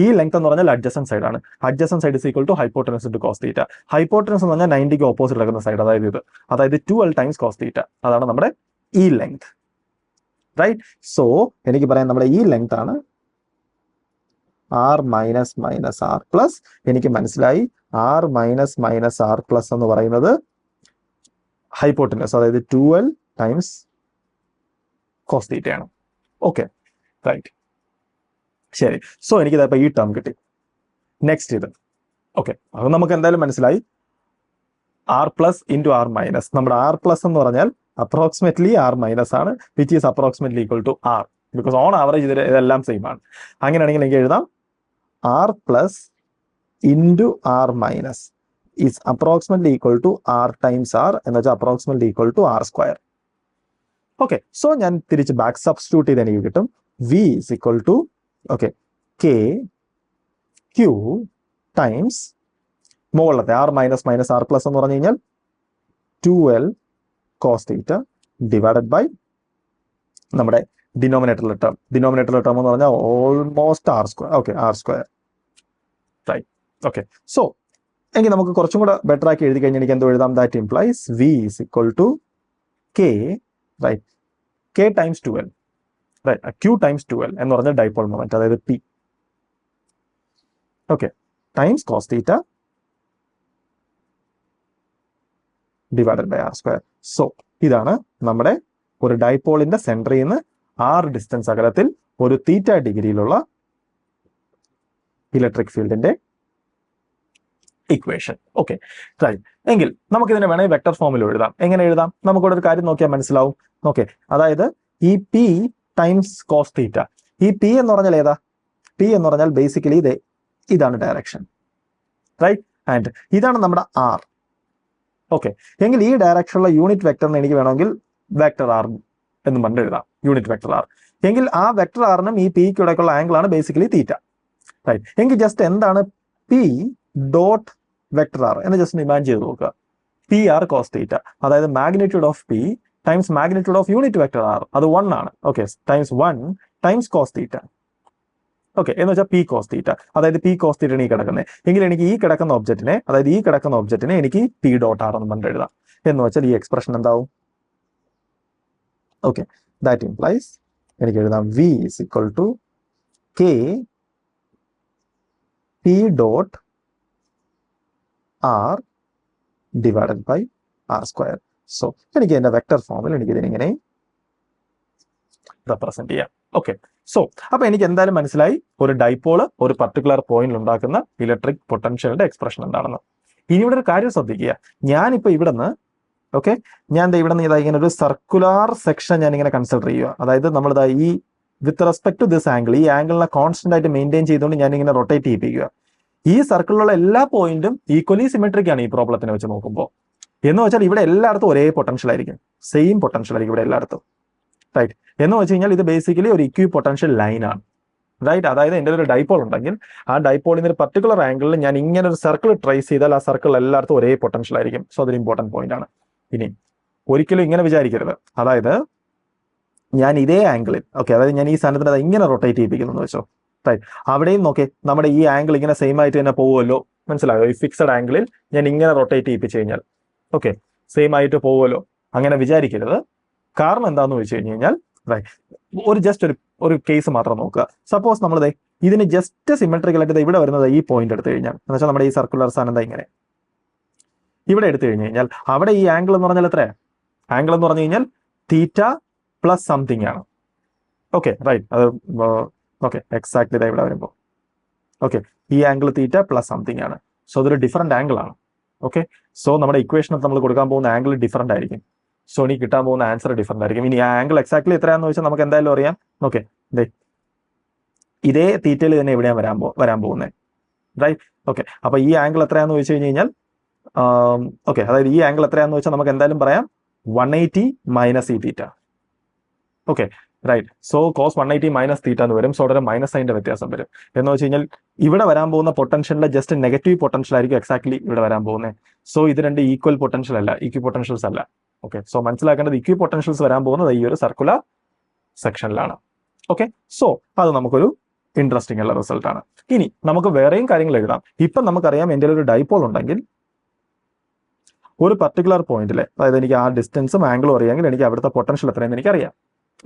ഈ ലെങ്ത് എന്ന് പറഞ്ഞാൽ അഡ്ജസന്റ് സൈഡ് ആണ്. Adjacent side is equal to hypotenuse into cos theta. Hypotenuse എന്ന് പറഞ്ഞാൽ 90ക്ക് ഓപ്പോസിറ്റ് കിടക്കുന്ന സൈഡ്, അതായത് ഇത്, അതായത് 2L ടൈംസ് കോസ് തീറ്റ. അതാണ് നമ്മുടെ ഈ ലെങ്ത്, റൈറ്റ്. സോ എനിക്ക് പറയാം നമ്മുടെ ഈ ലെങ്ത് ആണ് R minus minus R plus. എനിക്ക് മനസ്സിലായി R minus minus R plus എന്ന് പറയുന്നത് ഹൈപ്പോട്ടനസ്, അതായത് 2L ടൈംസ് കോസ് തീറ്റയാണ്. ഓക്കെ, റൈറ്റ്, ശരി. സോ എനിക്കിതപ്പോൾ ഈ ടേം കിട്ടി. നെക്സ്റ്റ് ഇത്, ഓക്കെ, അത് നമുക്ക് എന്തായാലും മനസ്സിലായി R plus into R minus. നമ്മുടെ R പ്ലസ് എന്ന് പറഞ്ഞാൽ അപ്രോക്സിമേറ്റ്ലി R മൈനസ് ആണ്, which is approximately equal to R, because on average ഇതെല്ലാം സെയിം ആണ്. അങ്ങനെയാണെങ്കിൽ എനിക്ക് എഴുതാം R plus into R minus is approximately equal to R times R എന്ന് വെച്ചാൽ approximately equal to R square. Okay, so ഞാൻ തിരിച്ച് ബാക്ക് സബ്സ്റ്റിറ്റ്യൂട്ട് ചെയ്ത് എനിക്ക് കിട്ടും V is equal to, okay, K Q times മുകളിലത്തെ R minus minus R plus എന്ന് പറഞ്ഞു കഴിഞ്ഞാൽ 2L cos theta divided by നമ്മുടെ ഡിനോമിനേറ്ററിലെ ടേം. ഡിനോമിനേറ്ററിലെ ടേം എന്ന് പറഞ്ഞാൽ almost R square. Okay, R square, right. Okay, so എങ്കിൽ നമുക്ക് കുറച്ചും കൂടെ ബെറ്റർ ആക്കി എഴുതി കഴിഞ്ഞാൽ എനിക്ക് എന്തോ എഴുതാം, that implies V is equal to K, right, K times 2L, right, Q times 2L എന്ന് പറഞ്ഞാൽ ഡൈപോൾ മൊമെന്റ്, അതായത് P, okay, times cos theta divided by R square. So ഇതാണ് നമ്മുടെ ഒരു ഡൈപോളിന്റെ സെന്ററിൽ നിന്ന് R ഡിസ്റ്റൻസ് അകലത്തിൽ ഒരു തീറ്റ ഡിഗ്രിയിലുള്ള ഇലക്ട്രിക് ഫീൽഡിന്റെ ഇക്വേഷൻ. Okay, right. എങ്കിൽ നമുക്കിതിനെ വേണമെങ്കിൽ വെക്ടർ ഫോമിൽ എഴുതാം. എങ്ങനെ എഴുതാം? നമുക്കിവിടെ ഒരു കാര്യം നോക്കിയാൽ മനസ്സിലാവും. ഓക്കെ, അതായത് ഈ P ടൈംസ് കോസ് തീറ്റ, ഈ P എന്ന് പറഞ്ഞാൽ ഏതാ? P എന്ന് പറഞ്ഞാൽ ബേസിക്കലി ഇതാണ് ഡയറക്ഷൻ, റൈറ്റ്, ആൻഡ് ഇതാണ് നമ്മുടെ R. ഓക്കെ, എങ്കിൽ ഈ ഡയറക്ഷനുള്ള യൂണിറ്റ് വെക്ടറിന് എനിക്ക് വേണമെങ്കിൽ വെക്ടർ R എന്ന് പറഞ്ഞ് എഴുതാം, യൂണിറ്റ് വെക്ടർ R. എങ്കിൽ ആ വെക്ടർ ആറിനും ഈ Pക്ക് ഇടയ്ക്കുള്ള ആംഗിൾ ആണ് ബേസിക്കലി തീറ്റ, റൈറ്റ്. എങ്കിൽ ജസ്റ്റ് എന്താണ് P ഡോട്ട് വെക്ടർ R എന്ന് ജസ്റ്റ് ഇമാജിൻ ചെയ്ത് നോക്കുക. PR കോസ് തീറ്റ, അതായത് magnitude of P times magnitude of unit vector R, അത് 1 ആണ്. Okay, times 1 times cos theta. Okay, എന്ന് വെച്ചാൽ P കോസ് തീറ്റ, അതായത് P കോസ് തീറ്റയാണ് ഈ കിടക്കുന്നത്. എങ്കിൽ എനിക്ക് ഈ കിടക്കുന്ന ഒബ്ജക്റ്റിനെ, അതായത് ഈ കിടക്കുന്ന ഒബ്ജക്റ്റിനെ എനിക്ക് P ഡോട്ട് R എന്ന് പറഞ്ഞിട്ട് എഴുതാം. എന്ന് വെച്ചാൽ ഈ എക്സ്പ്രഷൻ എന്താവും? ഓക്കെ, ദാറ്റ് ഇംപ്ലൈസ് എനിക്ക് എഴുതാം V is equal to K P dot R divided by R square. So എനിക്ക് എന്റെ വെക്ടർ ഫോമിൽ എനിക്ക് ഇതിനിങ്ങനെ റെപ്രസെന്റ് ചെയ്യാം. ഓക്കെ, സോ അപ്പൊ എനിക്ക് എന്തായാലും മനസ്സിലായി ഒരു ഡൈപോള് ഒരു പർട്ടിക്കുലർ പോയിന്റിൽ ഉണ്ടാക്കുന്ന ഇലക്ട്രിക് പൊട്ടൻഷ്യലിന്റെ എക്സ്പ്രഷൻ എന്താണെന്ന്. ഇനി ഇവിടെ ഒരു കാര്യം ശ്രദ്ധിക്കുക, ഞാനിപ്പോ ഇവിടെ നിന്ന്, ഓക്കെ, ഞാൻ ഇവിടെ നിന്ന് ഇങ്ങനെ ഒരു സർക്കുലാർ സെക്ഷൻ ഞാൻ ഇങ്ങനെ കൺസിഡർ ചെയ്യുക. അതായത് നമ്മളിതാ ഈ with respect to this angle, ഈ ആംഗിളിനെ കോൺസ്റ്റന്റ് ആയിട്ട് മെയിൻറ്റെയിൻ ചെയ്തുകൊണ്ട് ഞാൻ ഇങ്ങനെ റൊട്ടേറ്റ് ചെയ്യിപ്പിക്കുക. ഈ സർക്കിളിലുള്ള എല്ലാ പോയിന്റും ഈക്വലി സിമെട്രിക് ആണ് ഈ പ്രോബ്ലത്തിനെ വെച്ച് നോക്കുമ്പോൾ. എന്ന് വെച്ചാൽ ഇവിടെ എല്ലായിടത്തും ഒരേ പൊട്ടൻഷ്യൽ ആയിരിക്കും, സെയിം പൊട്ടൻഷ്യൽ ആയിരിക്കും ഇവിടെ എല്ലായിടത്തും, റൈറ്റ്. എന്ന് വെച്ച് കഴിഞ്ഞാൽ ഇത് ബേസിക്കലി ഒരു ഇക്വി പൊട്ടൻഷ്യൽ ലൈൻ ആണ്, റൈറ്റ്. അതായത് എൻ്റെ ഒരു ഡൈപോൾ ഉണ്ടെങ്കിൽ ആ ഡൈപോളിന് ഒരു പർട്ടിക്കുലർ ആംഗിളിൽ ഞാൻ ഇങ്ങനെ ഒരു സർക്കിൾ ട്രേസ് ചെയ്താൽ ആ സർക്കിൾ എല്ലായിടത്തും ഒരേ പൊട്ടൻഷ്യൽ ആയിരിക്കും. സോ അതൊരു ഇമ്പോർട്ടന്റ് പോയിന്റ് ആണ്. ഇനി ഒരിക്കലും ഇങ്ങനെ വിചാരിക്കരുത്, അതായത് ഞാൻ ഇതേ ആംഗിളിൽ, ഓക്കെ, അതായത് ഞാൻ ഈ സാധനത്തിന് ഇങ്ങനെ റൊട്ടേറ്റ് ചെയ്യിപ്പിക്കുന്നു എന്ന് വെച്ചോ, റൈറ്റ്. അവിടെയും നോക്കേ നമ്മുടെ ഈ ആംഗിൾ ഇങ്ങനെ സെയിം ആയിട്ട് തന്നെ പോകുമല്ലോ, മനസ്സിലായോ? ഈ ഫിക്സഡ് ആംഗിളിൽ ഞാൻ ഇങ്ങനെ റൊട്ടേറ്റ് ചെയ്യിപ്പിച്ചു കഴിഞ്ഞാൽ ഓക്കെ സെയിം ആയിട്ട് പോകുമല്ലോ, അങ്ങനെ വിചാരിക്കരുത്. കാരണം എന്താണെന്ന് വെച്ച് കഴിഞ്ഞ് കഴിഞ്ഞാൽ റൈറ്റ്, ജസ്റ്റ് ഒരു കേസ് മാത്രം നോക്കുക. സപ്പോസ് നമ്മൾ ഇതിന് ജസ്റ്റ് സിമെട്രിക്കൽ ആയിട്ട് ഇവിടെ വരുന്നത് ഈ പോയിന്റ് എടുത്തു കഴിഞ്ഞാൽ, എന്ന് വെച്ചാൽ നമ്മുടെ ഈ സർക്കുലർ സാധനം ഇങ്ങനെ ഇവിടെ എടുത്തു കഴിഞ്ഞ് കഴിഞ്ഞാൽ അവിടെ ഈ ആംഗിൾ എന്ന് പറഞ്ഞാൽ എത്രയാണ്? ആംഗിൾ എന്ന് പറഞ്ഞു കഴിഞ്ഞാൽ തീറ്റ പ്ലസ് സംതിങ് ആണ്, ഓക്കെ, റൈറ്റ്. അത് ഓക്കെ എക്സാക്ട് ഇതാ ഇവിടെ വരുമ്പോൾ ഓക്കെ ഈ ആംഗിൾ തീറ്റ പ്ലസ് സംതിങ് ആണ്. സോ അതൊരു ഡിഫറെന്റ് ആംഗിൾ ആണ്, ഓക്കെ. സോ നമ്മുടെ ഇക്വേഷനിൽ നമ്മൾ കൊടുക്കാൻ പോകുന്ന ആംഗിൾ ഡിഫറെന്റ് ആയിരിക്കും. സോ ഇനി കിട്ടാൻ പോകുന്ന ആൻസർ ഡിഫറെന്റ് ആയിരിക്കും. ഇനി ആ ആംഗിൾ എക്സാക്ട്ലി എത്രയാണെന്ന് വെച്ചാൽ നമുക്ക് എന്തായാലും അറിയാം, ഓക്കെ. ഇതേ തീറ്റയിൽ തന്നെ എവിടെയാണ് വരാൻ പോകുന്നത്, റൈറ്റ്. ഓക്കെ, അപ്പൊ ഈ ആംഗിൾ എത്രയാണെന്ന് വെച്ച് കഴിഞ്ഞ് കഴിഞ്ഞാൽ ഓക്കെ, അതായത് ഈ ആംഗിൾ എത്രയാണെന്ന് വെച്ചാൽ നമുക്ക് എന്തായാലും പറയാം 180 മൈനസ് ഈ theta, okay, right. So cos 180 minus theta എന്ന് വരും. സോ അവിടെ മൈനസ് സൈൻ്റെ വ്യത്യാസം വരും. എന്ന് വെച്ച് കഴിഞ്ഞാൽ ഇവിടെ വരാൻ പോകുന്ന പൊട്ടൻഷ്യലിന്റെ ജസ്റ്റ് നെഗറ്റീവ് പൊട്ടൻഷ്യൽ ആയിരിക്കും എക്സാക്ട്ലി ഇവിടെ വരാൻ പോകുന്നത്. സോ ഇത് രണ്ട് ഈക്വൽ പൊട്ടൻഷ്യൽ അല്ല, ഈക്വി പൊട്ടൻഷ്യൽസ് അല്ല, ഓക്കെ. സോ മനസ്സിലാക്കേണ്ടത് ഇക്വി പൊട്ടൻഷ്യൽസ് വരാൻ പോകുന്നത് ഈ ഒരു സർക്കുലർ സെക്ഷനിലാണ്, ഓക്കെ. സോ അത് നമുക്കൊരു ഇൻട്രസ്റ്റിംഗ് ഉള്ള റിസൾട്ട് ആണ്. ഇനി നമുക്ക് വേറെയും കാര്യങ്ങൾ എഴുതാം. ഇപ്പം നമുക്കറിയാം എൻ്റെ ഒരു ഡൈപോൾ ഉണ്ടെങ്കിൽ ഒരു പർട്ടിക്കുലർ പോയിന്റിൽ, അതായത് എനിക്ക് ആ ഡിസ്റ്റൻസും ആംഗിളും അറിയാമെങ്കിൽ എനിക്ക് അവിടുത്തെ പൊട്ടൻഷ്യൽ എത്രയെന്ന് എനിക്കറിയാം,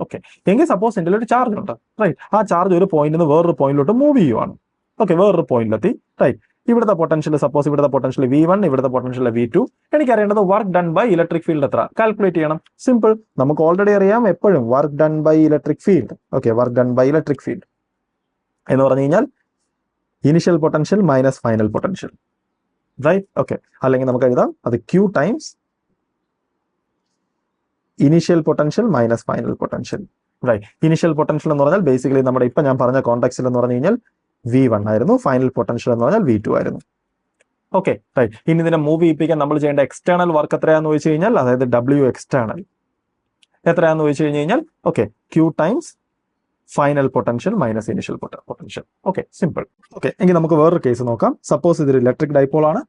ഓക്കെ. എങ്കിൽ സപ്പോസ് എൻ്റെ ഒരു ചാർജ് ഉണ്ട്, റൈറ്റ്. ആ ചാർജ് ഒരു പോയിന്റിൽ നിന്ന് വേറൊരു പോയിന്റിലോട്ട് മൂവ് ചെയ്യുവാണ്, ഓക്കെ, വേറൊരു പോയിന്റിലെത്തി, റൈറ്റ്. ഇവിടുത്തെ പൊട്ടൻഷ്യൽ സപ്പോസ് ഇവിടുത്തെ പൊട്ടൻഷ്യൽ V1, ഇവിടുത്തെ പൊട്ടൻഷ്യൽ V2. എനിക്കറിയേണ്ടത് work done by electric field എത്ര കാൽക്കുലേറ്റ് ചെയ്യണം. സിമ്പിൾ, നമുക്ക് ഓൾറെഡി അറിയാം എപ്പോഴും work done by electric field, okay. Work done by electric field എന്ന് പറഞ്ഞു കഴിഞ്ഞാൽ initial potential minus final potential, right, okay. അല്ലെങ്കിൽ നമുക്ക് എഴുതാം അത് Q times initial potential minus final potential, right. Initial potential എന്ന് പറഞ്ഞാൽ ബേസിക്കലി നമ്മുടെ ഇപ്പൊ ഞാൻ പറഞ്ഞ കോൺടാക്സിൽ എന്ന് പറഞ്ഞു കഴിഞ്ഞാൽ V1 ആയിരുന്നു, ഫൈനൽ പൊട്ടൻഷ്യൽ എന്ന് പറഞ്ഞാൽ V2 ആയിരുന്നു, ഓക്കെ, റൈറ്റ്. ഇനി ഇതിനെ മൂവ് ചെയ്യിപ്പിക്കാൻ നമ്മൾ ചെയ്യേണ്ട എക്സ്റ്റേണൽ വർക്ക് എത്രയാണെന്ന് വെച്ച് കഴിഞ്ഞാൽ, അതായത് W എക്സ്റ്റേണൽ എത്രയാണെന്ന് വെച്ച് കഴിഞ്ഞാൽ okay Q times final potential minus initial potential, okay, simple. Okay, എങ്കിൽ നമുക്ക് വേറൊരു കേസ് നോക്കാം. സപ്പോസ് ഇതൊരു ഇലക്ട്രിക് ഡൈപോൾ ആണ്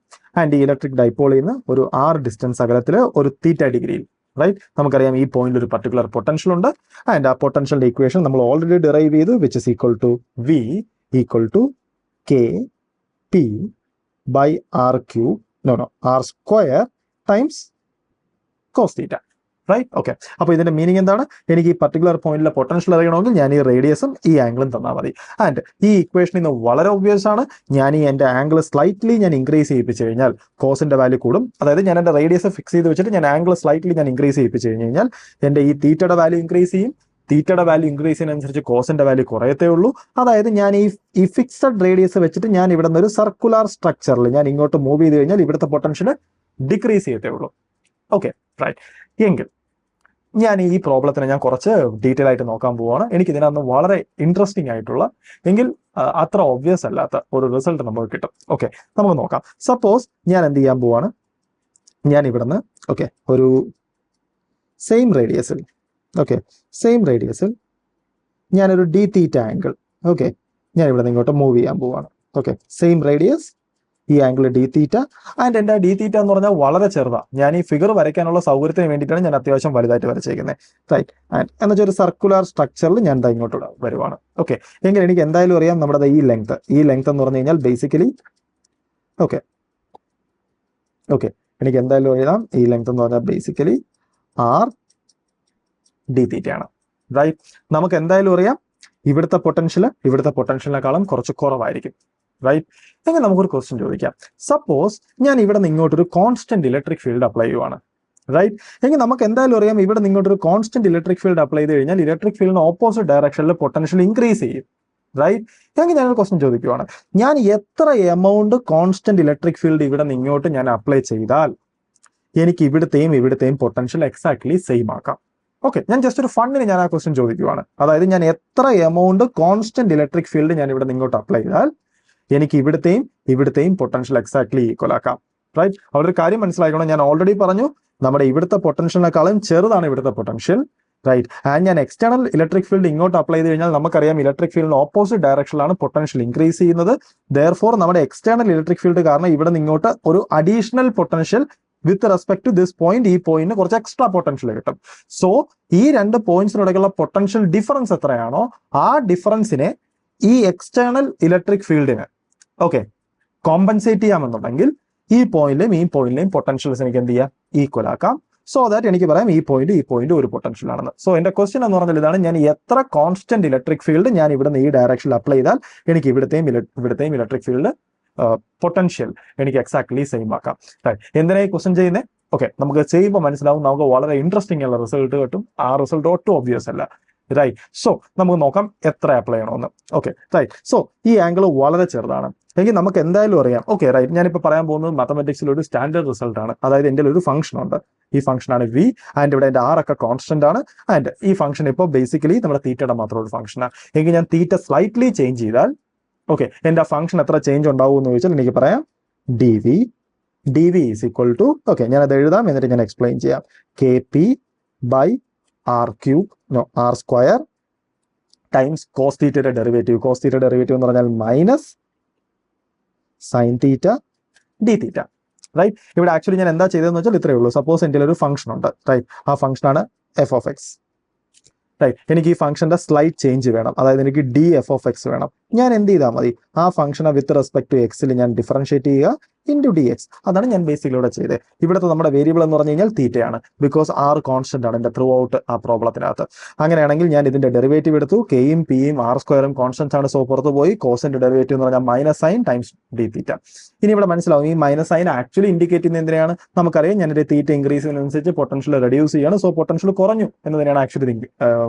ആൻഡ് ഈ ഇലക്ട്രിക് ഡൈപോളിൽ നിന്ന് ഒരു R ഡിസ്റ്റൻസ് അകലത്തിൽ ഒരു തീറ്റ ഡിഗ്രിയിൽ, റൈറ്റ്. നമുക്കറിയാം ഈ പോയിന്റ് ഒരു പർട്ടിക്കുലർ പൊട്ടൻഷ്യൽ ഉണ്ട് ആൻഡ് ആ പൊട്ടൻഷ്യലിന്റെ ഇക്വേഷൻ നമ്മൾ ഓൾറെഡി ഡിറൈവ് ചെയ്തു, which is equal to V equal to KP by R square times cos theta, right. Okay, അപ്പൊ ഇതിന്റെ മീനിങ് എന്താണ്? എനിക്ക് ഈ പർട്ടിക്കുലർ പോയിന്റിലെ പൊട്ടൻഷ്യൽ അറിയണമെങ്കിൽ ഞാൻ ഈ റേഡിയസും ഈ ആംഗിളും തന്നാൽ മതി. ആൻഡ് ഈ ഇക്വേഷനിൽ നിന്ന് വളരെ ഒബ്വിയസ് ആണ്, ഞാൻ ഈ എൻ്റെ ആംഗിൾ സ്ലൈറ്റ്ലി ഞാൻ ഇൻക്രീസ് ചെയ്യിപ്പിച്ചു കഴിഞ്ഞാൽ കോസിന്റെ വാല്യൂ കൂടും. അതായത് ഞാൻ എൻ്റെ റേഡിയസ് ഫിക്സ് ചെയ്ത് വെച്ചിട്ട് ഞാൻ ആംഗിൾ സ്ലൈറ്റ്ലി ഞാൻ ഇൻക്രീസ് ചെയ്യിപ്പിച്ചു കഴിഞ്ഞാൽ എൻ്റെ ഈ തീറ്റയുടെ വാല്യൂ ഇൻക്രീസ് ചെയ്യും. തീറ്റയുടെ വാല്യൂ ഇൻക്രീസ് ചെയ്യുന്നതനുസരിച്ച് കോസിന്റെ വാല്യൂ കുറയത്തേ ഉള്ളൂ. അതായത് ഞാൻ ഈ ഫിക്സഡ് റേഡിയസ് വെച്ചിട്ട് ഞാൻ ഇവിടെ നിന്ന് ഒരു സർക്കുലർ സ്ട്രക്ചറിൽ ഞാൻ ഇങ്ങോട്ട് മൂവ് ചെയ്ത് കഴിഞ്ഞാൽ ഇവിടുത്തെ പൊട്ടൻഷ്യൽ ഡിക്രീസ് ചെയ്യത്തേ ഉള്ളൂ, ഓക്കെ, റൈറ്റ്. എങ്കിൽ ഞാൻ ഈ പ്രോബ്ലത്തിനെ ഞാൻ കുറച്ച് ഡീറ്റെയിൽ ആയിട്ട് നോക്കാൻ പോവുകയാണ്. എനിക്ക് ഇതിനകത്ത് വളരെ ഇൻട്രസ്റ്റിംഗ് ആയിട്ടുള്ള എങ്കിൽ അത്ര ഒബ്വിയസ് അല്ലാത്ത ഒരു റിസൾട്ട് നമുക്ക് കിട്ടും. ഓക്കെ, നമുക്ക് നോക്കാം. സപ്പോസ് ഞാൻ എന്ത് ചെയ്യാൻ പോവാണ്, ഞാൻ ഇവിടുന്ന് ഓക്കെ ഒരു സെയിം റേഡിയസിൽ ഞാനൊരു d തീറ്റ ആംഗിൾ, ഓക്കെ, ഞാൻ ഇവിടെ നിന്ന് ഇങ്ങോട്ട് മൂവ് ചെയ്യാൻ പോവാണ്. ഓക്കെ, സെയിം റേഡിയസ്, ഈ ആംഗിൾ d തീറ്റ ആൻഡ് എൻ്റെ d തീറ്റ എന്ന് പറഞ്ഞാൽ വളരെ ചെറുതാണ്. ഞാൻ ഈ ഫിഗർ വരയ്ക്കാനുള്ള സൗകര്യത്തിന് വേണ്ടിയിട്ടാണ് ഞാൻ അത്യാവശ്യം വലുതായിട്ട് വരച്ചേക്കുന്നത്, റൈറ്റ്. ആൻഡ് എന്നുവെച്ചാൽ ഒരു സർക്കുലർ സ്ട്രക്ചറിൽ ഞാൻ ഇങ്ങോട്ട് വരുവാണ്. ഓക്കെ, എങ്കിൽ എനിക്ക് എന്തായാലും അറിയാം നമ്മുടെ ഈ ലെങ്ത് എന്ന് പറഞ്ഞു കഴിഞ്ഞാൽ ബേസിക്കലി ഓക്കെ എനിക്ക് എന്തായാലും എഴുതാം ഈ ലെങ്ത് എന്ന് പറഞ്ഞാൽ ബേസിക്കലി R d തീറ്റ ആണ്, റൈറ്റ്. നമുക്ക് എന്തായാലും അറിയാം ഇവിടുത്തെ പൊട്ടൻഷ്യലിനെക്കാളും കുറച്ച് കുറവായിരിക്കും, റൈറ്റ്. എങ്കിൽ നമുക്കൊരു ക്വസ്റ്റ്യൻ ചോദിക്കാം. സപ്പോസ് ഞാൻ ഇവിടെ നിന്ന് ഇങ്ങോട്ടൊരു കോൺസ്റ്റന്റ് ഇലക്ട്രിക് ഫീൽഡ് അപ്ലൈ ചെയ്യുവാണ്, റൈറ്റ്. എങ്കിൽ നമുക്ക് എന്തായാലും അറിയാം ഇവിടെ നിന്ന് ഇങ്ങോട്ടൊരു കോൺസ്റ്റന്റ് ഇലക്ട്രിക് ഫീൽഡ് അപ്ലൈ ചെയ്ത് കഴിഞ്ഞാൽ ഇലക്ട്രിക് ഫീൽഡിന് ഓപ്പോസിറ്റ് ഡയറക്ഷനിൽ പൊട്ടൻഷ്യൽ ഇൻക്രീസ് ചെയ്യും, റൈറ്റ്. എങ്കിൽ ഞാനൊരു ക്വസ്റ്റ്യൻ ചോദിക്കുവാണ്, ഞാൻ എത്ര എമൗണ്ട് കോൺസ്റ്റന്റ് ഇലക്ട്രിക് ഫീൽഡ് ഇവിടെ നിന്ന് ഇങ്ങോട്ട് ഞാൻ അപ്ലൈ ചെയ്താൽ എനിക്ക് ഇവിടുത്തെയും പൊട്ടൻഷ്യൽ എക്സാക്ട്ലി സെയിം ആക്കാം. ഓക്കെ, ഞാൻ ജസ്റ്റ് ഒരു ഫണ്ടിന് ഞാൻ ആ ക്വസ്റ്റ്യൻ ചോദിക്കുവാണ്. അതായത് ഞാൻ എത്ര എമൗണ്ട് കോൺസ്റ്റന്റ് ഇലക്ട്രിക് ഫീൽഡ് ഞാൻ ഇവിടെ ഇങ്ങോട്ട് അപ്ലൈ ചെയ്താൽ എനിക്ക് ഇവിടുത്തെയും പൊട്ടൻഷ്യൽ എക്സാക്ട്ലി ഈക്വൽ ആക്കാം. റൈറ്റ്, അവിടെ ഒരു കാര്യം മനസ്സിലാക്കണം. ഞാൻ ഓൾറെഡി പറഞ്ഞു നമ്മുടെ ഇവിടുത്തെ പൊട്ടൻഷ്യലിനെക്കാളും ചെറുതാണ് ഇവിടുത്തെ പൊട്ടൻഷ്യൽ. റൈറ്റ്, ആൻഡ് ഞാൻ എക്സ്റ്റേണൽ ഇലക്ട്രിക് ഫീൽഡ് ഇങ്ങോട്ട് അപ്ലൈ ചെയ്ത് കഴിഞ്ഞാൽ നമുക്കറിയാം ഇലക്ട്രിക് ഫീൽഡിന് ഓപ്പോസിറ്റ് ഡയറക്ഷനിലാണ് പൊട്ടൻഷ്യൽ ഇൻക്രീസ് ചെയ്യുന്നത്. ദെയർഫോർ നമ്മുടെ എക്സ്റ്റേണൽ ഇലക്ട്രിക് ഫീൽഡ് കാരണം ഇവിടെ നിന്ന് ഇങ്ങോട്ട് ഒരു additional potential with respect to this point, ഈ പോയിന്റിന് കുറച്ച് എക്സ്ട്രാ പൊട്ടൻഷ്യൽ കിട്ടും. സോ ഈ രണ്ട് പോയിന്റ്സിനിടയ്ക്കുള്ള പൊട്ടൻഷ്യൽ ഡിഫറൻസ് എത്രയാണോ ആ ഡിഫറൻസിനെ ഈ എക്സ്റ്റേണൽ ഇലക്ട്രിക് ഫീൽഡിന് കോമ്പൻസേറ്റ് ചെയ്യാമെന്നുണ്ടെങ്കിൽ ഈ പോയിന്റിലെയും പൊട്ടൻഷ്യൽസ് എനിക്ക് എന്ത് ചെയ്യാം, ഈക്വൽ ആക്കാം. സോ ദാറ്റ് എനിക്ക് പറയാം ഈ പോയിന്റ് ഒരു പൊട്ടൻഷ്യൽ ആണെന്ന്. സോ എന്റെ ക്വസ്റ്റ്യൻ എന്ന് പറഞ്ഞാൽ ഇതാണ്, ഞാൻ എത്ര കോൺസ്റ്റന്റ് ഇലക്ട്രിക് ഫീൽഡ് ഞാൻ ഇവിടെ നിന്ന് ഈ ഡയറക്ഷനിൽ അപ്ലൈ ചെയ്താൽ എനിക്ക് ഇവിടുത്തെയും ഇലക്ട്രിക് ഫീൽഡ് പൊട്ടൻഷ്യൽ എനിക്ക് എക്സാക്ട്ലി സെയിം ആക്കാം. എന്തിനാ ഈ ക്വസ്റ്റ്യൻ ചെയ്യുന്നത്? ഓക്കെ, നമുക്ക് ചെയ്യുമ്പോൾ മനസ്സിലാവും, നമുക്ക് വളരെ ഇൻട്രസ്റ്റിംഗ് ഉള്ള റിസൾട്ട് കിട്ടും. ആ റിസൾട്ട് ഒട്ടും ഒബ്വിയസ് അല്ല. റൈറ്റ്, സോ നമുക്ക് നോക്കാം എത്ര അപ്ലൈ ചെയ്യണമെന്ന്. ഓക്കെ, റൈറ്റ്, സോ ഈ ആംഗിൾ വളരെ ചെറുതാണ് എങ്കിൽ നമുക്ക് എന്തായാലും അറിയാം. ഓക്കെ, റൈറ്റ്, ഞാനിപ്പോൾ പറയാൻ പോകുന്നത് മാത്തമാറ്റിക്സിൽ ഒരു സ്റ്റാൻഡേർഡ് റിസൾട്ട് ആണ്. അതായത് എൻ്റെ ഒരു ഫംഗ്ഷൻ ഉണ്ട്, ഈ ഫംഗ്ഷനാണ് വി, ആൻഡ് ഇവിടെ എൻ്റെ ആർ ഒക്കെ കോൺസ്റ്റന്റ് ആണ്, ആൻഡ് ഈ ഫംഗ്ഷൻ ഇപ്പോൾ ബേസിക്കലി നമ്മുടെ തീറ്റയുടെ മാത്രം ഒരു ഫംഗ്ഷനാണ്. എങ്കിൽ ഞാൻ തീറ്റ സ്ലൈറ്റ്ലി ചേഞ്ച് ചെയ്താൽ എൻ്റെ ആ ഫംഗ്ഷൻ എത്ര ചേഞ്ച് ഉണ്ടാവും എന്ന് ചോദിച്ചാൽ എനിക്ക് പറയാം D V is equal to, ഞാനത് എഴുതാം എന്നിട്ട് ഞാൻ എക്സ്പ്ലെയിൻ ചെയ്യാം, K P by R cube R square times cos തീറ്റയുടെ ഡെറിവേറ്റീവ്. കോസ് തീറ്റ ഡെറിവേറ്റീവ് എന്ന് പറഞ്ഞാൽ minus sine theta D theta. Right, ഇവിടെ ആക്ച്വലി ഞാൻ എന്താ ചെയ്തതെന്ന് വെച്ചാൽ ഇത്രയേ ഉള്ളൂ. സപ്പോസ് എൻ്റെ ഒരു ഫംഗ്ഷൻ ഉണ്ട്, റൈറ്റ്, ആ ഫംഗ്ഷനാണ് എഫ് ഓഫ് എക്സ്. റൈറ്റ്, എനിക്ക് ഈ ഫംഗ്ഷന്റെ സ്ലൈറ്റ് ചേഞ്ച് വേണം, അതായത് എനിക്ക് ഡി എഫ് ഓഫ് എക്സ് വേണം. ഞാൻ എന്ത് ചെയ്താൽ മതി, ആ ഫംഗ്ഷനെ വിത്ത് റെസ്പെക്ട് ടു എക്സിൽ ഞാൻ ഡിഫറൻഷിയേറ്റ് ചെയ്യുക ഇൻറ്റു ഡി എക്സ്. അതാണ് ഞാൻ ബേസിക്കലി ഇവിടെ ചെയ്തത്. ഇവിടുത്തെ നമ്മുടെ വേരിയബിൾ എന്ന് പറഞ്ഞു കഴിഞ്ഞാൽ തീറ്റയാണ്, ബിക്കോസ് ആർ കോൺസ്റ്റന്റ് ആണ് എൻ്റെ ത്രൂ ഔട്ട് ആ പ്രോബ്ലത്തിനകത്ത്. അങ്ങനെയാണെങ്കിൽ ഞാൻ ഇതിന്റെ ഡെറിവേറ്റീവ് എടുത്തു, കെയും പിയും ആർ സ്ക്വയറും കോൺസ്റ്റന്റ് ആണ്, സോ പുറത്ത് പോയി കോസിന്റെ ഡെറിവേറ്റീവ് എന്ന് പറഞ്ഞാൽ മൈനസ് സൈൻ ടൈംസ് ഡി തീറ്റ. ഇനി ഇവിടെ മനസ്സിലാവും ഈ മൈനസ് സൈൻ ആക്ച്വലി ഇൻഡിക്കേറ്റ് ചെയ്യുന്നത് എന്തിനാണ്, നമുക്കറിയാം ഞാൻ തീറ്റ ഇൻക്രീസ് ചെയ്യുന്നതനുസരിച്ച് പൊട്ടൻഷ്യൽ റെഡ്യൂസ് ചെയ്യാണ്, സോ പൊട്ടൻഷ്യൽ കുറഞ്ഞു എന്നതിനാണ് ആക്ച്വലി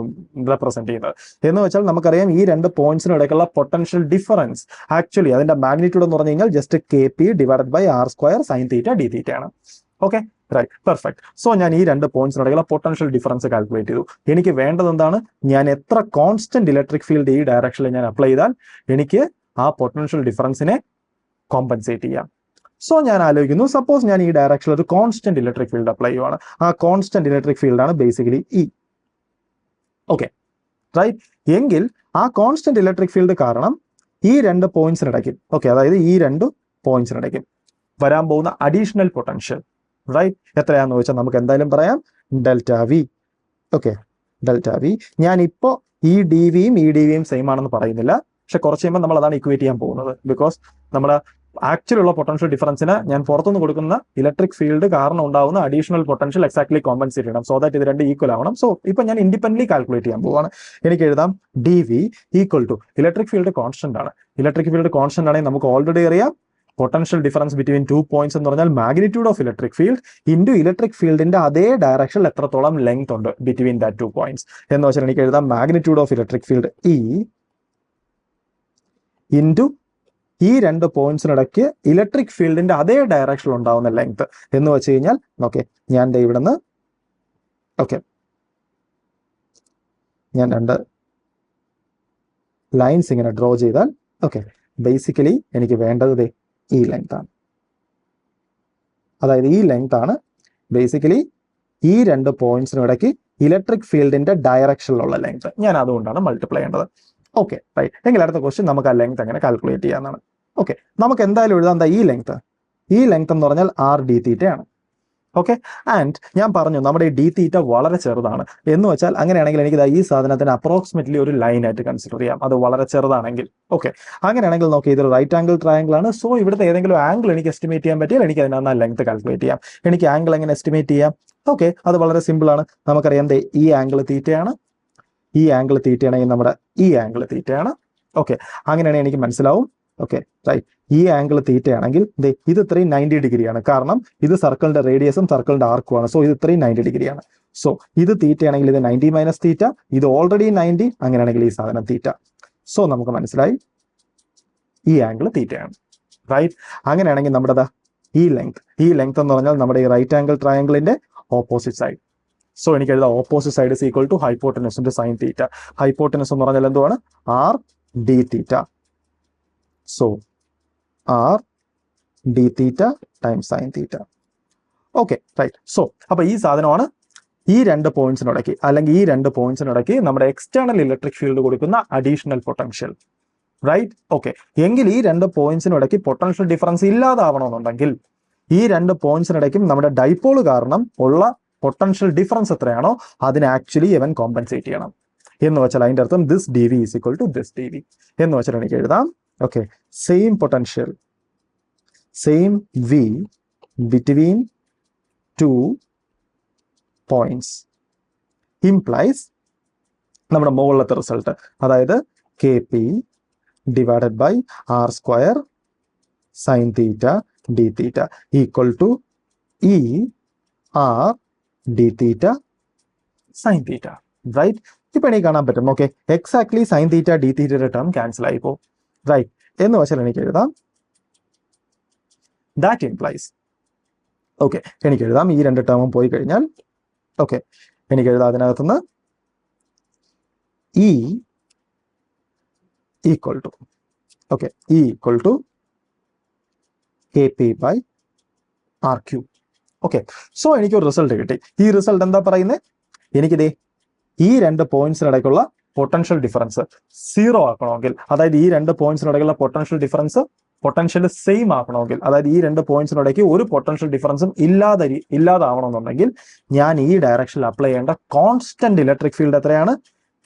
റെപ്രസെന്റ് ചെയ്യുന്നത്. എന്ന് വെച്ചാൽ നമുക്കറിയാം ഈ രണ്ട് പോയിന്റ്സിനും ഇടയ്ക്കുള്ള പൊട്ടൻഷ്യൽ ഡിഫറൻസ് ആക്ച്വലി അതിന്റെ മാഗ്നിറ്റ്യൂഡ് എന്ന് പറഞ്ഞു കഴിഞ്ഞാൽ just K P divided by R square sine theta D theta ആണ്. Okay, right, perfect. സോ ഞാൻ ഈ രണ്ട് പോയിന്റ്സിനിടയിലുള്ള പൊട്ടൻഷ്യൽ ഡിഫറൻസ് കാൽക്കുലേറ്റ് ചെയ്തു. എനിക്ക് വേണ്ടത് എന്താണ്, ഞാൻ എത്ര കോൺസ്റ്റന്റ് ഇലക്ട്രിക് ഫീൽഡ് ഈ ഡയറക്ഷനിൽ ഞാൻ അപ്ലൈ ചെയ്താൽ എനിക്ക് ആ പൊട്ടൻഷ്യൽ ഡിഫറൻസിനെ കോമ്പൻസേറ്റ് ചെയ്യാം. സോ ഞാൻ ആലോചിക്കുന്നു, സപ്പോസ് ഞാൻ ഈ ഡയറക്ഷനിൽ ഒരു കോൺസ്റ്റന്റ് ഇലക്ട്രിക് ഫീൽഡ് അപ്ലൈ ചെയ്യുവാണ്. ആ കോൺസ്റ്റന്റ് ഇലക്ട്രിക് ഫീൽഡാണ് ബേസിക്കലി ഇ. ഓക്കെ, റൈറ്റ്, എങ്കിൽ ആ കോൺസ്റ്റന്റ് ഇലക്ട്രിക് ഫീൽഡ് കാരണം ഈ രണ്ട് പോയിന്റ്സിനിടയ്ക്കും അതായത് ഈ രണ്ട് പോയിന്റ്സിനിടയ്ക്കും വരാൻ പോകുന്ന അഡീഷണൽ പൊട്ടൻഷ്യൽ, റൈറ്റ്, എത്രയാണെന്ന് വെച്ചാൽ നമുക്ക് എന്തായാലും പറയാം ഡെൽറ്റ വി. Delta V. ഞാനിപ്പോൾ ഈ ഡി വിയും സെയിം ആണെന്ന് പറയുന്നില്ല, പക്ഷെ കുറച്ച് കഴിയുമ്പോൾ നമ്മൾ അതാണ് ഇക്വേറ്റ് ചെയ്യാൻ പോകുന്നത്. ബിക്കോസ് നമ്മുടെ ആക്ച്വൽ ഉള്ള പൊട്ടൻഷ്യൽ ഡിഫറൻസിന് ഞാൻ പുറത്തുനിന്ന് കൊടുക്കുന്ന ഇലക്ട്രിക് ഫീൽഡ് കാരണം ഉണ്ടാവുന്ന അഡീഷണൽ പൊട്ടൻഷ്യൽ എക്സാക്ട്ലി കോമ്പൻസേറ്റ് ചെയ്യണം, സോ ദാറ്റ് ഇത് രണ്ട് ഈക്വൽ ആവണം. സോ ഇപ്പൊ ഞാൻ ഇൻഡിപെൻഡന്റ്ലി കാൽക്കുലേറ്റ് ചെയ്യാൻ പോവാണ്. എനിക്ക് എഴുതാം D V equal to, electric field constant ആണ്. ഇലക്ട്രിക് ഫീൽഡ് കോൺസ്റ്റന്റ് ആണെങ്കിൽ നമുക്ക് ഓൾറെഡി അറിയാം potential difference between two points എന്ന് പറഞ്ഞാൽ magnitude of electric field into electric ഫീൽഡിന്റെ അതേ ഡയറക്ഷനിൽ എത്രത്തോളം ലെങ്ത് ഉണ്ട് ബിറ്റ്വീൻ ദാറ്റ് ടു പോയിന്റ്സ് എന്ന് വെച്ചാൽ എനിക്ക് എഴുതാം magnitude of electric field E into ഈ രണ്ട് പോയിന്റ്സിനിടയ്ക്ക് ഇലക്ട്രിക് ഫീൽഡിന്റെ അതേ ഡയറക്ഷനിൽ ഉണ്ടാവുന്ന ലെങ്ത് എന്ന് വെച്ച് കഴിഞ്ഞാൽ ഞാൻ ഇവിടെ നിന്ന് ഞാൻ രണ്ട് ലൈൻസ് ഇങ്ങനെ ഡ്രോ ചെയ്താൽ ബേസിക്കലി എനിക്ക് വേണ്ടത് ഈ ലെങ്ത് ആണ്. അതായത് ഈ ലെങ്ത് ആണ് ബേസിക്കലി ഈ രണ്ട് പോയിന്റ്സിനും ഇടയ്ക്ക് ഇലക്ട്രിക് ഫീൽഡിന്റെ ഡയറക്ഷനിലുള്ള ലെങ്ത്. ഞാൻ അതുകൊണ്ടാണ് മൾട്ടിപ്ലൈ ചെയ്യേണ്ടത്. റൈറ്റ്, എങ്കിൽ അടുത്ത ക്വസ്റ്റ്യൻ നമുക്ക് ആ ലെങ്ത് എങ്ങനെ കാൽക്കുലേറ്റ് ചെയ്യാന്നാണ്. നമുക്ക് എന്തായാലും എഴുതാം ഈ ലെങ്ത് എന്ന് പറഞ്ഞാൽ ആർ ഡി തീറ്റ ആണ്. ആൻഡ് ഞാൻ പറഞ്ഞു നമ്മുടെ ഈ ഡി തീറ്റ വളരെ ചെറുതാണ് എന്ന് വെച്ചാൽ അങ്ങനെയാണെങ്കിൽ എനിക്ക് ഈ സാധനത്തിന് അപ്രോക്സിമേറ്റ്ലി ഒരു ലൈൻ ആയിട്ട് കൺസിഡർ ചെയ്യാം, അത് വളരെ ചെറുതാണെങ്കിൽ. അങ്ങനെയാണെങ്കിൽ ഇതൊരു റൈറ്റ് ആംഗിൾ ട്രയാംഗിൾ ആണ്. സോ ഇവിടുത്തെ ഏതെങ്കിലും ആംഗിൾ എനിക്ക് എസ്റ്റിമേറ്റ് ചെയ്യാൻ പറ്റിയാൽ എനിക്ക് അതിനകത്ത് ആ ലെങ്ത് കാൽക്കുലേറ്റ് ചെയ്യാം. എനിക്ക് ആംഗിൾ എങ്ങനെ എസ്റ്റിമേറ്റ് ചെയ്യാം? അത് വളരെ സിമ്പിൾ ആണ്. നമുക്കറിയാം ഈ ആംഗിൾ തീറ്റയാണ്, ഈ ആംഗിൾ തീറ്റയാണെങ്കിൽ നമ്മുടെ ഈ ആംഗിൾ തീറ്റയാണ്. അങ്ങനെയാണെങ്കിൽ എനിക്ക് മനസ്സിലാവും റൈറ്റ്, ഈ ആംഗിൾ തീറ്റയാണെങ്കിൽ ഇത് ഇത്രയും 90 ഡിഗ്രിയാണ്. കാരണം ഇത് സർക്കിളിന്റെ റേഡിയസും സർക്കിളിന്റെ ആർക്കുമാണ്. സോ ഇത് ഇത്രയും 90 ഡിഗ്രിയാണ്. സോ ഇത് തീറ്റയാണെങ്കിൽ ഇത് 90 മൈനസ് തീറ്റ, ഇത് ഓൾറെഡി 90, അങ്ങനെയാണെങ്കിൽ ഈ സാധനം തീറ്റ. സോ നമുക്ക് മനസ്സിലായി ഈ ആംഗിൾ തീറ്റയാണ്. റൈറ്റ്, അങ്ങനെയാണെങ്കിൽ നമ്മുടെ ഈ ലെങ്ത് എന്ന് പറഞ്ഞാൽ നമ്മുടെ ഈ റൈറ്റ് ആംഗിൾ ട്രയാംഗിളിന്റെ ഓപ്പോസിറ്റ് സൈഡ്. സോ എനിക്ക് എഴുതാം opposite side is equal to hypotenuse into sine theta. Hypotenuse എന്ന് പറഞ്ഞാൽ എന്തുവാണ്? R D theta. So r D theta times sine theta. Okay right. So അപ്പൊ ഈ സാധനമാണ് ഈ രണ്ട് പോയിന്റ്സിനിടയ്ക്ക് അല്ലെങ്കിൽ ഈ രണ്ട് പോയിന്റ്സിനിടയ്ക്ക് നമ്മുടെ എക്സ്റ്റേണൽ ഇലക്ട്രിക് ഫീൽഡ് കൊടുക്കുന്ന അഡീഷണൽ പൊട്ടൻഷ്യൽ. റൈറ്റ്. ഓക്കെ. എങ്കിൽ ഈ രണ്ട് പോയിന്റ്സിനിടയ്ക്ക് പൊട്ടൻഷ്യൽ ഡിഫറൻസ് ഇല്ലാതാവണമെന്നുണ്ടെങ്കിൽ ഈ രണ്ട് പോയിന്റ്സിനിടയ്ക്കും നമ്മുടെ ഡൈപോൾ കാരണം ഉള്ള പൊട്ടൻഷ്യൽ ഡിഫറൻസ് എത്രയാണോ അതിനെ ആക്ച്വലി ഇവൻ കോമ്പൻസേറ്റ് ചെയ്യണം. എന്ന് വെച്ചാൽ അതിന്റെ അർത്ഥം this D V is equal to this D V എന്ന് വെച്ചാൽ എനിക്ക് എഴുതാം. Okay. Same potential, same V between two points implies നമ്മുടെ മുകളിലത്തെ റിസൾട്ട്, അതായത് K P divided by R square sine theta D theta equal to E R D theta sine theta. Right. ഇപ്പൊ എനിക്ക് കാണാൻ പറ്റും. Okay. Exactly sine theta D തീറ്റയുടെ term cancel ആയിപ്പോ. Right. എന്ന് വെച്ചാൽ എനിക്ക് എഴുതാം ദാറ്റ് ഇംപ്ലൈസ്. ഓക്കെ. എനിക്ക് എഴുതാം ഈ രണ്ട് ടേമും പോയി കഴിഞ്ഞാൽ ഓക്കെ എനിക്ക് എഴുതാം അതിനകത്തുനിന്ന് E equal to okay E equal to K P by R cube. Okay. So എനിക്കൊരു റിസൾട്ട് കിട്ടി. ഈ റിസൾട്ട് എന്താ പറയുന്നത്? എനിക്കിതേ ഈ രണ്ട് പോയിന്റ്സിനിടയ്ക്കുള്ള പൊട്ടൻഷ്യൽ ഡിഫറൻസ് സീറോ ആക്കണമെങ്കിൽ, അതായത് ഈ രണ്ട് പോയിന്റ്സിനിടയ്ക്കുള്ള പൊട്ടൻഷ്യൽ ഡിഫറൻസ് പൊട്ടൻഷ്യൽ സെയിം ആക്കണമെങ്കിൽ, അതായത് ഈ രണ്ട് പോയിന്റ്സിനിടയ്ക്ക് ഒരു പൊട്ടൻഷ്യൽ ഡിഫറൻസും ഇല്ലാതാവണമെന്നുണ്ടെങ്കിൽ ഞാൻ ഈ ഡയറക്ഷനിൽ അപ്ലൈ ചെയ്യേണ്ട കോൺസ്റ്റന്റ് ഇലക്ട്രിക് ഫീൽഡ് എത്രയാണ്?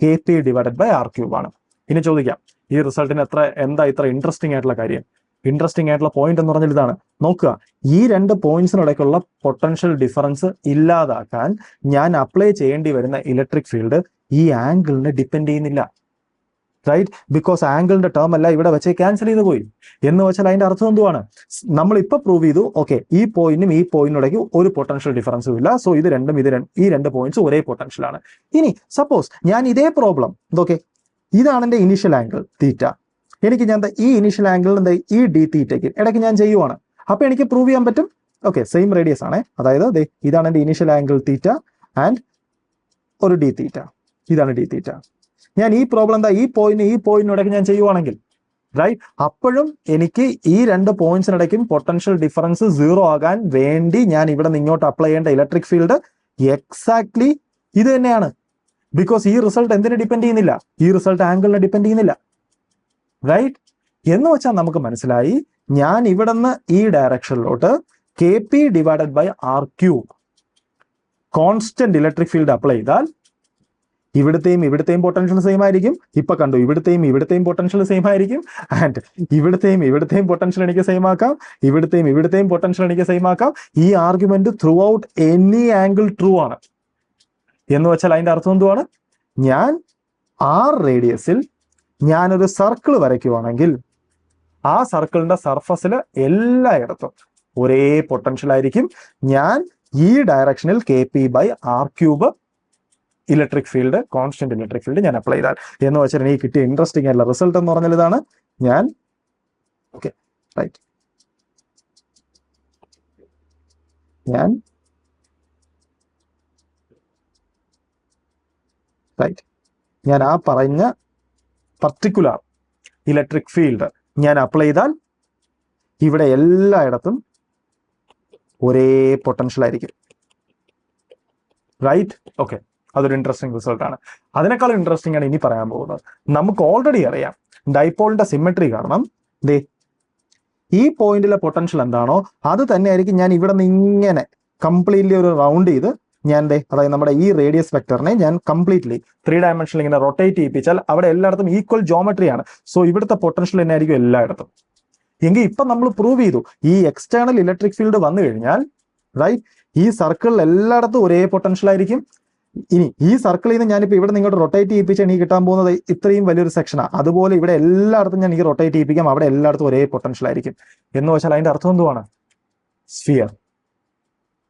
K P divided by R cube ആണ്. ഇനി ചോദിക്കാം, ഈ റിസൾട്ടിന് എന്താ ഇത്ര ഇൻട്രസ്റ്റിംഗ് ആയിട്ടുള്ള കാര്യം? ഇൻട്രസ്റ്റിംഗ് ആയിട്ടുള്ള പോയിന്റ് എന്ന് പറഞ്ഞാൽ ഇതാണ്. നോക്കുക, ഈ രണ്ട് പോയിന്റ്സിനിടയ്ക്കുള്ള പൊട്ടൻഷ്യൽ ഡിഫറൻസ് ഇല്ലാതാക്കാൻ ഞാൻ അപ്ലൈ ചെയ്യേണ്ടി വരുന്ന ഇലക്ട്രിക് ഫീൽഡ് ഈ ആംഗിളിനെ ഡിപ്പെൻഡ് ചെയ്യുന്നില്ല. റൈറ്റ്. ബിക്കോസ് ആംഗിളിന്റെ ടേം അല്ല ഇവിടെ വെച്ച് ക്യാൻസൽ ചെയ്ത് പോയി. എന്ന് വെച്ചാൽ അതിന്റെ അർത്ഥം എന്തുവാണ്? നമ്മൾ ഇപ്പൊ പ്രൂവ് ചെയ്തു, ഓക്കെ, ഈ പോയിന്റും ഈ പോയിന്റിനിടയ്ക്ക് ഒരു പൊട്ടൻഷ്യൽ ഡിഫറൻസും ഇല്ല. സോ ഈ രണ്ട് പോയിന്റ്സ് ഒരേ പൊട്ടൻഷ്യൽ ആണ്. ഇനി സപ്പോസ് ഞാൻ ഇതേ പ്രോബ്ലം ഓക്കെ, ഇതാണ് എന്റെ ഇനീഷ്യൽ ആംഗിൾ തീറ്റ. എനിക്ക് ഞാൻ ഈ ഇനീഷ്യൽ ആംഗിൾ എന്താ ഈ ഡി തീറ്റയ്ക്ക് ഇടയ്ക്ക് ഞാൻ ചെയ്യുവാണ്. അപ്പൊ എനിക്ക് പ്രൂവ് ചെയ്യാൻ പറ്റും, ഓക്കെ, സെയിം റേഡിയസ് ആണ്, അതായത് ഇതാണ് എന്റെ ഇനീഷ്യൽ ആംഗിൾ തീറ്റ ആൻഡ് ഒരു ഡി തീറ്റ, ഇതാണ് ഡി തീറ്റ. ഞാൻ ഈ പ്രോബ്ലം എന്താ ഈ പോയിന്റിനിടയ്ക്ക് ഞാൻ ചെയ്യുവാണെങ്കിൽ റൈറ്റ്, അപ്പോഴും എനിക്ക് ഈ രണ്ട് പോയിന്റ്സിനിടയ്ക്കും പൊട്ടൻഷ്യൽ ഡിഫറൻസ് സീറോ ആകാൻ വേണ്ടി ഞാൻ ഇവിടെ നിന്ന് ഇങ്ങോട്ട് അപ്ലൈ ചെയ്യേണ്ട ഇലക്ട്രിക് ഫീൽഡ് എക്സാക്ട്ലി ഇത് തന്നെയാണ്. ബിക്കോസ് ഈ റിസൾട്ട് എന്തിനെ ഡിപ്പെൻഡ് ചെയ്യുന്നില്ല? ഈ റിസൾട്ട് ആംഗിളിനെ ഡിപ്പെൻഡ് ചെയ്യുന്നില്ല. റൈറ്റ്. എന്ന് വെച്ചാൽ നമുക്ക് മനസ്സിലായി, ഞാൻ ഇവിടെ നിന്ന് ഈ ഡയറക്ഷനിലോട്ട് K P divided by R cube constant electric field apply ചെയ്താൽ ഇവിടുത്തെയും പൊട്ടൻഷ്യൽ സെയിം ആയിരിക്കും. ഇപ്പൊ കണ്ടു, ഇവിടുത്തെയും പൊട്ടൻഷ്യൽ സെയിം ആയിരിക്കും. ആൻഡ് ഇവിടുത്തെയും പൊട്ടൻഷ്യൽ എനിക്ക് സെയിം ആക്കാം, ഇവിടുത്തെയും പൊട്ടൻഷ്യൽ എനിക്ക് സെയിം ആക്കാം. ഈ argument throughout any angle true ആണ്. എന്ന് വെച്ചാൽ അതിന്റെ അർത്ഥം എന്തുവാണ്? ഞാൻ ആർ റേഡിയസിൽ ഞാനൊരു സർക്കിൾ വരയ്ക്കുവാണെങ്കിൽ ആ സർക്കിളിന്റെ സർഫസിൽ എല്ലായിടത്തും ഒരേ പൊട്ടൻഷ്യൽ ആയിരിക്കും. ഞാൻ ഈ ഡയറക്ഷനിൽ K P by R cube electric field, constant electric field ഞാൻ അപ്ലൈ ചെയ്താൽ, എന്ന് വെച്ചാൽ എനിക്ക് കിട്ടിയ ഇൻട്രസ്റ്റിംഗ് ആയിട്ടുള്ള റിസൾട്ട് എന്ന് പറഞ്ഞാൽ ഇതാണ്. ഞാൻ ഓക്കെ റൈറ്റ്, ഞാൻ ആ പറഞ്ഞ പർട്ടിക്കുലർ ഇലക്ട്രിക് ഫീൽഡ് ഞാൻ അപ്ലൈ ചെയ്താൽ ഇവിടെ എല്ലായിടത്തും ഒരേ പൊട്ടൻഷ്യൽ ആയിരിക്കും. റൈറ്റ്. ഓക്കെ, അതൊരു ഇൻട്രസ്റ്റിംഗ് റിസൾട്ട് ആണ്. അതിനേക്കാളും ഇൻട്രസ്റ്റിംഗ് ആണ് ഇനി പറയാൻ പോകുന്നത്. നമുക്ക് ഓൾറെഡി അറിയാം ഡൈപോളിന്റെ സിമെട്രി കാരണം ഈ പോയിന്റിലെ പൊട്ടൻഷ്യൽ എന്താണോ അത് തന്നെയായിരിക്കും ഞാൻ ഇവിടെ നിന്ന് ഇങ്ങനെ കംപ്ലീറ്റ്ലി ഒരു റൗണ്ട് ചെയ്ത് ഞാൻ അതായത് നമ്മുടെ ഈ റേഡിയസ് വെക്ടറിനെ ഞാൻ കംപ്ലീറ്റ്ലി 3 ഡയമെൻഷനിൽ ഇങ്ങനെ റൊട്ടേറ്റ് ചെയ്യിപ്പിച്ചാൽ അവിടെ എല്ലായിടത്തും ഈക്വൽ ജോമെട്രിയാണ്. സോ ഇവിടുത്തെ പൊട്ടൻഷ്യൽ തന്നെ ആയിരിക്കും എല്ലായിടത്തും. എങ്കിൽ ഇപ്പൊ നമ്മൾ പ്രൂവ് ചെയ്തു ഈ എക്സ്റ്റേണൽ ഇലക്ട്രിക് ഫീൽഡ് വന്നു കഴിഞ്ഞാൽ റൈറ്റ്, ഈ സർക്കിളിൽ എല്ലായിടത്തും ഒരേ പൊട്ടൻഷ്യൽ ആയിരിക്കും. ഇനി ഈ സർക്കിളിൽ നിന്ന് ഞാനിപ്പോൾ ഇവിടെ നിങ്ങോട്ട് റൊട്ടേറ്റ് ചെയ്യിപ്പിച്ചാൽ എനിക്ക് കിട്ടാൻ പോകുന്നത് ഇത്രയും വലിയൊരു സെക്ഷനാണ്. അതുപോലെ ഇവിടെ എല്ലായിടത്തും ഞാൻ ഈ റൊട്ടേറ്റ് ചെയ്യിപ്പിക്കാം, അവിടെ എല്ലായിടത്തും ഒരേ പൊട്ടൻഷ്യൽ ആയിരിക്കും. എന്ന് വെച്ചാൽ അതിന്റെ അർത്ഥം എന്തുവാണ്? സ്ഫിയർ.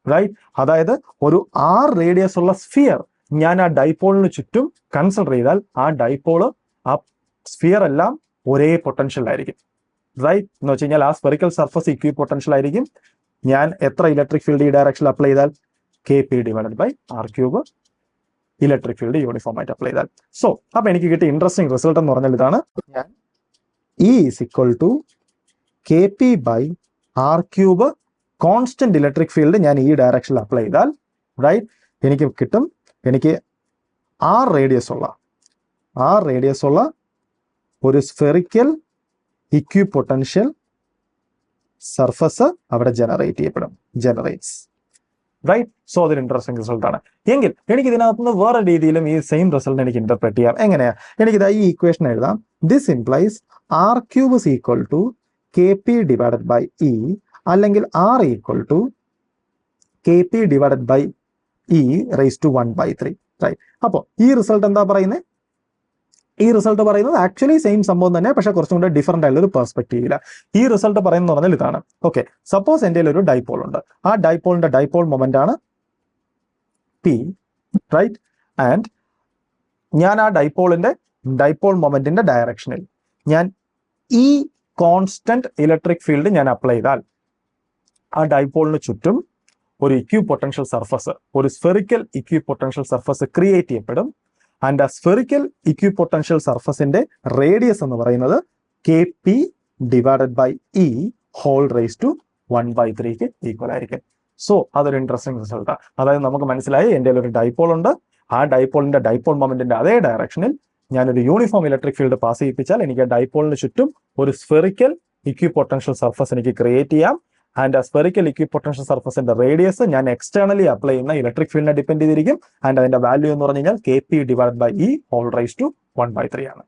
റൈറ്റ്. അതായത് ഒരു ആർ റേഡിയസ് ഉള്ള സ്ഫിയർ ഞാൻ ആ ഡൈപോളിന് ചുറ്റും കൺസിഡർ ചെയ്താൽ ആ ഡൈപോള് ആ സ്ഫിയർ എല്ലാം ഒരേ പൊട്ടൻഷ്യൽ ആയിരിക്കും. റൈറ്റ്. എന്ന് വെച്ച് കഴിഞ്ഞാൽ ആ സ്പെറിക്കൽ സർഫസ് ഇക്വി പൊട്ടൻഷ്യൽ ആയിരിക്കും. ഞാൻ എത്ര ഇലക്ട്രിക് ഫീൽഡ് ഈ ഡയറക്ഷനിൽ അപ്ലൈ ചെയ്താൽ K P divided by R cube electric field uniform ആയിട്ട് അപ്ലൈ ചെയ്താൽ. സോ അപ്പൊ എനിക്ക് കിട്ടിയ ഇൻട്രസ്റ്റിംഗ് റിസൾട്ട് എന്ന് പറഞ്ഞാൽ ഇതാണ്, ഞാൻ E is equal to K P by R cube constant electric field ഞാൻ ഈ ഡയറക്ഷനിൽ അപ്ലൈ ചെയ്താൽ റൈറ്റ് എനിക്ക് കിട്ടും, എനിക്ക് ആർ റേഡിയസ് ഉള്ള ഒരു സ്ഫെറിക്കൽ ഇക്വിപൊട്ടൻഷ്യൽ സർഫസ് അവിടെ ജനറേറ്റ്സ് റൈറ്റ്. സോ അതൊരു ഇൻട്രസ്റ്റിംഗ് റിസൾട്ട് ആണ്. എങ്കിൽ എനിക്ക് ഇതിനകത്തുനിന്ന് വേറെ രീതിയിലും ഈ സെയിം റിസൾട്ട് എനിക്ക് ഇന്റർപ്രറ്റ് ചെയ്യാം. എങ്ങനെയാ? എനിക്കിത് ഈ ഇക്വേഷൻ എഴുതാം. This implies r cube is equal to K P divided by E, അല്ലെങ്കിൽ r equal to K P divided by E raise to 1/3 right. അപ്പോൾ ഈ റിസൾട്ട് എന്താ പറയുന്നത്? ഈ റിസൾട്ട് പറയുന്നത് ആക്ച്വലി സെയിം സംഭവം തന്നെ, പക്ഷെ കുറച്ചും കൂടെ ഡിഫറെന്റ് ആയിട്ടുള്ള ഒരു പെർസ്പെക്റ്റീവില്ല. ഈ റിസൾട്ട് പറയുന്നത് പറഞ്ഞാൽ ഇതാണ്. ഓക്കെ, സപ്പോസ് എൻ്റെ ഒരു ഡൈപോൾ ഉണ്ട്. ആ ഡൈപോളിന്റെ ഡൈപോൾ മൊമെന്റ് ആണ് പി റൈറ്റ്. ആൻഡ് ഞാൻ ആ ഡൈപോൾ മൊമെന്റിന്റെ ഡയറക്ഷനിൽ ഞാൻ ഈ കോൺസ്റ്റന്റ് ഇലക്ട്രിക് ഫീൽഡ് ഞാൻ അപ്ലൈ ചെയ്താൽ ആ ഡൈപോളിന് ചുറ്റും ഒരു ഇക്വിപൊട്ടൻഷ്യൽ സർഫസ്, ഒരു സ്ഫെറിക്കൽ ഇക്വിപൊട്ടൻഷ്യൽ സർഫസ് ക്രിയേറ്റ് ചെയ്യപ്പെടും. ആൻഡ് ആ സ്ഫെറിക്കൽ ഇക്വിപൊട്ടൻഷ്യൽ സർഫസിന്റെ റേഡിയസ് എന്ന് പറയുന്നത് K P divided by E whole raise to 1/3 equal ആയിരിക്കും. സോ അതൊരു ഇൻട്രസ്റ്റിംഗ് റിസൾട്ടാണ്. അതായത് നമുക്ക് മനസ്സിലായി എൻ്റെ ഒരു ഡൈപോൾ ഉണ്ട്. ആ ഡൈപോളിന്റെ ഡൈപോൾ മൊമെന്റിന്റെ അതേ ഡയറക്ഷനിൽ ഞാനൊരു യൂണിഫോം ഇലക്ട്രിക് ഫീൽഡ് പാസ് ചെയ്യിപ്പിച്ചാൽ എനിക്ക് ഡൈപോളിന് ചുറ്റും ഒരു സ്ഫെറിക്കൽ ഇക്വിപൊട്ടൻഷ്യൽ സർഫസ് എനിക്ക് ക്രിയേറ്റ് ചെയ്യാം. ആൻഡ് ആ സ്ഫെറിക്കൽ ഇക്വിപൊട്ടൻഷ്യൽ സർഫസിന്റെ റേഡിയസ് ഞാൻ എക്സ്റ്റേണലി അപ്ലൈ ചെയ്യുന്ന ഇലക്ട്രിക് ഫീൽഡിനെ ഡിപ്പെൻഡ് ചെയ്തിരിക്കും. ആൻഡ് അതിന്റെ വാല്യൂ എന്ന് പറഞ്ഞു കഴിഞ്ഞാൽ K P divide by E whole raise to 1/3 ആണ്.